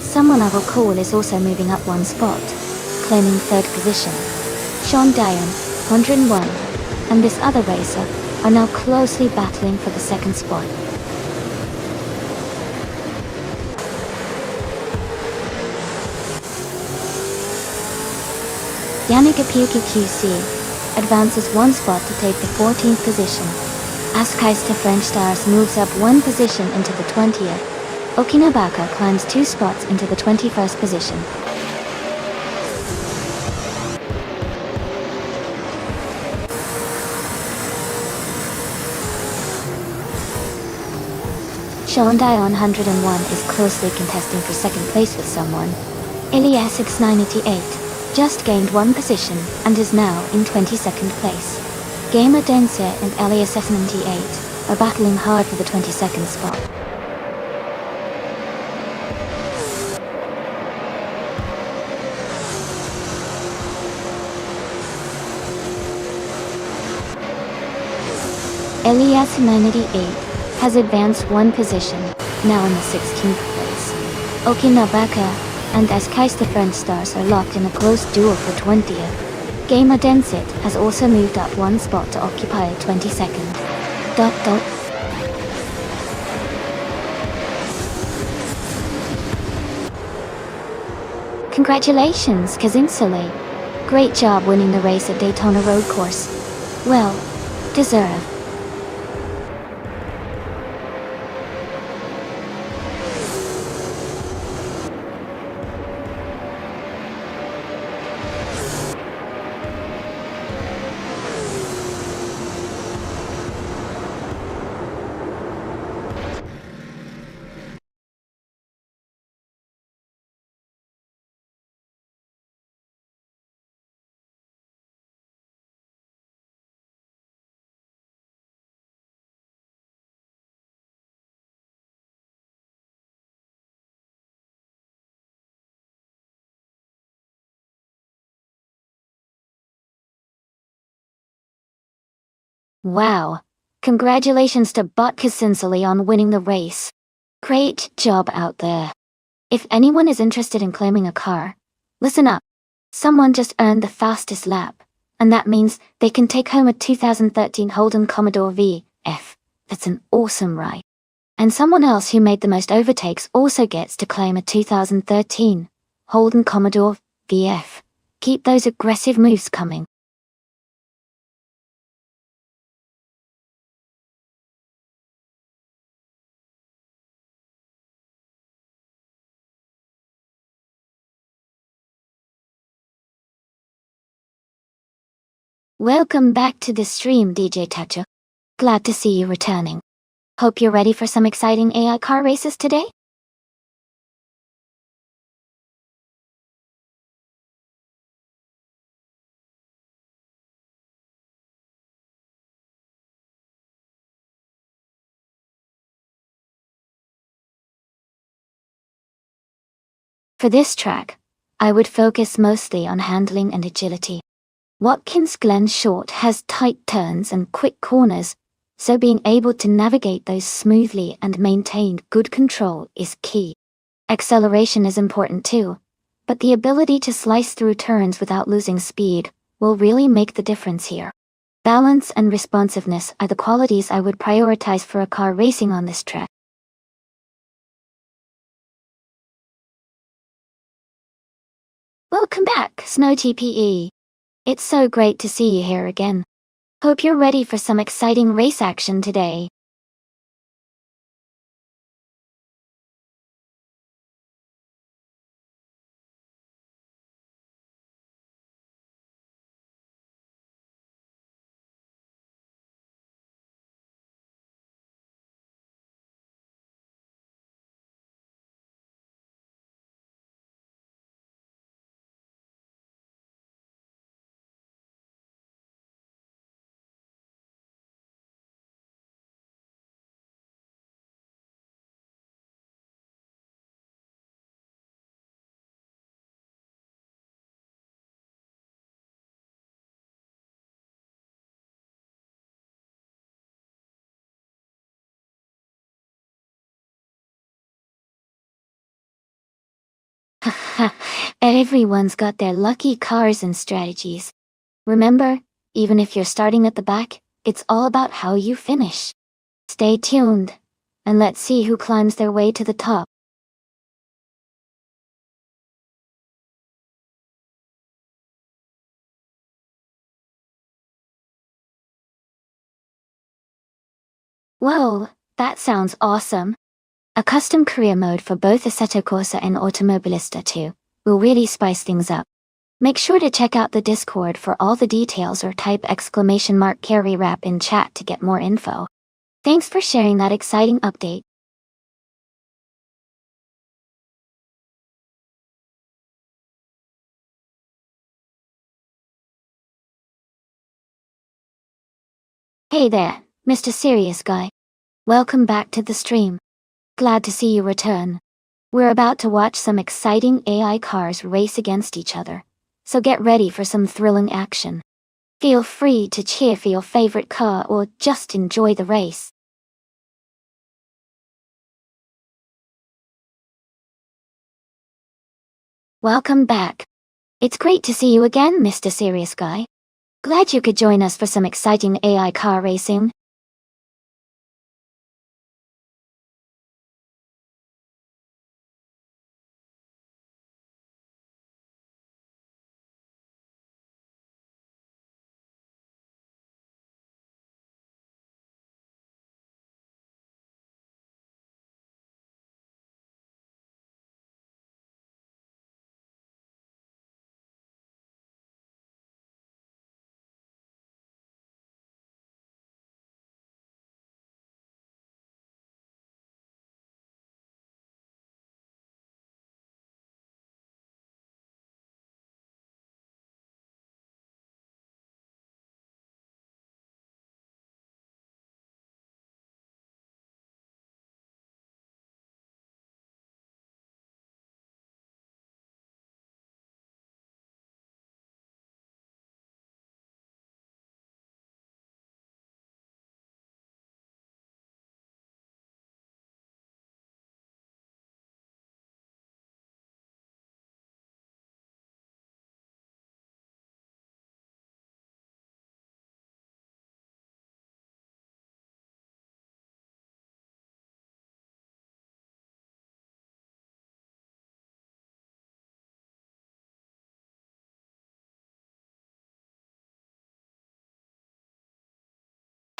A: Someone I will call is also moving up 1 spot, claiming 3rd position. Sean Dion, 101, and this other racer are now closely battling for the 2nd spot. Yannick Apuki QC advances 1 spot to take the 14th position. Askaister French Stars moves up 1 position into the 20th. Okinabaka climbs 2 spots into the 21st position. Sean Dion 101 is closely contesting for 2nd place with someone. Ilias 698 just gained 1 position and is now in 22nd place. Gamer Dense and Elias 78 are battling hard for the 22nd spot. Elias Humanity 8 has advanced one position, now in the 16th place. Okinabaka and Eskais the French stars are locked in a close duel for 20th. Gamer Densit has also moved up one spot to occupy 22nd. Congratulations, Kazinsule. Great job winning the race at Daytona Road Course. Well deserved. Wow. Congratulations to Kazinsule on winning the race. Great job out there. If anyone is interested in claiming a car, listen up. Someone just earned the fastest lap, and that means they can take home a 2013 Holden Commodore VF. That's an awesome ride. And someone else who made the most overtakes also gets to claim a 2013 Holden Commodore VF. Keep those aggressive moves coming. Welcome back to the stream, DJ Tacho. Glad to see you returning. Hope you're ready for some exciting AI car races today? For this track, I would focus mostly on handling and agility. Watkins Glen Short has tight turns and quick corners, so being able to navigate those smoothly and maintain good control is key. Acceleration is important too, but the ability to slice through turns without losing speed will really make the difference here. Balance and responsiveness are the qualities I would prioritize for a car racing on this track. Welcome back, Snow TPE. It's so great to see you here again. Hope you're ready for some exciting race action today. Everyone's got their lucky cars and strategies. Remember, even if you're starting at the back, it's all about how you finish. Stay tuned, and let's see who climbs their way to the top. Whoa, that sounds awesome. A custom career mode for both Assetto Corsa and Automobilista 2 will really spice things up. Make sure to check out the Discord for all the details or type !carry rap in chat to get more info. Thanks for sharing that exciting update. Hey there, Mr. Serious Guy. Welcome back to the stream. Glad to see you return. We're about to watch some exciting AI cars race against each other, so get ready for some thrilling action. Feel free to cheer for your favorite car or just enjoy the race. Welcome back. It's great to see you again, Mr. Serious Guy. Glad you could join us for some exciting AI car racing.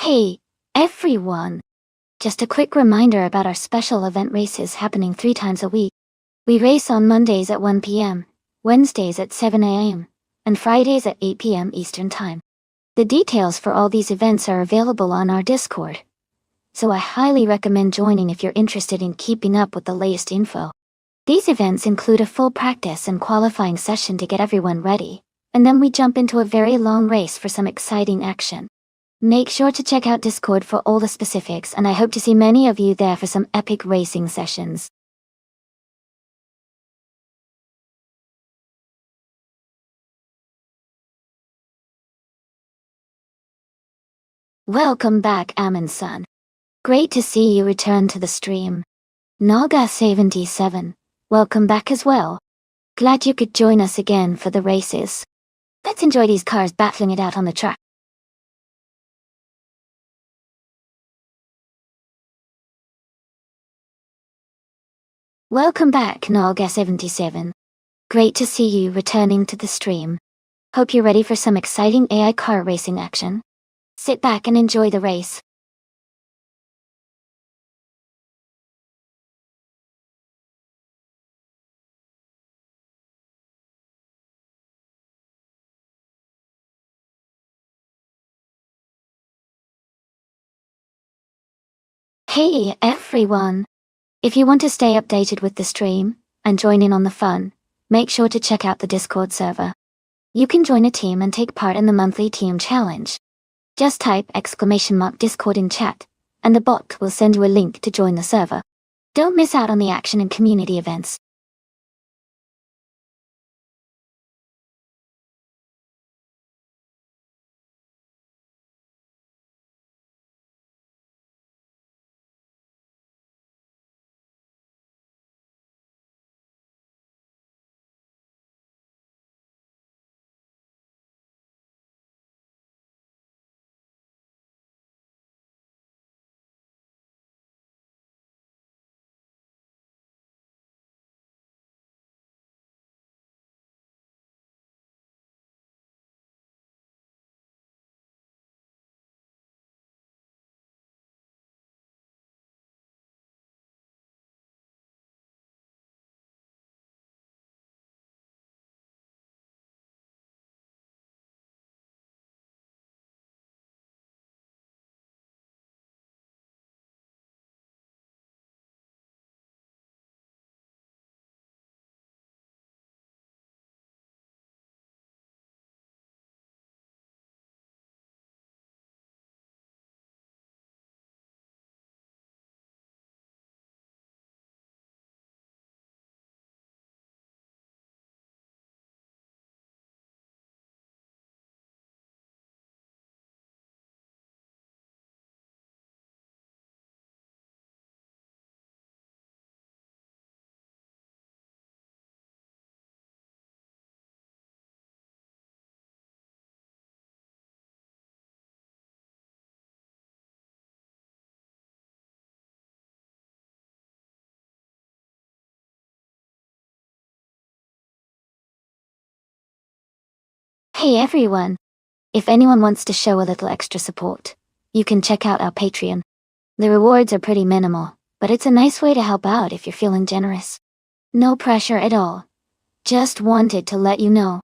A: Hey, everyone! Just a quick reminder about our special event races happening 3 times a week. We race on Mondays at 1 p.m., Wednesdays at 7 a.m., and Fridays at 8 p.m. Eastern Time. The details for all these events are available on our Discord, so I highly recommend joining if you're interested in keeping up with the latest info. These events include a full practice and qualifying session to get everyone ready, and then we jump into a very long race for some exciting action. Make sure to check out Discord for all the specifics, and I hope to see many of you there for some epic racing sessions. Welcome back, Amon-san. Great to see you return to the stream. Naga77, welcome back as well. Glad you could join us again for the races. Let's enjoy these cars battling it out on the track. Welcome back, Naga77. Great to see you returning to the stream. Hope you're ready for some exciting AI car racing action. Sit back and enjoy the race. Hey everyone! If you want to stay updated with the stream and join in on the fun, make sure to check out the Discord server. You can join a team and take part in the monthly team challenge. Just type !Discord in chat, and the bot will send you a link to join the server. Don't miss out on the action and community events. Hey everyone! If anyone wants to show a little extra support, you can check out our Patreon. The rewards are pretty minimal, but it's a nice way to help out if you're feeling generous. No pressure at all. Just wanted to let you know.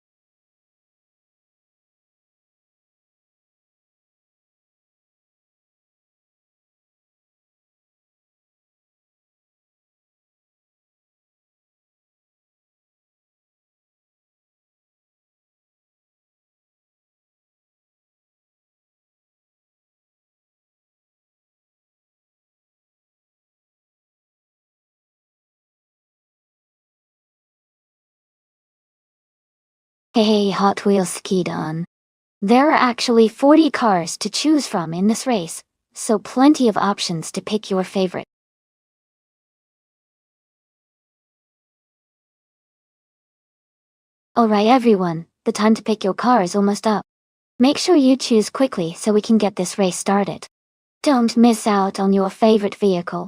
A: Hey Hot Wheels skied on. There are actually 40 cars to choose from in this race, so plenty of options to pick your favorite. Alright everyone, the time to pick your car is almost up. Make sure you choose quickly so we can get this race started. Don't miss out on your favorite vehicle.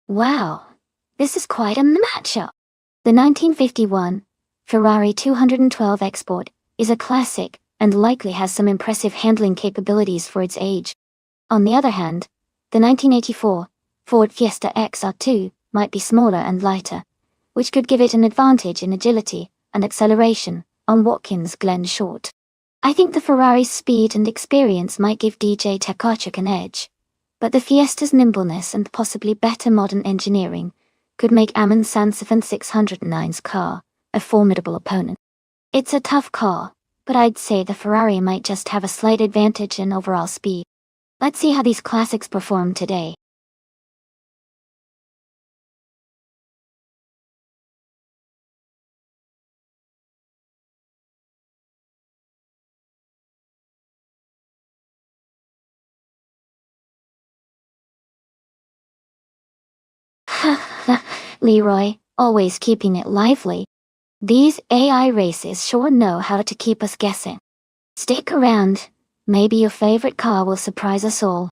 A: Wow, this is quite a matchup. The 1951 Ferrari 212 Export is a classic and likely has some impressive handling capabilities for its age. On the other hand, the 1984 Ford Fiesta XR2 might be smaller and lighter, which could give it an advantage in agility and acceleration on Watkins Glen Short. I think the Ferrari's speed and experience might give DJ Tkaczyk an edge, but the Fiesta's nimbleness and possibly better modern engineering could make Amon Sansifan 609's car a formidable opponent. It's a tough call, but I'd say the Ferrari might just have a slight advantage in overall speed. Let's see how these classics perform today. Leroy, always keeping it lively. These AI races sure know how to keep us guessing. Stick around. Maybe your favorite car will surprise us all.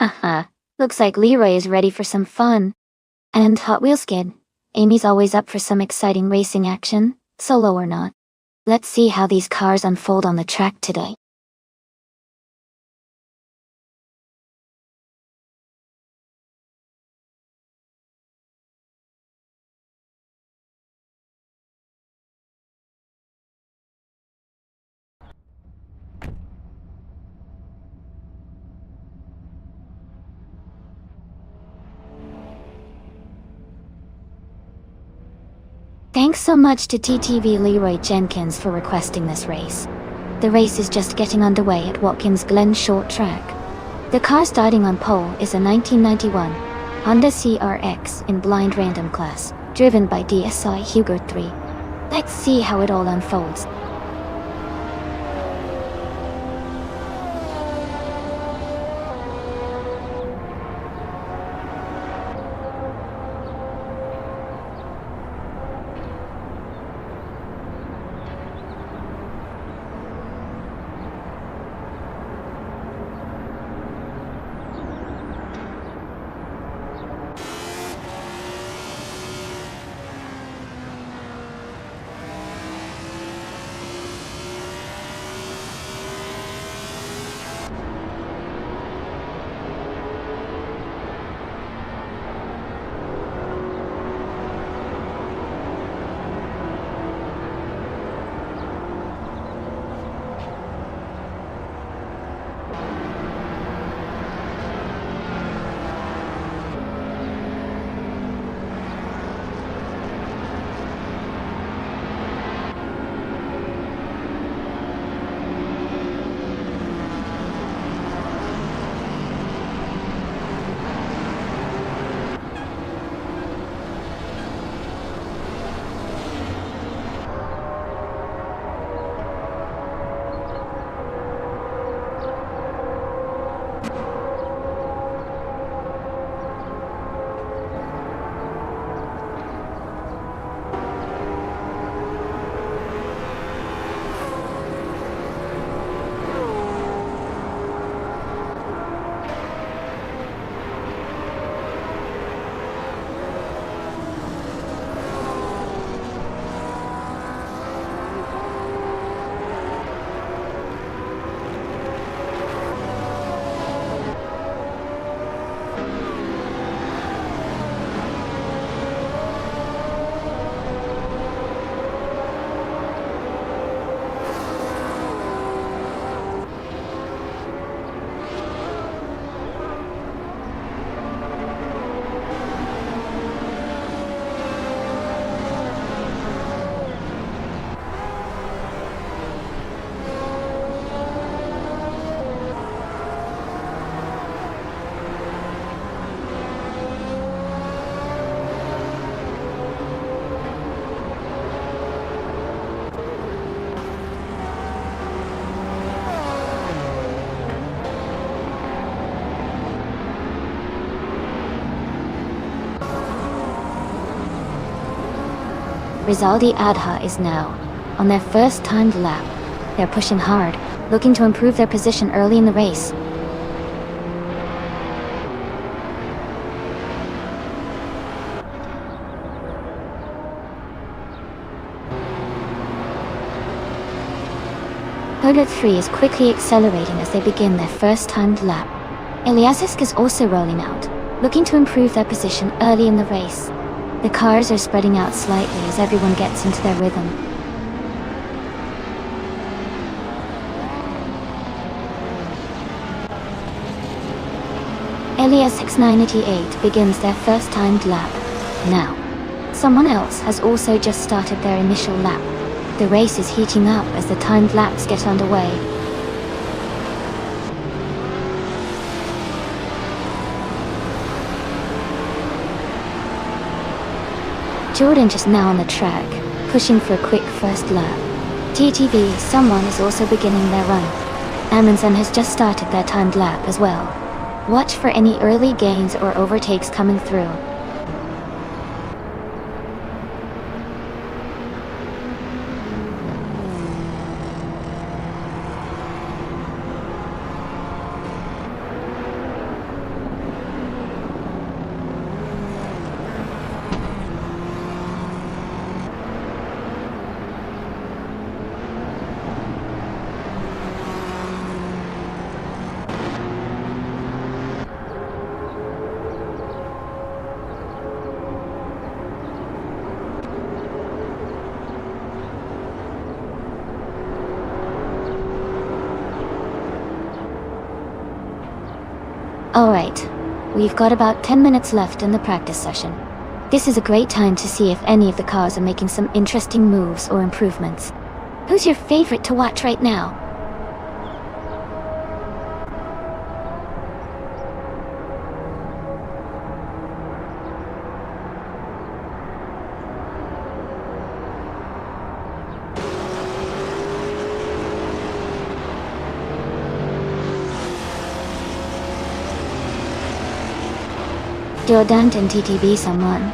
A: Haha, looks like Leroy is ready for some fun. And Hot Wheels Kid, Amy's always up for some exciting racing action, solo or not. Let's see how these cars unfold on the track today. Thanks so much to TTV Leroy Jenkins for requesting this race. The race is just getting underway at Watkins Glen Short Track. The car starting on pole is a 1991 Honda CRX in blind random class, driven by DSI Hugo 3. Let's see how it all unfolds. Rizaldi Adha is now on their first timed lap. They're pushing hard, looking to improve their position early in the race. Hurdle 3 is quickly accelerating as they begin their first timed lap. Eliasisk is also rolling out, looking to improve their position early in the race. The cars are spreading out slightly as everyone gets into their rhythm. Elias 6988 begins their first timed lap. Now, someone else has also just started their initial lap. The race is heating up as the timed laps get underway. Jordan just now on the track, pushing for a quick first lap. TTV, someone is also beginning their run. Amundsen has just started their timed lap as well. Watch for any early gains or overtakes coming through. Alright, we've got about 10 minutes left in the practice session. This is a great time to see if any of the cars are making some interesting moves or improvements. Who's your favorite to watch right now? Jordan and TTB someone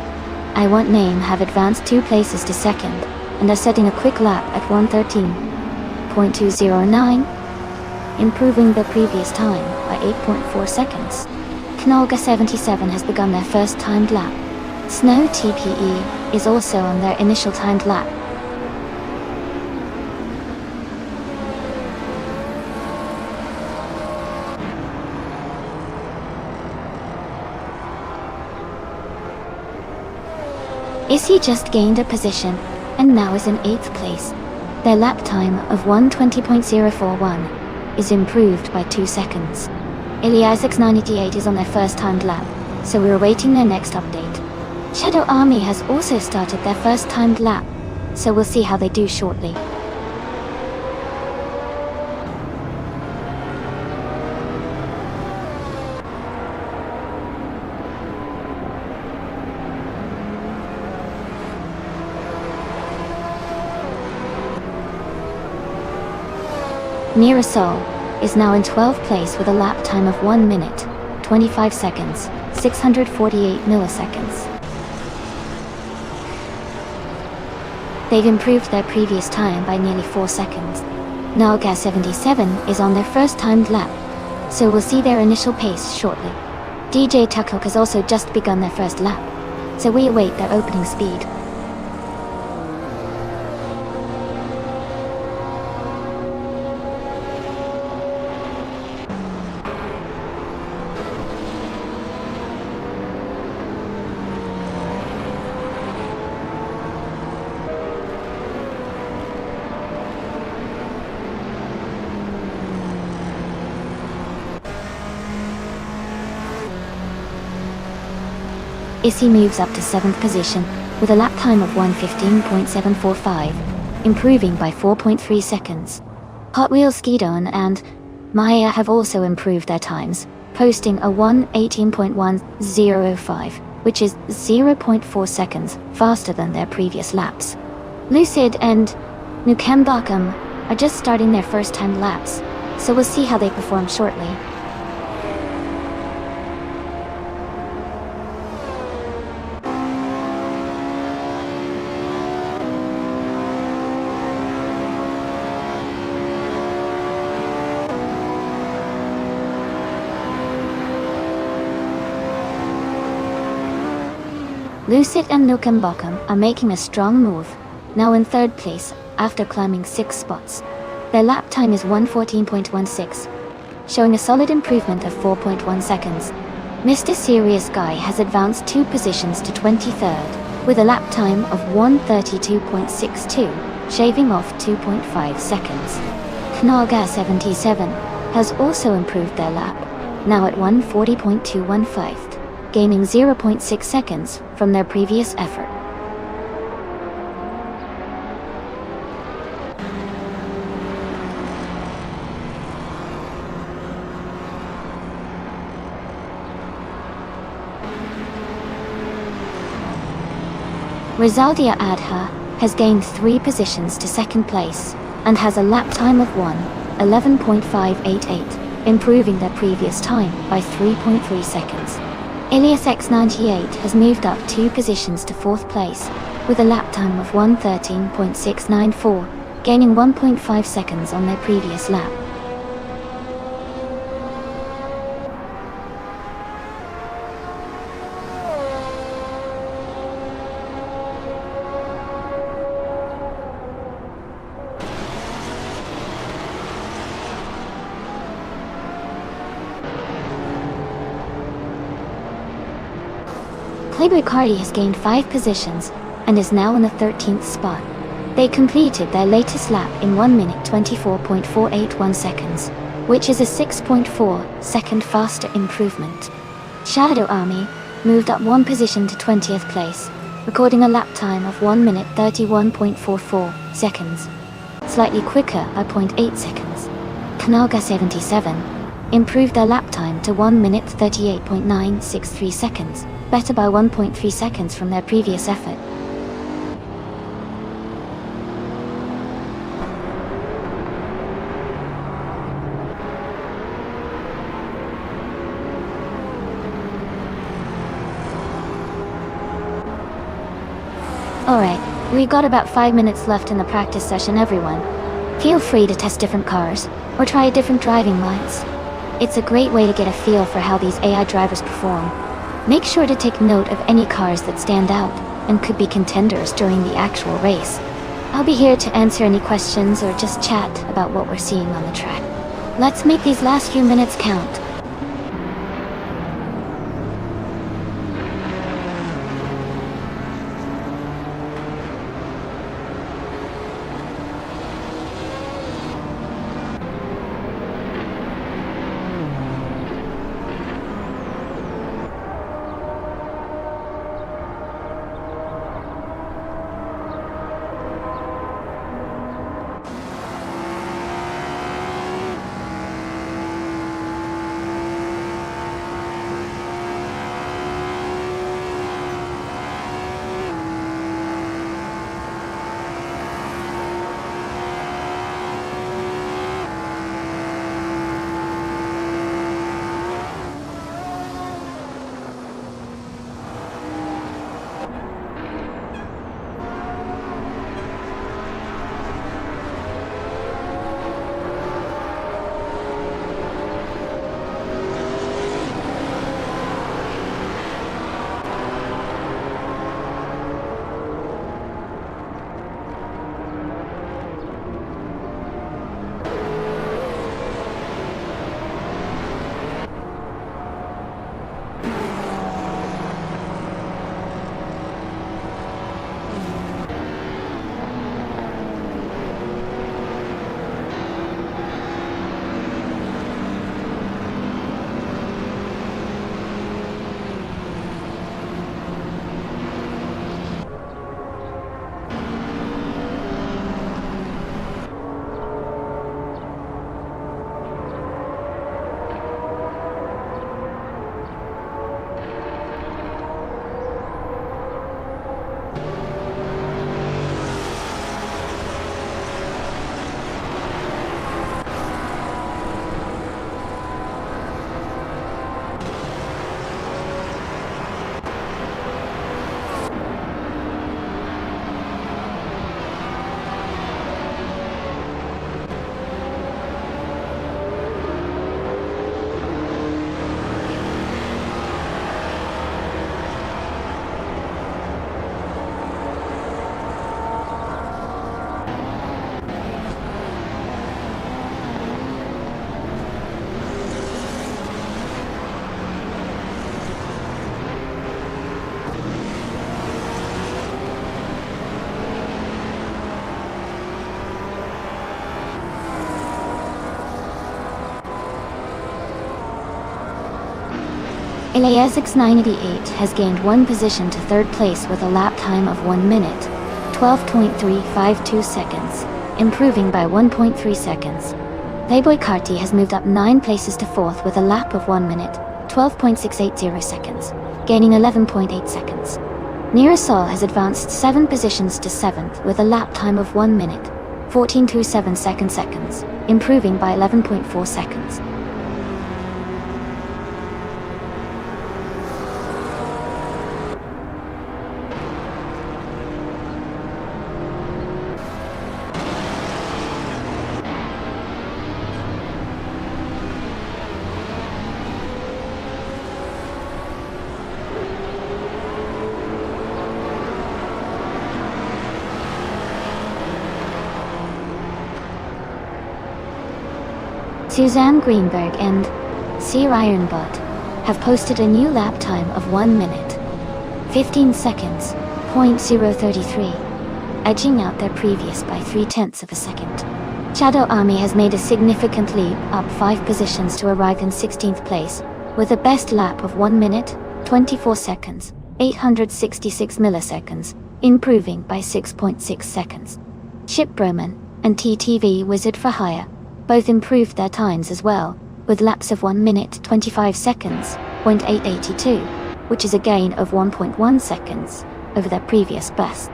A: I want name have advanced 2 places to second and are setting a quick lap at 1:13.209, improving their previous time by 8.4 seconds. Knolga 77 has begun their first timed lap. Snow TPE is also on their initial timed lap. Issy just gained a position, and now is in 8th place. Their lap time of 1:20.041 is improved by 2 seconds. Iliasix 98 is on their first timed lap, so we're awaiting their next update. Shadow Army has also started their first timed lap, so we'll see how they do shortly. Mirasol is now in 12th place with a lap time of 1 minute, 25 seconds, 648 milliseconds. They've improved their previous time by nearly 4 seconds. Nalga 77 is on their first timed lap, so we'll see their initial pace shortly. DJ Tukok has also just begun their first lap, so we await their opening speed. Issy moves up to 7th position with a lap time of 1:15.745, improving by 4.3 seconds. Hot Wheels Skidon and Maya have also improved their times, posting a 1:18.105, which is 0.4 seconds faster than their previous laps. Lucid and Nukembakam are just starting their first time laps, so we'll see how they perform shortly. Lucid and Nukembakam are making a strong move, now in 3rd place after climbing 6 spots. Their lap time is 1:14.16, showing a solid improvement of 4.1 seconds. Mr. Serious Guy has advanced 2 positions to 23rd, with a lap time of 1:32.62, shaving off 2.5 seconds. Knolga 77 has also improved their lap, now at 1:40.215. Gaining 0.6 seconds from their previous effort. Rizaldia Adha has gained 3 positions to 2nd place and has a lap time of 1:11.588, improving their previous time by 3.3 seconds. Ilias X98 has moved up 2 positions to 4th place, with a lap time of 1:13.694, gaining 1.5 seconds on their previous lap. Playboy Cardi has gained 5 positions and is now in the 13th spot. They completed their latest lap in 1 minute 24.481 seconds, which is a 6.4 second faster improvement. Shadow Army moved up one position to 20th place, recording a lap time of 1 minute 31.44 seconds, slightly quicker by 0.8 seconds. Kanaga 77 improved their lap time to 1 minute 38.963 seconds, better by 1.3 seconds from their previous effort. Alright, we've got about 5 minutes left in the practice session, everyone. Feel free to test different cars, or try different driving lines. It's a great way to get a feel for how these AI drivers perform. Make sure to take note of any cars that stand out, and could be contenders during the actual race. I'll be here to answer any questions or just chat about what we're seeing on the track. Let's make these last few minutes count. LASX 988 has gained one position to third place with a lap time of 1 minute, 12.352 seconds, improving by 1.3 seconds. Playboy Carty has moved up 9 places to fourth with a lap of 1 minute, 12.680 seconds, gaining 11.8 seconds. Nearasol has advanced 7 positions to seventh with a lap time of 1 minute, 14.27 seconds, improving by 11.4 seconds. Suzanne Greenberg and C. Ironbot have posted a new lap time of 1 minute, 15 seconds, .033, edging out their previous by 0.3 of a second. Shadow Army has made a significant leap up 5 positions to arrive in 16th place, with a best lap of 1 minute, 24 seconds, 866 milliseconds, improving by 6.6 seconds. Chip Broman and TTV Wizard for Hire both improved their times as well, with laps of 1 minute 25 seconds, 0.882, which is a gain of 1.1 seconds over their previous best.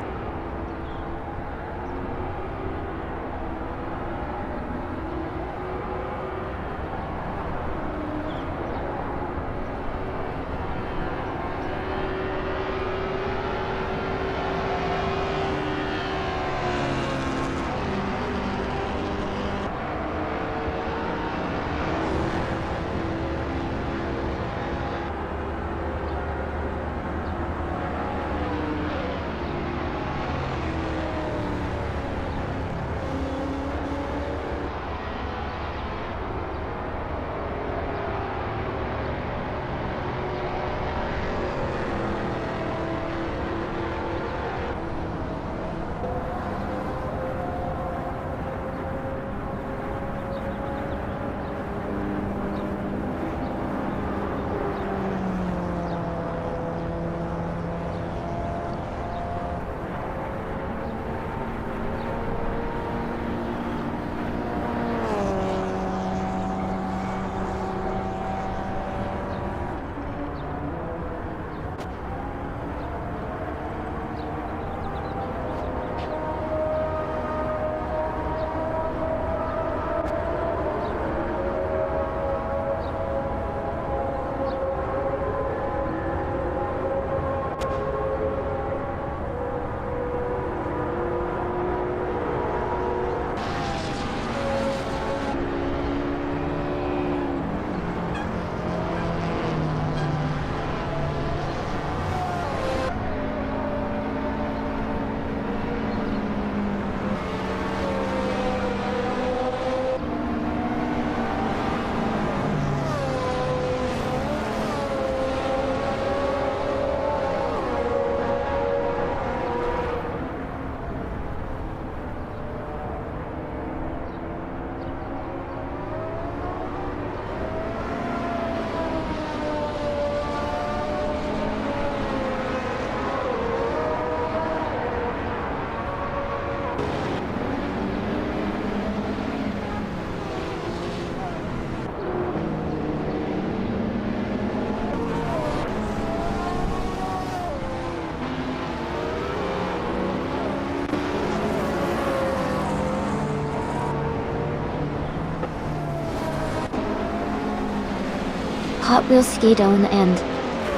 A: Hot Wheels Skido in the end.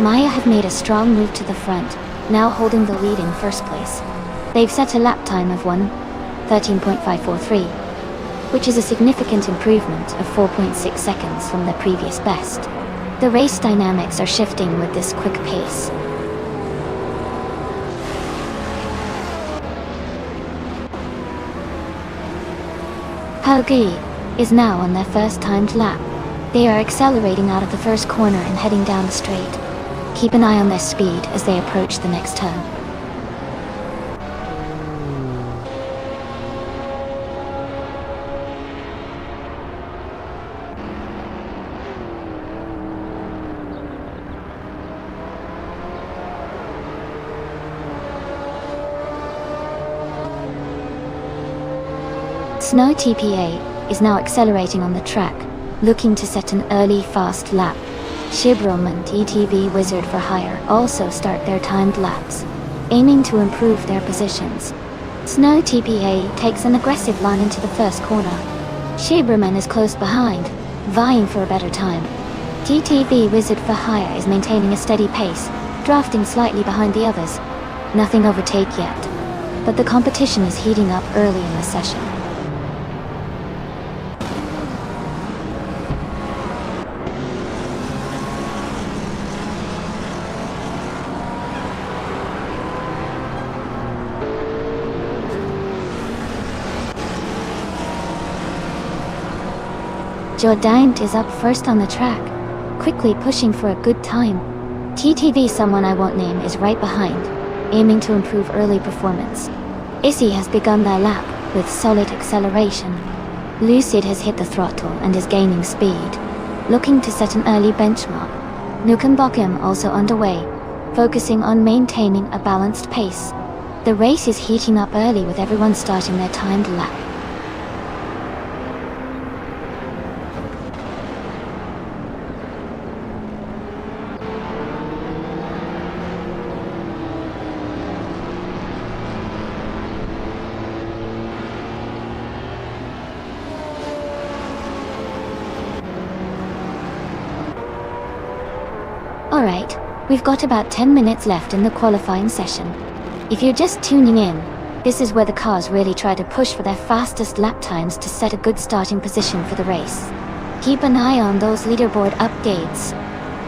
A: Maya have made a strong move to the front, now holding the lead in first place. They've set a lap time of 1:13.543, which is a significant improvement of 4.6 seconds from their previous best. The race dynamics are shifting with this quick pace. Haugui is now on their first timed lap. They are accelerating out of the first corner and heading down the straight. Keep an eye on their speed as they approach the next turn. Snow TPA is now accelerating on the track, looking to set an early fast lap. Shibrom and ETV Wizard for Hire also start their timed laps, aiming to improve their positions. Snow TPA takes an aggressive line into the first corner. Shibroman is close behind, vying for a better time. TTV Wizard for Hire is maintaining a steady pace, drafting slightly behind the others. Nothing overtake yet, but the competition is heating up early in the session. Jordaint is up first on the track, quickly pushing for a good time. TTV Someone I Won't Name is right behind, aiming to improve early performance. Issy has begun their lap with solid acceleration. Lucid has hit the throttle and is gaining speed, looking to set an early benchmark. Nukenbokem also underway, focusing on maintaining a balanced pace. The race is heating up early with everyone starting their timed lap. Alright, we've got about 10 minutes left in the qualifying session. If you're just tuning in, this is where the cars really try to push for their fastest lap times to set a good starting position for the race. Keep an eye on those leaderboard updates.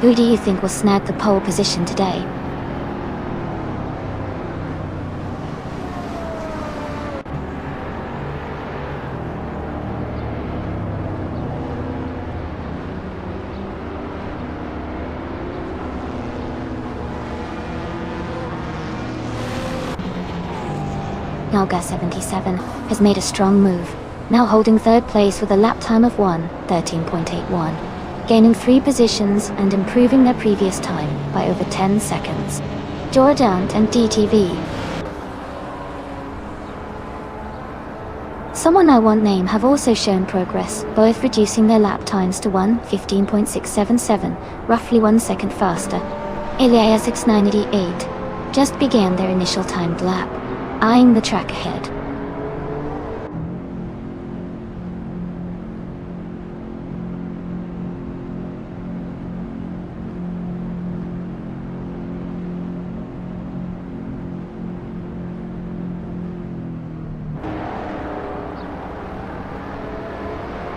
A: Who do you think will snag the pole position today? Nalga 77 has made a strong move, now holding third place with a lap time of 1:13.81, gaining 3 positions and improving their previous time by over 10 seconds. Jordan and DTV. Someone I won't name have also shown progress, both reducing their lap times to 1:15.677, roughly 1 second faster. Elias 6988 just began their initial timed lap, eyeing the track ahead.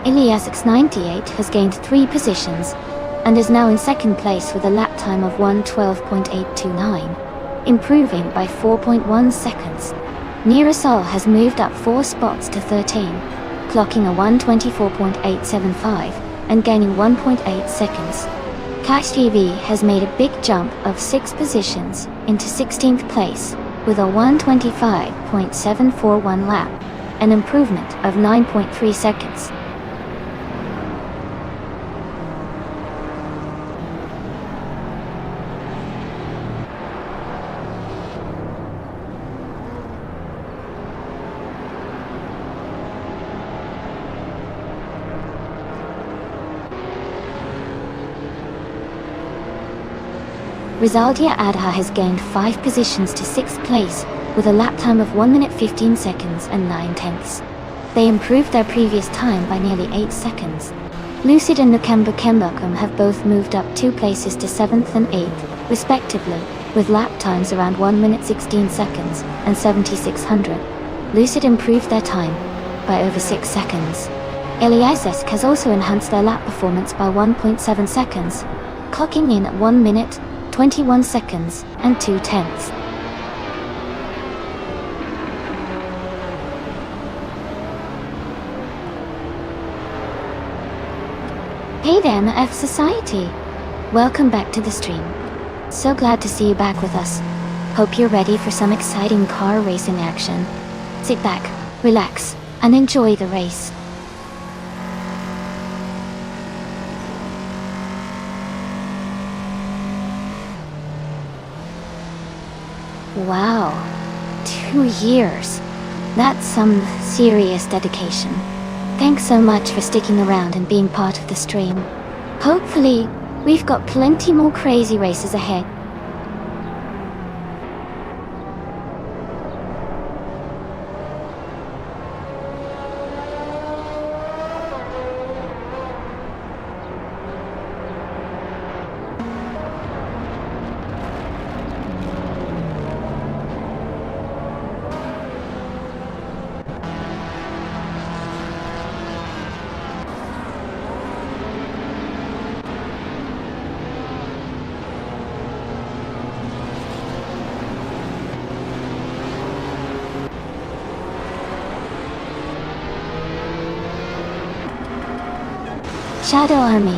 A: Elias 698 has gained 3 positions and is now in second place with a lap time of 1:12.829. Improving by 4.1 seconds. Nirasol has moved up 4 spots to 13, clocking a 1:24.875 and gaining 1.8 seconds. Cash TV has made a big jump of 6 positions into 16th place with a 1:25.741 lap, an improvement of 9.3 seconds. Rizaldia Adha has gained 5 positions to 6th place with a lap time of 1 minute 15 seconds and 9 tenths. They improved their previous time by nearly 8 seconds. Lucid and Nukemba Kembakum have both moved up 2 places to 7th and 8th, respectively, with lap times around 1 minute 16 seconds and 7600. Lucid improved their time by over 6 seconds. Eliassk has also enhanced their lap performance by 1.7 seconds, clocking in at 1 minute 21 seconds and 2 tenths. Hey there, F Society! Welcome back to the stream. So glad to see you back with us. Hope you're ready for some exciting car racing action. Sit back, relax, and enjoy the race. Wow, 2 years. That's some serious dedication. Thanks so much for sticking around and being part of the stream. Hopefully, we've got plenty more crazy races ahead. Shadow Army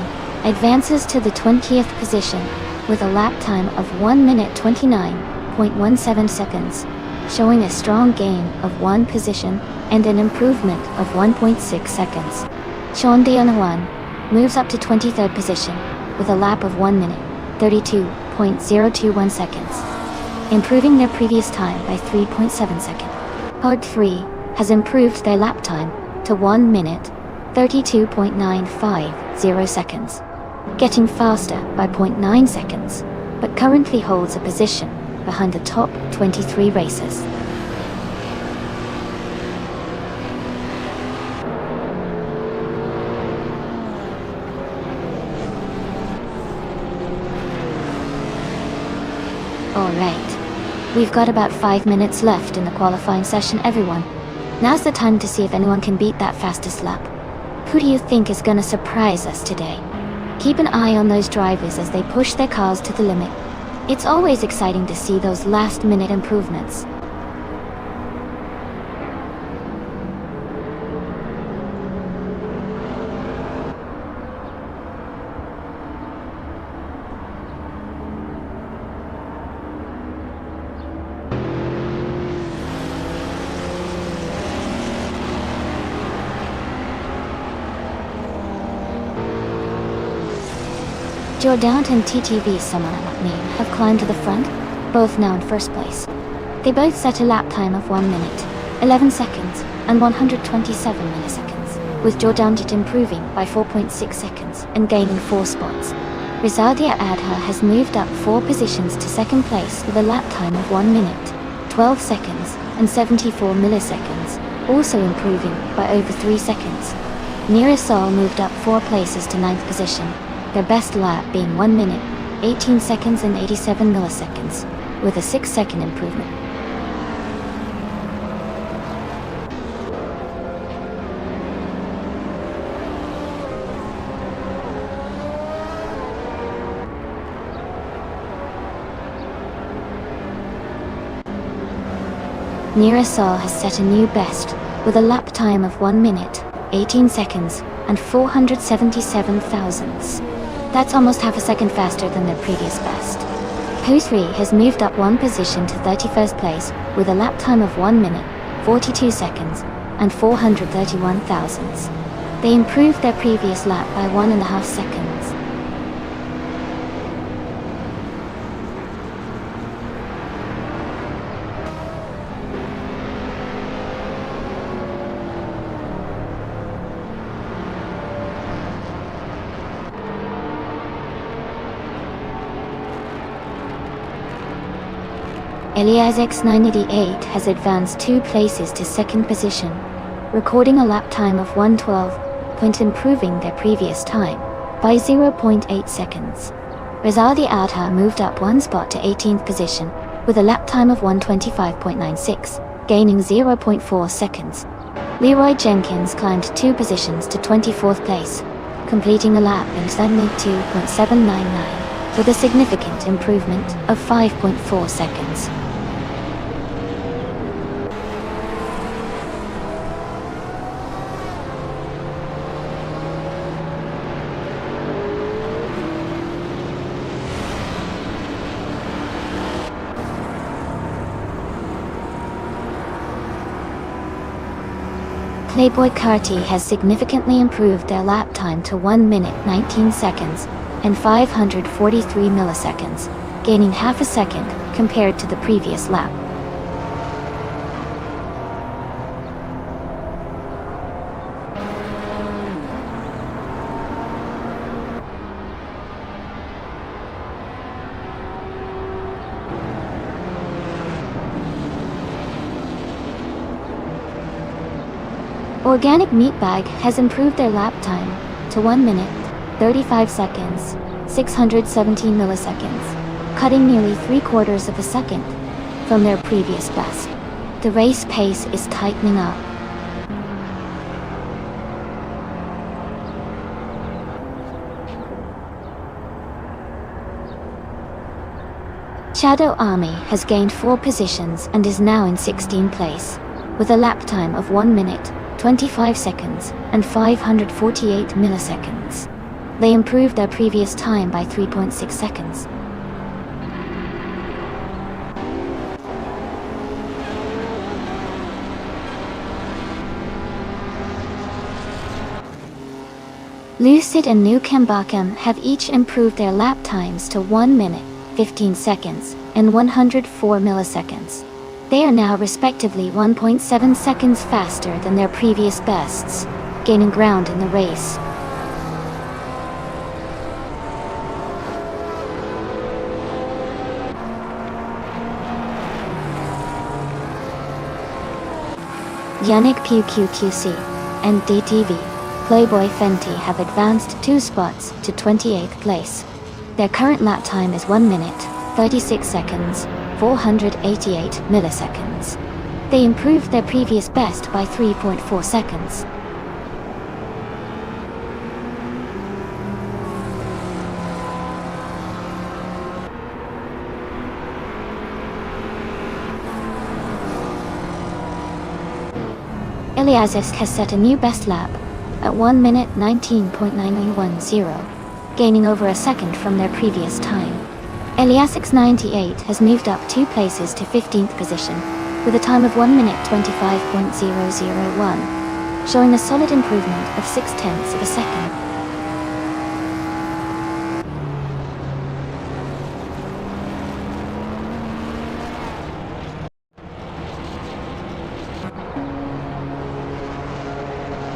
A: advances to the 20th position with a lap time of 1 minute 29.17 seconds, showing a strong gain of 1 position and an improvement of 1.6 seconds. Sean Deonawan moves up to 23rd position with a lap of 1 minute 32.021 seconds, improving their previous time by 3.7 seconds. Part 3 has improved their lap time to 1 minute, 32.950 seconds, getting faster by 0.9 seconds, but currently holds a position behind the top 23 racers. Alright, we've got about 5 minutes left in the qualifying session, everyone. Now's the time to see if anyone can beat that fastest lap. Who do you think is gonna surprise us today? Keep an eye on those drivers as they push their cars to the limit. It's always exciting to see those last-minute improvements. Jourdain and TTV have climbed to the front, both now in first place. They both set a lap time of 1 minute, 11 seconds, and 127 milliseconds, with Jourdain improving by 4.6 seconds and gaining 4 spots. Rizardia Adha has moved up 4 positions to second place with a lap time of 1 minute, 12 seconds, and 74 milliseconds, also improving by over 3 seconds. Mirasol moved up 4 places to 9th position, their best lap being 1 minute, 18 seconds and 87 milliseconds, with a 6-second improvement. Mirasol has set a new best, with a lap time of 1 minute, 18 seconds, and 477 thousandths. That's almost half a second faster than their previous best. Poo3 has moved up 1 position to 31st place with a lap time of 1 minute, 42 seconds, and 431 thousandths. They improved their previous lap by 1.5 seconds. Elias X988 has advanced 2 places to second position, recording a lap time of 1:12, improving their previous time by 0.8 seconds. Rizaldi Adha moved up 1 spot to 18th position with a lap time of 1:25.96, gaining 0.4 seconds. Leroy Jenkins climbed 2 positions to 24th place, completing a lap in 72.799, with a significant improvement of 5.4 seconds. Playboy Carty has significantly improved their lap time to 1 minute 19 seconds and 543 milliseconds, gaining half a second compared to the previous lap. Organic Meatbag has improved their lap time to 1 minute, 35 seconds, 617 milliseconds, cutting nearly 3/4 of a second from their previous best. The race pace is tightening up. Shadow Army has gained 4 positions and is now in 16th place, with a lap time of 1 minute, 25 seconds, and 548 milliseconds. They improved their previous time by 3.6 seconds. Lucid and Nukembakum have each improved their lap times to 1 minute, 15 seconds, and 104 milliseconds. They are now respectively 1.7 seconds faster than their previous bests, gaining ground in the race. Yannick PQQC and DTV Playboy Fenty have advanced 2 spots to 28th place. Their current lap time is 1 minute, 36 seconds, 488 milliseconds. They improved their previous best by 3.4 seconds. Eliasek has set a new best lap at 1 minute 19.910, gaining over a second from their previous time. Eliasek's 98 has moved up 2 places to 15th position, with a time of 1 minute 25.001, showing a solid improvement of 0.6 of a second.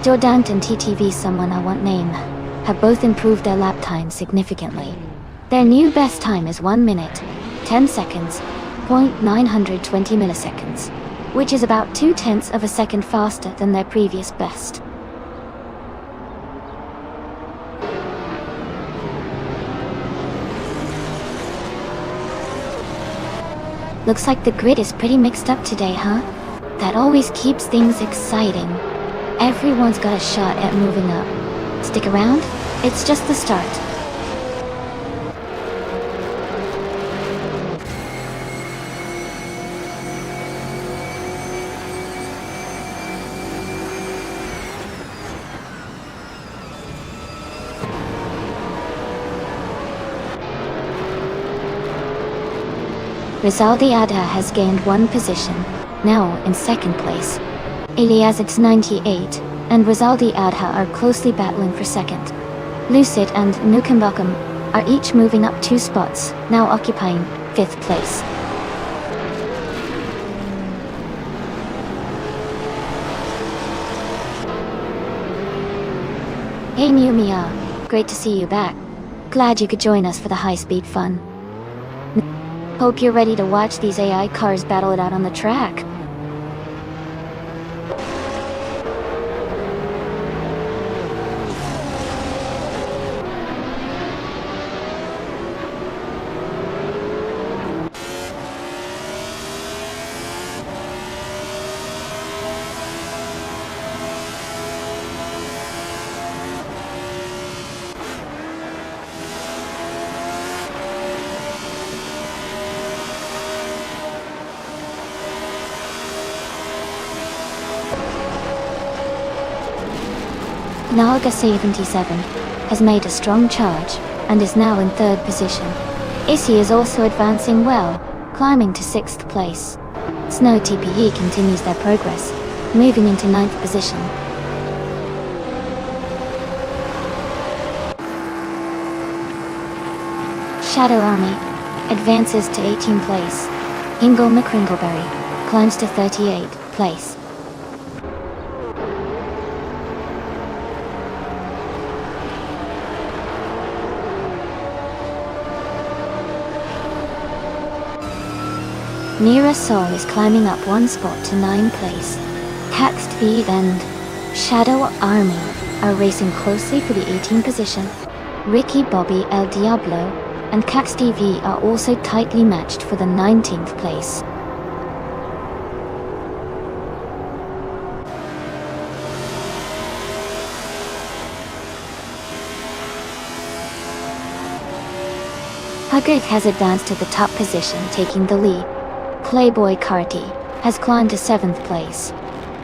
A: Jordan and TTV Someone I Won't Name have both improved their lap time significantly. Their new best time is 1 minute, 10 seconds, 0.920 milliseconds, which is about 0.2 of a second faster than their previous best. Looks like the grid is pretty mixed up today, huh? That always keeps things exciting. Everyone's got a shot at moving up. Stick around, it's just the start. Rizaldi Adha has gained 1 position, now in 2nd place. Eliasek's 98 and Rizaldi Adha are closely battling for 2nd. Lucid and Nukembakum are each moving up 2 spots, now occupying 5th place. Hey Miumiya, great to see you back. Glad you could join us for the high-speed fun. Hope you're ready to watch these AI cars battle it out on the track. Nalga 77 has made a strong charge and is now in 3rd position. Issy is also advancing well, climbing to 6th place. Snow TPE continues their progress, moving into 9th position. Shadow Army advances to 18th place. Ingle McCringleberry climbs to 38th place. Mira Sol is climbing up 1 spot to 9th place. Caxt V and Shadow Army are racing closely for the 18th position. Ricky Bobby El Diablo and Caxt V are also tightly matched for the 19th place. Huggett has advanced to the top position, taking the lead. Playboy Carty has climbed to 7th place.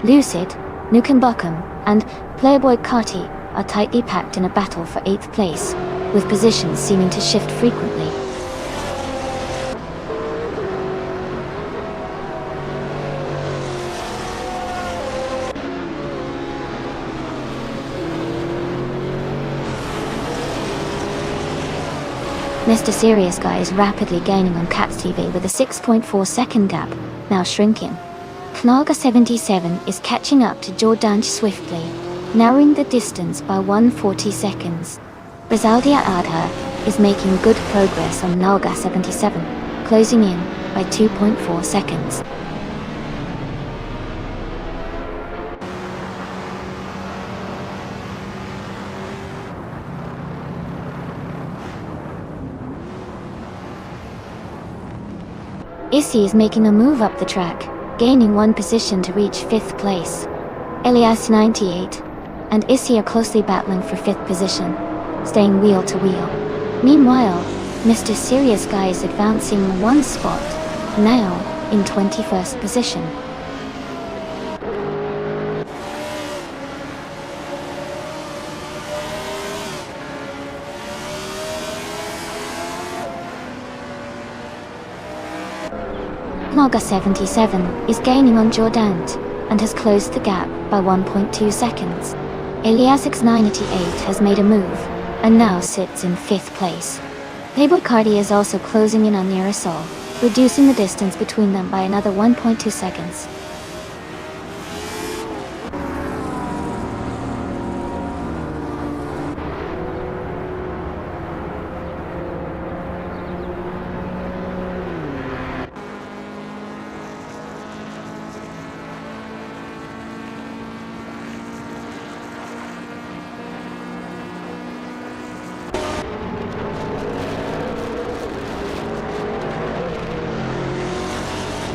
A: Lucid, Nukembakum, and Playboy Carty are tightly packed in a battle for 8th place, with positions seeming to shift frequently. Mr. Serious Guy is rapidly gaining on Cats TV with a 6.4-second gap, now shrinking. Knalga 77 is catching up to Jordan swiftly, narrowing the distance by 140 seconds. Rizaldia Adha is making good progress on Knalga 77, closing in by 2.4 seconds. Issy is making a move up the track, gaining one position to reach 5th place. Elias 98 and Issy are closely battling for 5th position, staying wheel to wheel. Meanwhile, Mr. Serious Guy is advancing one spot, now in 21st position. Knalga 77 is gaining on Jordan and has closed the gap by 1.2 seconds. Elias 98 has made a move and now sits in 5th place. Label Cardi is also closing in on Nirasol, reducing the distance between them by another 1.2 seconds.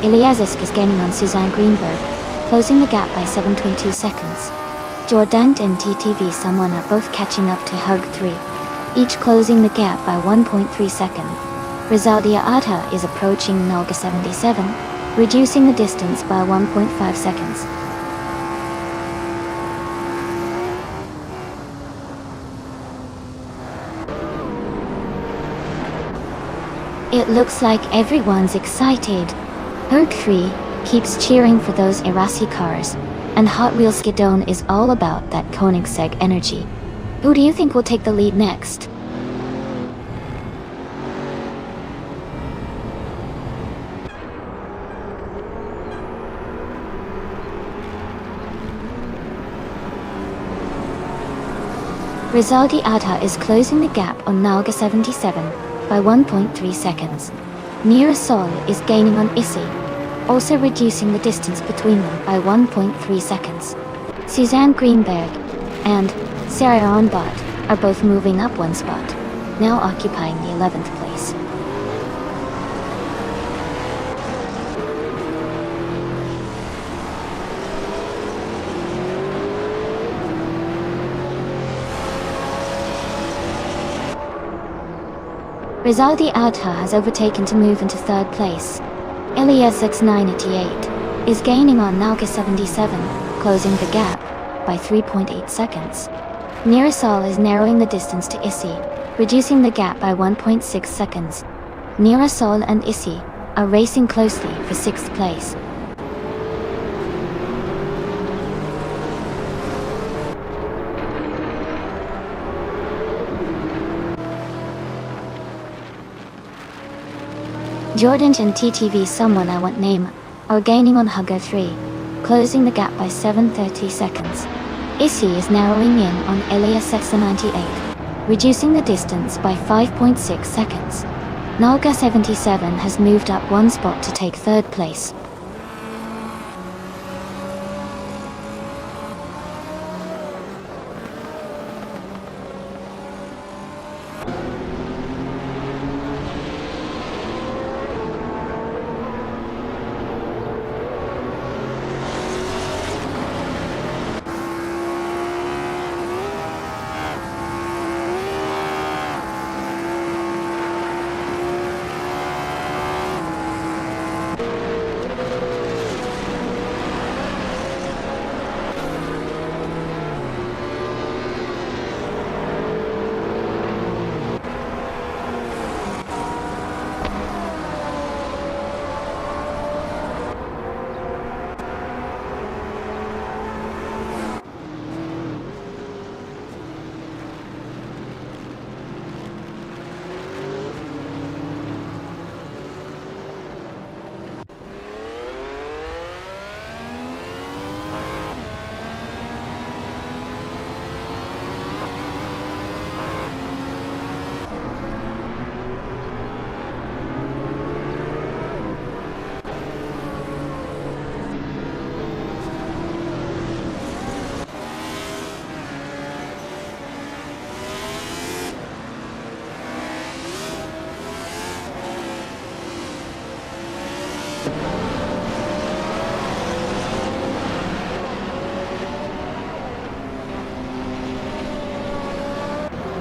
A: Eliasisk is gaining on Suzanne Greenberg, closing the gap by 7.2 seconds. Jordan and TTV Someone are both catching up to Hug 3, each closing the gap by 1.3 seconds. Rizaldia Adha is approaching Knalga 77, reducing the distance by 1.5 seconds. It looks like everyone's excited. Hug 3 keeps cheering for those Irasi cars, and Hot Wheels Skidone is all about that Koenigsegg energy. Who do you think will take the lead next? Rizaldi Adha is closing the gap on Knalga 77 by 1.3 seconds. Nirasol is gaining on Issy, also reducing the distance between them by 1.3 seconds. Suzanne Greenberg and Sarah Onbot are both moving up one spot, now occupying the 11th place. Rizaldi Adha has overtaken to move into 3rd place. Elias 988 is gaining on Knalga 77, closing the gap by 3.8 seconds. Nirasol is narrowing the distance to Issy, reducing the gap by 1.6 seconds. Nirasol and Issy are racing closely for 6th place. Jordan and TTV Someone I Want Name are gaining on Hugger 3, closing the gap by 7.30 seconds. Issy is narrowing in on Elias 98, reducing the distance by 5.6 seconds. Knalga 77 has moved up one spot to take 3rd place.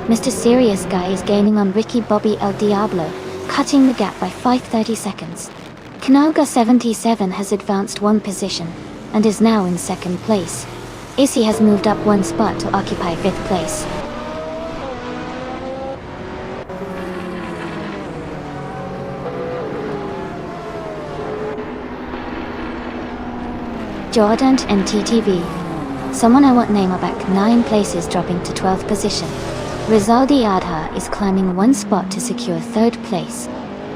A: Mr. Serious Guy is gaining on Ricky Bobby El Diablo, cutting the gap by 5:30 seconds. Kanaga 77 has advanced one position, and is now in second place. Issy has moved up one spot to occupy 5th place. Jordan and TTV. Someone I won't name are back 9 places, dropping to 12th position. Rizaldi Adha is climbing one spot to secure 3rd place.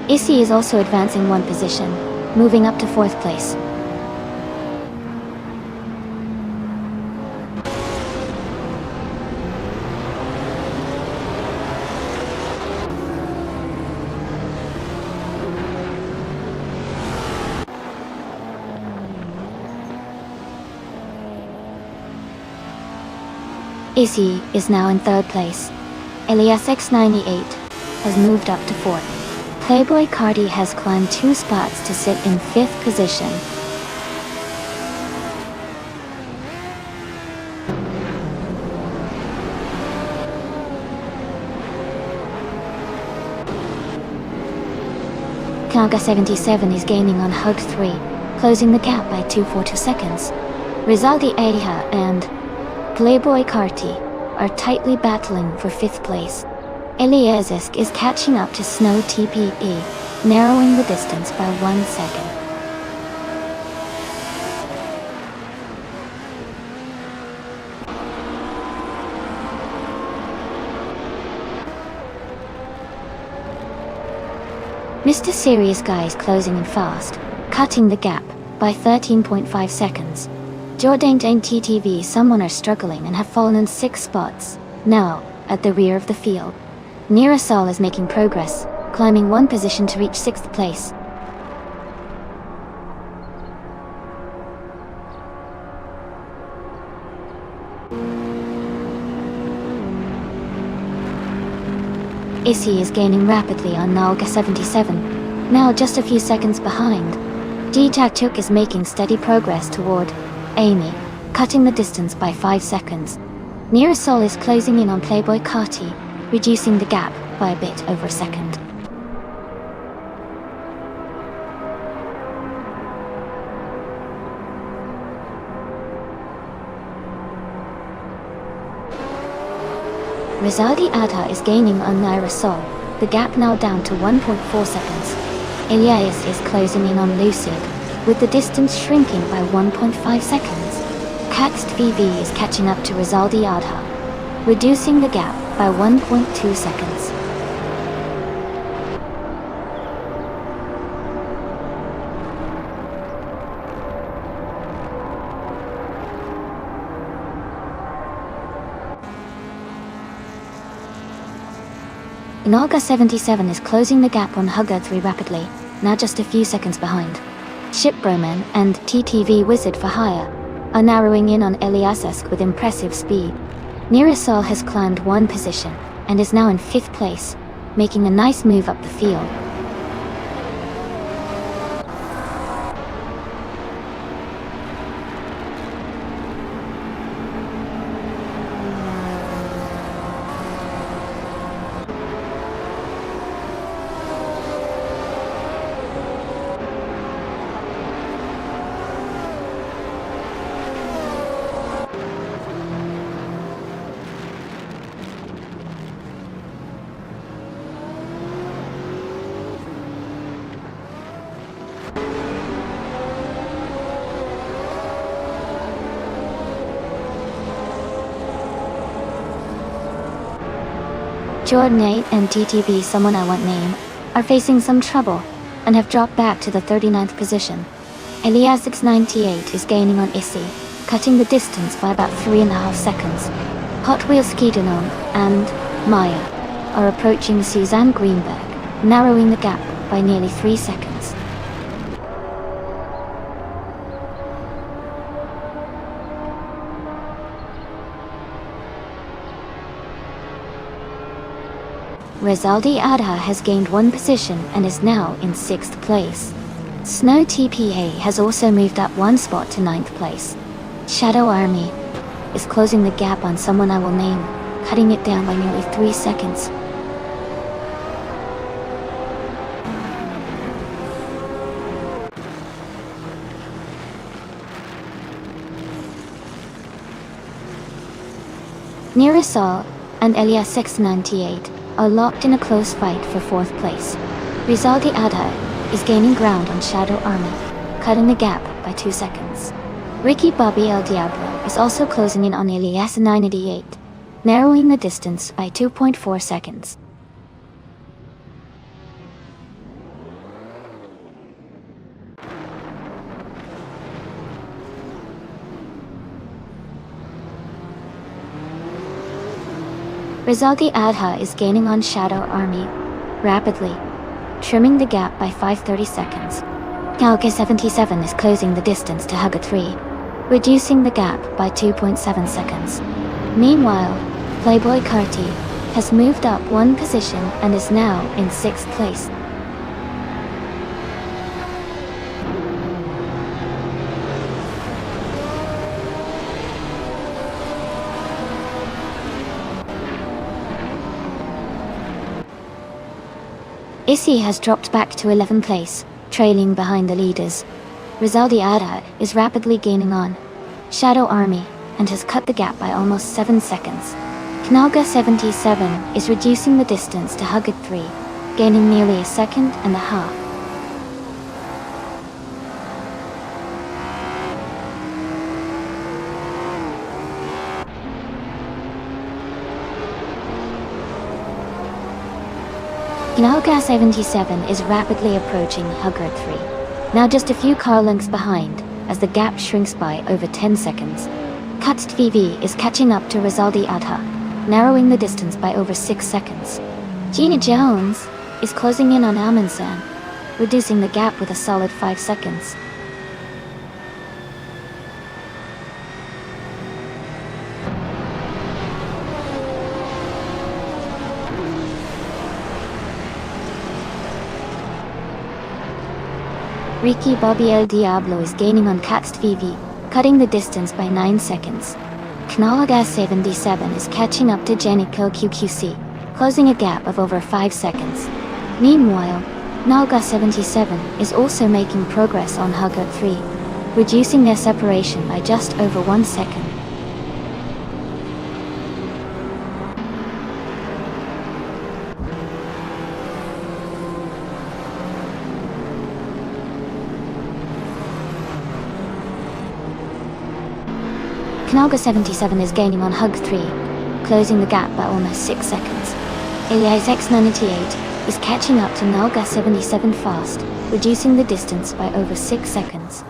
A: Issy is also advancing one position, moving up to 4th place. Issy is now in 3rd place. Elias X98 has moved up to 4th. Playboy Cardi has climbed 2 spots to sit in 5th position. Kaga 77 is gaining on Hug 3, closing the gap by 2.42 seconds. Rizaldi Adiha and Playboy Carti are tightly battling for 5th place. Eliasisk is catching up to Snow TPE, narrowing the distance by 1 second. Mr. Serious Guy is closing in fast, cutting the gap by 13.5 seconds. Jordan and TTV someone are struggling and have fallen in 6 spots, now at the rear of the field. Nirasol is making progress, climbing 1 position to reach 6th place. Issy is gaining rapidly on Nalga 77, now just a few seconds behind. G-Tatuk is making steady progress toward Amy, cutting the distance by 5 seconds. Nirasol is closing in on Playboy Carti, reducing the gap by a bit over a second. Rizaldi Adha is gaining on Nirasol, the gap now down to 1.4 seconds. Elias is closing in on Lucid, with the distance shrinking by 1.5 seconds. Caxt VV is catching up to Rizaldi Adha, reducing the gap by 1.2 seconds. Inaga 77 is closing the gap on Hugger 3 rapidly, now just a few seconds behind. Shipbroman and TTV Wizard for Hire are narrowing in on Eliasesk with impressive speed. Nirasol has climbed 1 position and is now in 5th place, making a nice move up the field. Jordan 8 and TTV someone I won't name are facing some trouble and have dropped back to the 39th position. Elias X98 is gaining on Issy, cutting the distance by about 3.5 seconds. Hot Wheels Skidanon and Maya are approaching Suzanne Greenberg, narrowing the gap by nearly 3 seconds. Rizaldi Adha has gained 1 position and is now in 6th place. Snow TPA has also moved up 1 spot to 9th place. Shadow Army is closing the gap on someone I will name, cutting it down by nearly 3 seconds. Nirasol and Elias X98 are locked in a close fight for 4th place. Rizaldi Adha is gaining ground on Shadow Army, cutting the gap by 2 seconds. Ricky Bobby El Diablo is also closing in on Elias 988, narrowing the distance by 2.4 seconds. Rizaldi Adha is gaining on Shadow Army rapidly, trimming the gap by 5.30 seconds. Nalga 77 is closing the distance to Hugger 3, reducing the gap by 2.7 seconds. Meanwhile, Playboy Carti has moved up 1 position and is now in 6th place. Issy has dropped back to 11th place, trailing behind the leaders. Rizaldi Adha is rapidly gaining on Shadow Army and has cut the gap by almost 7 seconds. Knalga 77 is reducing the distance to Hugger 3, gaining nearly a second and a half. Knalga 77 is rapidly approaching Hugger 3, now just a few car lengths behind, as the gap shrinks by over 10 seconds. Katst VV is catching up to Rizaldi Adha, narrowing the distance by over 6 seconds. Gina Jones is closing in on Amundsen, reducing the gap with a solid 5 seconds. Ricky Bobby El Diablo is gaining on Katst VV, cutting the distance by 9 seconds. Knalagas 77 is catching up to Jenico QQC, closing a gap of over 5 seconds. Meanwhile, Nalga 77 is also making progress on Hugger 3, reducing their separation by just over 1 second. Knalga 77 is gaining on Hug 3, closing the gap by almost 6 seconds. Elias X98 is catching up to Nalga 77 fast, reducing the distance by over 6 seconds.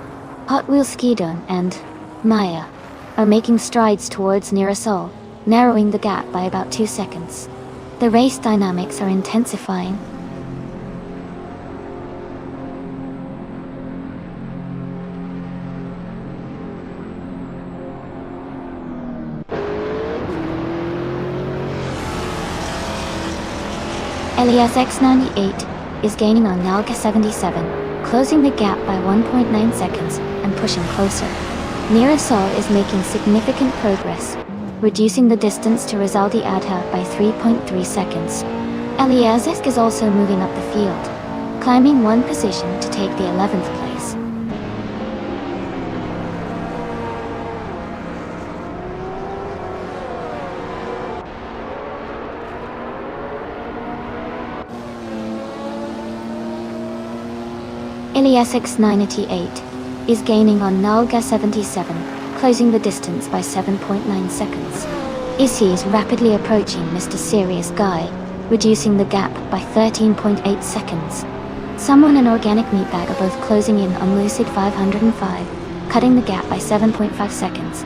A: Hot Wheels Skidon and Maya are making strides towards Nirasol, narrowing the gap by about 2 seconds. The race dynamics are intensifying. Elias X98 is gaining on Nalga 77, closing the gap by 1.9 seconds and pushing closer. Nirasol is making significant progress, reducing the distance to Rizaldi Adha by 3.3 seconds. Elias is also moving up the field, climbing 1 position to take the 11th place. Elias X98 is gaining on Nalga 77, closing the distance by 7.9 seconds. Issy is rapidly approaching Mr. Serious Guy, reducing the gap by 13.8 seconds. Someone and Organic Meatbag are both closing in on Lucid 505, cutting the gap by 7.5 seconds.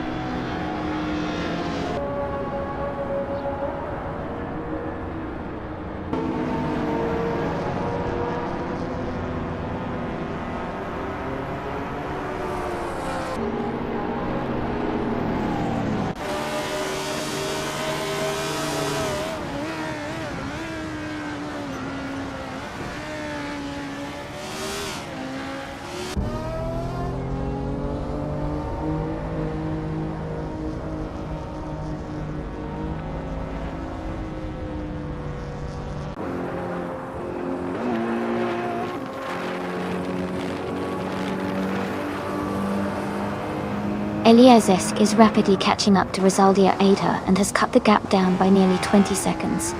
A: Elias is rapidly catching up to Rizaldia Ada and has cut the gap down by nearly 20 seconds.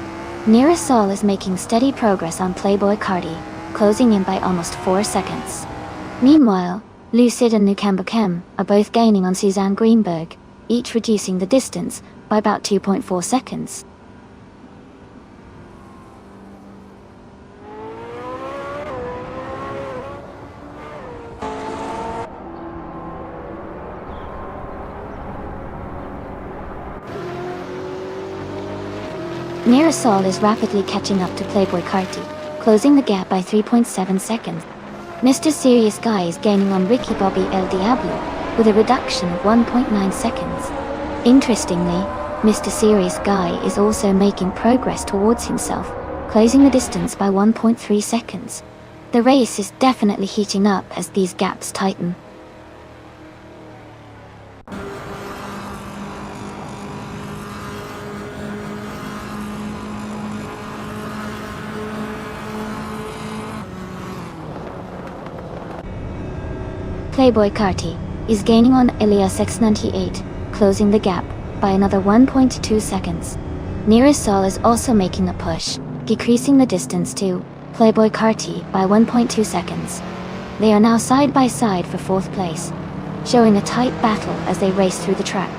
A: Nirasol is making steady progress on Playboy Cardi, closing in by almost 4 seconds. Meanwhile, Lucid and Nukambukem are both gaining on Suzanne Greenberg, each reducing the distance by about 2.4 seconds. Nirasol is rapidly catching up to Playboy Carti, closing the gap by 3.7 seconds. Mr. Serious Guy is gaining on Ricky Bobby El Diablo, with a reduction of 1.9 seconds. Interestingly, Mr. Serious Guy is also making progress towards himself, closing the distance by 1.3 seconds. The race is definitely heating up as these gaps tighten. Playboy Carti is gaining on Elias X98, closing the gap by another 1.2 seconds. Nirasol is also making a push, decreasing the distance to Playboy Carti by 1.2 seconds. They are now side by side for 4th place, showing a tight battle as they race through the track.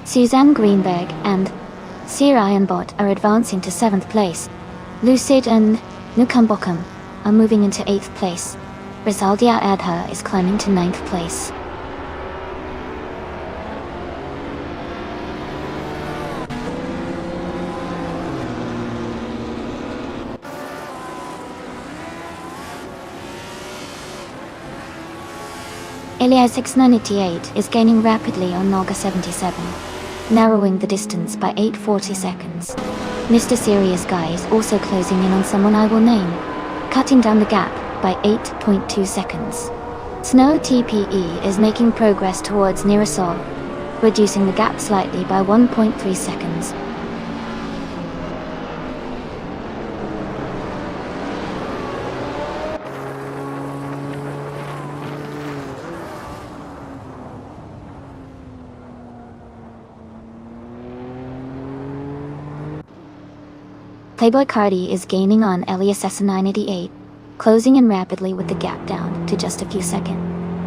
A: Suzanne Greenberg and Sir Ironbot are advancing to 7th place. Lucid and Nukambokum are moving into 8th place. Rizaldia Adha is climbing to 9th place. Elias 698 is gaining rapidly on Naga 77, narrowing the distance by 8.40 seconds. Mr. Serious Guy is also closing in on someone I will name, cutting down the gap by 8.2 seconds. Snow TPE is making progress towards Nirasol, reducing the gap slightly by 1.3 seconds. Playboy Cardi is gaining on Elias S988, closing in rapidly with the gap down to just a few seconds.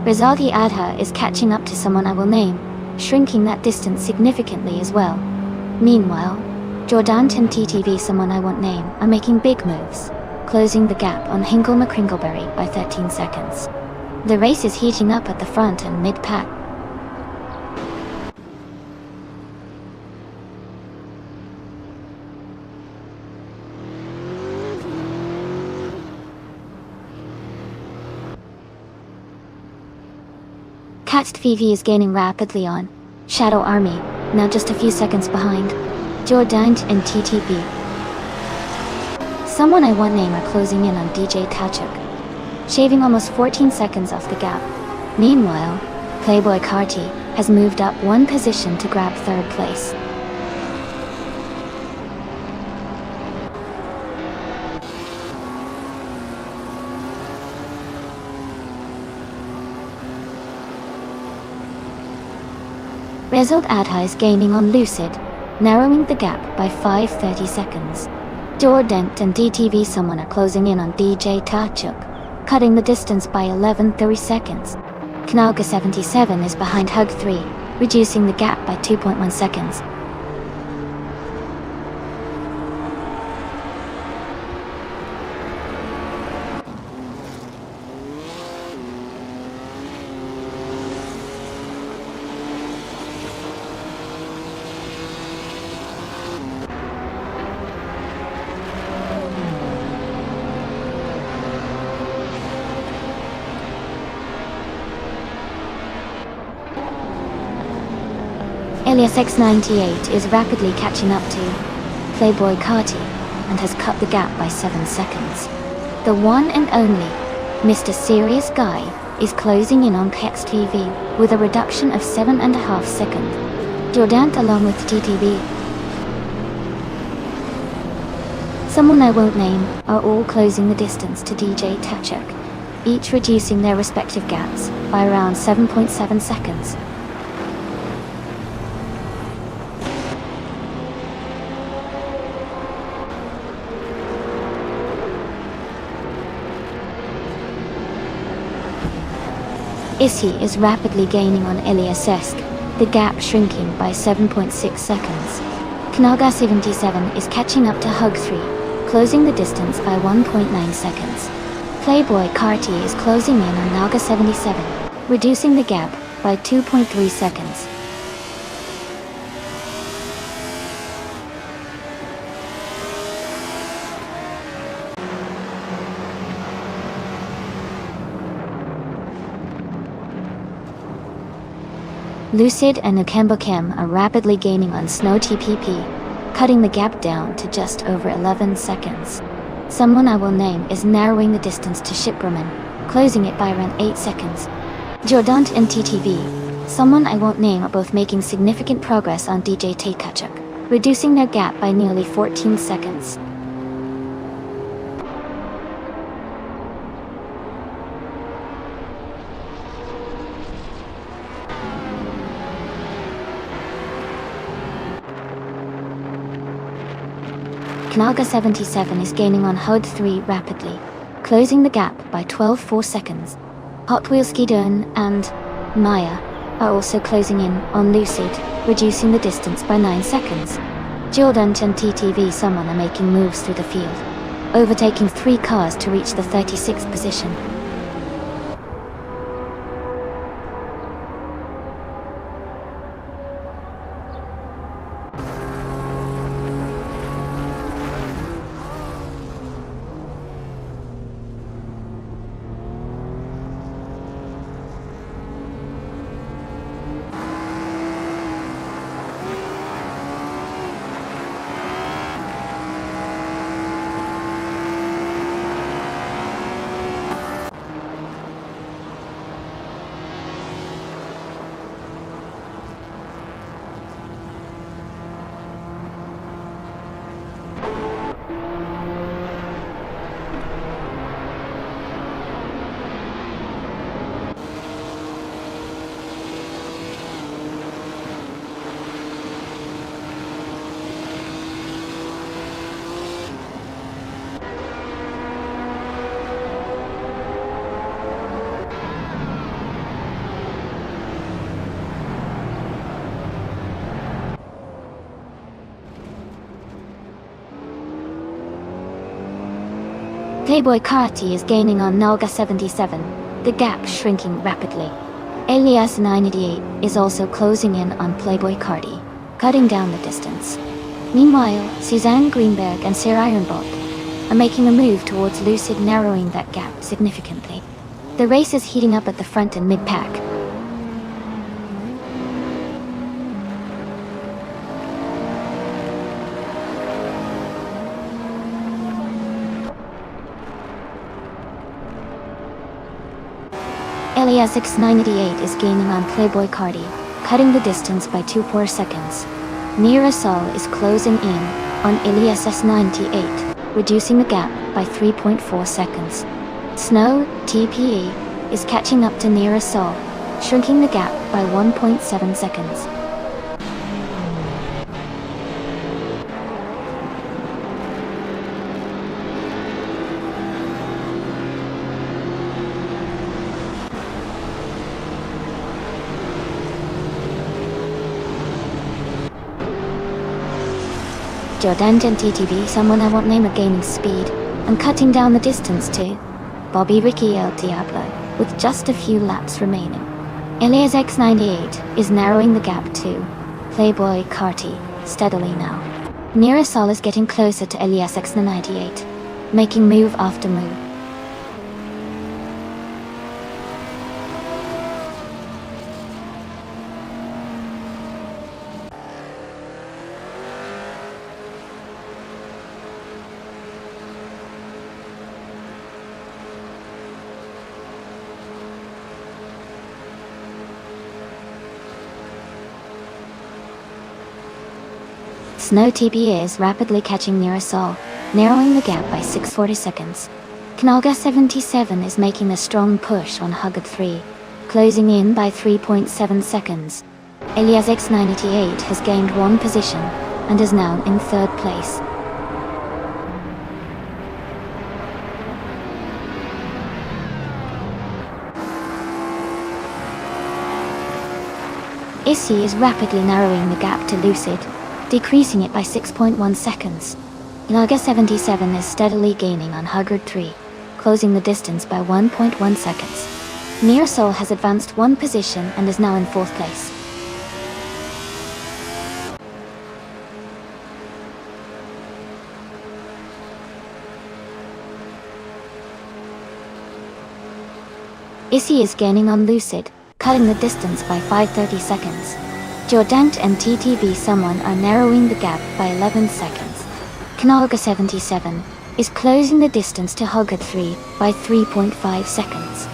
A: Rizaldi Adha is catching up to someone I will name, shrinking that distance significantly as well. Meanwhile, Jordan TTV someone I won't name are making big moves, closing the gap on Hinkle McCringleberry by 13 seconds. The race is heating up at the front and mid-pack. Catched VV is gaining rapidly on Shadow Army, now just a few seconds behind Jordan and TTP. Someone I won't name are closing in on DJ Tachuk, shaving almost 14 seconds off the gap. Meanwhile, Playboy Carti has moved up one position to grab third place. Result Adha is gaining on Lucid, narrowing the gap by 5:30 seconds. Jordent and DTV someone are closing in on DJ Tachuk, cutting the distance by 11:30 seconds. Knauga 77 is behind Hug 3, reducing the gap by 2.1 seconds. Elias X98 is rapidly catching up to Playboy Carti and has cut the gap by 7 seconds. The one and only Mr. Serious Guy is closing in on KexTV with a reduction of 7.5 seconds. Jordant along with TTV. Someone I won't name are all closing the distance to DJ Tachuk, each reducing their respective gaps by around 7.7 seconds. Issy is rapidly gaining on Elias Esk, the gap shrinking by 7.6 seconds. Knaga 77 is catching up to Hug 3, closing the distance by 1.9 seconds. Playboy Carti is closing in on Naga 77, reducing the gap by 2.3 seconds. Lucid and Nukembokem are rapidly gaining on Snow TPP, cutting the gap down to just over 11 seconds. Someone I will name is narrowing the distance to Shipraman, closing it by around 8 seconds. Jordant and TTV, someone I won't name, are both making significant progress on DJ Takachuk, reducing their gap by nearly 14 seconds. Knaga 77 is gaining on HUD 3 rapidly, closing the gap by 12.4 seconds. Hot Wheels Skidon and Maya are also closing in on Lucid, reducing the distance by 9 seconds. Jordan and TTV someone are making moves through the field, overtaking 3 cars to reach the 36th position. Playboy Carti is gaining on Nalga 77, the gap shrinking rapidly. Elias 988 is also closing in on Playboy Carti, cutting down the distance. Meanwhile, Suzanne Greenberg and Sir Ironbolt are making a move towards Lucid, narrowing that gap significantly. The race is heating up at the front and mid-pack. Elias X98 is gaining on Playboy Cardi, cutting the distance by 2.4 seconds. Nirasol is closing in on Elias S98, reducing the gap by 3.4 seconds. Snow TPE is catching up to Nirasol, shrinking the gap by 1.7 seconds. Jordan and TTV, someone I won't name, are gaining speed and cutting down the distance to Bobby Ricky El Diablo, with just a few laps remaining. Elias X98 is narrowing the gap to Playboy Carti steadily now. Nirasol is getting closer to Elias X98, making move after move. Snow TPA is rapidly catching Nirasol, narrowing the gap by 6.40 seconds. Knalga 77 is making a strong push on Huggard 3, closing in by 3.7 seconds. Elias X98 has gained one position and is now in third place. Issy is rapidly narrowing the gap to Lucid, decreasing it by 6.1 seconds. Knalga 77 is steadily gaining on Huggard 3, closing the distance by 1.1 seconds. Nirasol has advanced one position and is now in fourth place. Issy is gaining on Lucid, cutting the distance by 5.30 seconds. Jordant and TTV someone are narrowing the gap by 11 seconds. Knalga 77 is closing the distance to Huggard 3 by 3.5 seconds.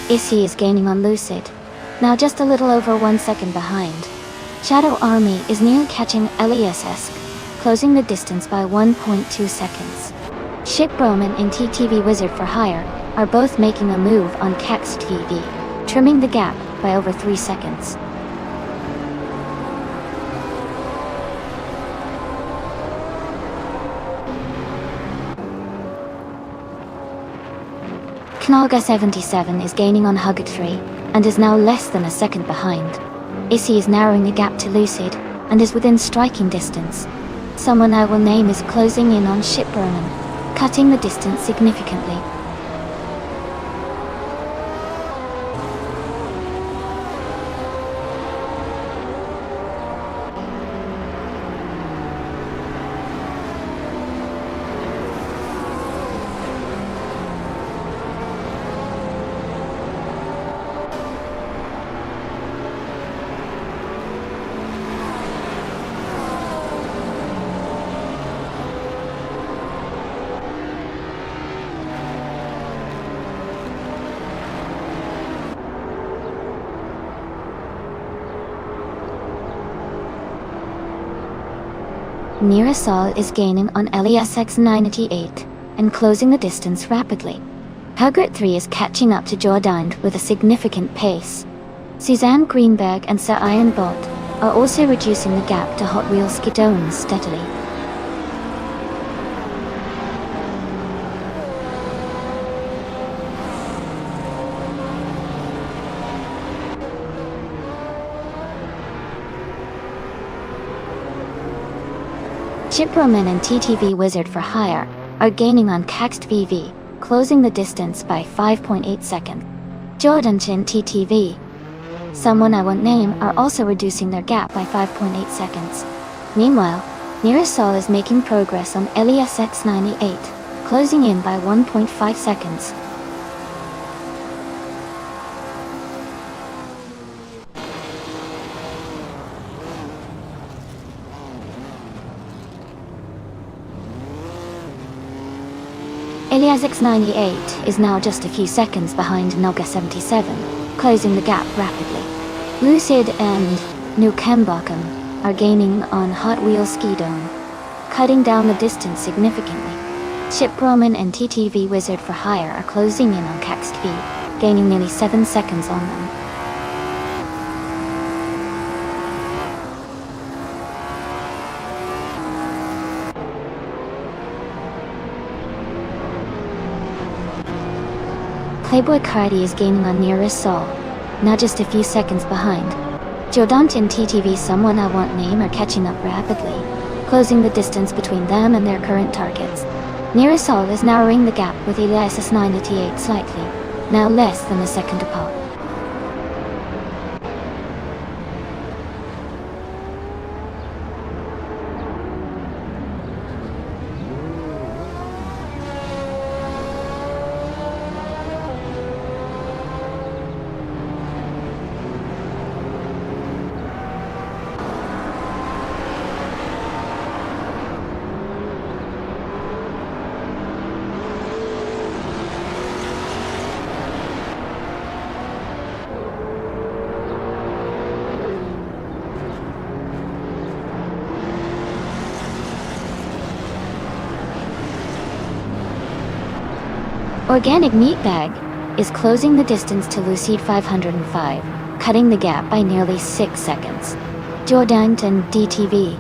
A: Issy is gaining on Lucid, now just a little over 1 second behind. Shadow Army is nearly catching LESS, closing the distance by 1.2 seconds. Ship Roman and TTV Wizard for Hire are both making a move on Kex TV, trimming the gap by over 3 seconds. Knalga 77 is gaining on Huggard 3 and is now less than a second behind. Issy is narrowing the gap to Lucid and is within striking distance. Someone I will name is closing in on Ship Roman, cutting the distance significantly. Nirasol is gaining on LESX98 and closing the distance rapidly. Huggard 3 is catching up to Jordan with a significant pace. Suzanne Greenberg and Sir Iron Bot are also reducing the gap to Hot Wheels Skidones steadily. Chiproman and TTV Wizard for Hire are gaining on Caxt VV, closing the distance by 5.8 seconds. Jordan Chin TTV, someone I won't name, are also reducing their gap by 5.8 seconds. Meanwhile, Nirasol is making progress on LESX98, closing in by 1.5 seconds. Elias X98 is now just a few seconds behind Noga 77, closing the gap rapidly. Lucid and Nukembakum are gaining on Hot Wheels Ski Dome, cutting down the distance significantly. Chip Roman and TTV Wizard for Hire are closing in on Caxed V, gaining nearly 7 seconds on them. Playboy Cardi is gaining on nearest Sol, now just a few seconds behind. Jodant and TTV Someone I Want Name are catching up rapidly, closing the distance between them and their current targets. Nearest Sol is narrowing the gap with Elias S98 slightly, now less than a second apart. Organic Meatbag is closing the distance to Lucid 505, cutting the gap by nearly 6 seconds. Jordant and DTV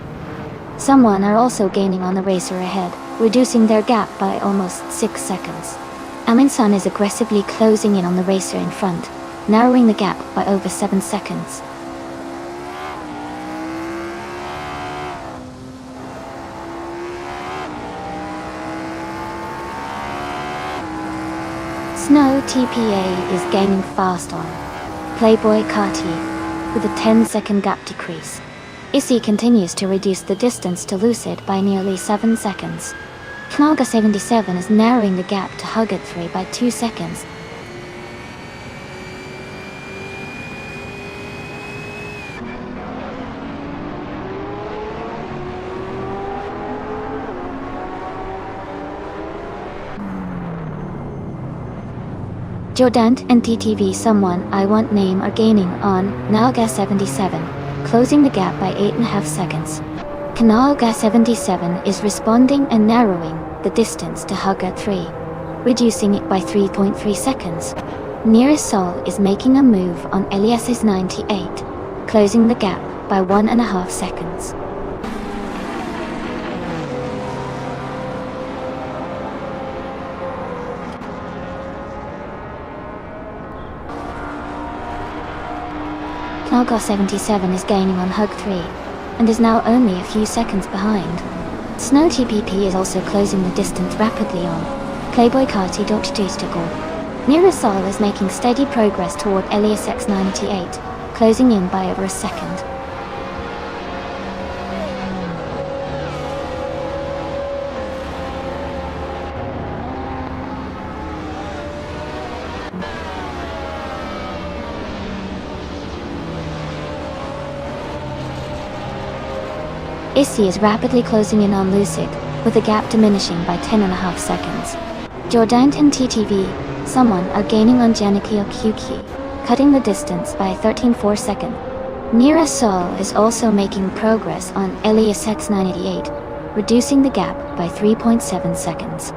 A: Someone are also gaining on the racer ahead, reducing their gap by almost 6 seconds. Aminsan is aggressively closing in on the racer in front, narrowing the gap by over 7 seconds. Snow TPA is gaining fast on Playboy Kati with a 10-second gap decrease. Issy continues to reduce the distance to Lucid by nearly 7 seconds. Knaga 77 is narrowing the gap to Hugged 3 by 2 seconds. Jodant and TTV Someone I Want Name are gaining on Naoga 77, closing the gap by 8.5 seconds. Kanaoga 77 is responding and narrowing the distance to Hugga 3, reducing it by 3.3 seconds. Nearest Sol is making a move on Elias's 98, closing the gap by 1.5 seconds. Knalgar 77 is gaining on Hug 3, and is now only a few seconds behind. Snow TPP is also closing the distance rapidly on Playboy Kati Dr. Justagal. Nearest Sol is making steady progress toward Elias X98, closing in by over a second. Issy is rapidly closing in on Lucid, with the gap diminishing by 10.5 seconds. Jordant and TTV Someone are gaining on Janiki Okuki, cutting the distance by 13.4 seconds. Nearest Sol is also making progress on Elias X988, reducing the gap by 3.7 seconds.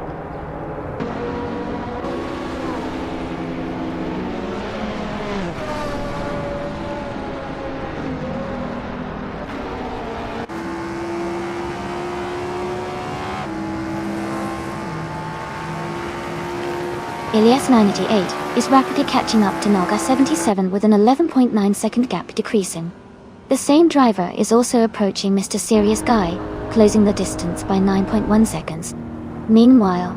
A: Elias 988 is rapidly catching up to Naga 77 with an 11.9 second gap decreasing. The same driver is also approaching Mr. Serious Guy, closing the distance by 9.1 seconds. Meanwhile,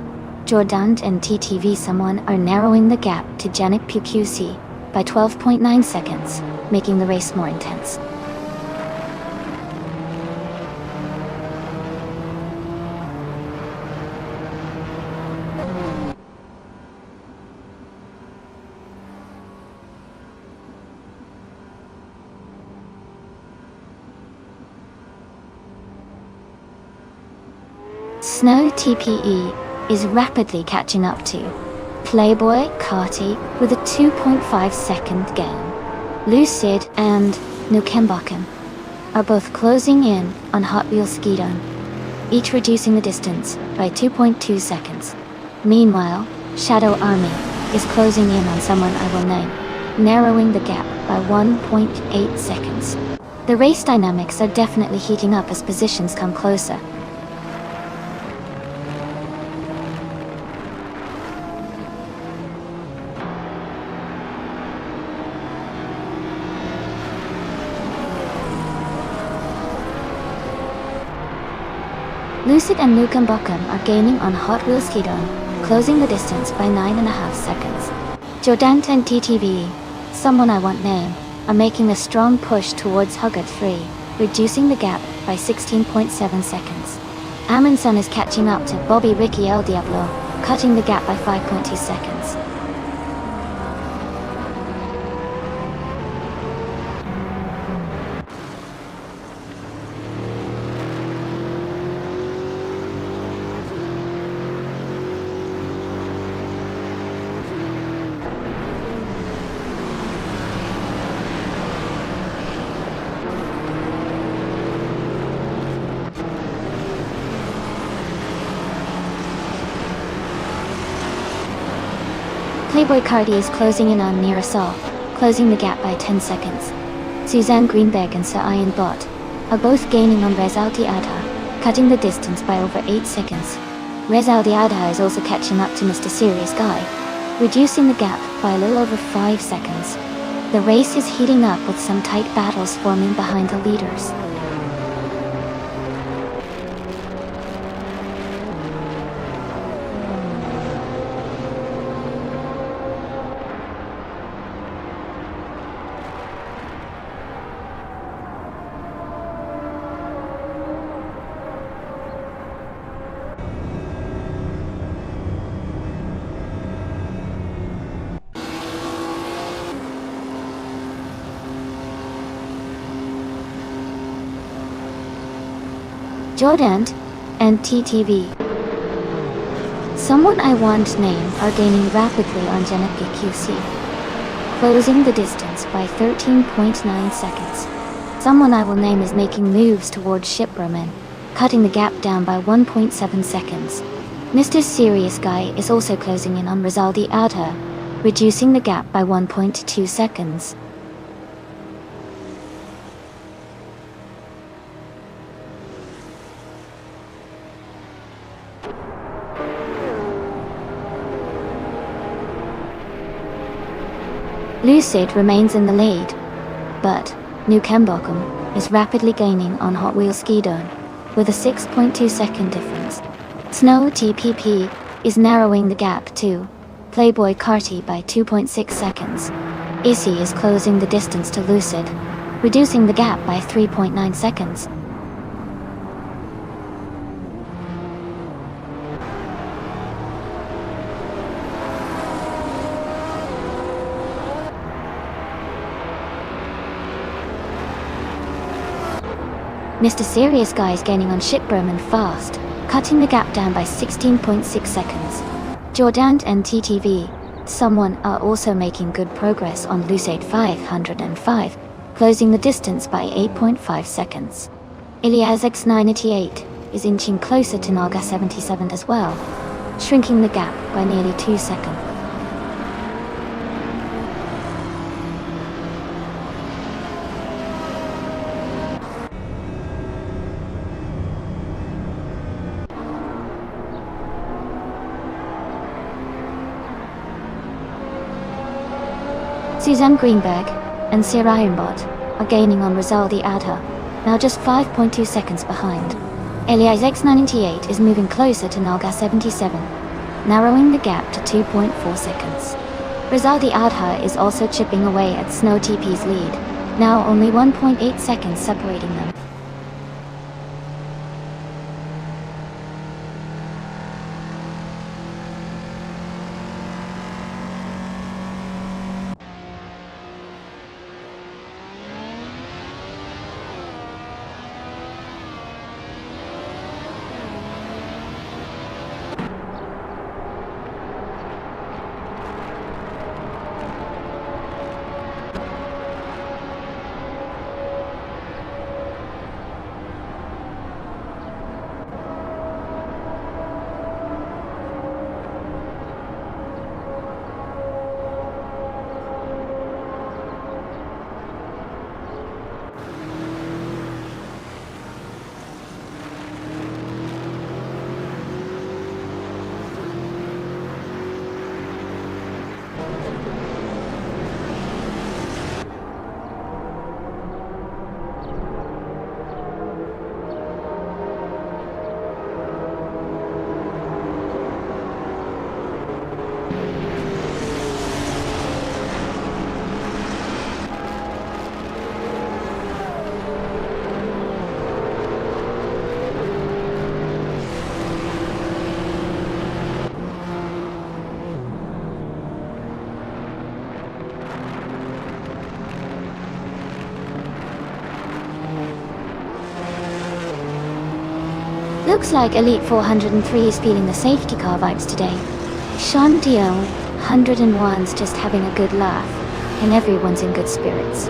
A: Jordant and TTV Someone are narrowing the gap to Janik PQC by 12.9 seconds, making the race more intense. Snow TPE is rapidly catching up to Playboy Carti with a 2.5-second gain. Lucid and Nukembakken are both closing in on Hot Wheels Skidon, each reducing the distance by 2.2 seconds. Meanwhile, Shadow Army is closing in on someone I will name, narrowing the gap by 1.8 seconds. The race dynamics are definitely heating up as positions come closer. Lucid and Nukembakken are gaining on Hot Wheels Skidon, closing the distance by 9.5 seconds. Jordant and TTV, someone I won't name, are making a strong push towards Huggard 3, reducing the gap by 16.7 seconds. Amundsen is catching up to Bobby Ricky El Diablo, cutting the gap by 5.2 seconds. Playboy Carti is closing in on near us all, closing the gap by 10 seconds. Suzanne Greenberg and Sir Ian Bott are both gaining on Rez Aldi Adha, cutting the distance by over 8 seconds. Rez Aldi Adha is also catching up to Mr. Serious Guy, reducing the gap by a little over 5 seconds. The race is heating up with some tight battles forming behind the leaders. Jordant and TTV, someone I won't name, are gaining rapidly on Genetki QC, closing the distance by 13.9 seconds. Someone I will name is making moves towards Shipperman, cutting the gap down by 1.7 seconds. Mr. Serious Guy is also closing in on Rizaldi Adha, reducing the gap by 1.2 seconds. Lucid remains in the lead, but Nukembakken is rapidly gaining on Hot Wheels Skidon with a 6.2 second difference. Snow TPP is narrowing the gap to Playboy Carti by 2.6 seconds. Issy is closing the distance to Lucid, reducing the gap by 3.9 seconds. Mr. Serious Guy is gaining on Shipperman fast, cutting the gap down by 16.6 seconds. Jordant and TTV, someone, are also making good progress on Lucid 505, closing the distance by 8.5 seconds. Ilias X988 is inching closer to Naga 77 as well, shrinking the gap by nearly 2 seconds. Suzanne Greenberg and Sir Ironbot are gaining on Rizaldi Adha, now just 5.2 seconds behind. Elias X98 is moving closer to Naga 77, narrowing the gap to 2.4 seconds. Rizaldi Adha is also chipping away at Snow TP's lead, now only 1.8 seconds separating them. Looks like Elite 403 is feeling the safety car vibes today. Sean Dion 101's just having a good laugh, and everyone's in good spirits.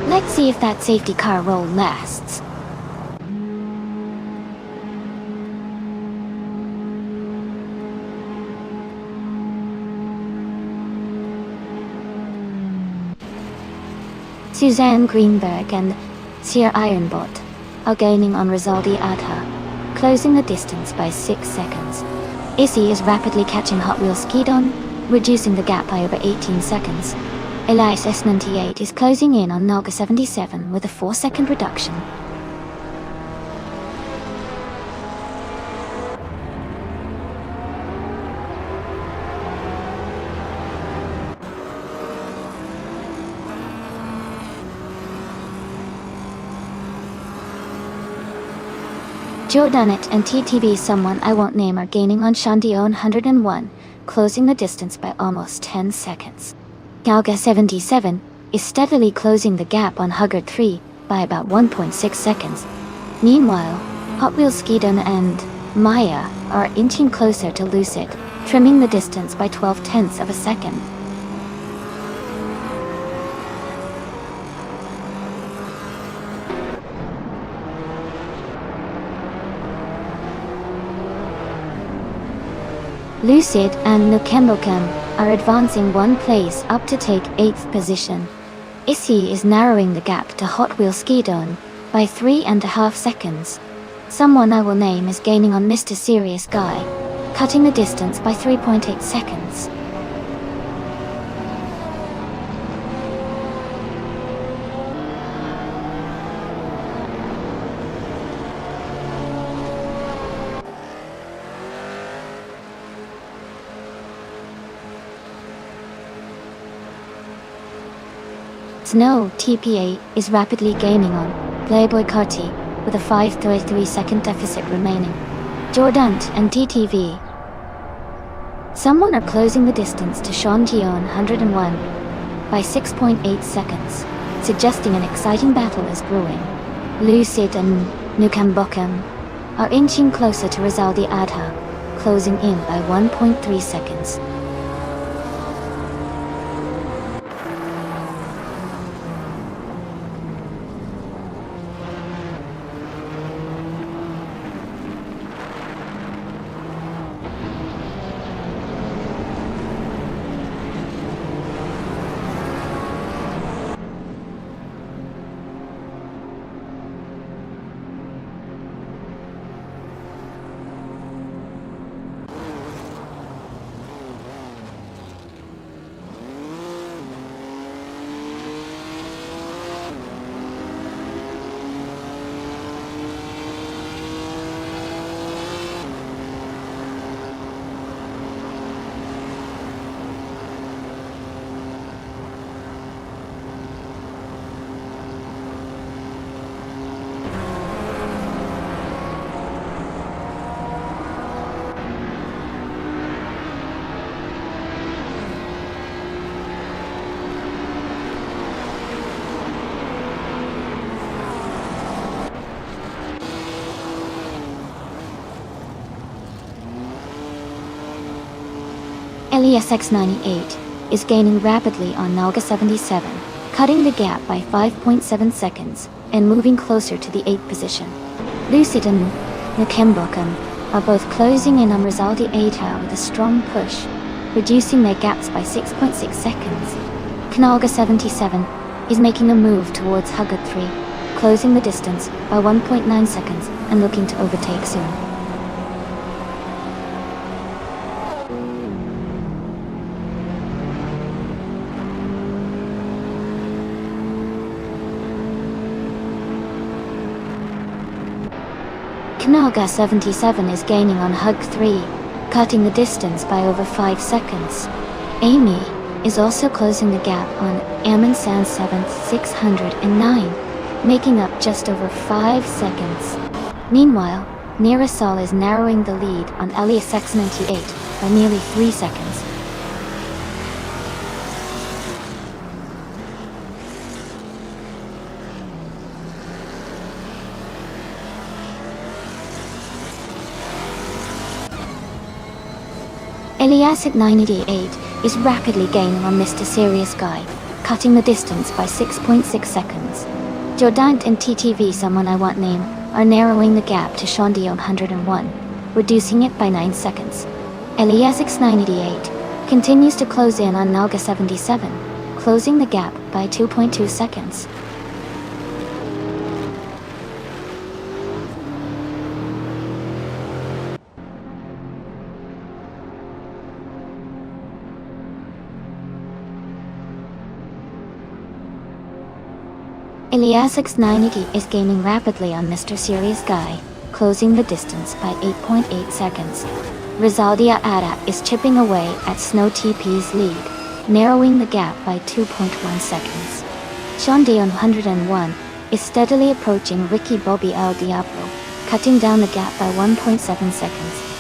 A: Let's see if that safety car roll lasts. Suzanne Greenberg and Sir Ironbot are gaining on Rizaldi Adha, closing the distance by 6 seconds. Issy is rapidly catching Hot Wheels Skidon, reducing the gap by over 18 seconds. Elias S98 is closing in on Naga 77 with a 4-second reduction. Jordanet and TTV Someone I Won't Name are gaining on Shandion 101, closing the distance by almost 10 seconds. Galga 77 is steadily closing the gap on Huggard 3 by about 1.6 seconds. Meanwhile, Hot Wheels Skidon and Maya are inching closer to Lucid, trimming the distance by 12/10ths of a second. Lucid and Nukembokem are advancing one place up to take 8th position. Issy is narrowing the gap to Hot Wheels Skidon by 3.5 seconds. Someone I Will Name is gaining on Mr. Serious Guy, cutting the distance by 3.8 seconds. Snow TPA is rapidly gaining on Playboy Carty with a 5.3 second deficit remaining. Jordant and TTV Someone are closing the distance to Sean Gion 101 by 6.8 seconds, suggesting an exciting battle is brewing. Lucid and Nukambokem are inching closer to Rizaldi Adha, closing in by 1.3 seconds. Elias X98 is gaining rapidly on Nalga 77, cutting the gap by 5.7 seconds and moving closer to the 8th position. Lucid and Nukembokem are both closing in on Rizaldi Adha with a strong push, reducing their gaps by 6.6 seconds. Knalga 77 is making a move towards Huggard 3, closing the distance by 1.9 seconds and looking to overtake soon. Knalga 77 is gaining on Hug 3, cutting the distance by over 5 seconds. Amy is also closing the gap on Ammon Sand 7th 609, making up just over 5 seconds. Meanwhile, Nirasol is narrowing the lead on Elias X98 by nearly 3 seconds. Elias at 988 is rapidly gaining on Mr. Serious Guy, cutting the distance by 6.6 seconds. Jordant and TTV Someone I Want Name are narrowing the gap to Shondi on 101, reducing it by 9 seconds. Elias x 988 continues to close in on Nalga 77, closing the gap by 2.2 seconds. Elias x 980 is gaining rapidly on Mr. Serious Guy, closing the distance by 8.8 seconds. Rizaldia Ada is chipping away at Snow TP's lead, narrowing the gap by 2.1 seconds. Shondi on 101 is steadily approaching Ricky Bobby El Diablo, cutting down the gap by 1.7 seconds.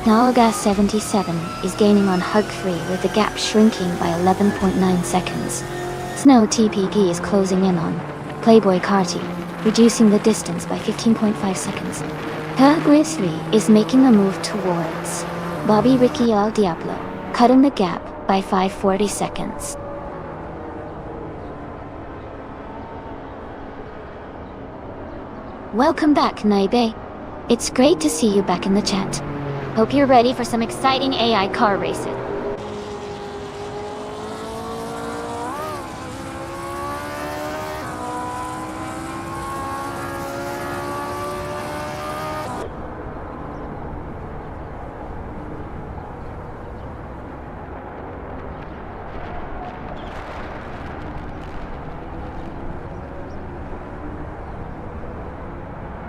A: Nalga 77 is gaining on Hug 3 with the gap shrinking by 11.9 seconds. Snow TPP is closing in on Playboy Carti, reducing the distance by 15.5 seconds. Her Grizzly is making a move towards Bobby Ricky El Diablo, cutting the gap by 5.40 seconds. Welcome back, Naibe. It's great to see you back in the chat. Hope you're ready for some exciting AI car races.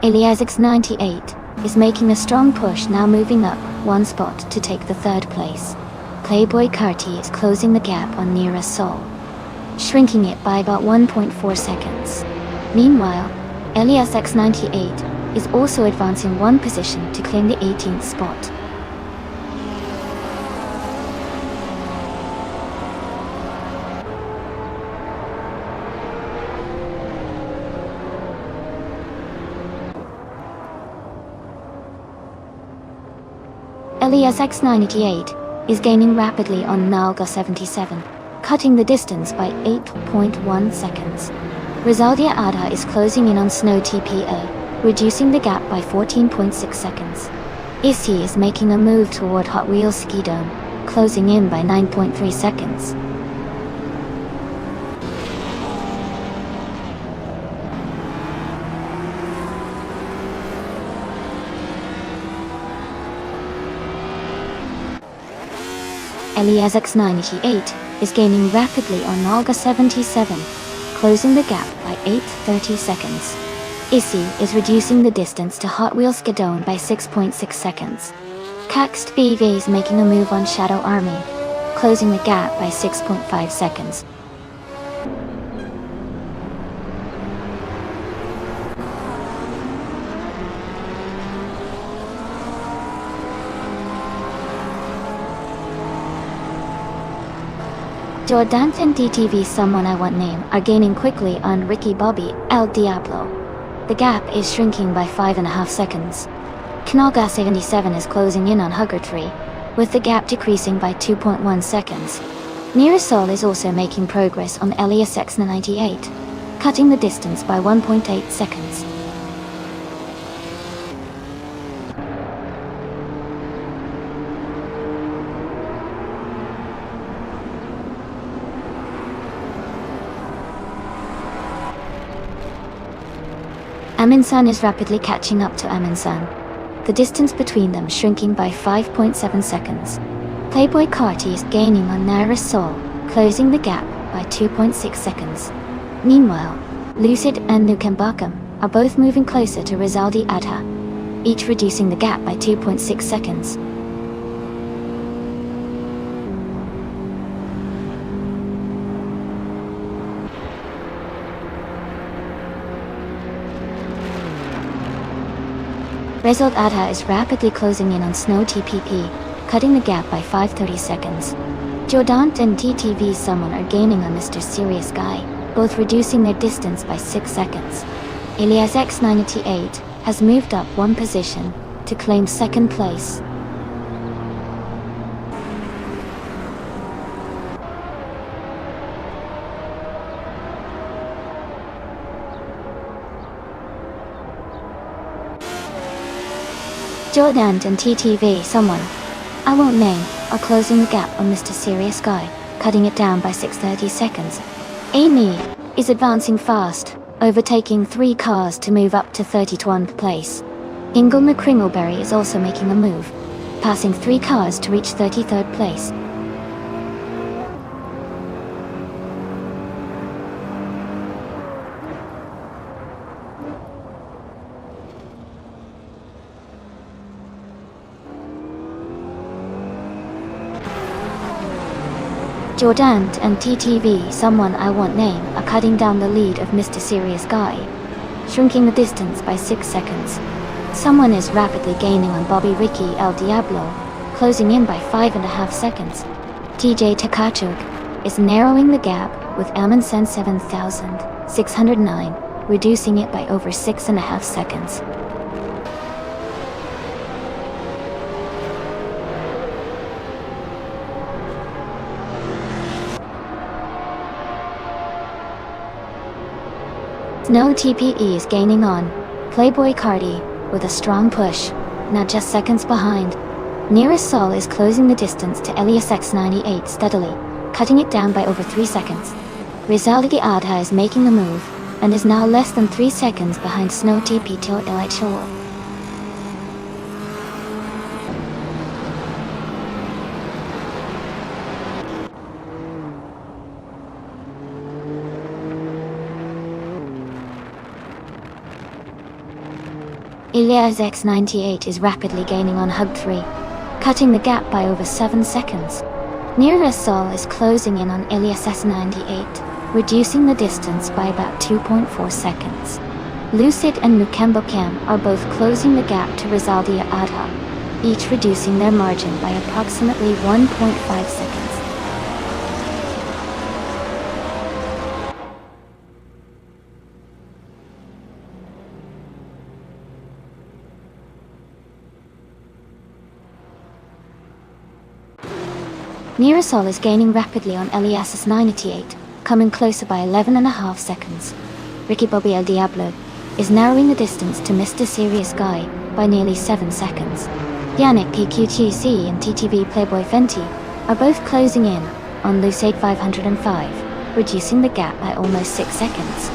A: Elias x 98 is making a strong push, now moving up one spot to take the third place. Playboy Carti is closing the gap on Nira Sol, shrinking it by about 1.4 seconds. Meanwhile, Elias x 98 is also advancing one position to claim the 18th spot. Elias x 988 is gaining rapidly on Nalga 77, cutting the distance by 8.1 seconds. Rizaldia Ada is closing in on Snow TPA, reducing the gap by 14.6 seconds. Issy is making a move toward Hot Wheels Ski Dome, closing in by 9.3 seconds. Elias x 988 is gaining rapidly on Nalga 77, closing the gap by 8.30 seconds. Issy is reducing the distance to Hot Wheels Skidone by 6.6 seconds. Caxed BV is making a move on Shadow Army, closing the gap by 6.5 seconds. Jordant and DTV Someone I Want Name are gaining quickly on Ricky Bobby El Diablo. The gap is shrinking by 5.5 seconds. Knalga 77 is closing in on Hugger 3, with the gap decreasing by 2.1 seconds. Nearasol is also making progress on Elias x 98, cutting the distance by 1.8 seconds. Aminsan is rapidly catching up to Aminsan, the distance between them shrinking by 5.7 seconds. Playboy Carti is gaining on Naira Sol, closing the gap by 2.6 seconds. Meanwhile, Lucid and Nukembakam are both moving closer to Rizaldi Adha. each reducing the gap by 2.6 seconds. Result Adha is rapidly closing in on Snow TPP, cutting the gap by 5:30 seconds. Jodant and TTV Someone are gaining on Mr. Serious Guy, both reducing their distance by 6 seconds. Elias X98 has moved up one position to claim second place. Jodant and TTV Someone, I won't name, are closing the gap on Mr. Serious Guy, cutting it down by 6:30 seconds. Amy is advancing fast, overtaking 3 cars to move up to 31st place. Ingle McCringleberry is also making a move, passing 3 cars to reach 33rd place. Jordant and TTV Someone I Won't Name are cutting down the lead of Mr. Serious Guy, shrinking the distance by 6 seconds. Someone is rapidly gaining on Bobby Ricky El Diablo, closing in by 5.5 seconds. TJ Takachuk is narrowing the gap with Amundsen 7609, reducing it by over 6.5 seconds. Snow TPE is gaining on Playboy Cardi with a strong push, now just seconds behind. Nearest Sol is closing the distance to Elias X98 steadily, cutting it down by over 3 seconds. Rizaldi Adha is making the move, and is now less than 3 seconds behind Snow TP till Elite. Elias X98 is rapidly gaining on Hub 3, cutting the gap by over 7 seconds. Nearest Sol is closing in on Elias S98, reducing the distance by about 2.4 seconds. Lucid and Nukembo Cam are both closing the gap to Rizaldi Adha, each reducing their margin by approximately 1.5 seconds. Nearasol is gaining rapidly on Elias 98, coming closer by 11.5 seconds. Ricky Bobby El Diablo is narrowing the distance to Mr. Serious Guy by nearly 7 seconds. Yannick PQTC and TTV Playboy Fenty are both closing in on Lucid 505, reducing the gap by almost 6 seconds.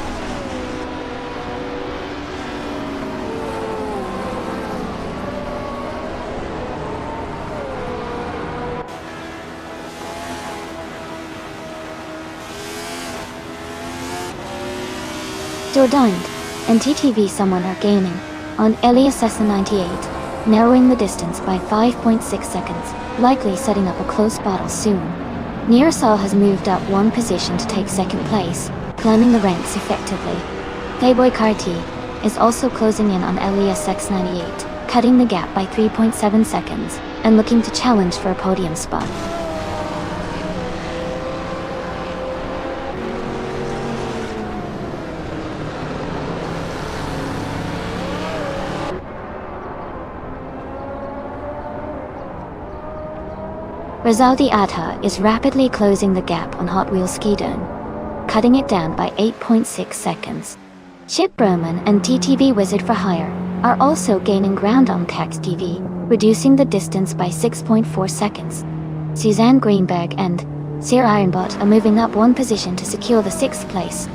A: Jordant and TTV Someone are gaining on Elias S98, narrowing the distance by 5.6 seconds, likely setting up a close battle soon. Nearasol has moved up one position to take second place, climbing the ranks effectively. Playboy Carti is also closing in on Elias X98, cutting the gap by 3.7 seconds, and looking to challenge for a podium spot. Rizaldi Adha is rapidly closing the gap on Hot Wheels Skidone, cutting it down by 8.6 seconds. Chip Broman and TTV Wizard for Hire are also gaining ground on Cax TV, reducing the distance by 6.4 seconds. Suzanne Greenberg and Sir Ironbot are moving up one position to secure the 6th place.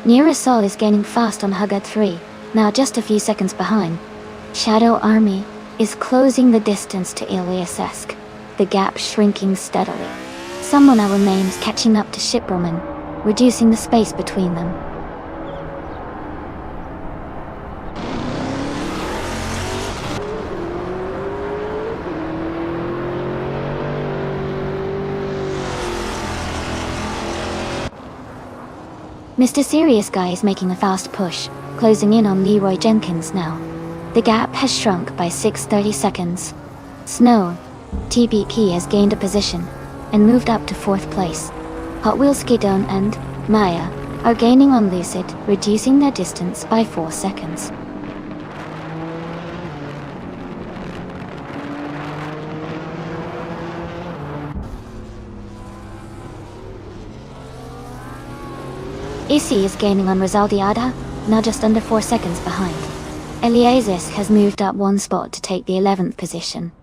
A: Nearasol is gaining fast on Hugad 3, now just a few seconds behind. Shadow Army is closing the distance to Elias Esk, the gap shrinking steadily. Someone now remains catching up to Shipperman, reducing the space between them. Mr. Serious Guy is making a fast push, closing in on Leroy Jenkins now. The gap has shrunk by 6/30 seconds. Snow, TBK has gained a position and moved up to 4th place. Hot Wheels Skidon and Maya are gaining on Lucid, reducing their distance by 4 seconds. Issy is gaining on Rizaldiada, now just under 4 seconds behind. Eliasis has moved up 1 spot to take the 11th position.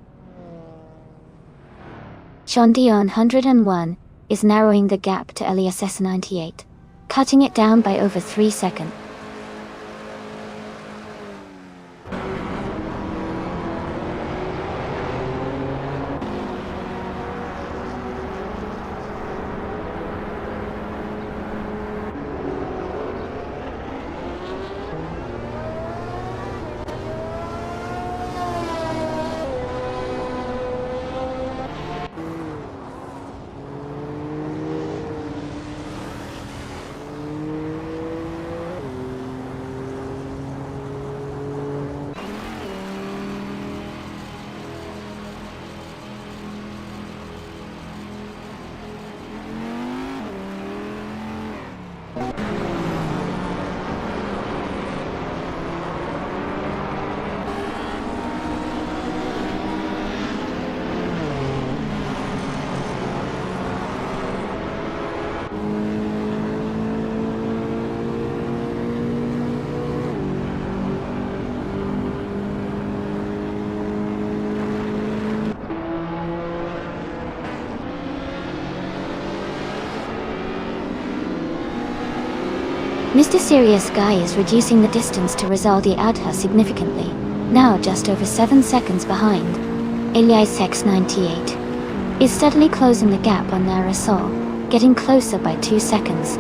A: Shondion 101 is narrowing the gap to Eliasis 98, cutting it down by over 3 seconds. Mr. Serious Guy is reducing the distance to Rizaldi Adha significantly, now just over 7 seconds behind. Elias X98 is steadily closing the gap on Narasol, getting closer by 2 seconds.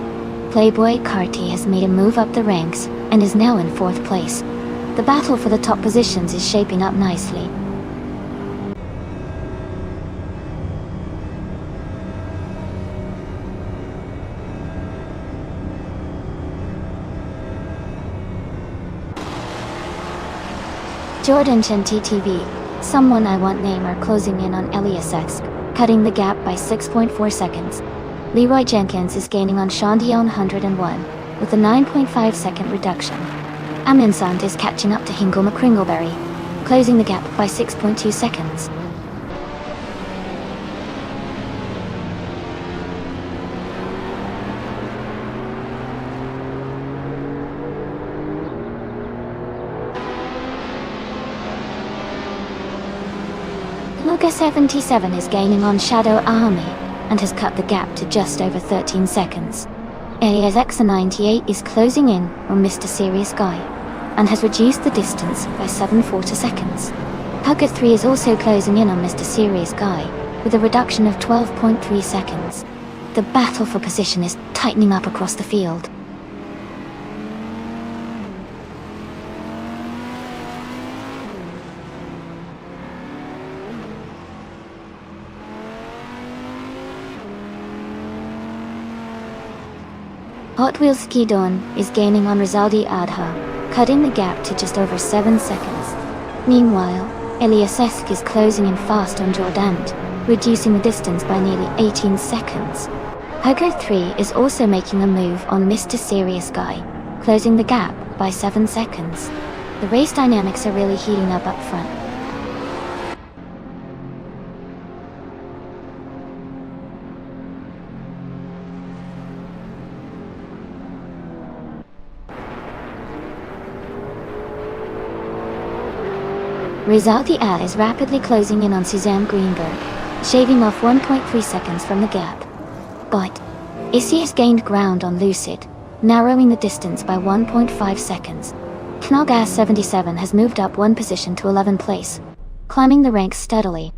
A: Playboy Carty has made a move up the ranks and is now in 4th place. The battle for the top positions is shaping up nicely. Jordan Chen TTV, Someone I Want Name are closing in on Elias X, cutting the gap by 6.4 seconds. Leroy Jenkins is gaining on Shondion 101, with a 9.5 second reduction. Aminsand is catching up to Hingle McCringleberry, closing the gap by 6.2 seconds. Luga 77 is gaining on Shadow Army and has cut the gap to just over 13 seconds. Elias X98 is closing in on Mr. Serious Guy and has reduced the distance by 7/4 seconds. Hugger 3 is also closing in on Mr. Serious Guy with a reduction of 12.3 seconds. The battle for position is tightening up across the field. Hot Wheels Skidon is gaining on Rizaldi Adha, cutting the gap to just over 7 seconds. Meanwhile, Elias Esk is closing in fast on Jordant, reducing the distance by nearly 18 seconds. Hugger 3 is also making a move on Mr. Serious Guy, closing the gap by 7 seconds. The race dynamics are really heating up front. Rizaldi Ad is rapidly closing in on Suzanne Greenberg, shaving off 1.3 seconds from the gap. But Issy has gained ground on Lucid, narrowing the distance by 1.5 seconds. Knoggas 77 has moved up 1 position to 11th place, climbing the ranks steadily.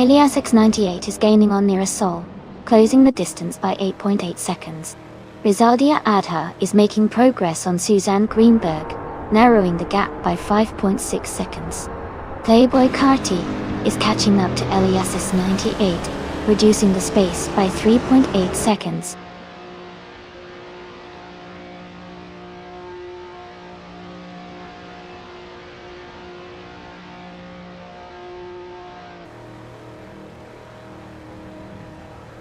A: Elias X98 is gaining on Nirasol, closing the distance by 8.8 seconds. Rizaldia Adha is making progress on Suzanne Greenberg, narrowing the gap by 5.6 seconds. Playboy Carty is catching up to Elias X98, reducing the space by 3.8 seconds.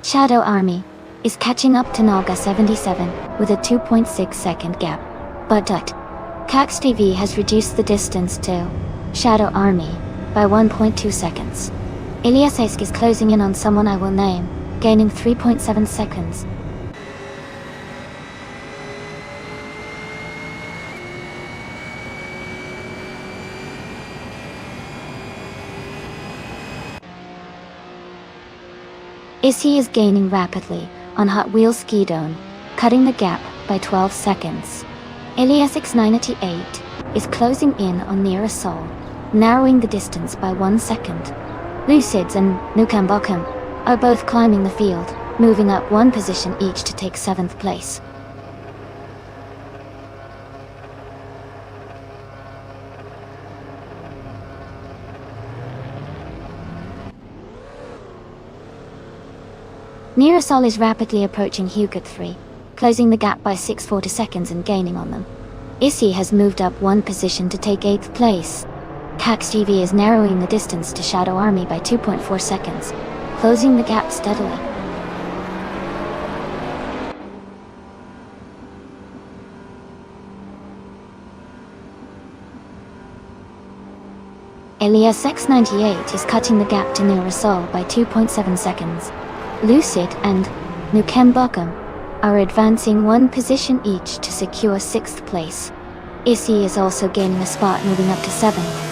A: Shadow Army is catching up to Naga 77 with a 2.6 second gap. But Cax TV has reduced the distance to Shadow Army by 1.2 seconds. Elias Esk is closing in on someone I will name, gaining 3.7 seconds. Issy is gaining rapidly on Hot Wheels Ski Dome, cutting the gap by 12 seconds. Elias X98 is closing in on Nirasol, narrowing the distance by 1 second. Lucids and Nukambokum are both climbing the field, moving up 1 position each to take 7th place. Nirasol is rapidly approaching Hugot 3, closing the gap by 6.40 seconds and gaining on them. Issy has moved up 1 position to take 8th place. Cax TV is narrowing the distance to Shadow Army by 2.4 seconds, closing the gap steadily. Elias X98 is cutting the gap to Nirasol by 2.7 seconds. Lucid and Nukembokum are advancing 1 position each to secure 6th place. Issy is also gaining a spot, moving up to 7th.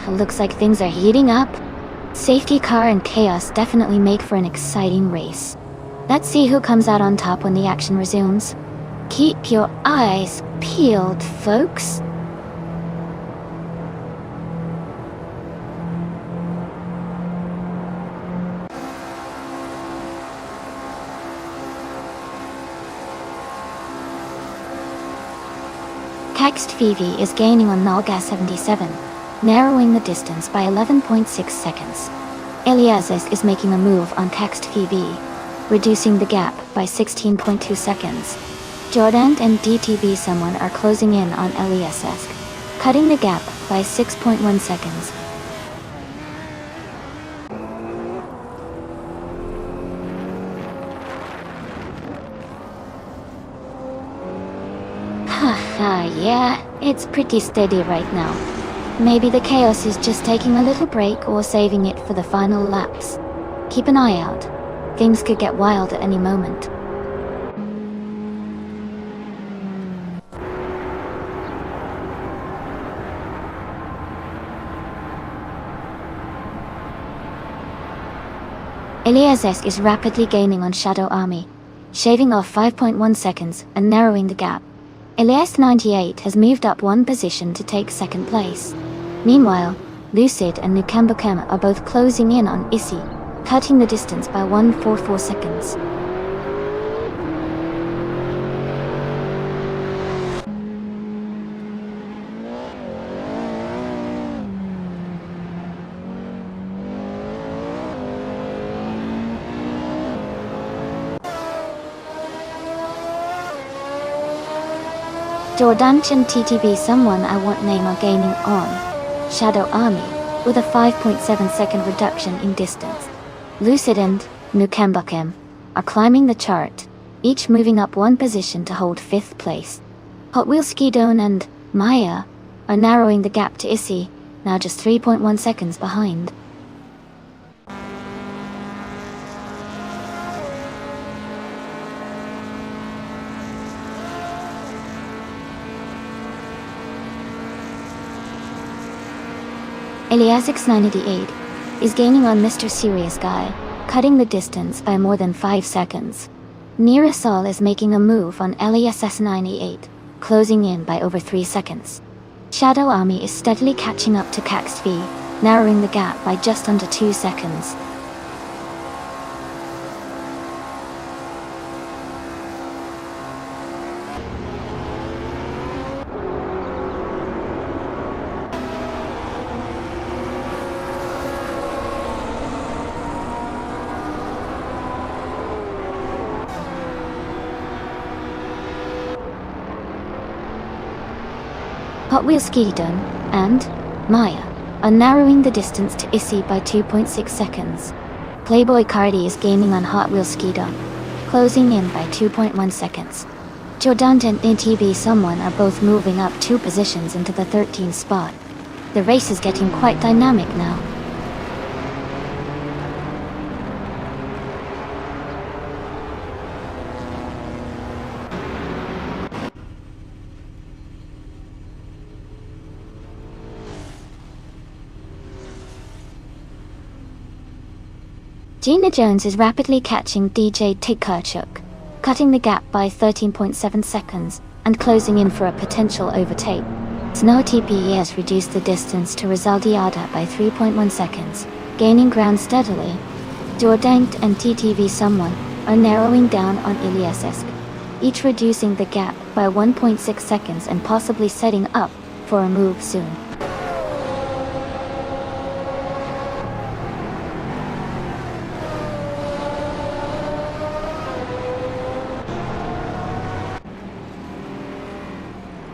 A: Looks like things are heating up. Safety car and chaos definitely make for an exciting race. Let's see who comes out on top when the action resumes. Keep your eyes peeled, folks. Cax TV is gaining on Nalga 77. Narrowing the distance by 11.6 seconds. Elias is making a move on Cax TV, reducing the gap by 16.2 seconds. Jordan and DTB someone are closing in on Elias, cutting the gap by 6.1 seconds. Haha, yeah, it's pretty steady right now. Maybe the chaos is just taking a little break or saving it for the final laps. Keep an eye out. Things could get wild at any moment. Elias is rapidly gaining on Shadow Army, shaving off 5.1 seconds and narrowing the gap. Elias 98 has moved up 1 position to take 2nd place. Meanwhile, Lucid and Nukambokem are both closing in on Issy, cutting the distance by 1.44 seconds. Jordanchan TTB someone I won't name are gaining on Shadow Army with a 5.7 second reduction in distance. Lucid and Nukambokem are climbing the chart, each moving up 1 position to hold 5th place. Hot Wheels Skidone and Maya are narrowing the gap to Issy, now just 3.1 seconds behind. Eliasix988 is gaining on Mr. Serious Guy, cutting the distance by more than 5 seconds. Nearasol is making a move on LESS988, closing in by over 3 seconds. Shadow Army is steadily catching up to CAXV, narrowing the gap by just under 2 seconds. Hot Wheels Skidon and Maya are narrowing the distance to Issy by 2.6 seconds. Playboy Cardi is gaining on Hot Wheels Skidon, closing in by 2.1 seconds. Jordan and ATV Someone are both moving up 2 positions into the 13th spot. The race is getting quite dynamic now. Gina Jones is rapidly catching DJ Tikarchuk, cutting the gap by 13.7 seconds and closing in for a potential overtake. Snow TPE has reduced the distance to Rizaldi Ada by 3.1 seconds, gaining ground steadily. Jordank and TTV Someone are narrowing down on Ilyasesk, each reducing the gap by 1.6 seconds and possibly setting up for a move soon.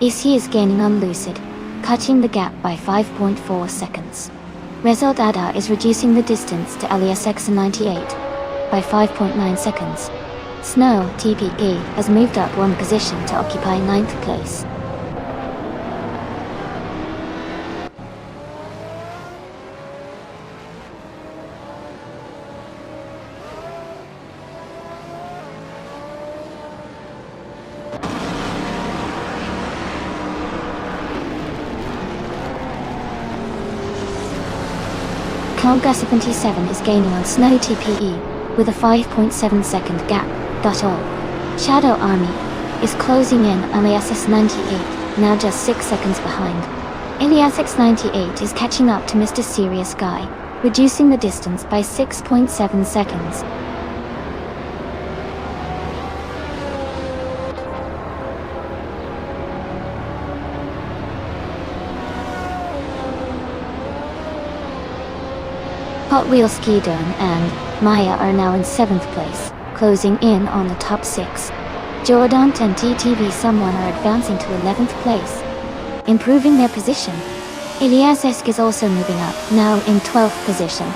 A: Issy is gaining on Lucid, cutting the gap by 5.4 seconds. Result Ada is reducing the distance to LESX98 by 5.9 seconds. Snow TPE has moved up 1 position to occupy 9th place. Kalga 77 is gaining on Snow TPE with a 5.7 second gap. Shadow Army is closing in on LESS98, now just 6 seconds behind. Eliasix98 is catching up to Mr. Serious Guy, reducing the distance by 6.7 seconds. Hot Wheels Skidon and Maya are now in 7th place, closing in on the top 6. Jordan and TTV Someone are advancing to 11th place, improving their position. Ilyasesk is also moving up, now in 12th position.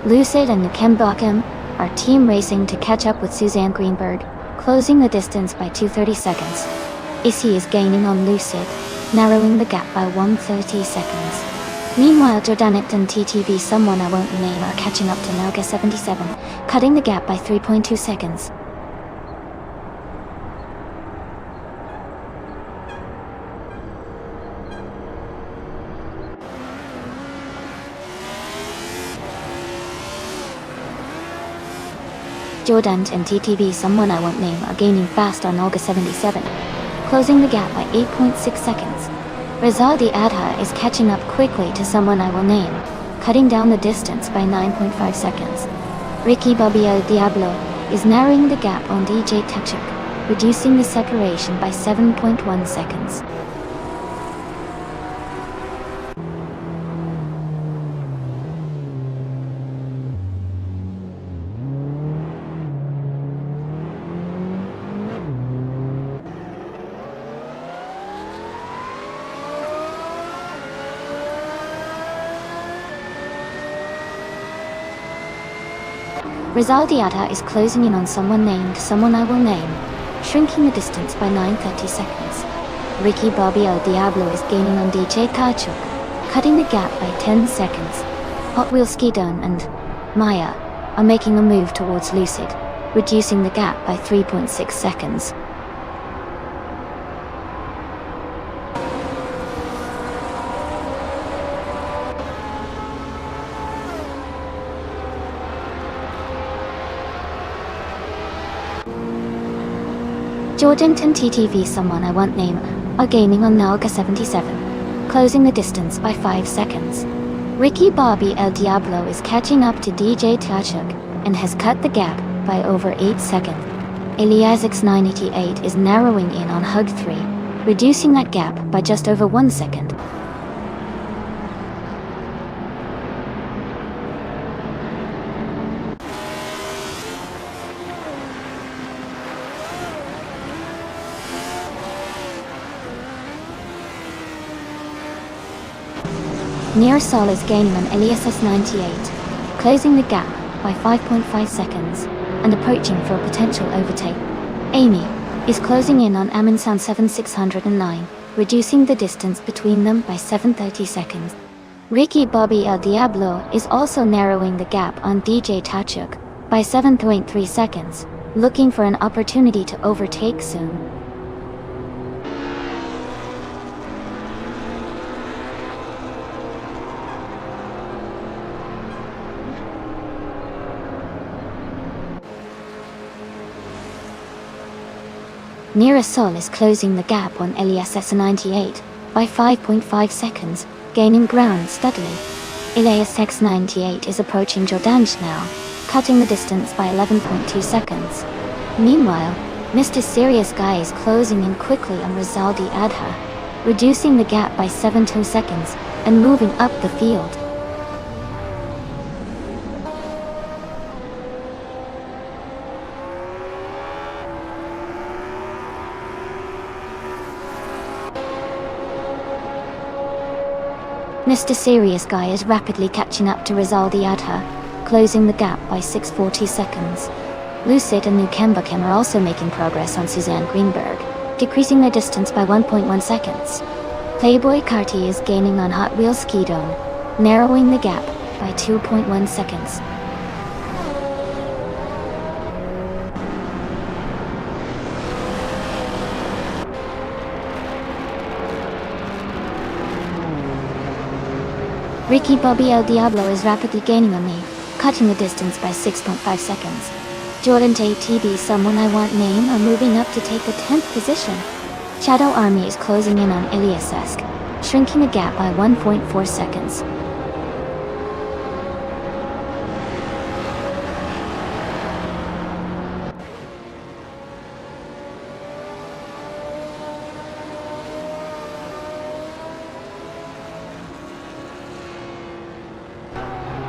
A: Lucid and Nukembakum are team racing to catch up with Suzanne Greenberg, closing the distance by 2:30 seconds. Issy is gaining on Lucid, narrowing the gap by 1:30 seconds. Meanwhile, Jordanet and TTV Someone I Won't Name are catching up to Nauga 77, cutting the gap by 3.2 seconds. Jordan and TTV Someone I Won't Name are gaining fast on Olga 77, closing the gap by 8.6 seconds. Rizaldi Adha is catching up quickly to Someone I Will Name, cutting down the distance by 9.5 seconds. Ricky Bobby El Diablo is narrowing the gap on DJ Techuk, reducing the separation by 7.1 seconds. Rizal Diata is closing in on someone named Someone I Will Name, shrinking the distance by 9:30 seconds. Ricky Bobby El Diablo is gaining on DJ Kachuk, cutting the gap by 10 seconds. Hot Wheels Skidone and Maya are making a move towards Lucid, reducing the gap by 3.6 seconds. Jordanton TTV Someone I Want Name are gaining on Nalga 77, closing the distance by 5 seconds. Ricky Bobby El Diablo is catching up to DJ Tachuk and has cut the gap by over 8 seconds. Eliasix 988 is narrowing in on Hug 3, reducing that gap by just over 1 second. Near Sol is gaining on Eliasix 98, closing the gap by 5.5 seconds and approaching for a potential overtake. Amy is closing in on Aminsan 7609, reducing the distance between them by 7:30 seconds. Ricky Bobby El Diablo is also narrowing the gap on DJ Tachuk by 7.3 seconds, looking for an opportunity to overtake soon. Nira Sol is closing the gap on Elias 98 by 5.5 seconds, gaining ground steadily. Elias X98 is approaching Jordanj now, cutting the distance by 11.2 seconds. Meanwhile, Mr. Serious Guy is closing in quickly on Rizaldi Adha, reducing the gap by 7 seconds and moving up the field. Mr. Serious Guy is rapidly catching up to Rizaldi Adha, closing the gap by 6:40 seconds. Lucid and Nukembakem are also making progress on Suzanne Greenberg, decreasing their distance by 1.1 seconds. Playboy Carty is gaining on Hot Wheels Skidone, narrowing the gap by 2.1 seconds. Ricky Bobby El Diablo is rapidly gaining on me, cutting the distance by 6.5 seconds. Jordan JTB Someone I Want Name are moving up to take the 10th position. Shadow Army is closing in on Iliasesk, shrinking the gap by 1.4 seconds.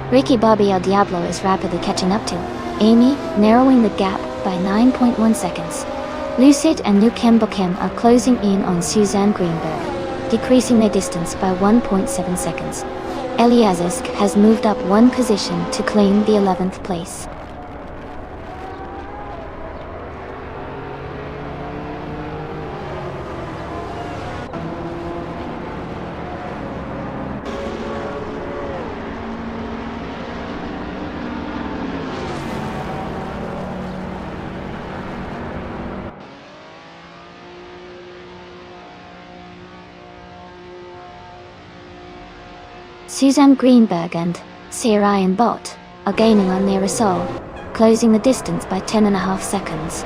A: Ricky Bobby El Diablo is rapidly catching up to Amy, narrowing the gap by 9.1 seconds. Lucid and Nukembakem are closing in on Suzanne Greenberg, decreasing their distance by 1.7 seconds. Eliazisk has moved up one position to claim the 11th place. Suzanne Greenberg and Ryan Bott are gaining on Nearasol, closing the distance by 10.5 seconds.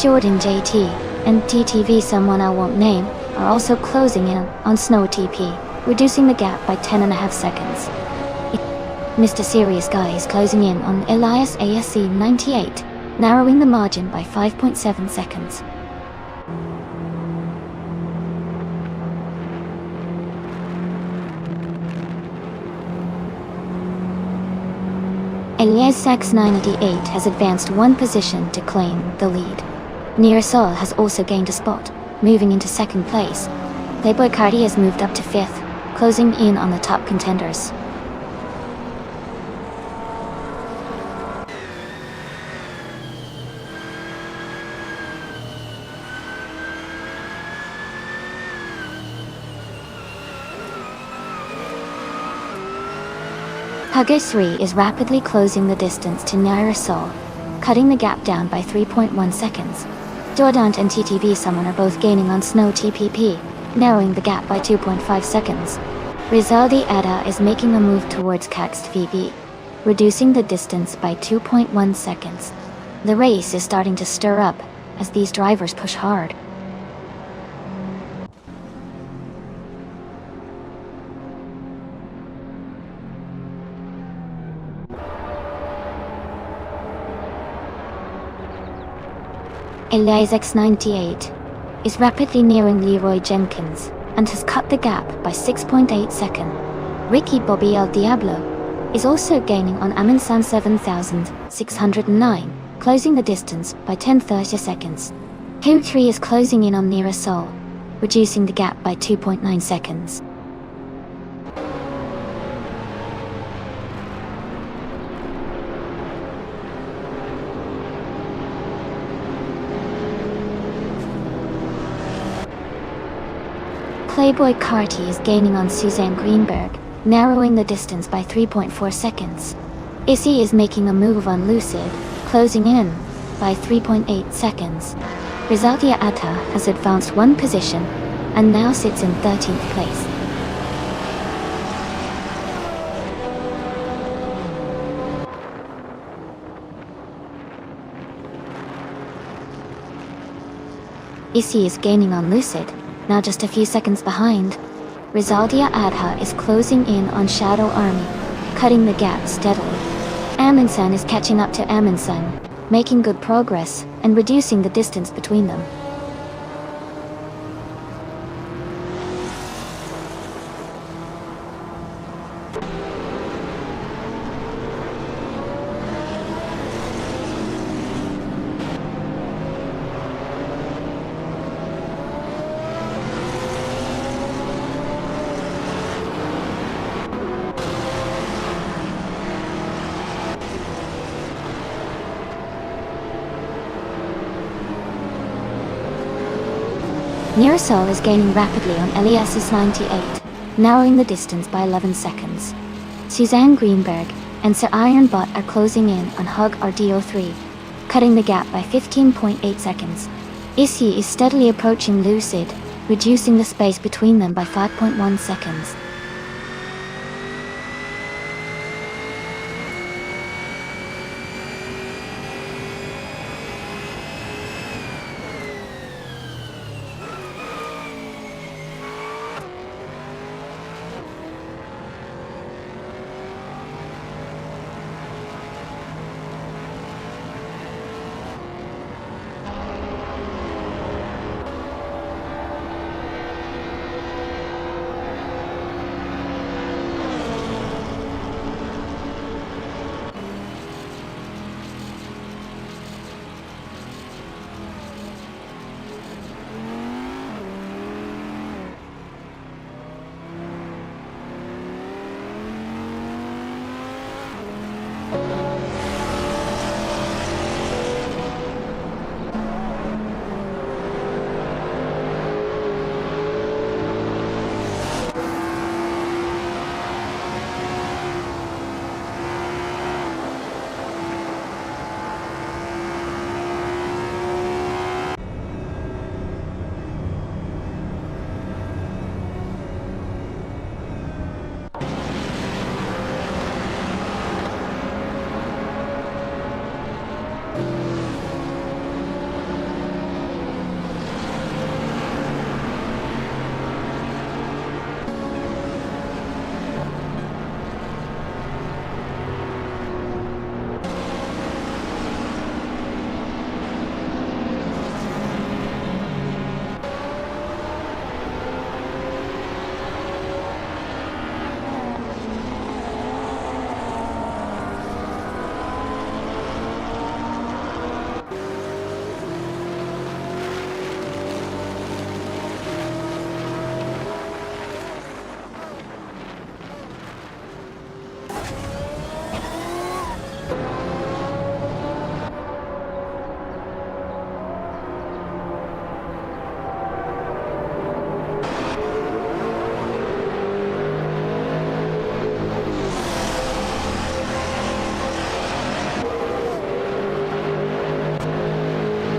A: Jordan JT and TTV Someone I Won't Name are also closing in on Snow TP, reducing the gap by 10.5 seconds. Mr. Serious Guy is closing in on Elias ASC 98, narrowing the margin by 5.7 seconds. Elias X988 has advanced one position to claim the lead. Nearasol has also gained a spot, moving into second place. Playboy Cardi has moved up to 5th, closing in on the top contenders. Hugger 3 is rapidly closing the distance to Nirasol, cutting the gap down by 3.1 seconds. Dordant and TTV Summon are both gaining on Snow TPP, narrowing the gap by 2.5 seconds. Rizaldi Ada is making a move towards Caxt VB, reducing the distance by 2.1 seconds. The race is starting to stir up as these drivers push hard. Elias X98 is rapidly nearing Leroy Jenkins and has cut the gap by 6.8 seconds. Ricky Bobby El Diablo is also gaining on Aminsan 7609, closing the distance by 10.30 seconds. Who 3 is closing in on Nirasol, reducing the gap by 2.9 seconds. Playboy Carty is gaining on Suzanne Greenberg, narrowing the distance by 3.4 seconds. Issy is making a move on Lucid, closing in by 3.8 seconds. Rizaldia Atta has advanced one position and now sits in 13th place. Issy is gaining on Lucid, now just a few seconds behind. Rizaldia Adha is closing in on Shadow Army, cutting the gap steadily. Amundsen is catching up to Amundsen, making good progress and reducing the distance between them. Nirasol is gaining rapidly on Elias 98, narrowing the distance by 11 seconds. Suzanne Greenberg and Sir Ironbot are closing in on Hug RDO3, cutting the gap by 15.8 seconds. Issy is steadily approaching Lucid, reducing the space between them by 5.1 seconds.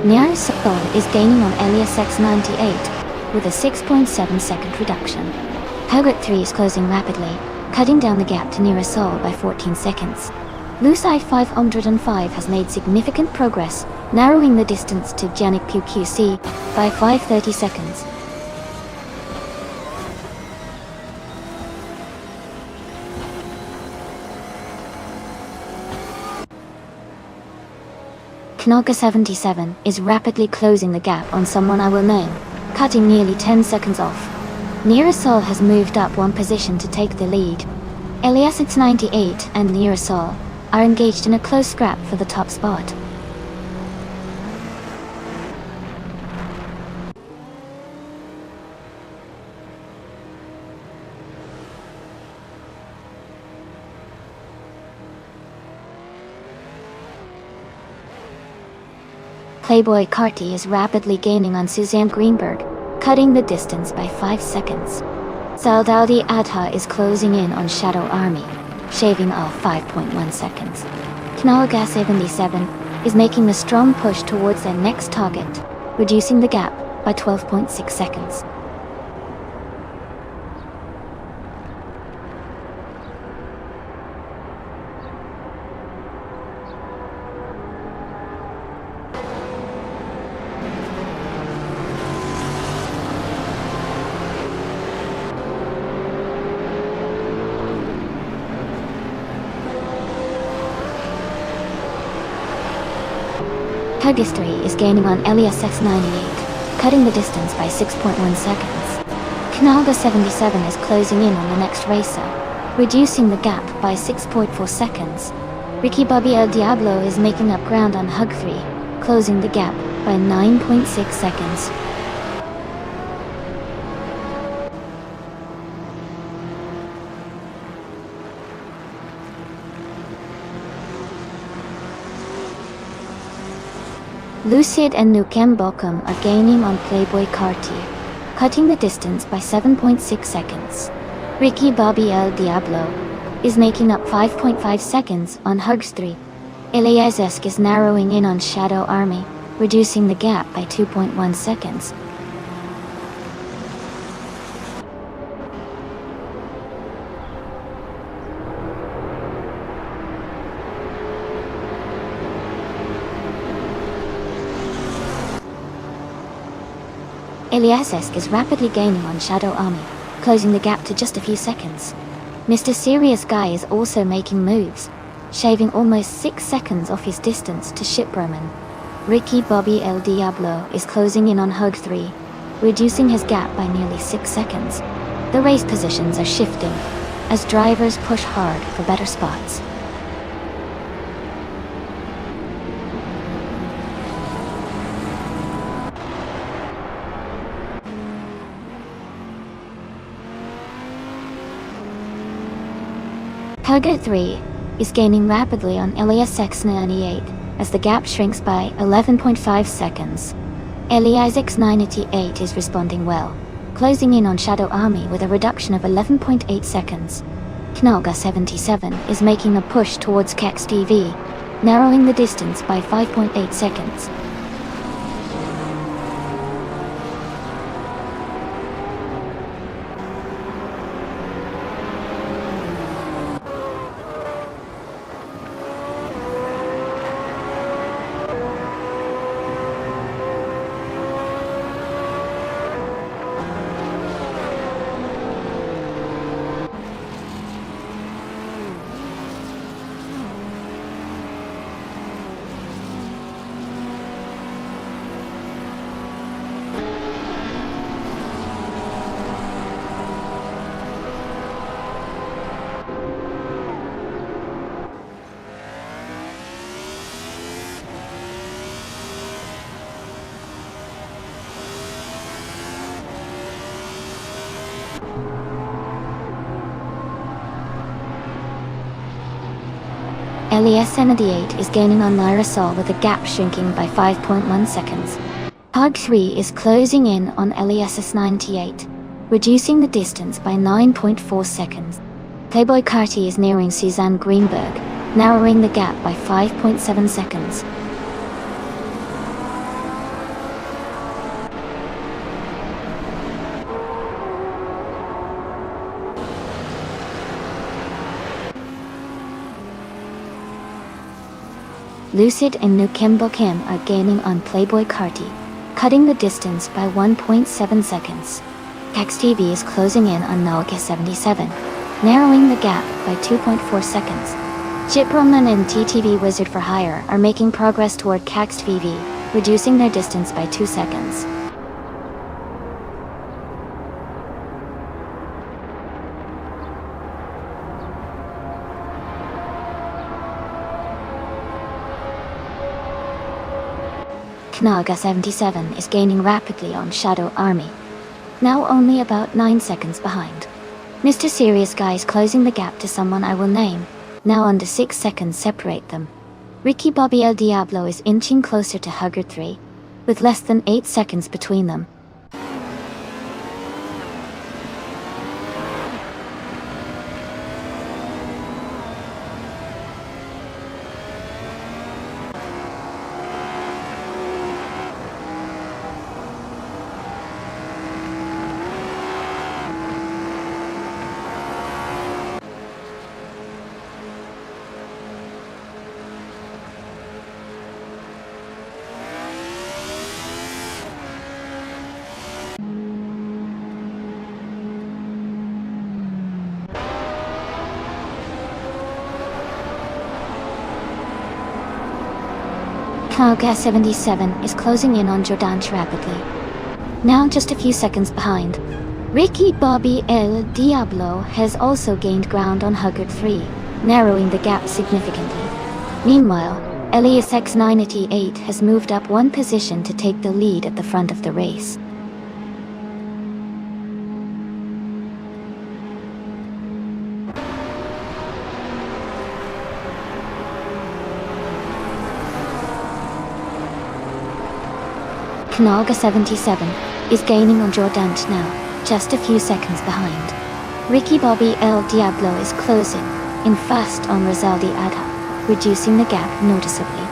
A: Nonstop is gaining on Elias X98 with a 6.7 second reduction. Hogarth 3 is closing rapidly, cutting down the gap to Nonstop by 14 seconds. Lucide 505 has made significant progress, narrowing the distance to Janik QQC by 5:30 seconds. Knoga 77 is rapidly closing the gap on someone I will name, cutting nearly 10 seconds off. Nonstop has moved up one position to take the lead. Elias X98 and Nonstop are engaged in a close scrap for the top spot. Playboy Carty is rapidly gaining on Suzanne Greenberg, cutting the distance by 5 seconds. Saldaudi Adha is closing in on Shadow Army, shaving off 5.1 seconds. Knalga 77 is making a strong push towards their next target, reducing the gap by 12.6 seconds. Hogarth 3 is gaining on Elias X98, cutting the distance by 6.1 seconds. Knalga 77 is closing in on the next racer, reducing the gap by 6.4 seconds. Ricky Bobby El Diablo is making up ground on Hug 3, closing the gap by 9.6 seconds. Lucid and Nukem Bokum are gaining on Playboy Carty, cutting the distance by 7.6 seconds. Ricky Bobby El Diablo is making up 5.5 seconds on Hugs 3. Eliasesk is narrowing in on Shadow Army, reducing the gap by 2.1 seconds. Eliasesk is rapidly gaining on Shadow Army, closing the gap to just a few seconds. Mr. Serious Guy is also making moves, shaving almost 6 seconds off his distance to Shipbroman. Ricky Bobby El Diablo is closing in on Hug 3, reducing his gap by nearly 6 seconds. The race positions are shifting, as drivers push hard for better spots. Hogarth 3 is gaining rapidly on Elias X98 as the gap shrinks by 11.5 seconds. Elias X98 is responding well, closing in on Shadow Army with a reduction of 11.8 seconds. Knalga 77 is making a push towards Kex TV, narrowing the distance by 5.8 seconds. Elias 78 is gaining on Nonstop with the gap shrinking by 5.1 seconds. Hug 3 is closing in on Elias 98, reducing the distance by 9.4 seconds. Playboy Carty is nearing Suzanne Greenberg, narrowing the gap by 5.7 seconds. Lucid and New Kim Bo Kim are gaining on Playboy Carti, cutting the distance by 1.7 seconds. Cax TV is closing in on Naoka 77, narrowing the gap by 2.4 seconds. Chip Roman and TTV Wizard for Hire are making progress toward Cax TV, reducing their distance by 2 seconds. Knaga 77 is gaining rapidly on Shadow Army, now only about 9 seconds behind. Mr. Serious Guy is closing the gap to someone I will name, now under 6 seconds separate them. Ricky Bobby El Diablo is inching closer to Hugger 3, with less than 8 seconds between them. Knaga 77 is closing in on Jordanch rapidly, now just a few seconds behind. Ricky Bobby El Diablo has also gained ground on Hugger 3, narrowing the gap significantly. Meanwhile, Elias X988 has moved up 1 position to take the lead at the front of the race. Knaga 77 is gaining on Jordanch now, just a few seconds behind. Ricky Bobby El Diablo is closing in fast on Rizaldi Adha, reducing the gap noticeably.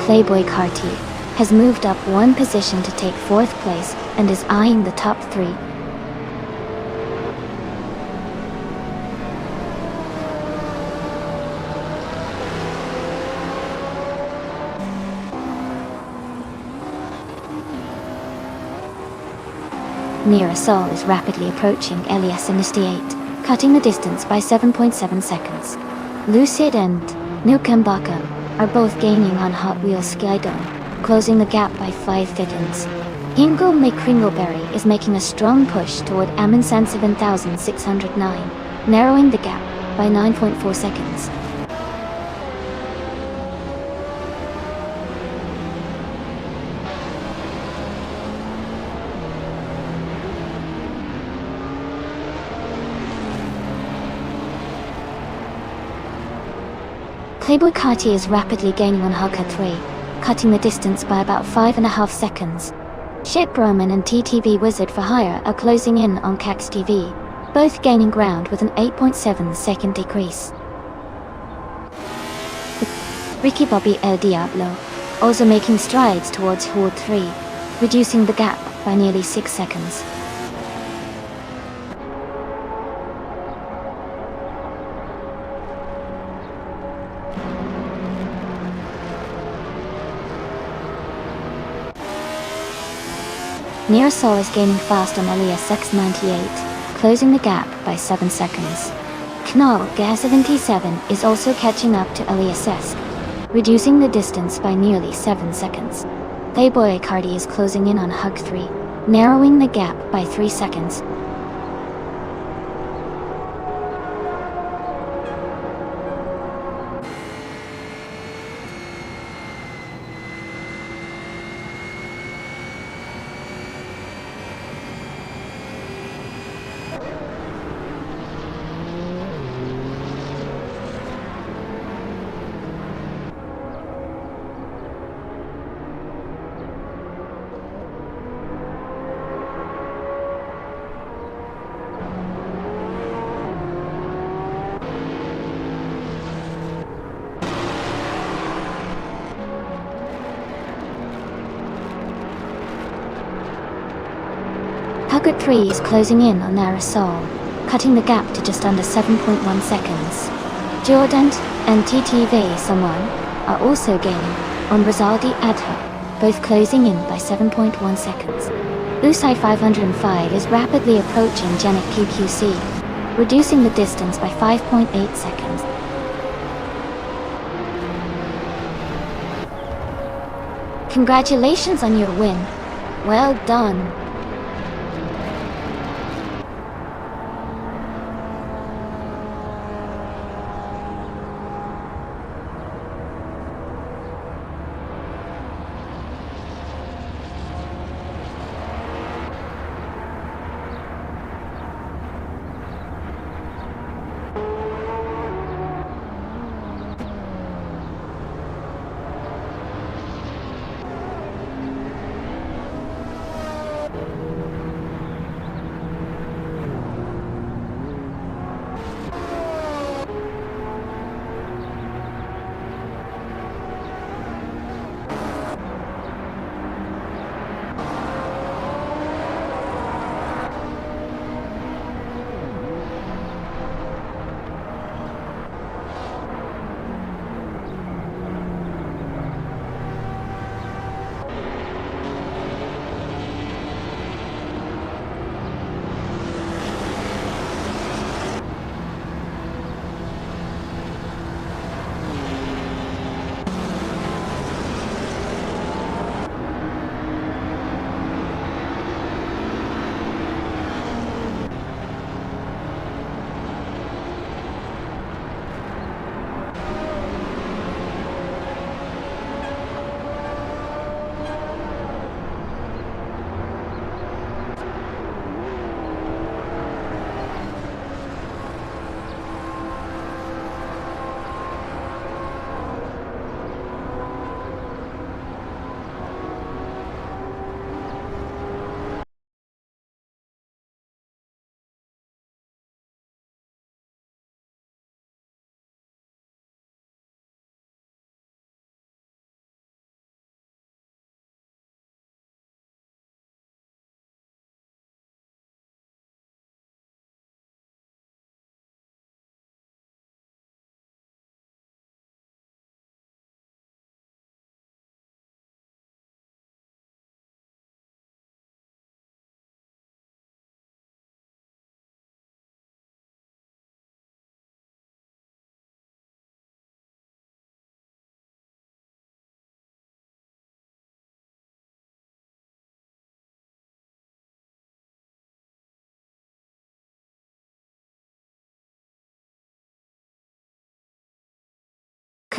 A: Playboy Carti has moved up 1 position to take 4th place and is eyeing the top 3. Nira Sol is rapidly approaching Elias Innisty 8, cutting the distance by 7.7 seconds. Lucid and Nukembaka are both gaining on Hot Wheels Skydome, closing the gap by 5 seconds. Hingo McCringleberry is making a strong push toward Aminsan 7609, narrowing the gap by 9.4 seconds. Playboy Carti is rapidly gaining on Hugger 3, cutting the distance by about 5.5 seconds. Ship Roman and TTV Wizard for Hire are closing in on Cax TV, both gaining ground with an 8.7 second decrease. Ricky Bobby El Diablo also making strides towards Horde 3, reducing the gap by nearly 6 seconds. Nearasol is gaining fast on Elias X98, closing the gap by 7 seconds. Knaga 77 is also catching up to Elias Esk, reducing the distance by nearly 7 seconds. Playboy Carti is closing in on Hug 3, narrowing the gap by 3 seconds. Hugger 3 is closing in on Narasol, cutting the gap to just under 7.1 seconds. Jordan and TTV Someone are also gaining on Rizaldi Adha, both closing in by 7.1 seconds. USAI 505 is rapidly approaching Genic PQC, reducing the distance by 5.8 seconds. Congratulations on your win. Well done.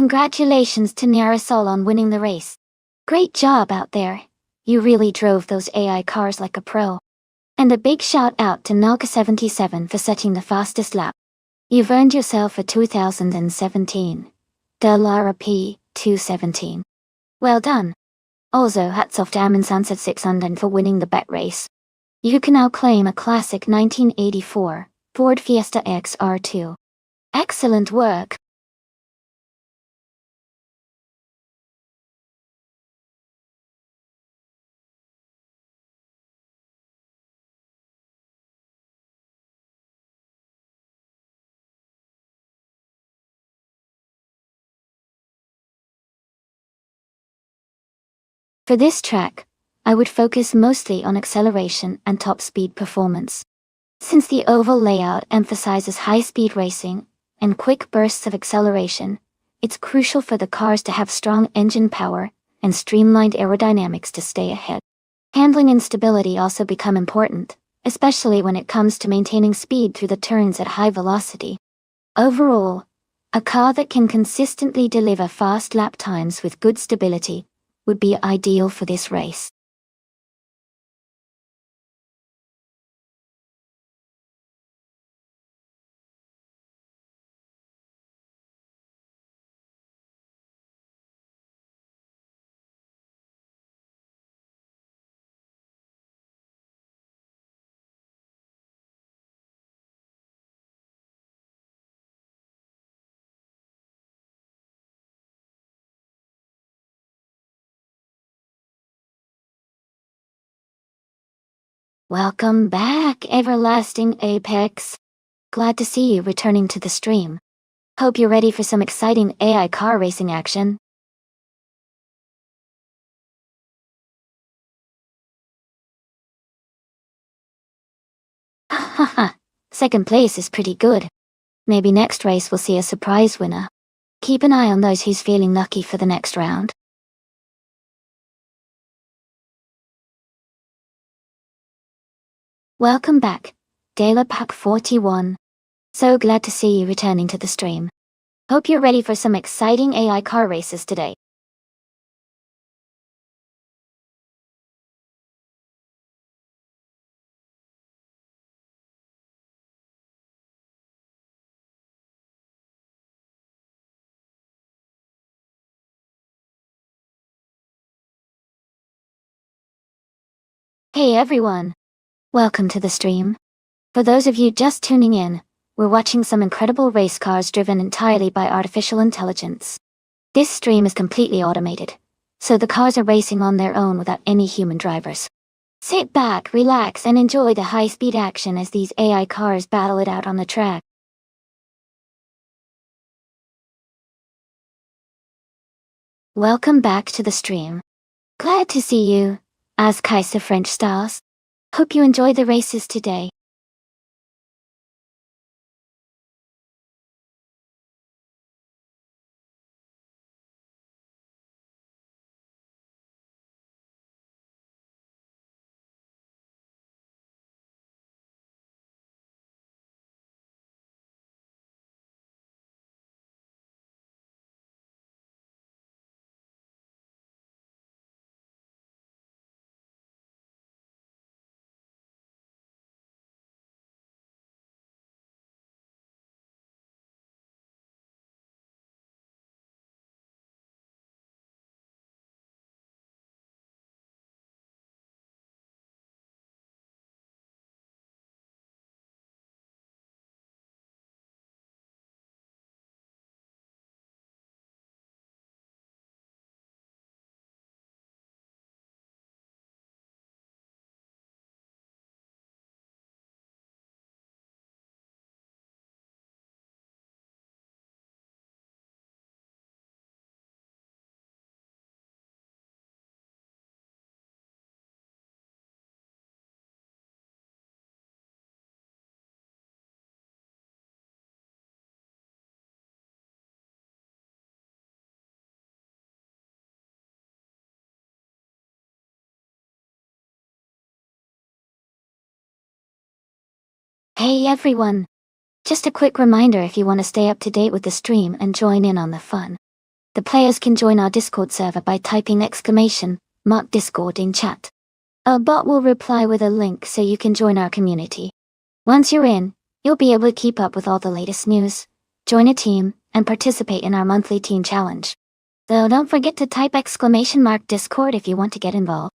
A: Congratulations to Narasol on winning the race. Great job out there. You really drove those AI cars like a pro. And a big shout out to Nalka77 for setting the fastest lap. You've earned yourself a 2017 Delara P217. Well done. Also hats off to Amin Sunset 600 for winning the bet race. You can now claim a classic 1984 Ford Fiesta XR2. Excellent work. For this track, I would focus mostly on acceleration and top speed performance. Since the oval layout emphasizes high-speed racing and quick bursts of acceleration, it's crucial for the cars to have strong engine power and streamlined aerodynamics to stay ahead. Handling and stability also become important, especially when it comes to maintaining speed through the turns at high velocity. Overall, a car that can consistently deliver fast lap times with good stability would be ideal for this race. Welcome back, Everlasting Apex. Glad to see you returning to the stream. Hope you're ready for some exciting AI car racing action. Second place is pretty good. Maybe next race we'll see a surprise winner. Keep an eye on those who's feeling lucky for the next round. Welcome back, Dela Pack 41. So glad to see you returning to the stream. Hope you're ready for some exciting AI car races today. Hey everyone! Welcome to the stream. For those of you just tuning in, we're watching some incredible race cars driven entirely by artificial intelligence. This stream is completely automated, so the cars are racing on their own without any human drivers. Sit back, relax, and enjoy the high-speed action as these AI cars battle it out on the track. Welcome back to the stream. Glad to see you, as Kaiser French styles. Hope you enjoy the races today. Hey everyone! Just a quick reminder if you want to stay up to date with the stream and join in on the fun. The players can join our Discord server by typing mark Discord in chat. A bot will reply with a link so you can join our community. Once you're in, you'll be able to keep up with all the latest news, join a team, and participate in our monthly team challenge. Though don't forget to type mark Discord if you want to get involved.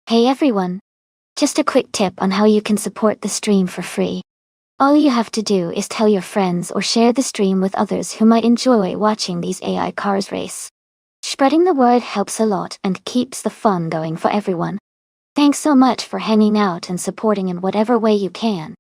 A: Hey everyone! Just a quick tip on how you can support the stream for free. All you have to do is tell your friends or share the stream with others who might enjoy watching these AI cars race. Spreading the word helps a lot and keeps the fun going for everyone. Thanks so much for hanging out and supporting in whatever way you can.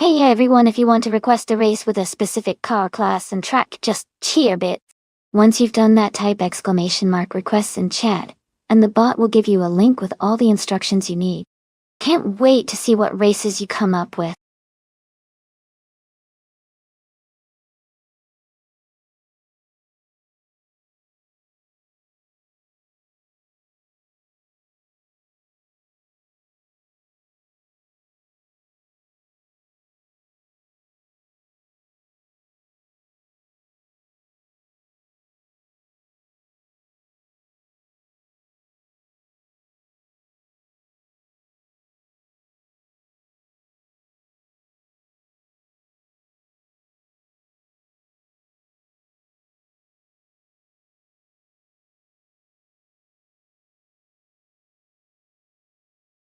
A: Hey everyone, if you want to request a race with a specific car class and track, just cheer bit. Once you've done that, type !requests in chat, and the bot will give you a link with all the instructions you need. Can't wait to see what races you come up with.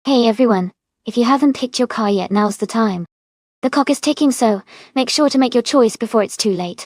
A: Hey everyone, if you haven't picked your car yet, now's the time. The clock is ticking, so make sure to make your choice before it's too late.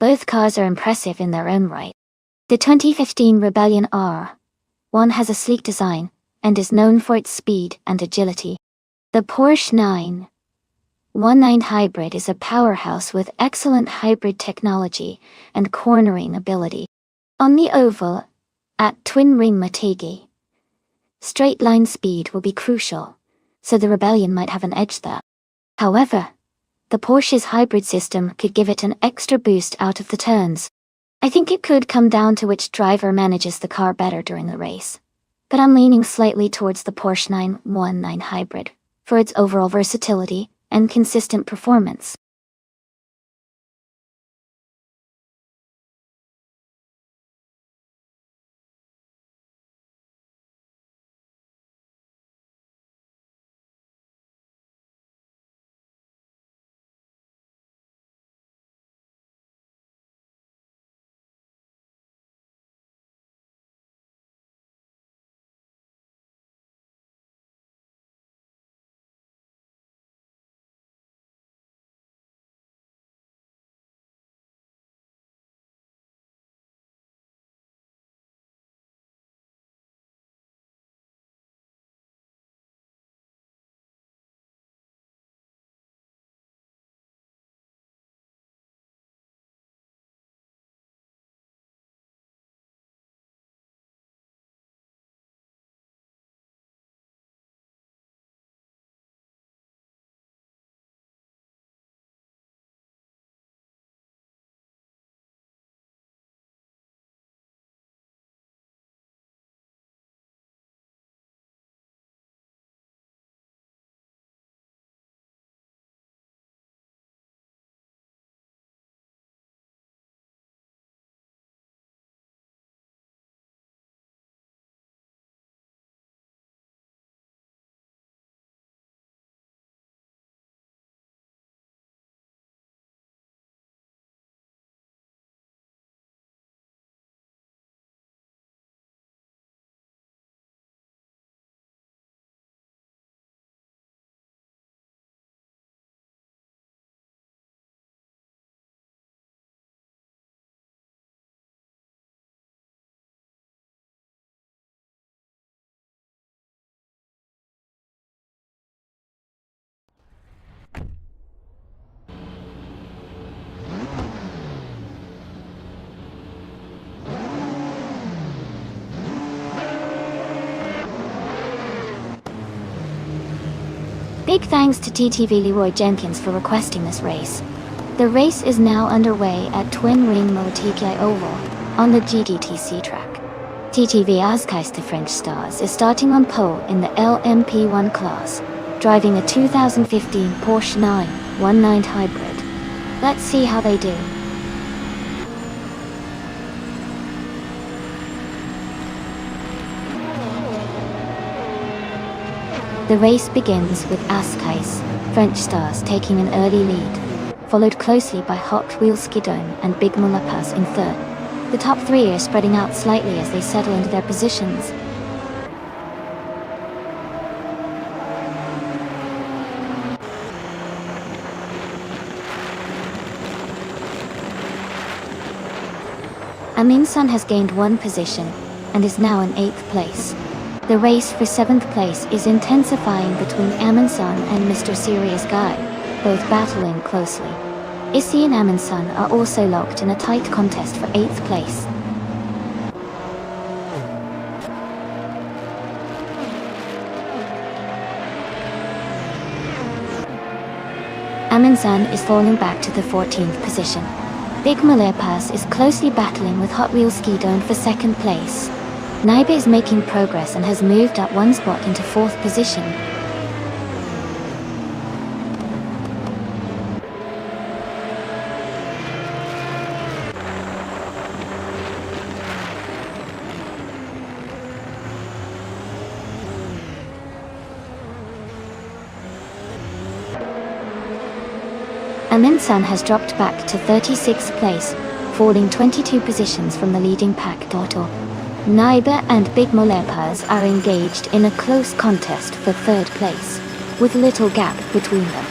A: Both cars are impressive in their own right. The 2015 Rebellion R1 has a sleek design and is known for its speed and agility. The Porsche 919 Hybrid is a powerhouse with excellent hybrid technology and cornering ability. On the oval, at Twin Ring Mategi, straight line speed will be crucial, so the Rebellion might have an edge there. However, the Porsche's hybrid system could give it an extra boost out of the turns. I think it could come down to which driver manages the car better during the race, but I'm leaning slightly towards the Porsche 919 Hybrid for its overall versatility and consistent performance. Big thanks to TTV Leroy Jenkins for requesting this race. The race is now underway at Twin Ring Motegi Oval on the GDTC track. TTV Azkais the French Stars is starting on pole in the LMP1 class, driving a 2015 Porsche 919 Hybrid. Let's see how they do. The race begins with Azkais, French Stars taking an early lead, followed closely by Hot Wheels Skidone and Big Mulapaz in third. The top three are spreading out slightly as they settle into their positions. Aminsan has gained one position and is now in 8th place. The race for 7th place is intensifying between Aminsan and Mr. Serious Guy, both battling closely. Issy and Aminsan are also locked in a tight contest for 8th place. Aminsan is falling back to the 14th position. Big Mulapaz is closely battling with Hot Wheels Skidone for 2nd place. Naibe is making progress and has moved up one spot into 4th position. Aminsan has dropped back to 36th place, falling 22 positions from the leading pack total. Naibe and Big Mulapaz are engaged in a close contest for 3rd place, with little gap between them.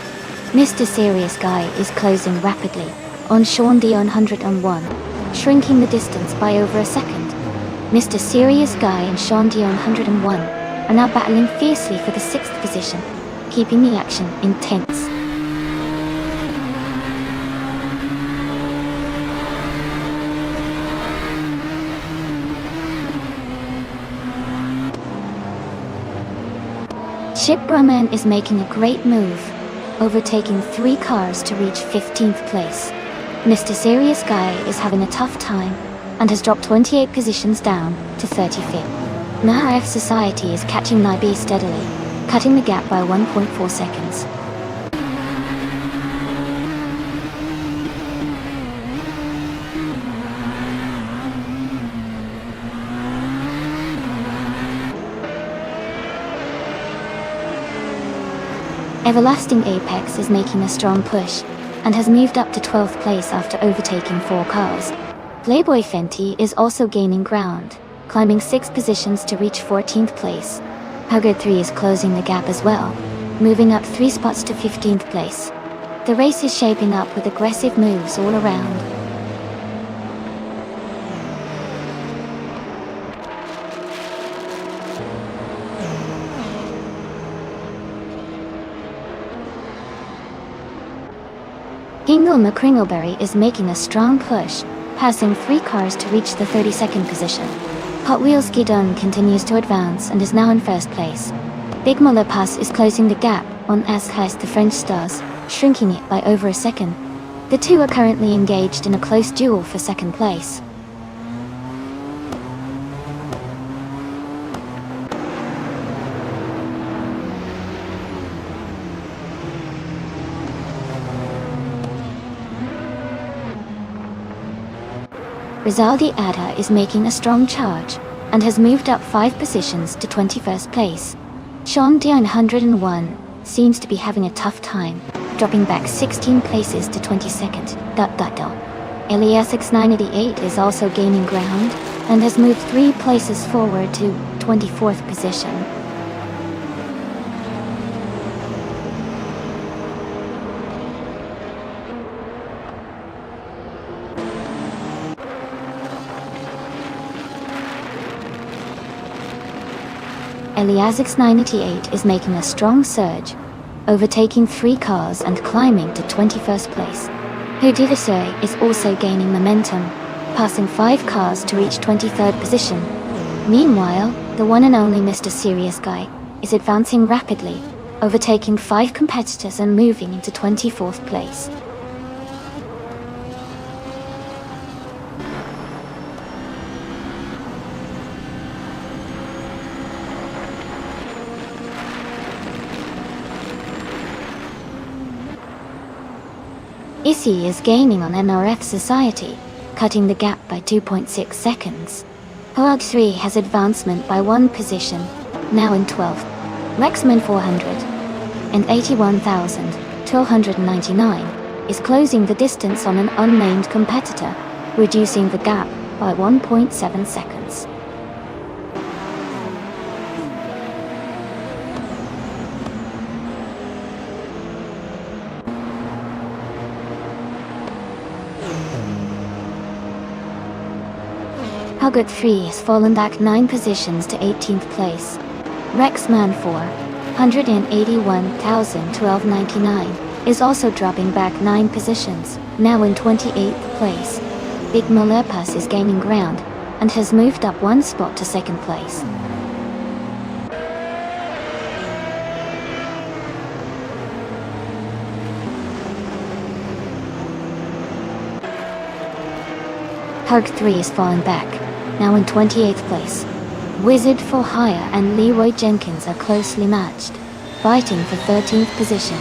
A: Mr. Serious Guy is closing rapidly on Sean Dion 101, shrinking the distance by over a second. Mr. Serious Guy and Sean Dion 101 are now battling fiercely for the 6th position, keeping the action intense. Chip Brahman is making a great move, overtaking 3 cars to reach 15th place. Mr. Serious Guy is having a tough time and has dropped 28 positions down to 35th. Maharef Society is catching Naibe steadily, cutting the gap by 1.4 seconds. Everlasting Apex is making a strong push, and has moved up to 12th place after overtaking 4 cars. Playboy Fenty is also gaining ground, climbing 6 positions to reach 14th place. Huggard 3 is closing the gap as well, moving up 3 spots to 15th place. The race is shaping up with aggressive moves all around. Kingle McCringleberry is making a strong push, passing 3 cars to reach the 32nd position. Hot Wheels Skidone continues to advance and is now in 1st place. Big Mulapaz is closing the gap on Azkais the French Stars, shrinking it by over a second. The two are currently engaged in a close duel for 2nd place. Rizaldi Ada is making a strong charge, and has moved up 5 positions to 21st place. Sean Dion 101 seems to be having a tough time, dropping back 16 places to 22nd. Elias X988 is also gaining ground, and has moved 3 places forward to 24th position. Eliasix 988 is making a strong surge, overtaking 3 cars and climbing to 21st place. Hudidasui is also gaining momentum, passing 5 cars to reach 23rd position. Meanwhile, the one and only Mr. Serious Guy is advancing rapidly, overtaking 5 competitors and moving into 24th place. Issy is gaining on NRF Society, cutting the gap by 2.6 seconds. Hog 3 has advancement by 1 position, now in 12th. Rexman 400 and 81,299 is closing the distance on an unnamed competitor, reducing the gap by 1.7 seconds. Huggett 3 has fallen back 9 positions to 18th place. Rexman 481,1299 is also dropping back 9 positions, now in 28th place. Big Malepas is gaining ground and has moved up 1 spot to 2nd place. Hug 3 is falling back, now in 28th place. Wizard for Hire and Leroy Jenkins are closely matched, fighting for 13th position.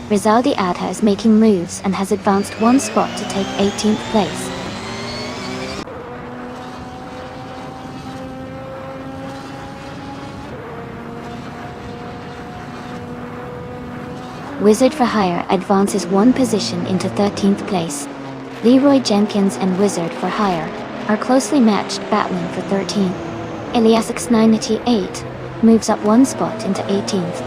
A: Rizaldi Adha is making moves and has advanced 1 spot to take 18th place. Wizard for Hire advances 1 position into 13th place. Leroy Jenkins and Wizard for Hire are closely matched, battling for 13th. Elias X98 moves up 1 spot into 18th.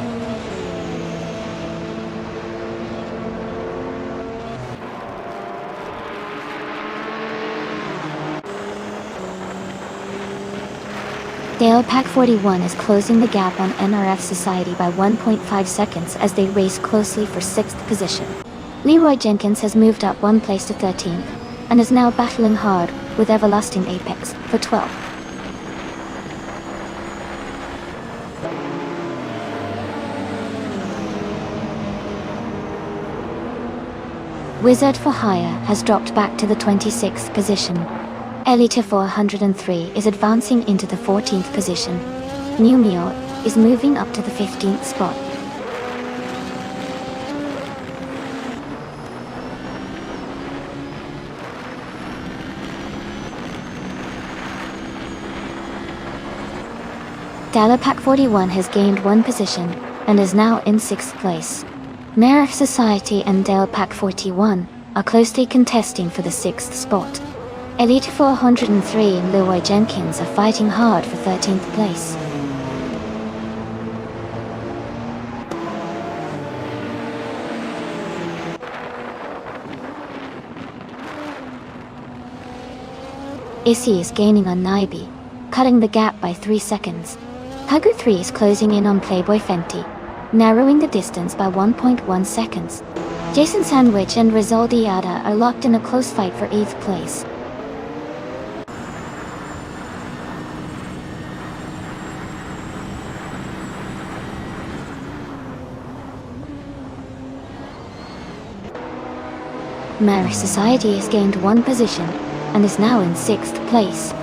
A: Dale Pack 41 is closing the gap on NRF Society by 1.5 seconds as they race closely for 6th position. Leroy Jenkins has moved up 1 place to 13th, and is now battling hard with Everlasting Apex for 12th. Wizard for Hire has dropped back to the 26th position. Elite 403 is advancing into the 14th position. Numio is moving up to the 15th spot. Dalapack 41 has gained 1 position and is now in 6th place. Merrick Society and Dalapack 41 are closely contesting for the 6th spot. Elite 403 and Leroy Jenkins are fighting hard for 13th place. Issy is gaining on Naibi, cutting the gap by 3 seconds. Hagu 3 is closing in on Playboy Fenty, narrowing the distance by 1.1 seconds. Jason Sandwich and Rizaldi Yada are locked in a close fight for 8th place. Mary Society has gained 1 position and is now in 6th place.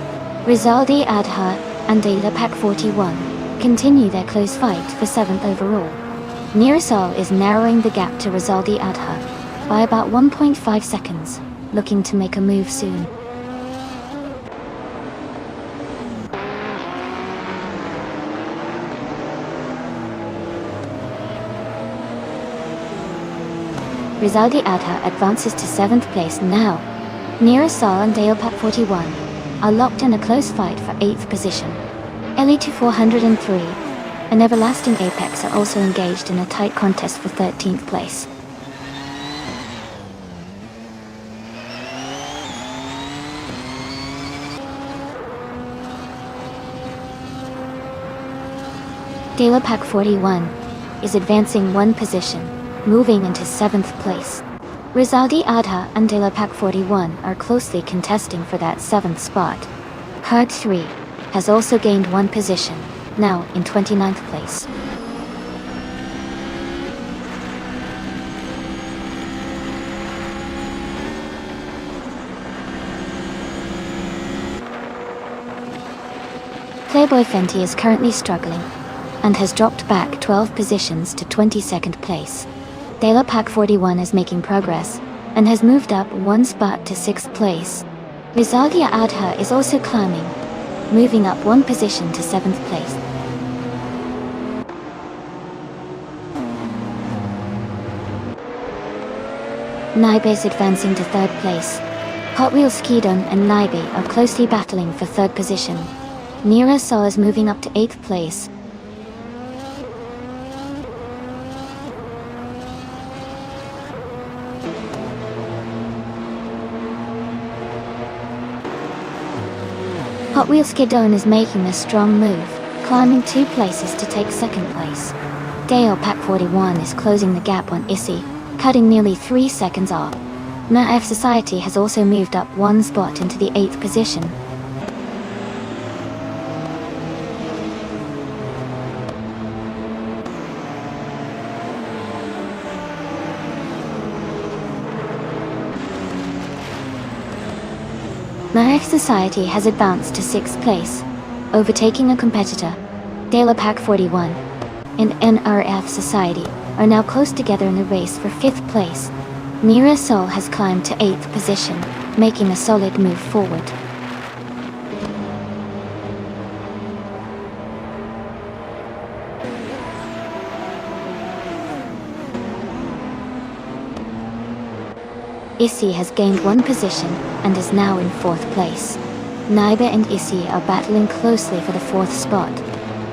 A: Rizaldi Adha and Dalapack 41 continue their close fight for 7th overall. Nearasol is narrowing the gap to Rizaldi Adha by about 1.5 seconds, looking to make a move soon. Rizaldi Adha advances to 7th place now. Nearasol and Dalapack 41 are locked in a close fight for 8th position. Elite 403 and Everlasting Apex are also engaged in a tight contest for 13th place. Dalapack 41 is advancing 1 position, moving into 7th place. Rizaldi Adha and Dalapack 41 are closely contesting for that 7th spot. Card 3 has also gained 1 position, now in 29th place. Playboy Fenty is currently struggling and has dropped back 12 positions to 22nd place. Dela Pack 41 is making progress and has moved up one spot to 6th place. Rizaldia Adha is also climbing, moving up one position to 7th place. Naibe is advancing to 3rd place. Hot Wheels Skidon and Naibe are closely battling for 3rd position. Nira Sol is moving up to 8th place. Hot Wheels Skidon is making a strong move, climbing 2 places to take 2nd place. Dale Pack 41 is closing the gap on Issy, cutting nearly 3 seconds off. NAF Society has also moved up 1 spot into the 8th position. NAF Society has advanced to 6th place, overtaking a competitor. Dela Pack 41 and NRF Society are now close together in the race for 5th place. Nira Sol has climbed to 8th position, making a solid move forward. Issy has gained 1 position and is now in 4th place. Naibe and Issy are battling closely for the 4th spot.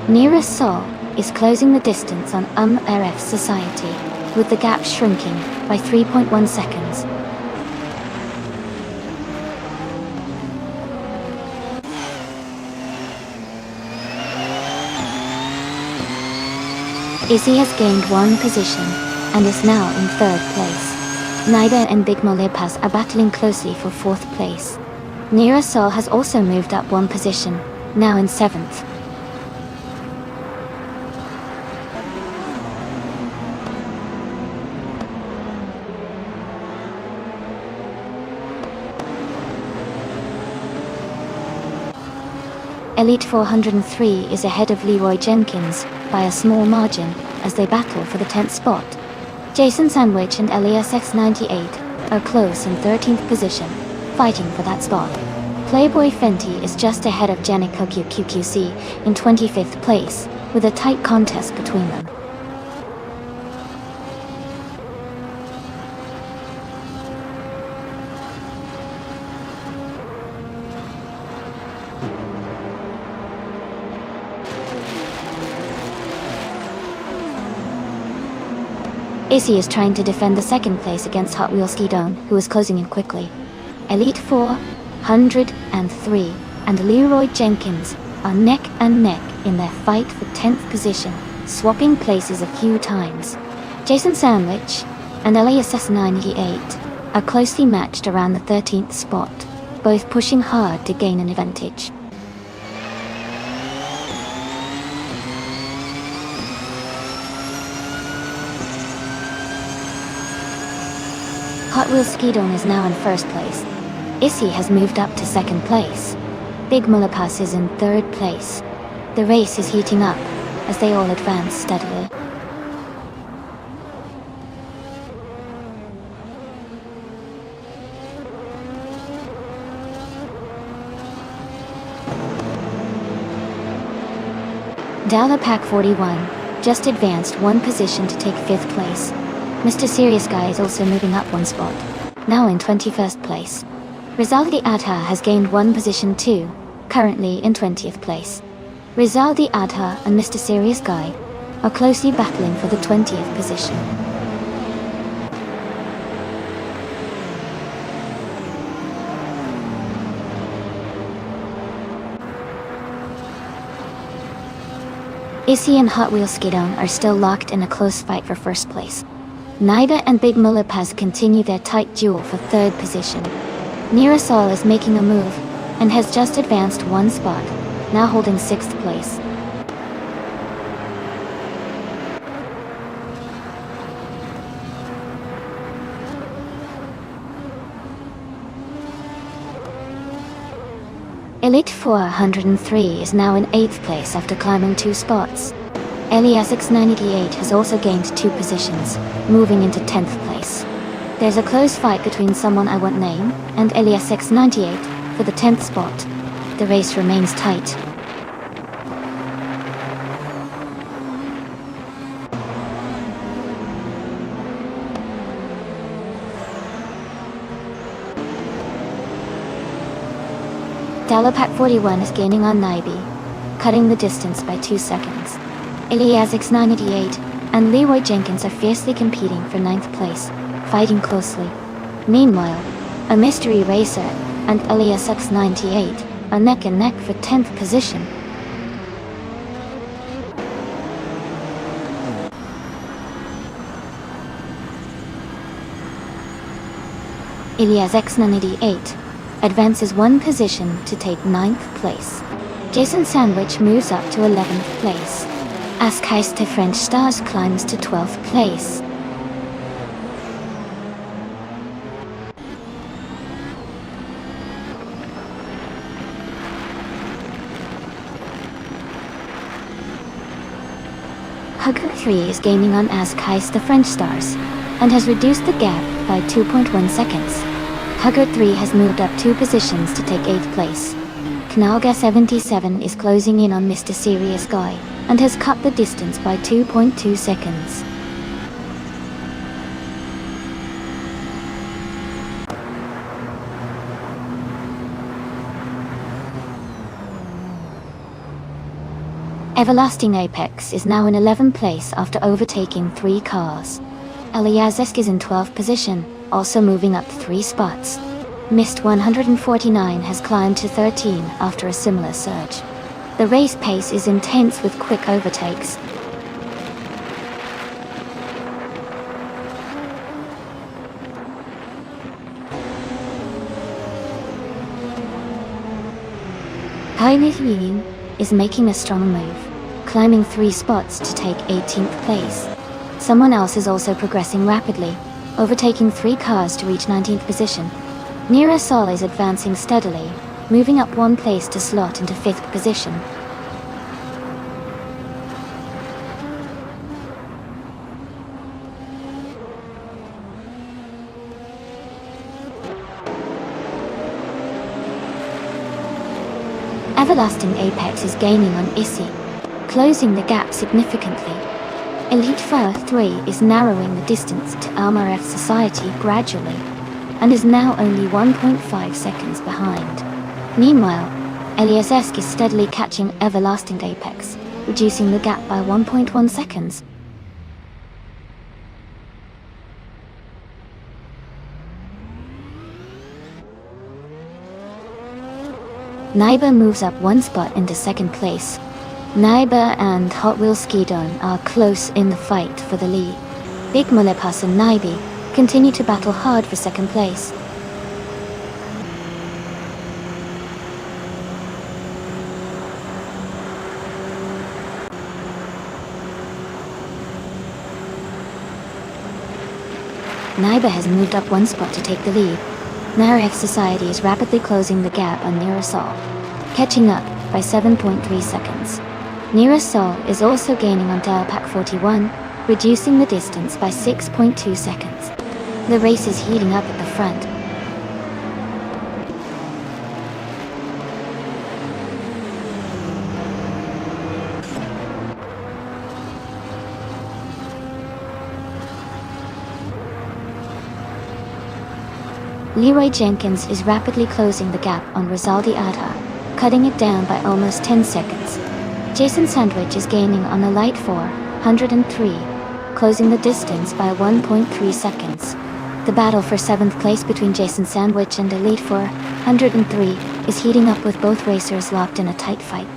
A: Nira Sol is closing the distance on RF Society, with the gap shrinking by 3.1 seconds. Issy has gained 1 position and is now in 3rd place. Naibe and Big Molipas are battling closely for 4th place. Nira Sol has also moved up 1 position, now in 7th. Elite 403 is ahead of Leroy Jenkins by a small margin as they battle for the 10th spot. Jason Sandwich and Elias X98 are close in 13th position, fighting for that spot. Playboy Fenty is just ahead of Janica QQQC in 25th place, with a tight contest between them. Issy is trying to defend the 2nd place against Hot Wheels Skidon, who is closing in quickly. Elite 403 and Leroy Jenkins are neck and neck in their fight for 10th position, swapping places a few times. Jason Sandwich and Elias S98 are closely matched around the 13th spot, both pushing hard to gain an advantage. Hot Wheels Skidon is now in 1st place. Issy has moved up to 2nd place. Big Mullapas is in 3rd place. The race is heating up as they all advance steadily. Dala Pack 41 just advanced 1 position to take 5th place. Mr. Serious Guy is also moving up 1 spot, now in 21st place. Rizaldi Adha has gained 1 position too, currently in 20th place. Rizaldi Adha and Mr. Serious Guy are closely battling for the 20th position. Issy and Hot Wheels Skidon are still locked in a close fight for 1st place. Naiba and Big Mullipaz continue their tight duel for 3rd position. Nirasol is making a move and has just advanced 1 spot, now holding 6th place. Elite 403 is now in 8th place after climbing 2 spots. Elias X988 has also gained 2 positions, moving into 10th place. There's a close fight between someone I won't name and Elias X98 for the 10th spot. The race remains tight. Dalapac 41 is gaining on Naibi, cutting the distance by 2 seconds. Elias X988 and Leroy Jenkins are fiercely competing for 9th place, fighting closely. Meanwhile, a mystery racer and Elias X98 are neck and neck for 10th position. Elias X988 advances 1 position to take 9th place. Jason Sandwich moves up to 11th place. Askheiste French Stars climbs to 12th place. Hugger 3 is gaining on Askheiste French Stars and has reduced the gap by 2.1 seconds. Hugger 3 has moved up 2 positions to take 8th place. Knalga 77 is closing in on Mr. Serious Guy and has cut the distance by 2.2 seconds. Everlasting Apex is now in 11th place after overtaking 3 cars. Eliazesk is in 12th position, also moving up 3 spots. Mist 149 has climbed to 13 after a similar surge. The race pace is intense with quick overtakes. Hainit is making a strong move, climbing 3 spots to take 18th place. Someone else is also progressing rapidly, overtaking 3 cars to reach 19th position. Nira Sol is advancing steadily, moving up 1 place to slot into 5th position. Everlasting Apex is gaining on Issy, closing the gap significantly. Elite Fire 3 is narrowing the distance to Almaref Society gradually, and is now only 1.5 seconds behind. Meanwhile, Eliazesk is steadily catching Everlasting Apex, reducing the gap by 1.1 seconds. Naiba moves up 1 spot into 2nd place. Naiba and Hot Wheels Skidon are close in the fight for the lead. Big Molepas and Naibi continue to battle hard for 2nd place. Naiba has moved up 1 spot to take the lead. Narek Society is rapidly closing the gap on Nirasol, catching up by 7.3 seconds. Nirasol is also gaining on Dalapac 41, reducing the distance by 6.2 seconds. The race is heating up at the front. Leroy Jenkins is rapidly closing the gap on Rizaldi Adha, cutting it down by almost 10 seconds. Jason Sandwich is gaining on Elite 403, closing the distance by 1.3 seconds. The battle for 7th place between Jason Sandwich and Elite 403 is heating up with both racers locked in a tight fight.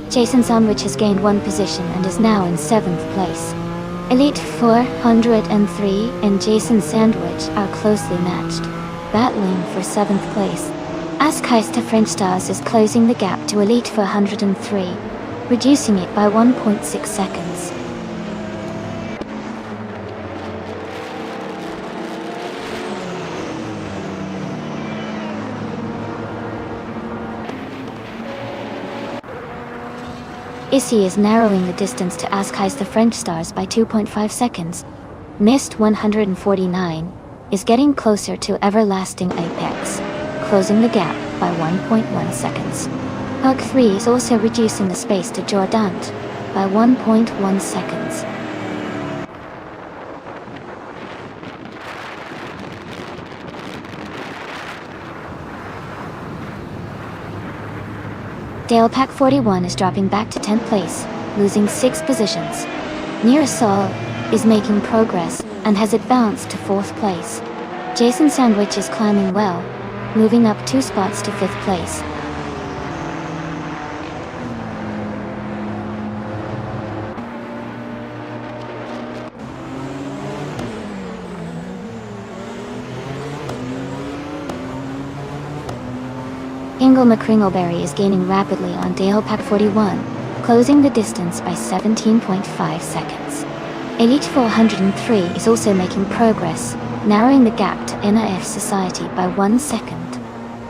A: Jason Sandwich has gained 1 position and is now in 7th place. Elite 403 and Jason Sandwich are closely matched, battling for 7th place. Askheiste French Stars is closing the gap to Elite 403. reducing it by 1.6 seconds. Issy is narrowing the distance to Ascai's the French stars by 2.5 seconds. Missed 149 is getting closer to Everlasting Apex, closing the gap by 1.1 seconds. Hug 3 is also reducing the space to Jourdant by 1.1 seconds. Dalepac 41 is dropping back to 10th place, losing 6 positions. Nearasol is making progress and has advanced to 4th place. Jason Sandwich is climbing well, moving up 2 spots to 5th place. Ingle McCringleberry is gaining rapidly on Dalepac 41, closing the distance by 17.5 seconds. Elite 403 is also making progress, narrowing the gap to NIF Society by 1 second.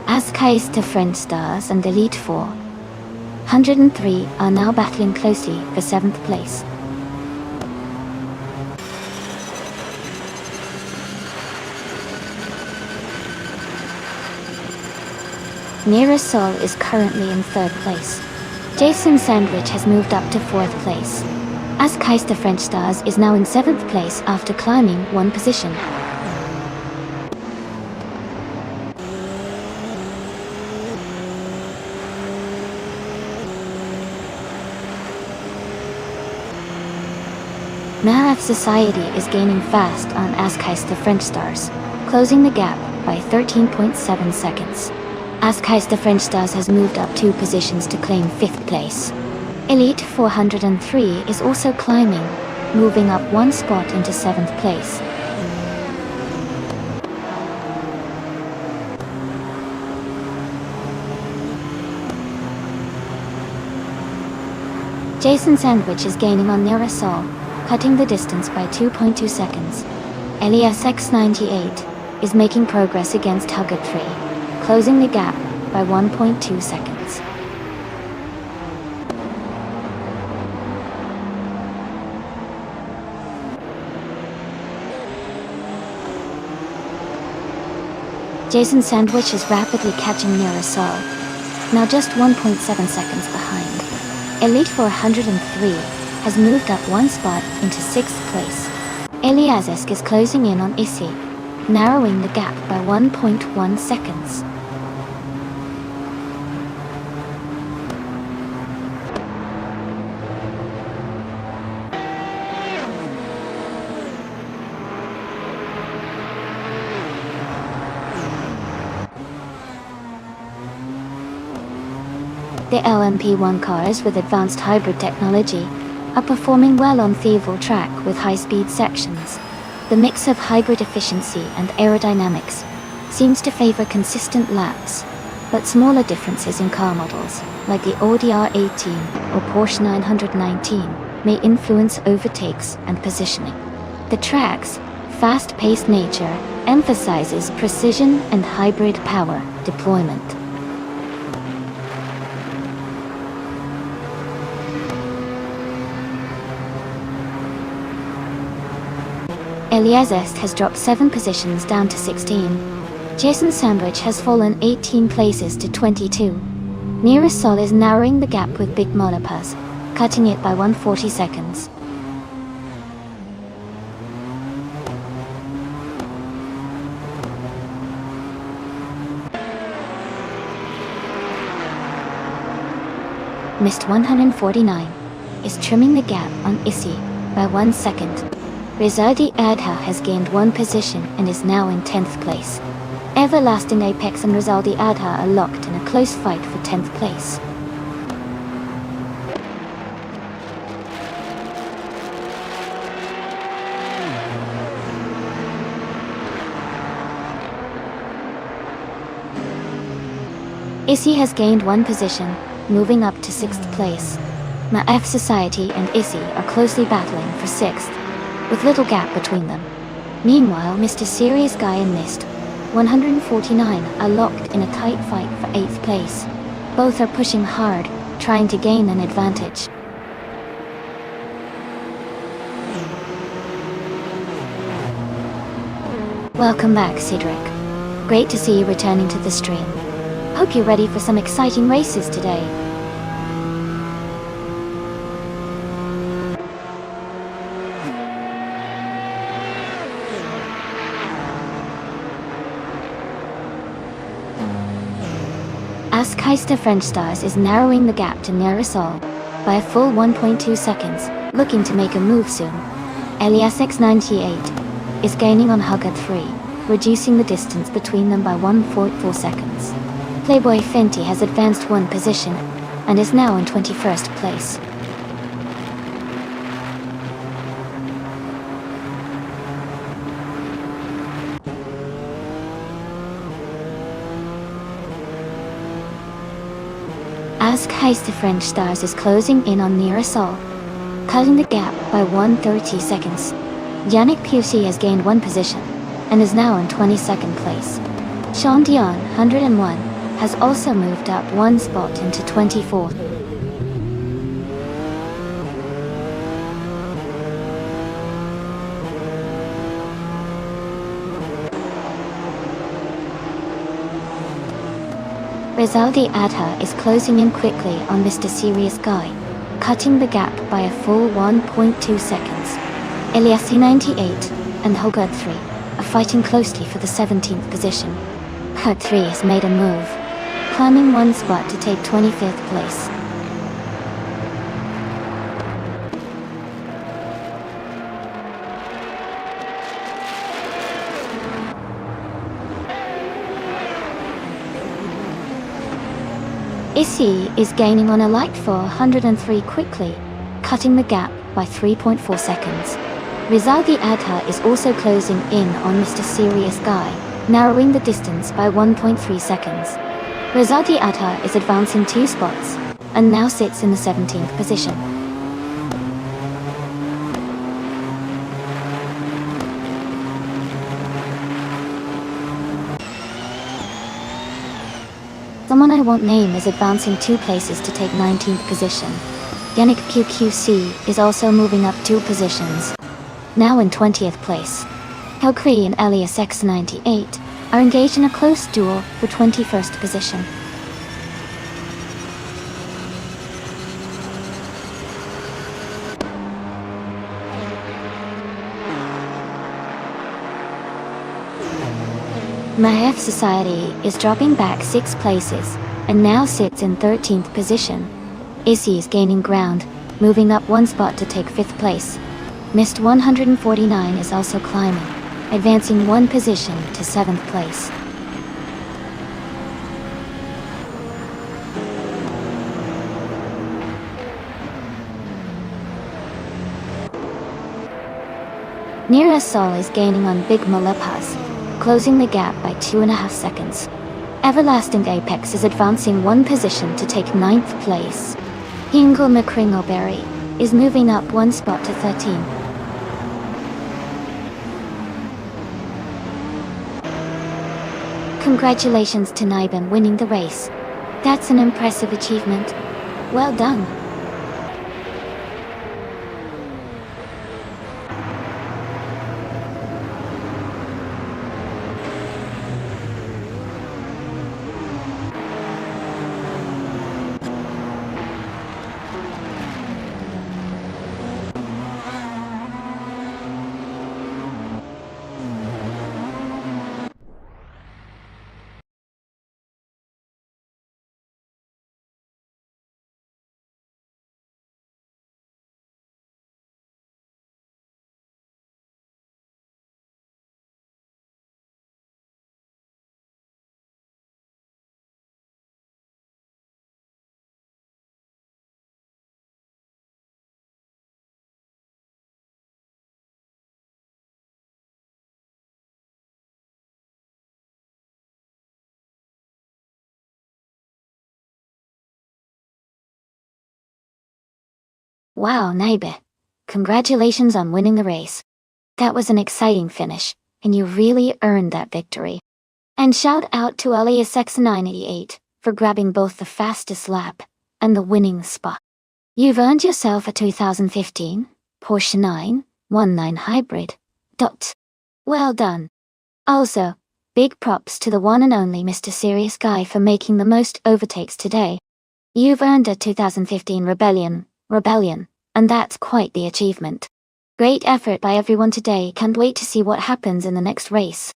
A: Ascai's the French stars and Elite 403 are now battling closely for 7th place. Nearasol is currently in 3rd place. Jason Sandwich has moved up to 4th place. Ascai's the French stars is now in 7th place after climbing 1 position. NIF Society is gaining fast on Ascai's the French stars, closing the gap by 13.7 seconds. Ascai's the French stars has moved up 2 positions to claim 5th place. Elite 403 is also climbing, moving up 1 spot into 7th place. Jason Sandwich is gaining on Nearasol, cutting the distance by 2.2 seconds. Elias X98 is making progress against Hugger 3, closing the gap by 1.2 seconds. Jason Sandwich is rapidly catching Nearasol, now just 1.7 seconds behind. Elite 403 has moved up 1 spot into 6th place. Eliazesk is closing in on Issy, narrowing the gap by 1.1 seconds. The LMP1 cars with advanced hybrid technology are performing well on Thieveval track with high-speed sections. The mix of hybrid efficiency and aerodynamics seems to favor consistent laps, but smaller differences in car models, like the Audi R18 or Porsche 919, may influence overtakes and positioning. The track's fast-paced nature emphasizes precision and hybrid power deployment. Elias has dropped 7 positions down to 16. Jason Sandwich has fallen 18 places to 22. Nearasol is narrowing the gap with Big Molopaz, cutting it by 140 seconds. Missed 149 is trimming the gap on Issy by 1 second. Rizadi Adha has gained 1 position and is now in 10th place. Everlasting Apex and Rizaldi Adha are locked in a close fight for 10th place. Issy has gained 1 position, moving up to 6th place. Maef Society and Issy are closely battling for 6th, with little gap between them. Meanwhile, Mr. Serious Guy and Mist 149 are locked in a tight fight for 8th place. Both are pushing hard, trying to gain an advantage. Welcome back, Cedric. Great to see you returning to the stream. Hope you're ready for some exciting races today. Keister French Stars is narrowing the gap to Nearasol by a full 1.2 seconds, looking to make a move soon. Elias X98 is gaining on Huggard 3, reducing the distance between them by 1.4 seconds. Playboy Fenty has advanced 1 position and is now in 21st place. Keister French Stars is closing in on Nearasol, cutting the gap by 1:30 seconds. Yannick Pusey has gained 1 position and is now in 22nd place. Sean Dion 101 has also moved up 1 spot into 24th. Rizaldi Adha is closing in quickly on Mr. Serious Guy, cutting the gap by a full 1.2 seconds. Eliassi 98 and Hogard 3 are fighting closely for the 17th position. Hogard 3 has made a move, climbing 1 spot to take 25th place. Issy is gaining on Elite 403 quickly, cutting the gap by 3.4 seconds. Rizaldi Adha is also closing in on Mr. Serious Guy, narrowing the distance by 1.3 seconds. Rizaldi Adha is advancing 2 spots, and now sits in the 17th position. Someone I won't name is advancing 2 places to take 19th position. Yannick QQC is also moving up 2 positions, now in 20th place. Helcree and Elias X98 are engaged in a close duel for 21st position. Maef Society is dropping back 6 places, and now sits in 13th position. Issy is gaining ground, moving up 1 spot to take 5th place. Mist 149 is also climbing, advancing 1 position to 7th place. Nearasol is gaining on Big Malapas, closing the gap by 2.5 seconds. Everlasting Apex is advancing 1 position to take 9th place. Hingle McCringleberry is moving up 1 spot to 13. Congratulations to Nibin winning the race. That's an impressive achievement. Well done. Wow, neighbor. Congratulations on winning the race. That was an exciting finish, and you really earned that victory. And shout out to Elias X988 for grabbing both the fastest lap and the winning spot. You've earned yourself a 2015 Porsche 919 Hybrid. Well done. Also, big props to the one and only Mr. Serious Guy for making the most overtakes today. You've earned a 2015 Rebellion, and that's quite the achievement. Great effort by everyone today. Can't wait to see what happens in the next race.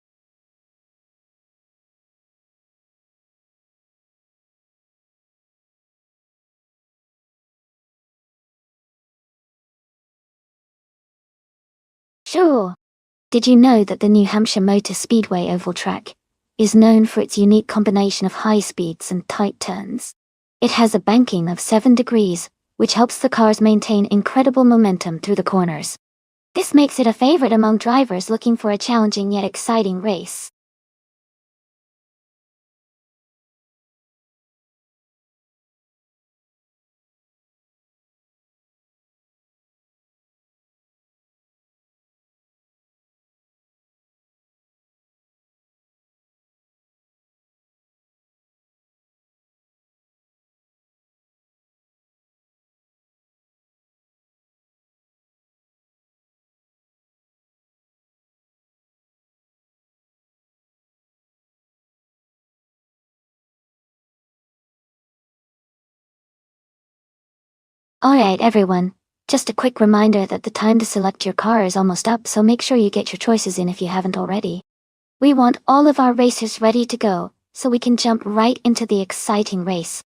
A: Sure. Did you know that the New Hampshire Motor Speedway oval track is known for its unique combination of high speeds and tight turns? It has a banking of 7 degrees, which helps the cars maintain incredible momentum through the corners. This makes it a favorite among drivers looking for a challenging yet exciting race. Alright everyone, just a quick reminder that the time to select your car is almost up, so make sure you get your choices in if you haven't already. We want all of our racers ready to go, so we can jump right into the exciting race.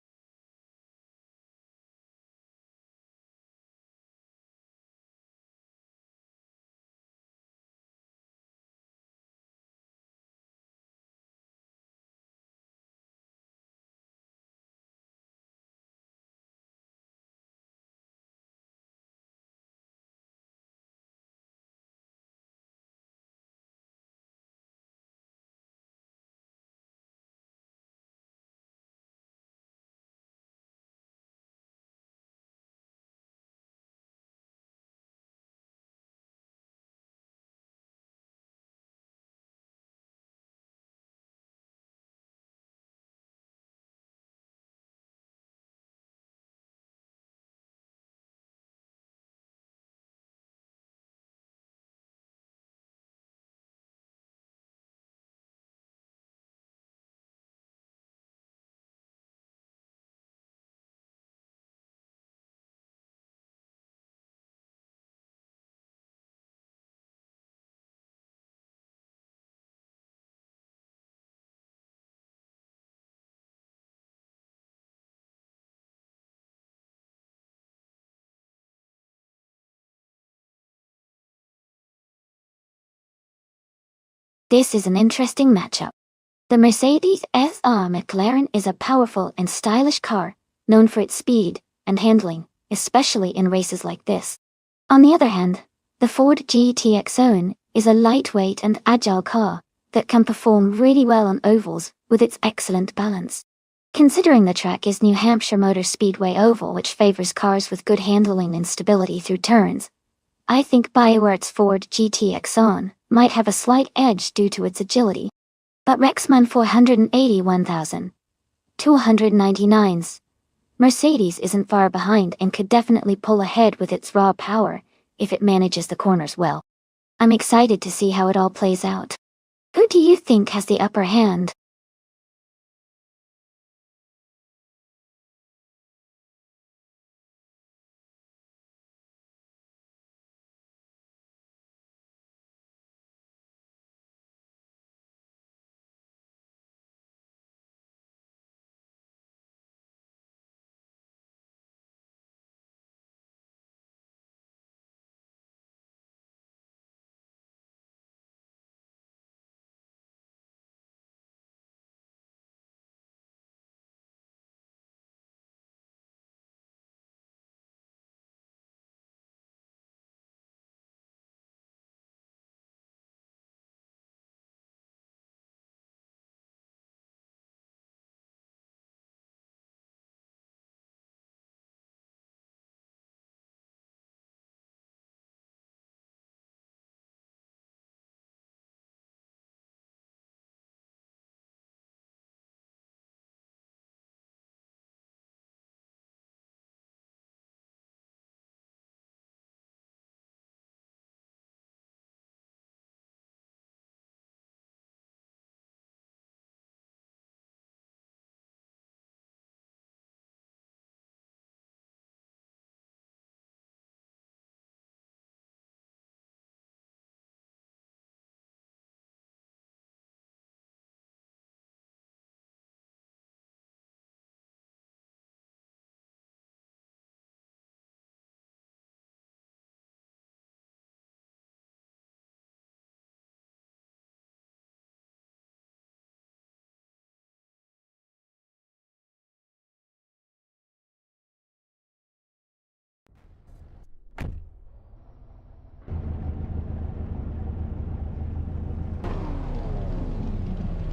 A: This is an interesting matchup. The Mercedes SR McLaren is a powerful and stylish car, known for its speed and handling, especially in races like this. On the other hand, the Ford GTX-Own is a lightweight and agile car that can perform really well on ovals with its excellent balance. Considering the track is New Hampshire Motor Speedway Oval, which favors cars with good handling and stability through turns, I think BioWare's Ford GTX-Own might have a slight edge due to its agility. But Rexman 481,299's Mercedes isn't far behind and could definitely pull ahead with its raw power if it manages the corners well. I'm excited to see how it all plays out. Who do you think has the upper hand?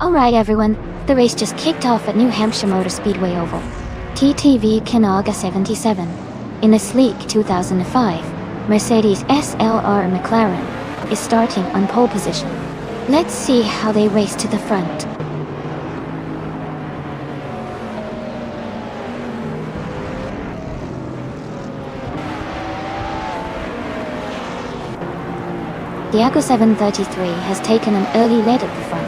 A: Alright everyone, the race just kicked off at New Hampshire Motor Speedway Oval. TTV Kanaga 77. In a sleek 2005, Mercedes SLR McLaren is starting on pole position. Let's see how they race to the front. Diago 733 has taken an early lead at the front,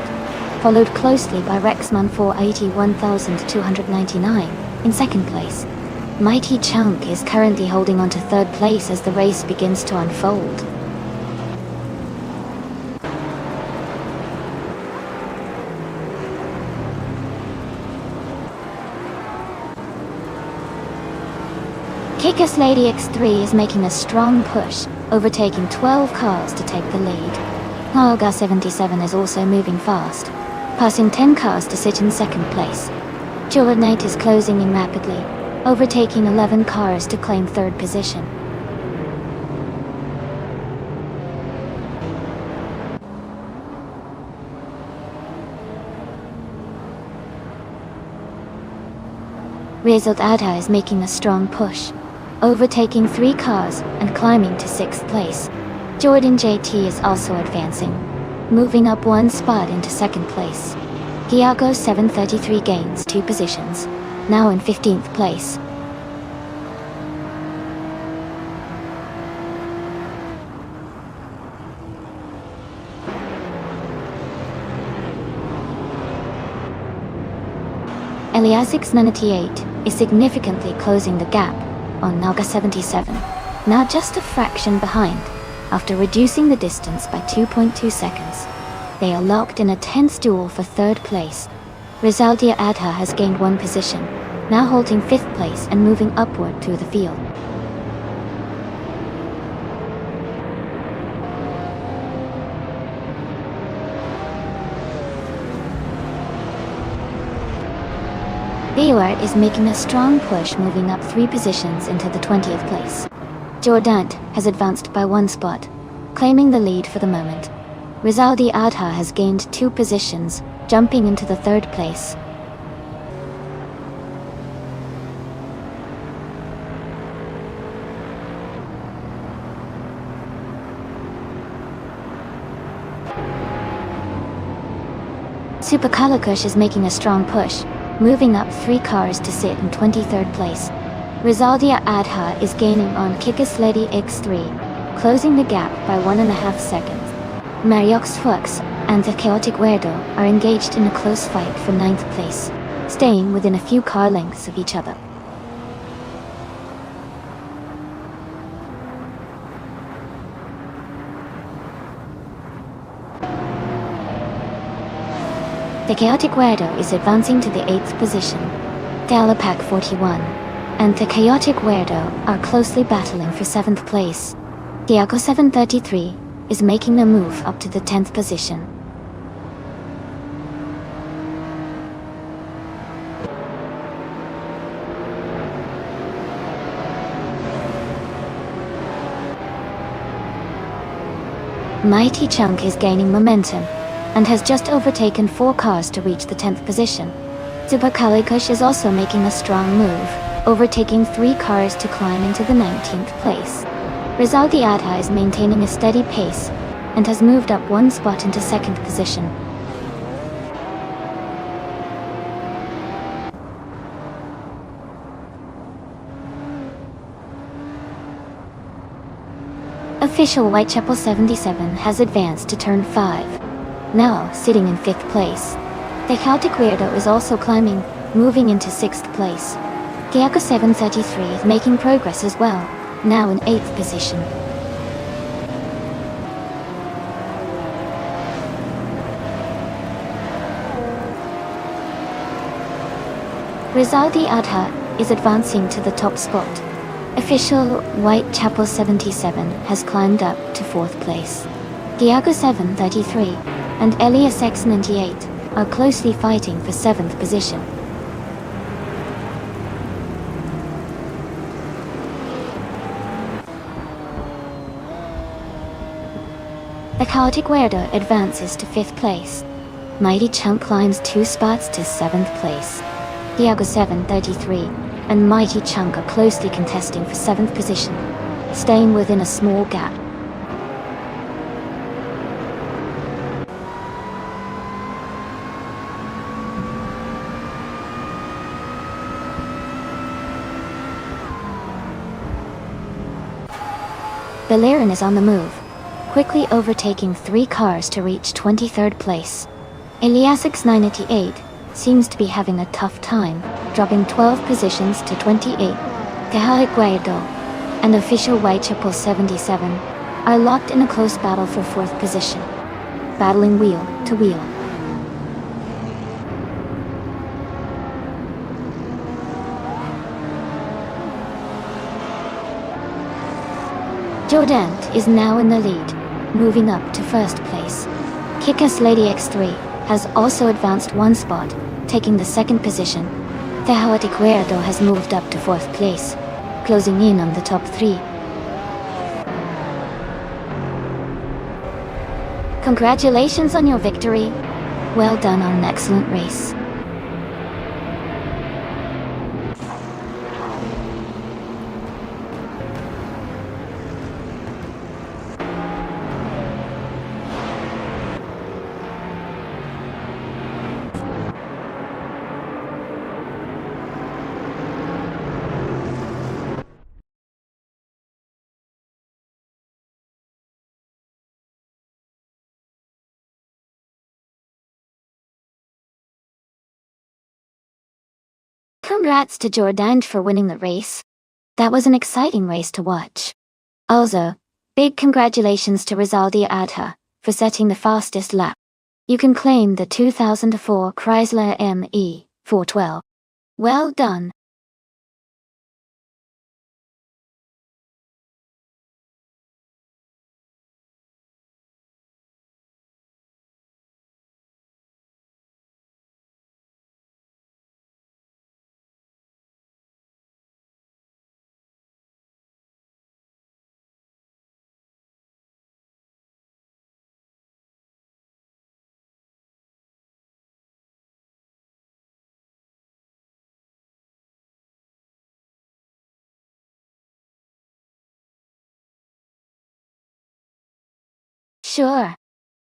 A: followed closely by Rexman 481,299 in second place. Mighty Chunk is currently holding on to third place as the race begins to unfold. Kick-Ass Lady X3 is making a strong push, overtaking 12 cars to take the lead. Naga 77 is also moving fast, passing 10 cars to sit in second place. Jordanite is closing in rapidly, overtaking 11 cars to claim third position. Result Adha is making a strong push, overtaking 3 cars and climbing to 6th place. Jordan JT is also advancing, moving up 1 spot into 2nd place. Diago 733 gains 2 positions, now in 15th place. Eliasix 98 is significantly closing the gap on Naga 77, now just a fraction behind, after reducing the distance by 2.2 seconds. They are locked in a tense duel for third place. Rizaldia Adha has gained 1 position, now holding 5th place and moving upward through the field. Beowart is making a strong push, moving up 3 positions into the 20th place. Jordant has advanced by 1 spot, claiming the lead for the moment. Rizaldi Adha has gained 2 positions, jumping into the 3rd place. Super Kalakush is making a strong push, moving up 3 cars to sit in 23rd place. Rizaldia Adha is gaining on Kick-Ass Lady X3, closing the gap by 1.5 seconds. Mariox Flux and the Chaotic Weirdo are engaged in a close fight for 9th place, staying within a few car lengths of each other. The Chaotic Weirdo is advancing to the 8th position. Galapack 41 and the Chaotic Weirdo are closely battling for 7th place. Diago 733 is making a move up to the 10th position. Mighty Chunk is gaining momentum and has just overtaken 4 cars to reach the 10th position. Super Kalikush is also making a strong move, overtaking 3 cars to climb into the 19th place. Rizaldi Adha is maintaining a steady pace and has moved up 1 spot into 2nd position. Official Whitechapel 77 has advanced to turn 5, now sitting in 5th place. The Chaotic Weirdo is also climbing, moving into 6th place. Diago 733 is making progress as well, now in 8th position. Rizaldi Adha is advancing to the top spot. Official Whitechapel 77 has climbed up to 4th place. Diago 733 and Elias X98 are closely fighting for 7th position. The Chaotic Weirdo advances to 5th place. Mighty Chunk climbs 2 spots to 7th place. Diago 733 and Mighty Chunk are closely contesting for 7th position, staying within a small gap. Balearin is on the move, quickly overtaking 3 cars to reach 23rd place. Eliasix 988 seems to be having a tough time, dropping 12 positions to 28. Teja Guaido and official Whitechapel 77 are locked in a close battle for 4th position, battling wheel to wheel. Jordan is now in the lead, moving up to 1st place. Kick-Ass Lady X3 has also advanced 1 spot, taking the 2nd position. Teja Guaido has moved up to 4th place, closing in on the top 3. Congratulations on your victory. Well done on an excellent race. Congrats to Jordan for winning the race. That was an exciting race to watch. Also, big congratulations to Rizaldi Adha for setting the fastest lap. You can claim the 2004 Chrysler ME 412. Well done. Sure.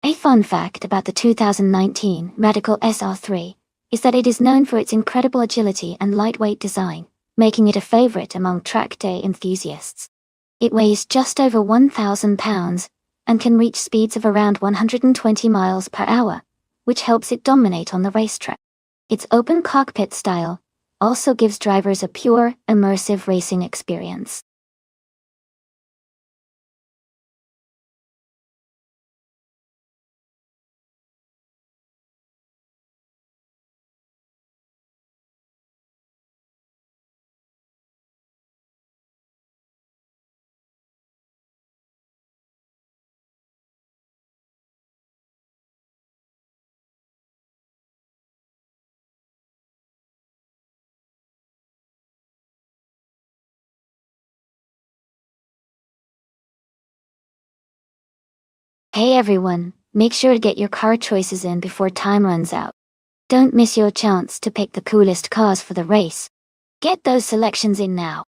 A: A fun fact about the 2019 Radical SR3 is that it is known for its incredible agility and lightweight design, making it a favorite among track day enthusiasts. It weighs just over 1,000 pounds and can reach speeds of around 120 miles per hour, which helps it dominate on the racetrack. Its open cockpit style also gives drivers a pure, immersive racing experience. Hey everyone, make sure to get your car choices in before time runs out. Don't miss your chance to pick the coolest cars for the race. Get those selections in now.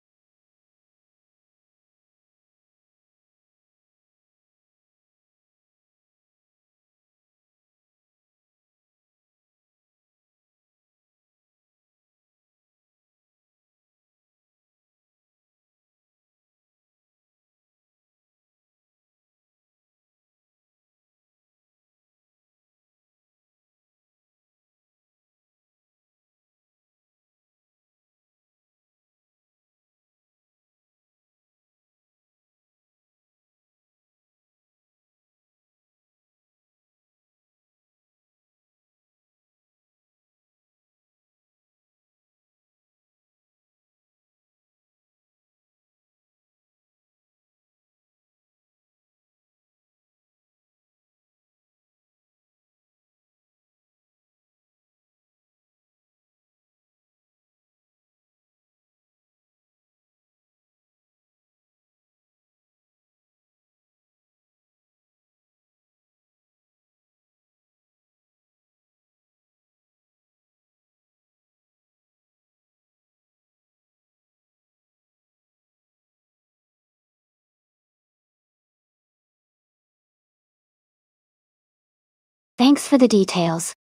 A: Thanks for the details.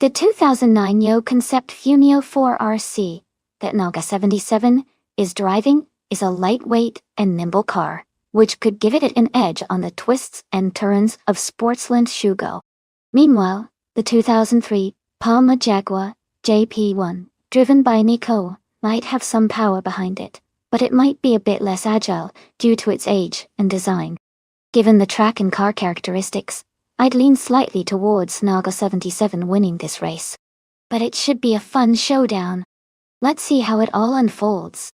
A: The 2009 Yo Concept Funio 4RC that Naga 77 is driving is a lightweight and nimble car, which could give it an edge on the twists and turns of Sportsland Shugo. Meanwhile, the 2003 Palma Jaguar JP1, driven by Nico, might have some power behind it, but it might be a bit less agile due to its age and design. Given the track and car characteristics, I'd lean slightly towards Naga 77 winning this race. But it should be a fun showdown. Let's see how it all unfolds.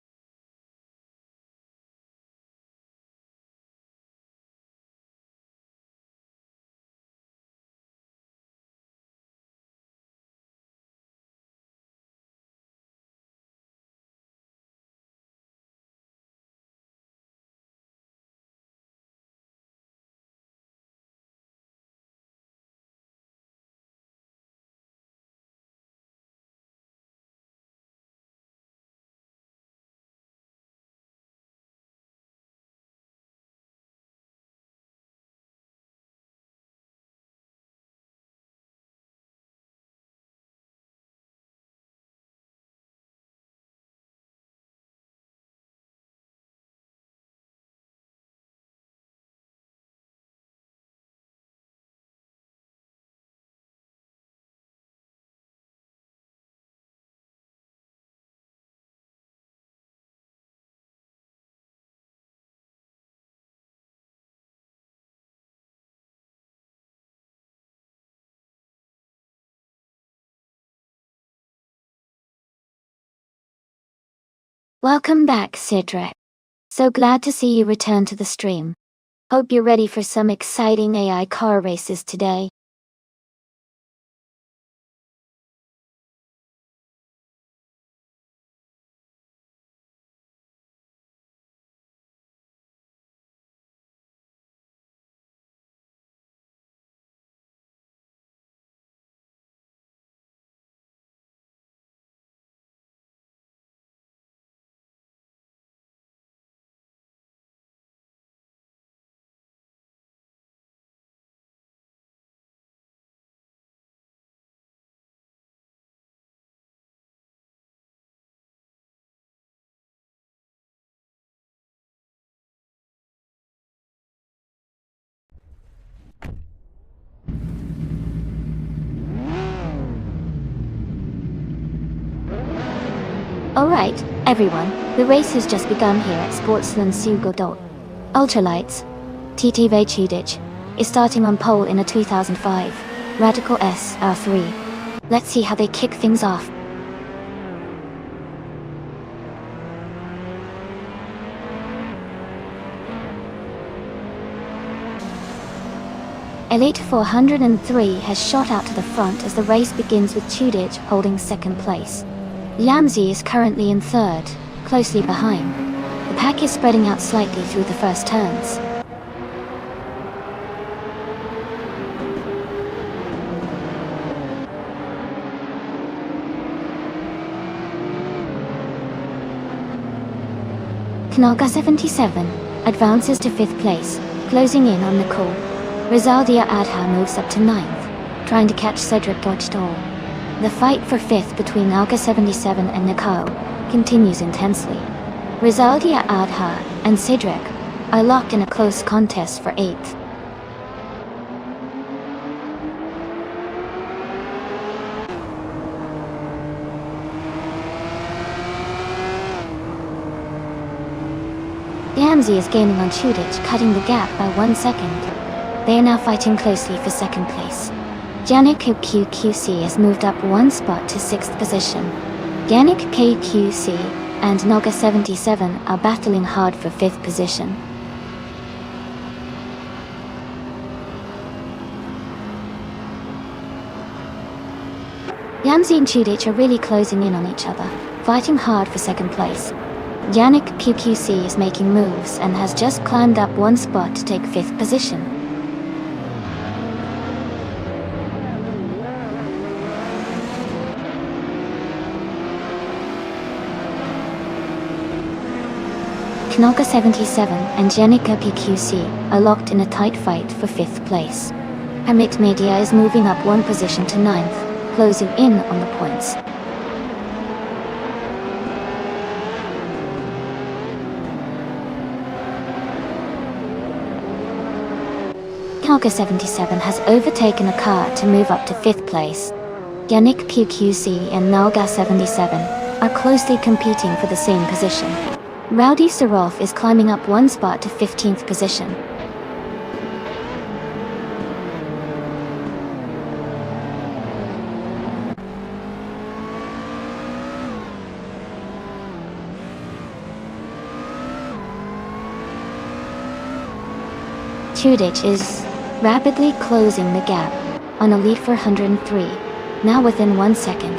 A: Welcome back, Cedric. So glad to see you return to the stream. Hope you're ready for some exciting AI car races today. Alright, everyone, the race has just begun here at Sportsland Sugodol. Ultralights, TTV Chudic, is starting on pole in a 2005 Radical S R3. Let's see how they kick things off. Elite 403 has shot out to the front as the race begins with Chudic holding second place. Yamzi is currently in third, closely behind. The pack is spreading out slightly through the first turns. Knoga 77 advances to 5th place, closing in on Nicole. Rizaldia Adha moves up to 9th, trying to catch Cedric Dodgedall. The fight for 5th between Alga 77 and Nicole continues intensely. Rizaldia Adha and Cedric are locked in a close contest for 8th. Yamzi is gaining on Chudic, cutting the gap by 1 second. They are now fighting closely for 2nd place. Yannick KQC has moved up 1 spot to 6th position. Yannick KQC and Noga 77 are battling hard for 5th position. Yamzi and Chudic are really closing in on each other, fighting hard for 2nd place. Yannick QQC is making moves and has just climbed up 1 spot to take 5th position. Knoga 77 and Jenica PQC are locked in a tight fight for 5th place. Amit Media is moving up one position to 9th, closing in on the points. Kalka 77 has overtaken a car to move up to 5th place. Yannick PQC and Nalga 77 are closely competing for the same position. Rowdy Sarov is climbing up one spot to 15th position. Chudich is rapidly closing the gap on a lead for 103, now within 1 second.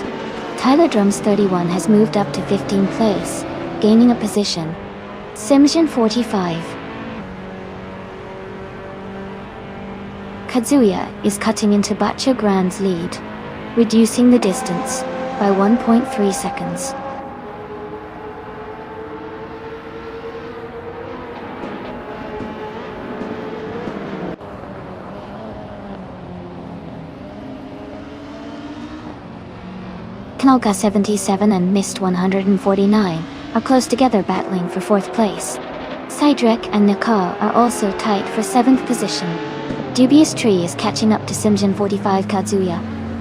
A: Tyler Drums 31 has moved up to 15th place, gaining a position. Simjan 45. Kazuya is cutting into Bacho Grand's lead, reducing the distance by 1.3 seconds. Knalka 77 and Mist 149 are close together battling for 4th place. Cydrek and Nikar are also tied for 7th position. Dubious Tree is catching up to Simjan 45 Kazuya,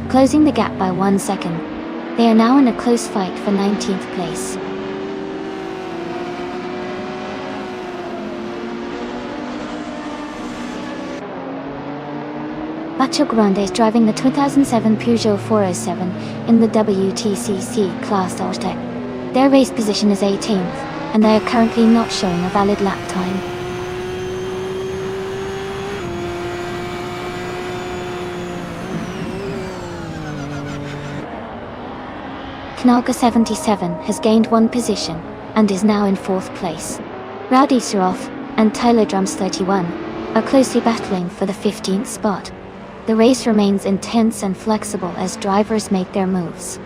A: closing the gap by 1 second. They are now in a close fight for 19th place. Bacho Grande is driving the 2007 Peugeot 407 in the WTCC Class Tech. Their race position is 18th, and they are currently not showing a valid lap time. Knalka 77 has gained one position, and is now in 4th place. Rowdy Surov and Tyler Drums 31 are closely battling for the 15th spot. The race remains intense and flexible as drivers make their moves.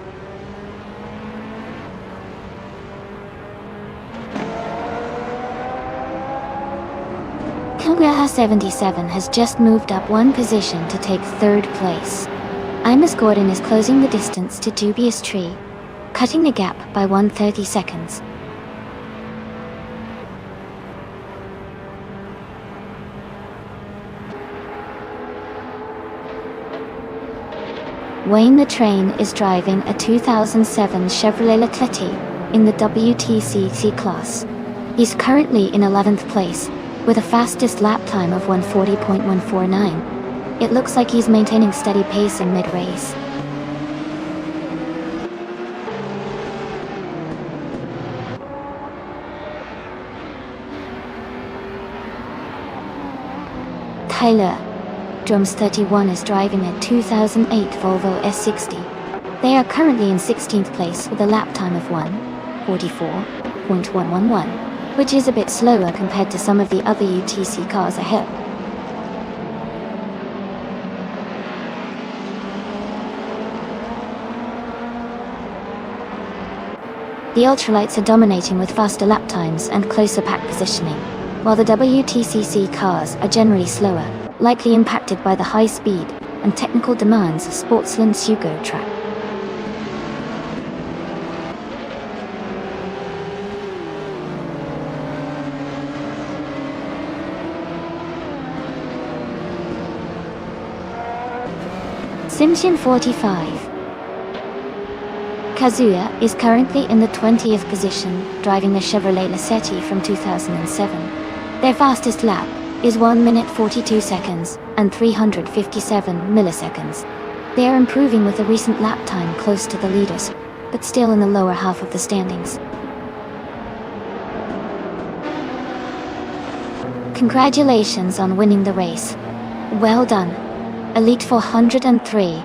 A: Kilgraha 77 has just moved up one position to take 3rd place. Imus Gordon is closing the distance to Dubious Tree, cutting the gap by 130 seconds. Wayne the Train is driving a 2007 Chevrolet Leclerc in the WTCC class. He's currently in 11th place, with a fastest lap time of 140.149. It looks like he's maintaining steady pace in mid-race. Tyler Drums 31 is driving a 2008 Volvo S60. They are currently in 16th place with a lap time of 1:44.111, which is a bit slower compared to some of the other UTC cars ahead. The ultralights are dominating with faster lap times and closer pack positioning, while the WTCC cars are generally slower, likely impacted by the high speed and technical demands of Sportsland Sugo track. Simshin 45. Kazuya is currently in the 20th position, driving the Chevrolet Lacetti from 2007. Their fastest lap is 1 minute 42 seconds and 357 milliseconds. They are improving with a recent lap time close to the leaders, but still in the lower half of the standings. Congratulations on winning the race. Well done. Elite 403.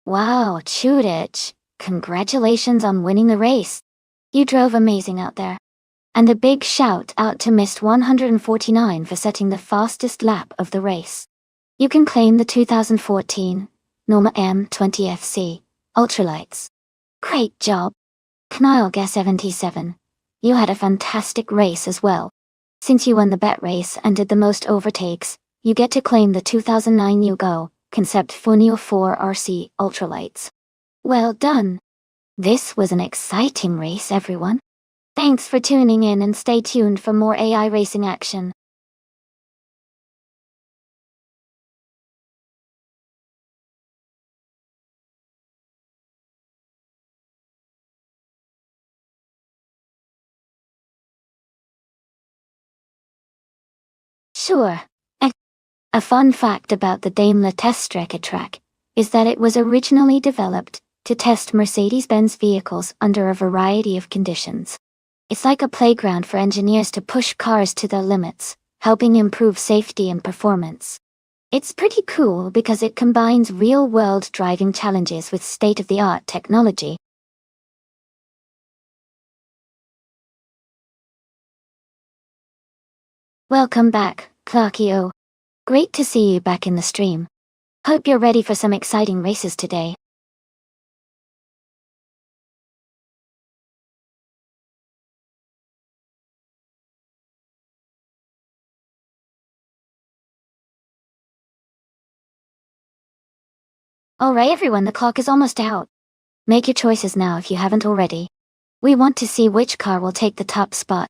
A: Wow, Chudich. Congratulations on winning the race. You drove amazing out there. And a big shout out to Mist 149 for setting the fastest lap of the race. You can claim the 2014 Norma M20FC Ultralights. Great job. Knight Guess 77. You had a fantastic race as well. Since you won the bet race and did the most overtakes, you get to claim the 2009 Yugo Concept Funio 4 RC Ultralights. Well done. This was an exciting race, everyone. Thanks for tuning in and stay tuned for more AI racing action. Sure. A fun fact about the Daimler Teststrecke track is that it was originally developed to test Mercedes-Benz vehicles under a variety of conditions. It's like a playground for engineers to push cars to their limits, helping improve safety and performance. It's pretty cool because it combines real-world driving challenges with state-of-the-art technology. Welcome back, Clarkio. Great to see you back in the stream. Hope you're ready for some exciting races today. Alright everyone, the clock is almost out. Make your choices now if you haven't already. We want to see which car will take the top spot.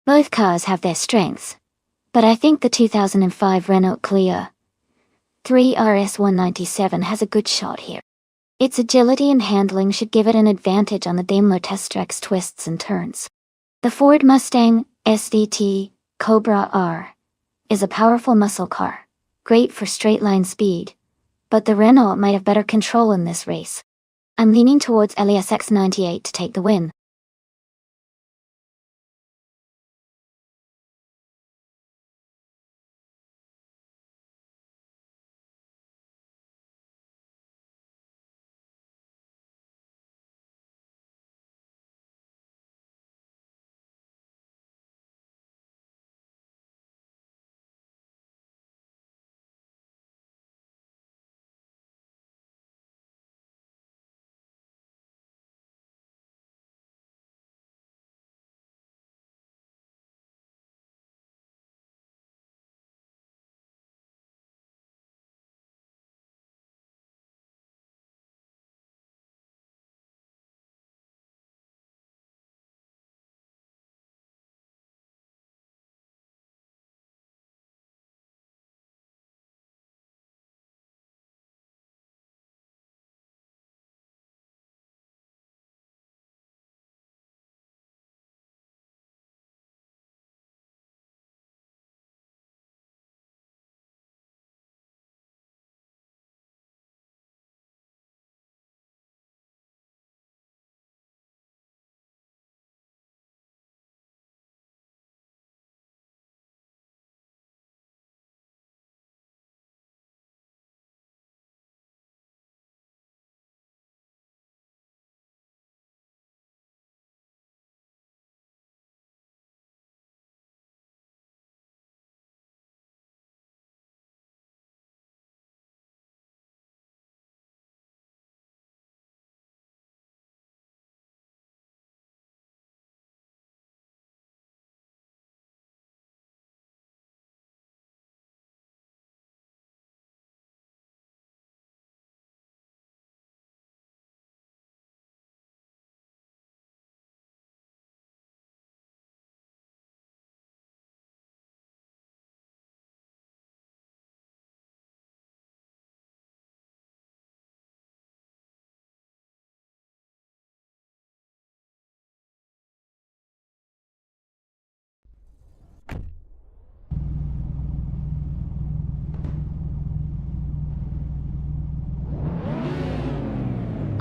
A: Both cars have their strengths, but I think the 2005 Renault Clio 3 RS197 has a good shot here. Its agility and handling should give it an advantage on the Daimler Teststrecke's twists and turns. The Ford Mustang SDT Cobra R is a powerful muscle car, great for straight-line speed, but the Renault might have better control in this race. I'm leaning towards Elias X98 to take the win.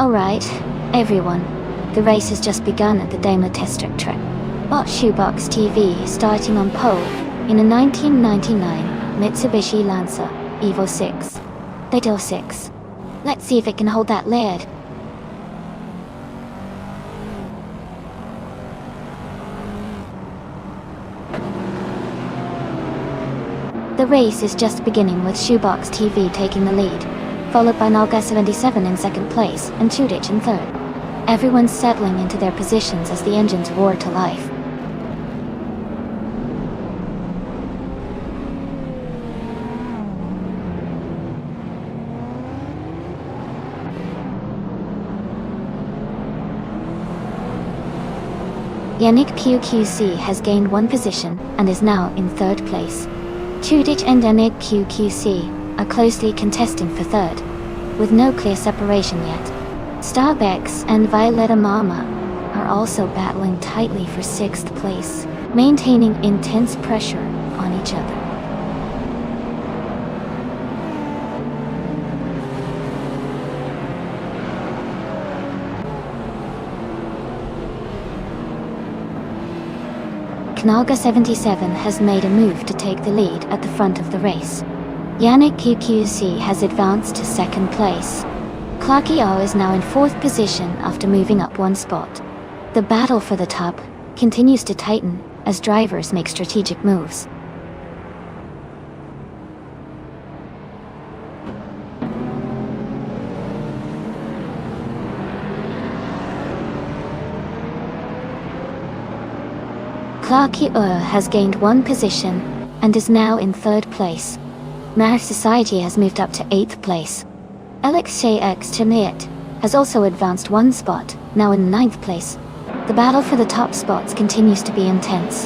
A: Alright, everyone. The race has just begun at the Daimler Test Track. Watch Shoebox TV starting on pole in a 1999 Mitsubishi Lancer Evo 6. Little 6. Let's see if it can hold that lead. The race is just beginning with Shoebox TV taking the lead, followed by Nolga 77 in second place and Chudich in third. Everyone's settling into their positions as the engines roar to life. Yannick QQC has gained one position and is now in third place. Chudich and Yannick QQC are closely contesting for third, with no clear separation yet. Starbex and Violetta Mama are also battling tightly for sixth place, maintaining intense pressure on each other. Knalga 77 has made a move to take the lead at the front of the race. Yannick QQC has advanced to second place. Clarky O is now in fourth position after moving up one spot. The battle for the top continues to tighten as drivers make strategic moves. Clarky O has gained one position and is now in third place. Marif Society has moved up to 8th place. Alexei X Chamiet has also advanced one spot, now in 9th place. The battle for the top spots continues to be intense.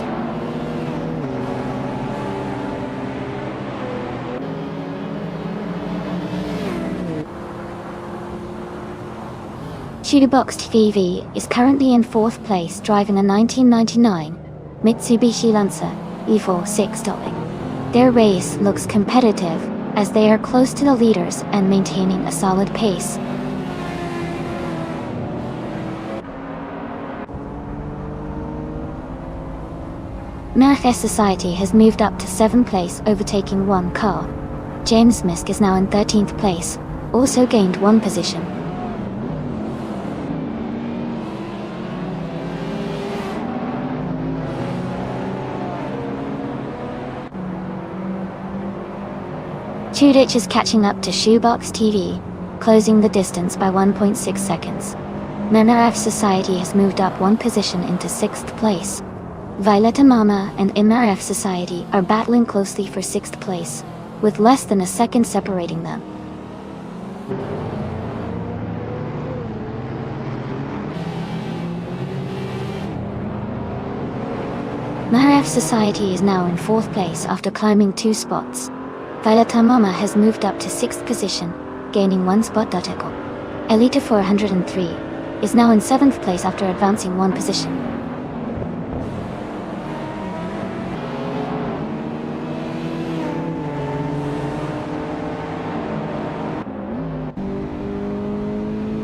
A: Shoebox TV is currently in 4th place driving a 1999 Mitsubishi Lancer Evo 6. Their race looks competitive as they are close to the leaders and maintaining a solid pace. Marif Society has moved up to 7th place, overtaking one car. James Misk is now in 13th place, also gained one position. Chudich is catching up to Shoebox TV, closing the distance by 1.6 seconds. Marif Society has moved up one position into 6th place. Violetta Mama and Marif Society are battling closely for 6th place, with less than a second separating them. Marif Society is now in 4th place after climbing 2 spots. Violetta Mama has moved up to 6th position, gaining one spot. Elita 403 is now in 7th place after advancing one position.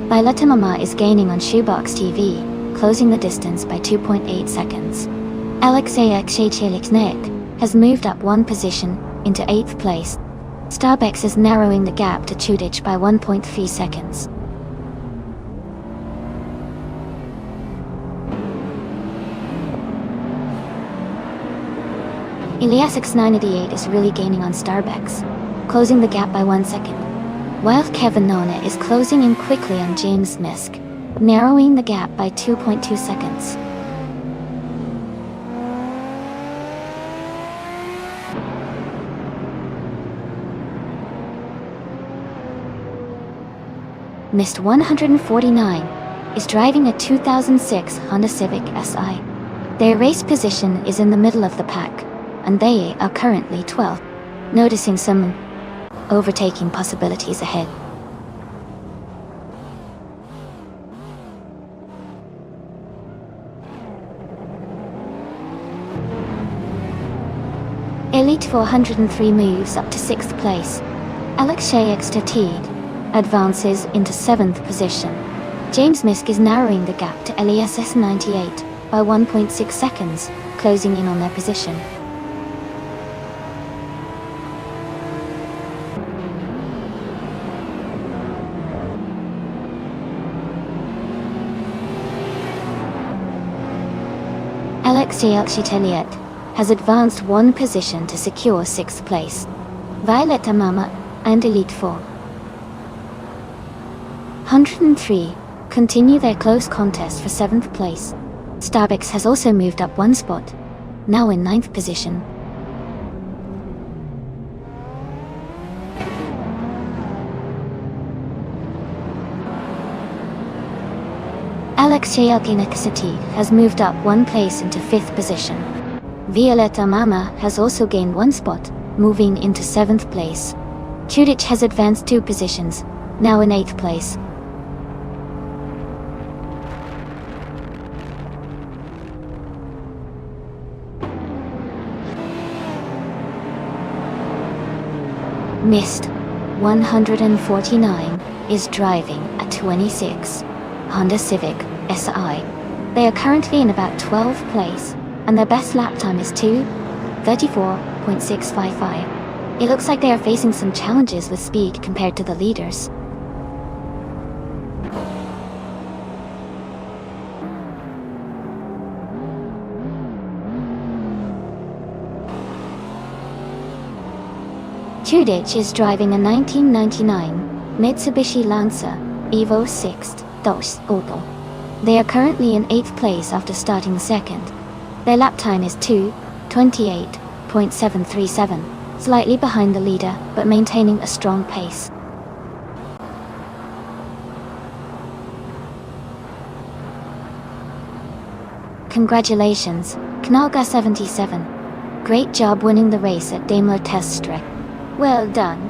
A: Violetta Mama is gaining on Shoebox TV, closing the distance by 2.8 seconds. Alexei Xhecheliksnek has moved up one position into 8th place. Starbex is narrowing the gap to Chudich by 1.3 seconds. Elias X988 is really gaining on Starbex, closing the gap by 1 second, while Kevin Nona is closing in quickly on James Misk, narrowing the gap by 2.2 seconds. Mist 149 is driving a 2006 Honda Civic Si. Their race position is in the middle of the pack, and they are currently 12th, noticing some overtaking possibilities ahead. Elite 403 moves up to 6th place. Alexei Xtatid advances into 7th position. James Misk is narrowing the gap to LESS 98 by 1.6 seconds, closing in on their position. Alexei Elchiteliet has advanced one position to secure 6th place. Violet Amama and Elite 4. 103 continue their close contest for 7th place. Starbucks has also moved up one spot, now in 9th position. Alexei Elkinikasity has moved up one place into 5th position. Violetta Mama has also gained one spot, moving into 7th place. Chudich has advanced 2 positions, now in 8th place. Mist 149 is driving a 26 Honda Civic SI. They are currently in about 12th place, and their best lap time is 2:34.655. It looks like they are facing some challenges with speed compared to the leaders. Chudich is driving a 1999 Mitsubishi Lancer Evo 6 DOS Auto. They are currently in 8th place after starting 2nd. Their lap time is 2:28.737, slightly behind the leader, but maintaining a strong pace. Congratulations, Knalga77. Great job winning the race at Daimler Teststrecke. Well done.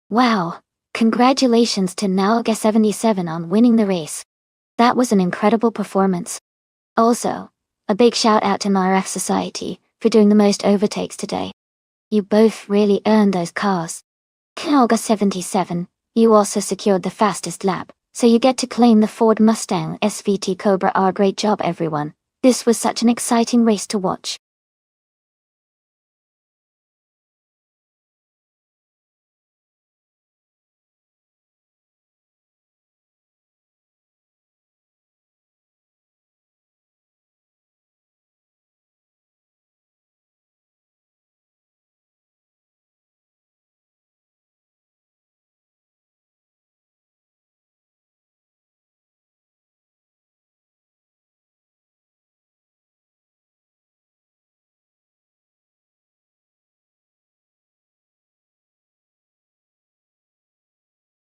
A: Wow, congratulations to Nalga77 on winning the race. That was an incredible performance. Also, a big shout out to MyRF Society for doing the most overtakes today. You both really earned those cars. Nalga77, you also secured the fastest lap, so you get to claim the Ford Mustang SVT Cobra R. Great job everyone. This was such an exciting race to watch.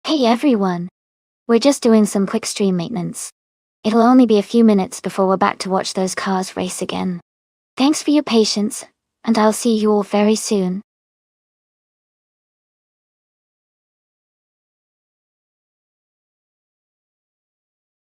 A: Hey everyone! We're just doing some quick stream maintenance. It'll only be a few minutes before we're back to watch those cars race again. Thanks for your patience, and I'll see you all very soon.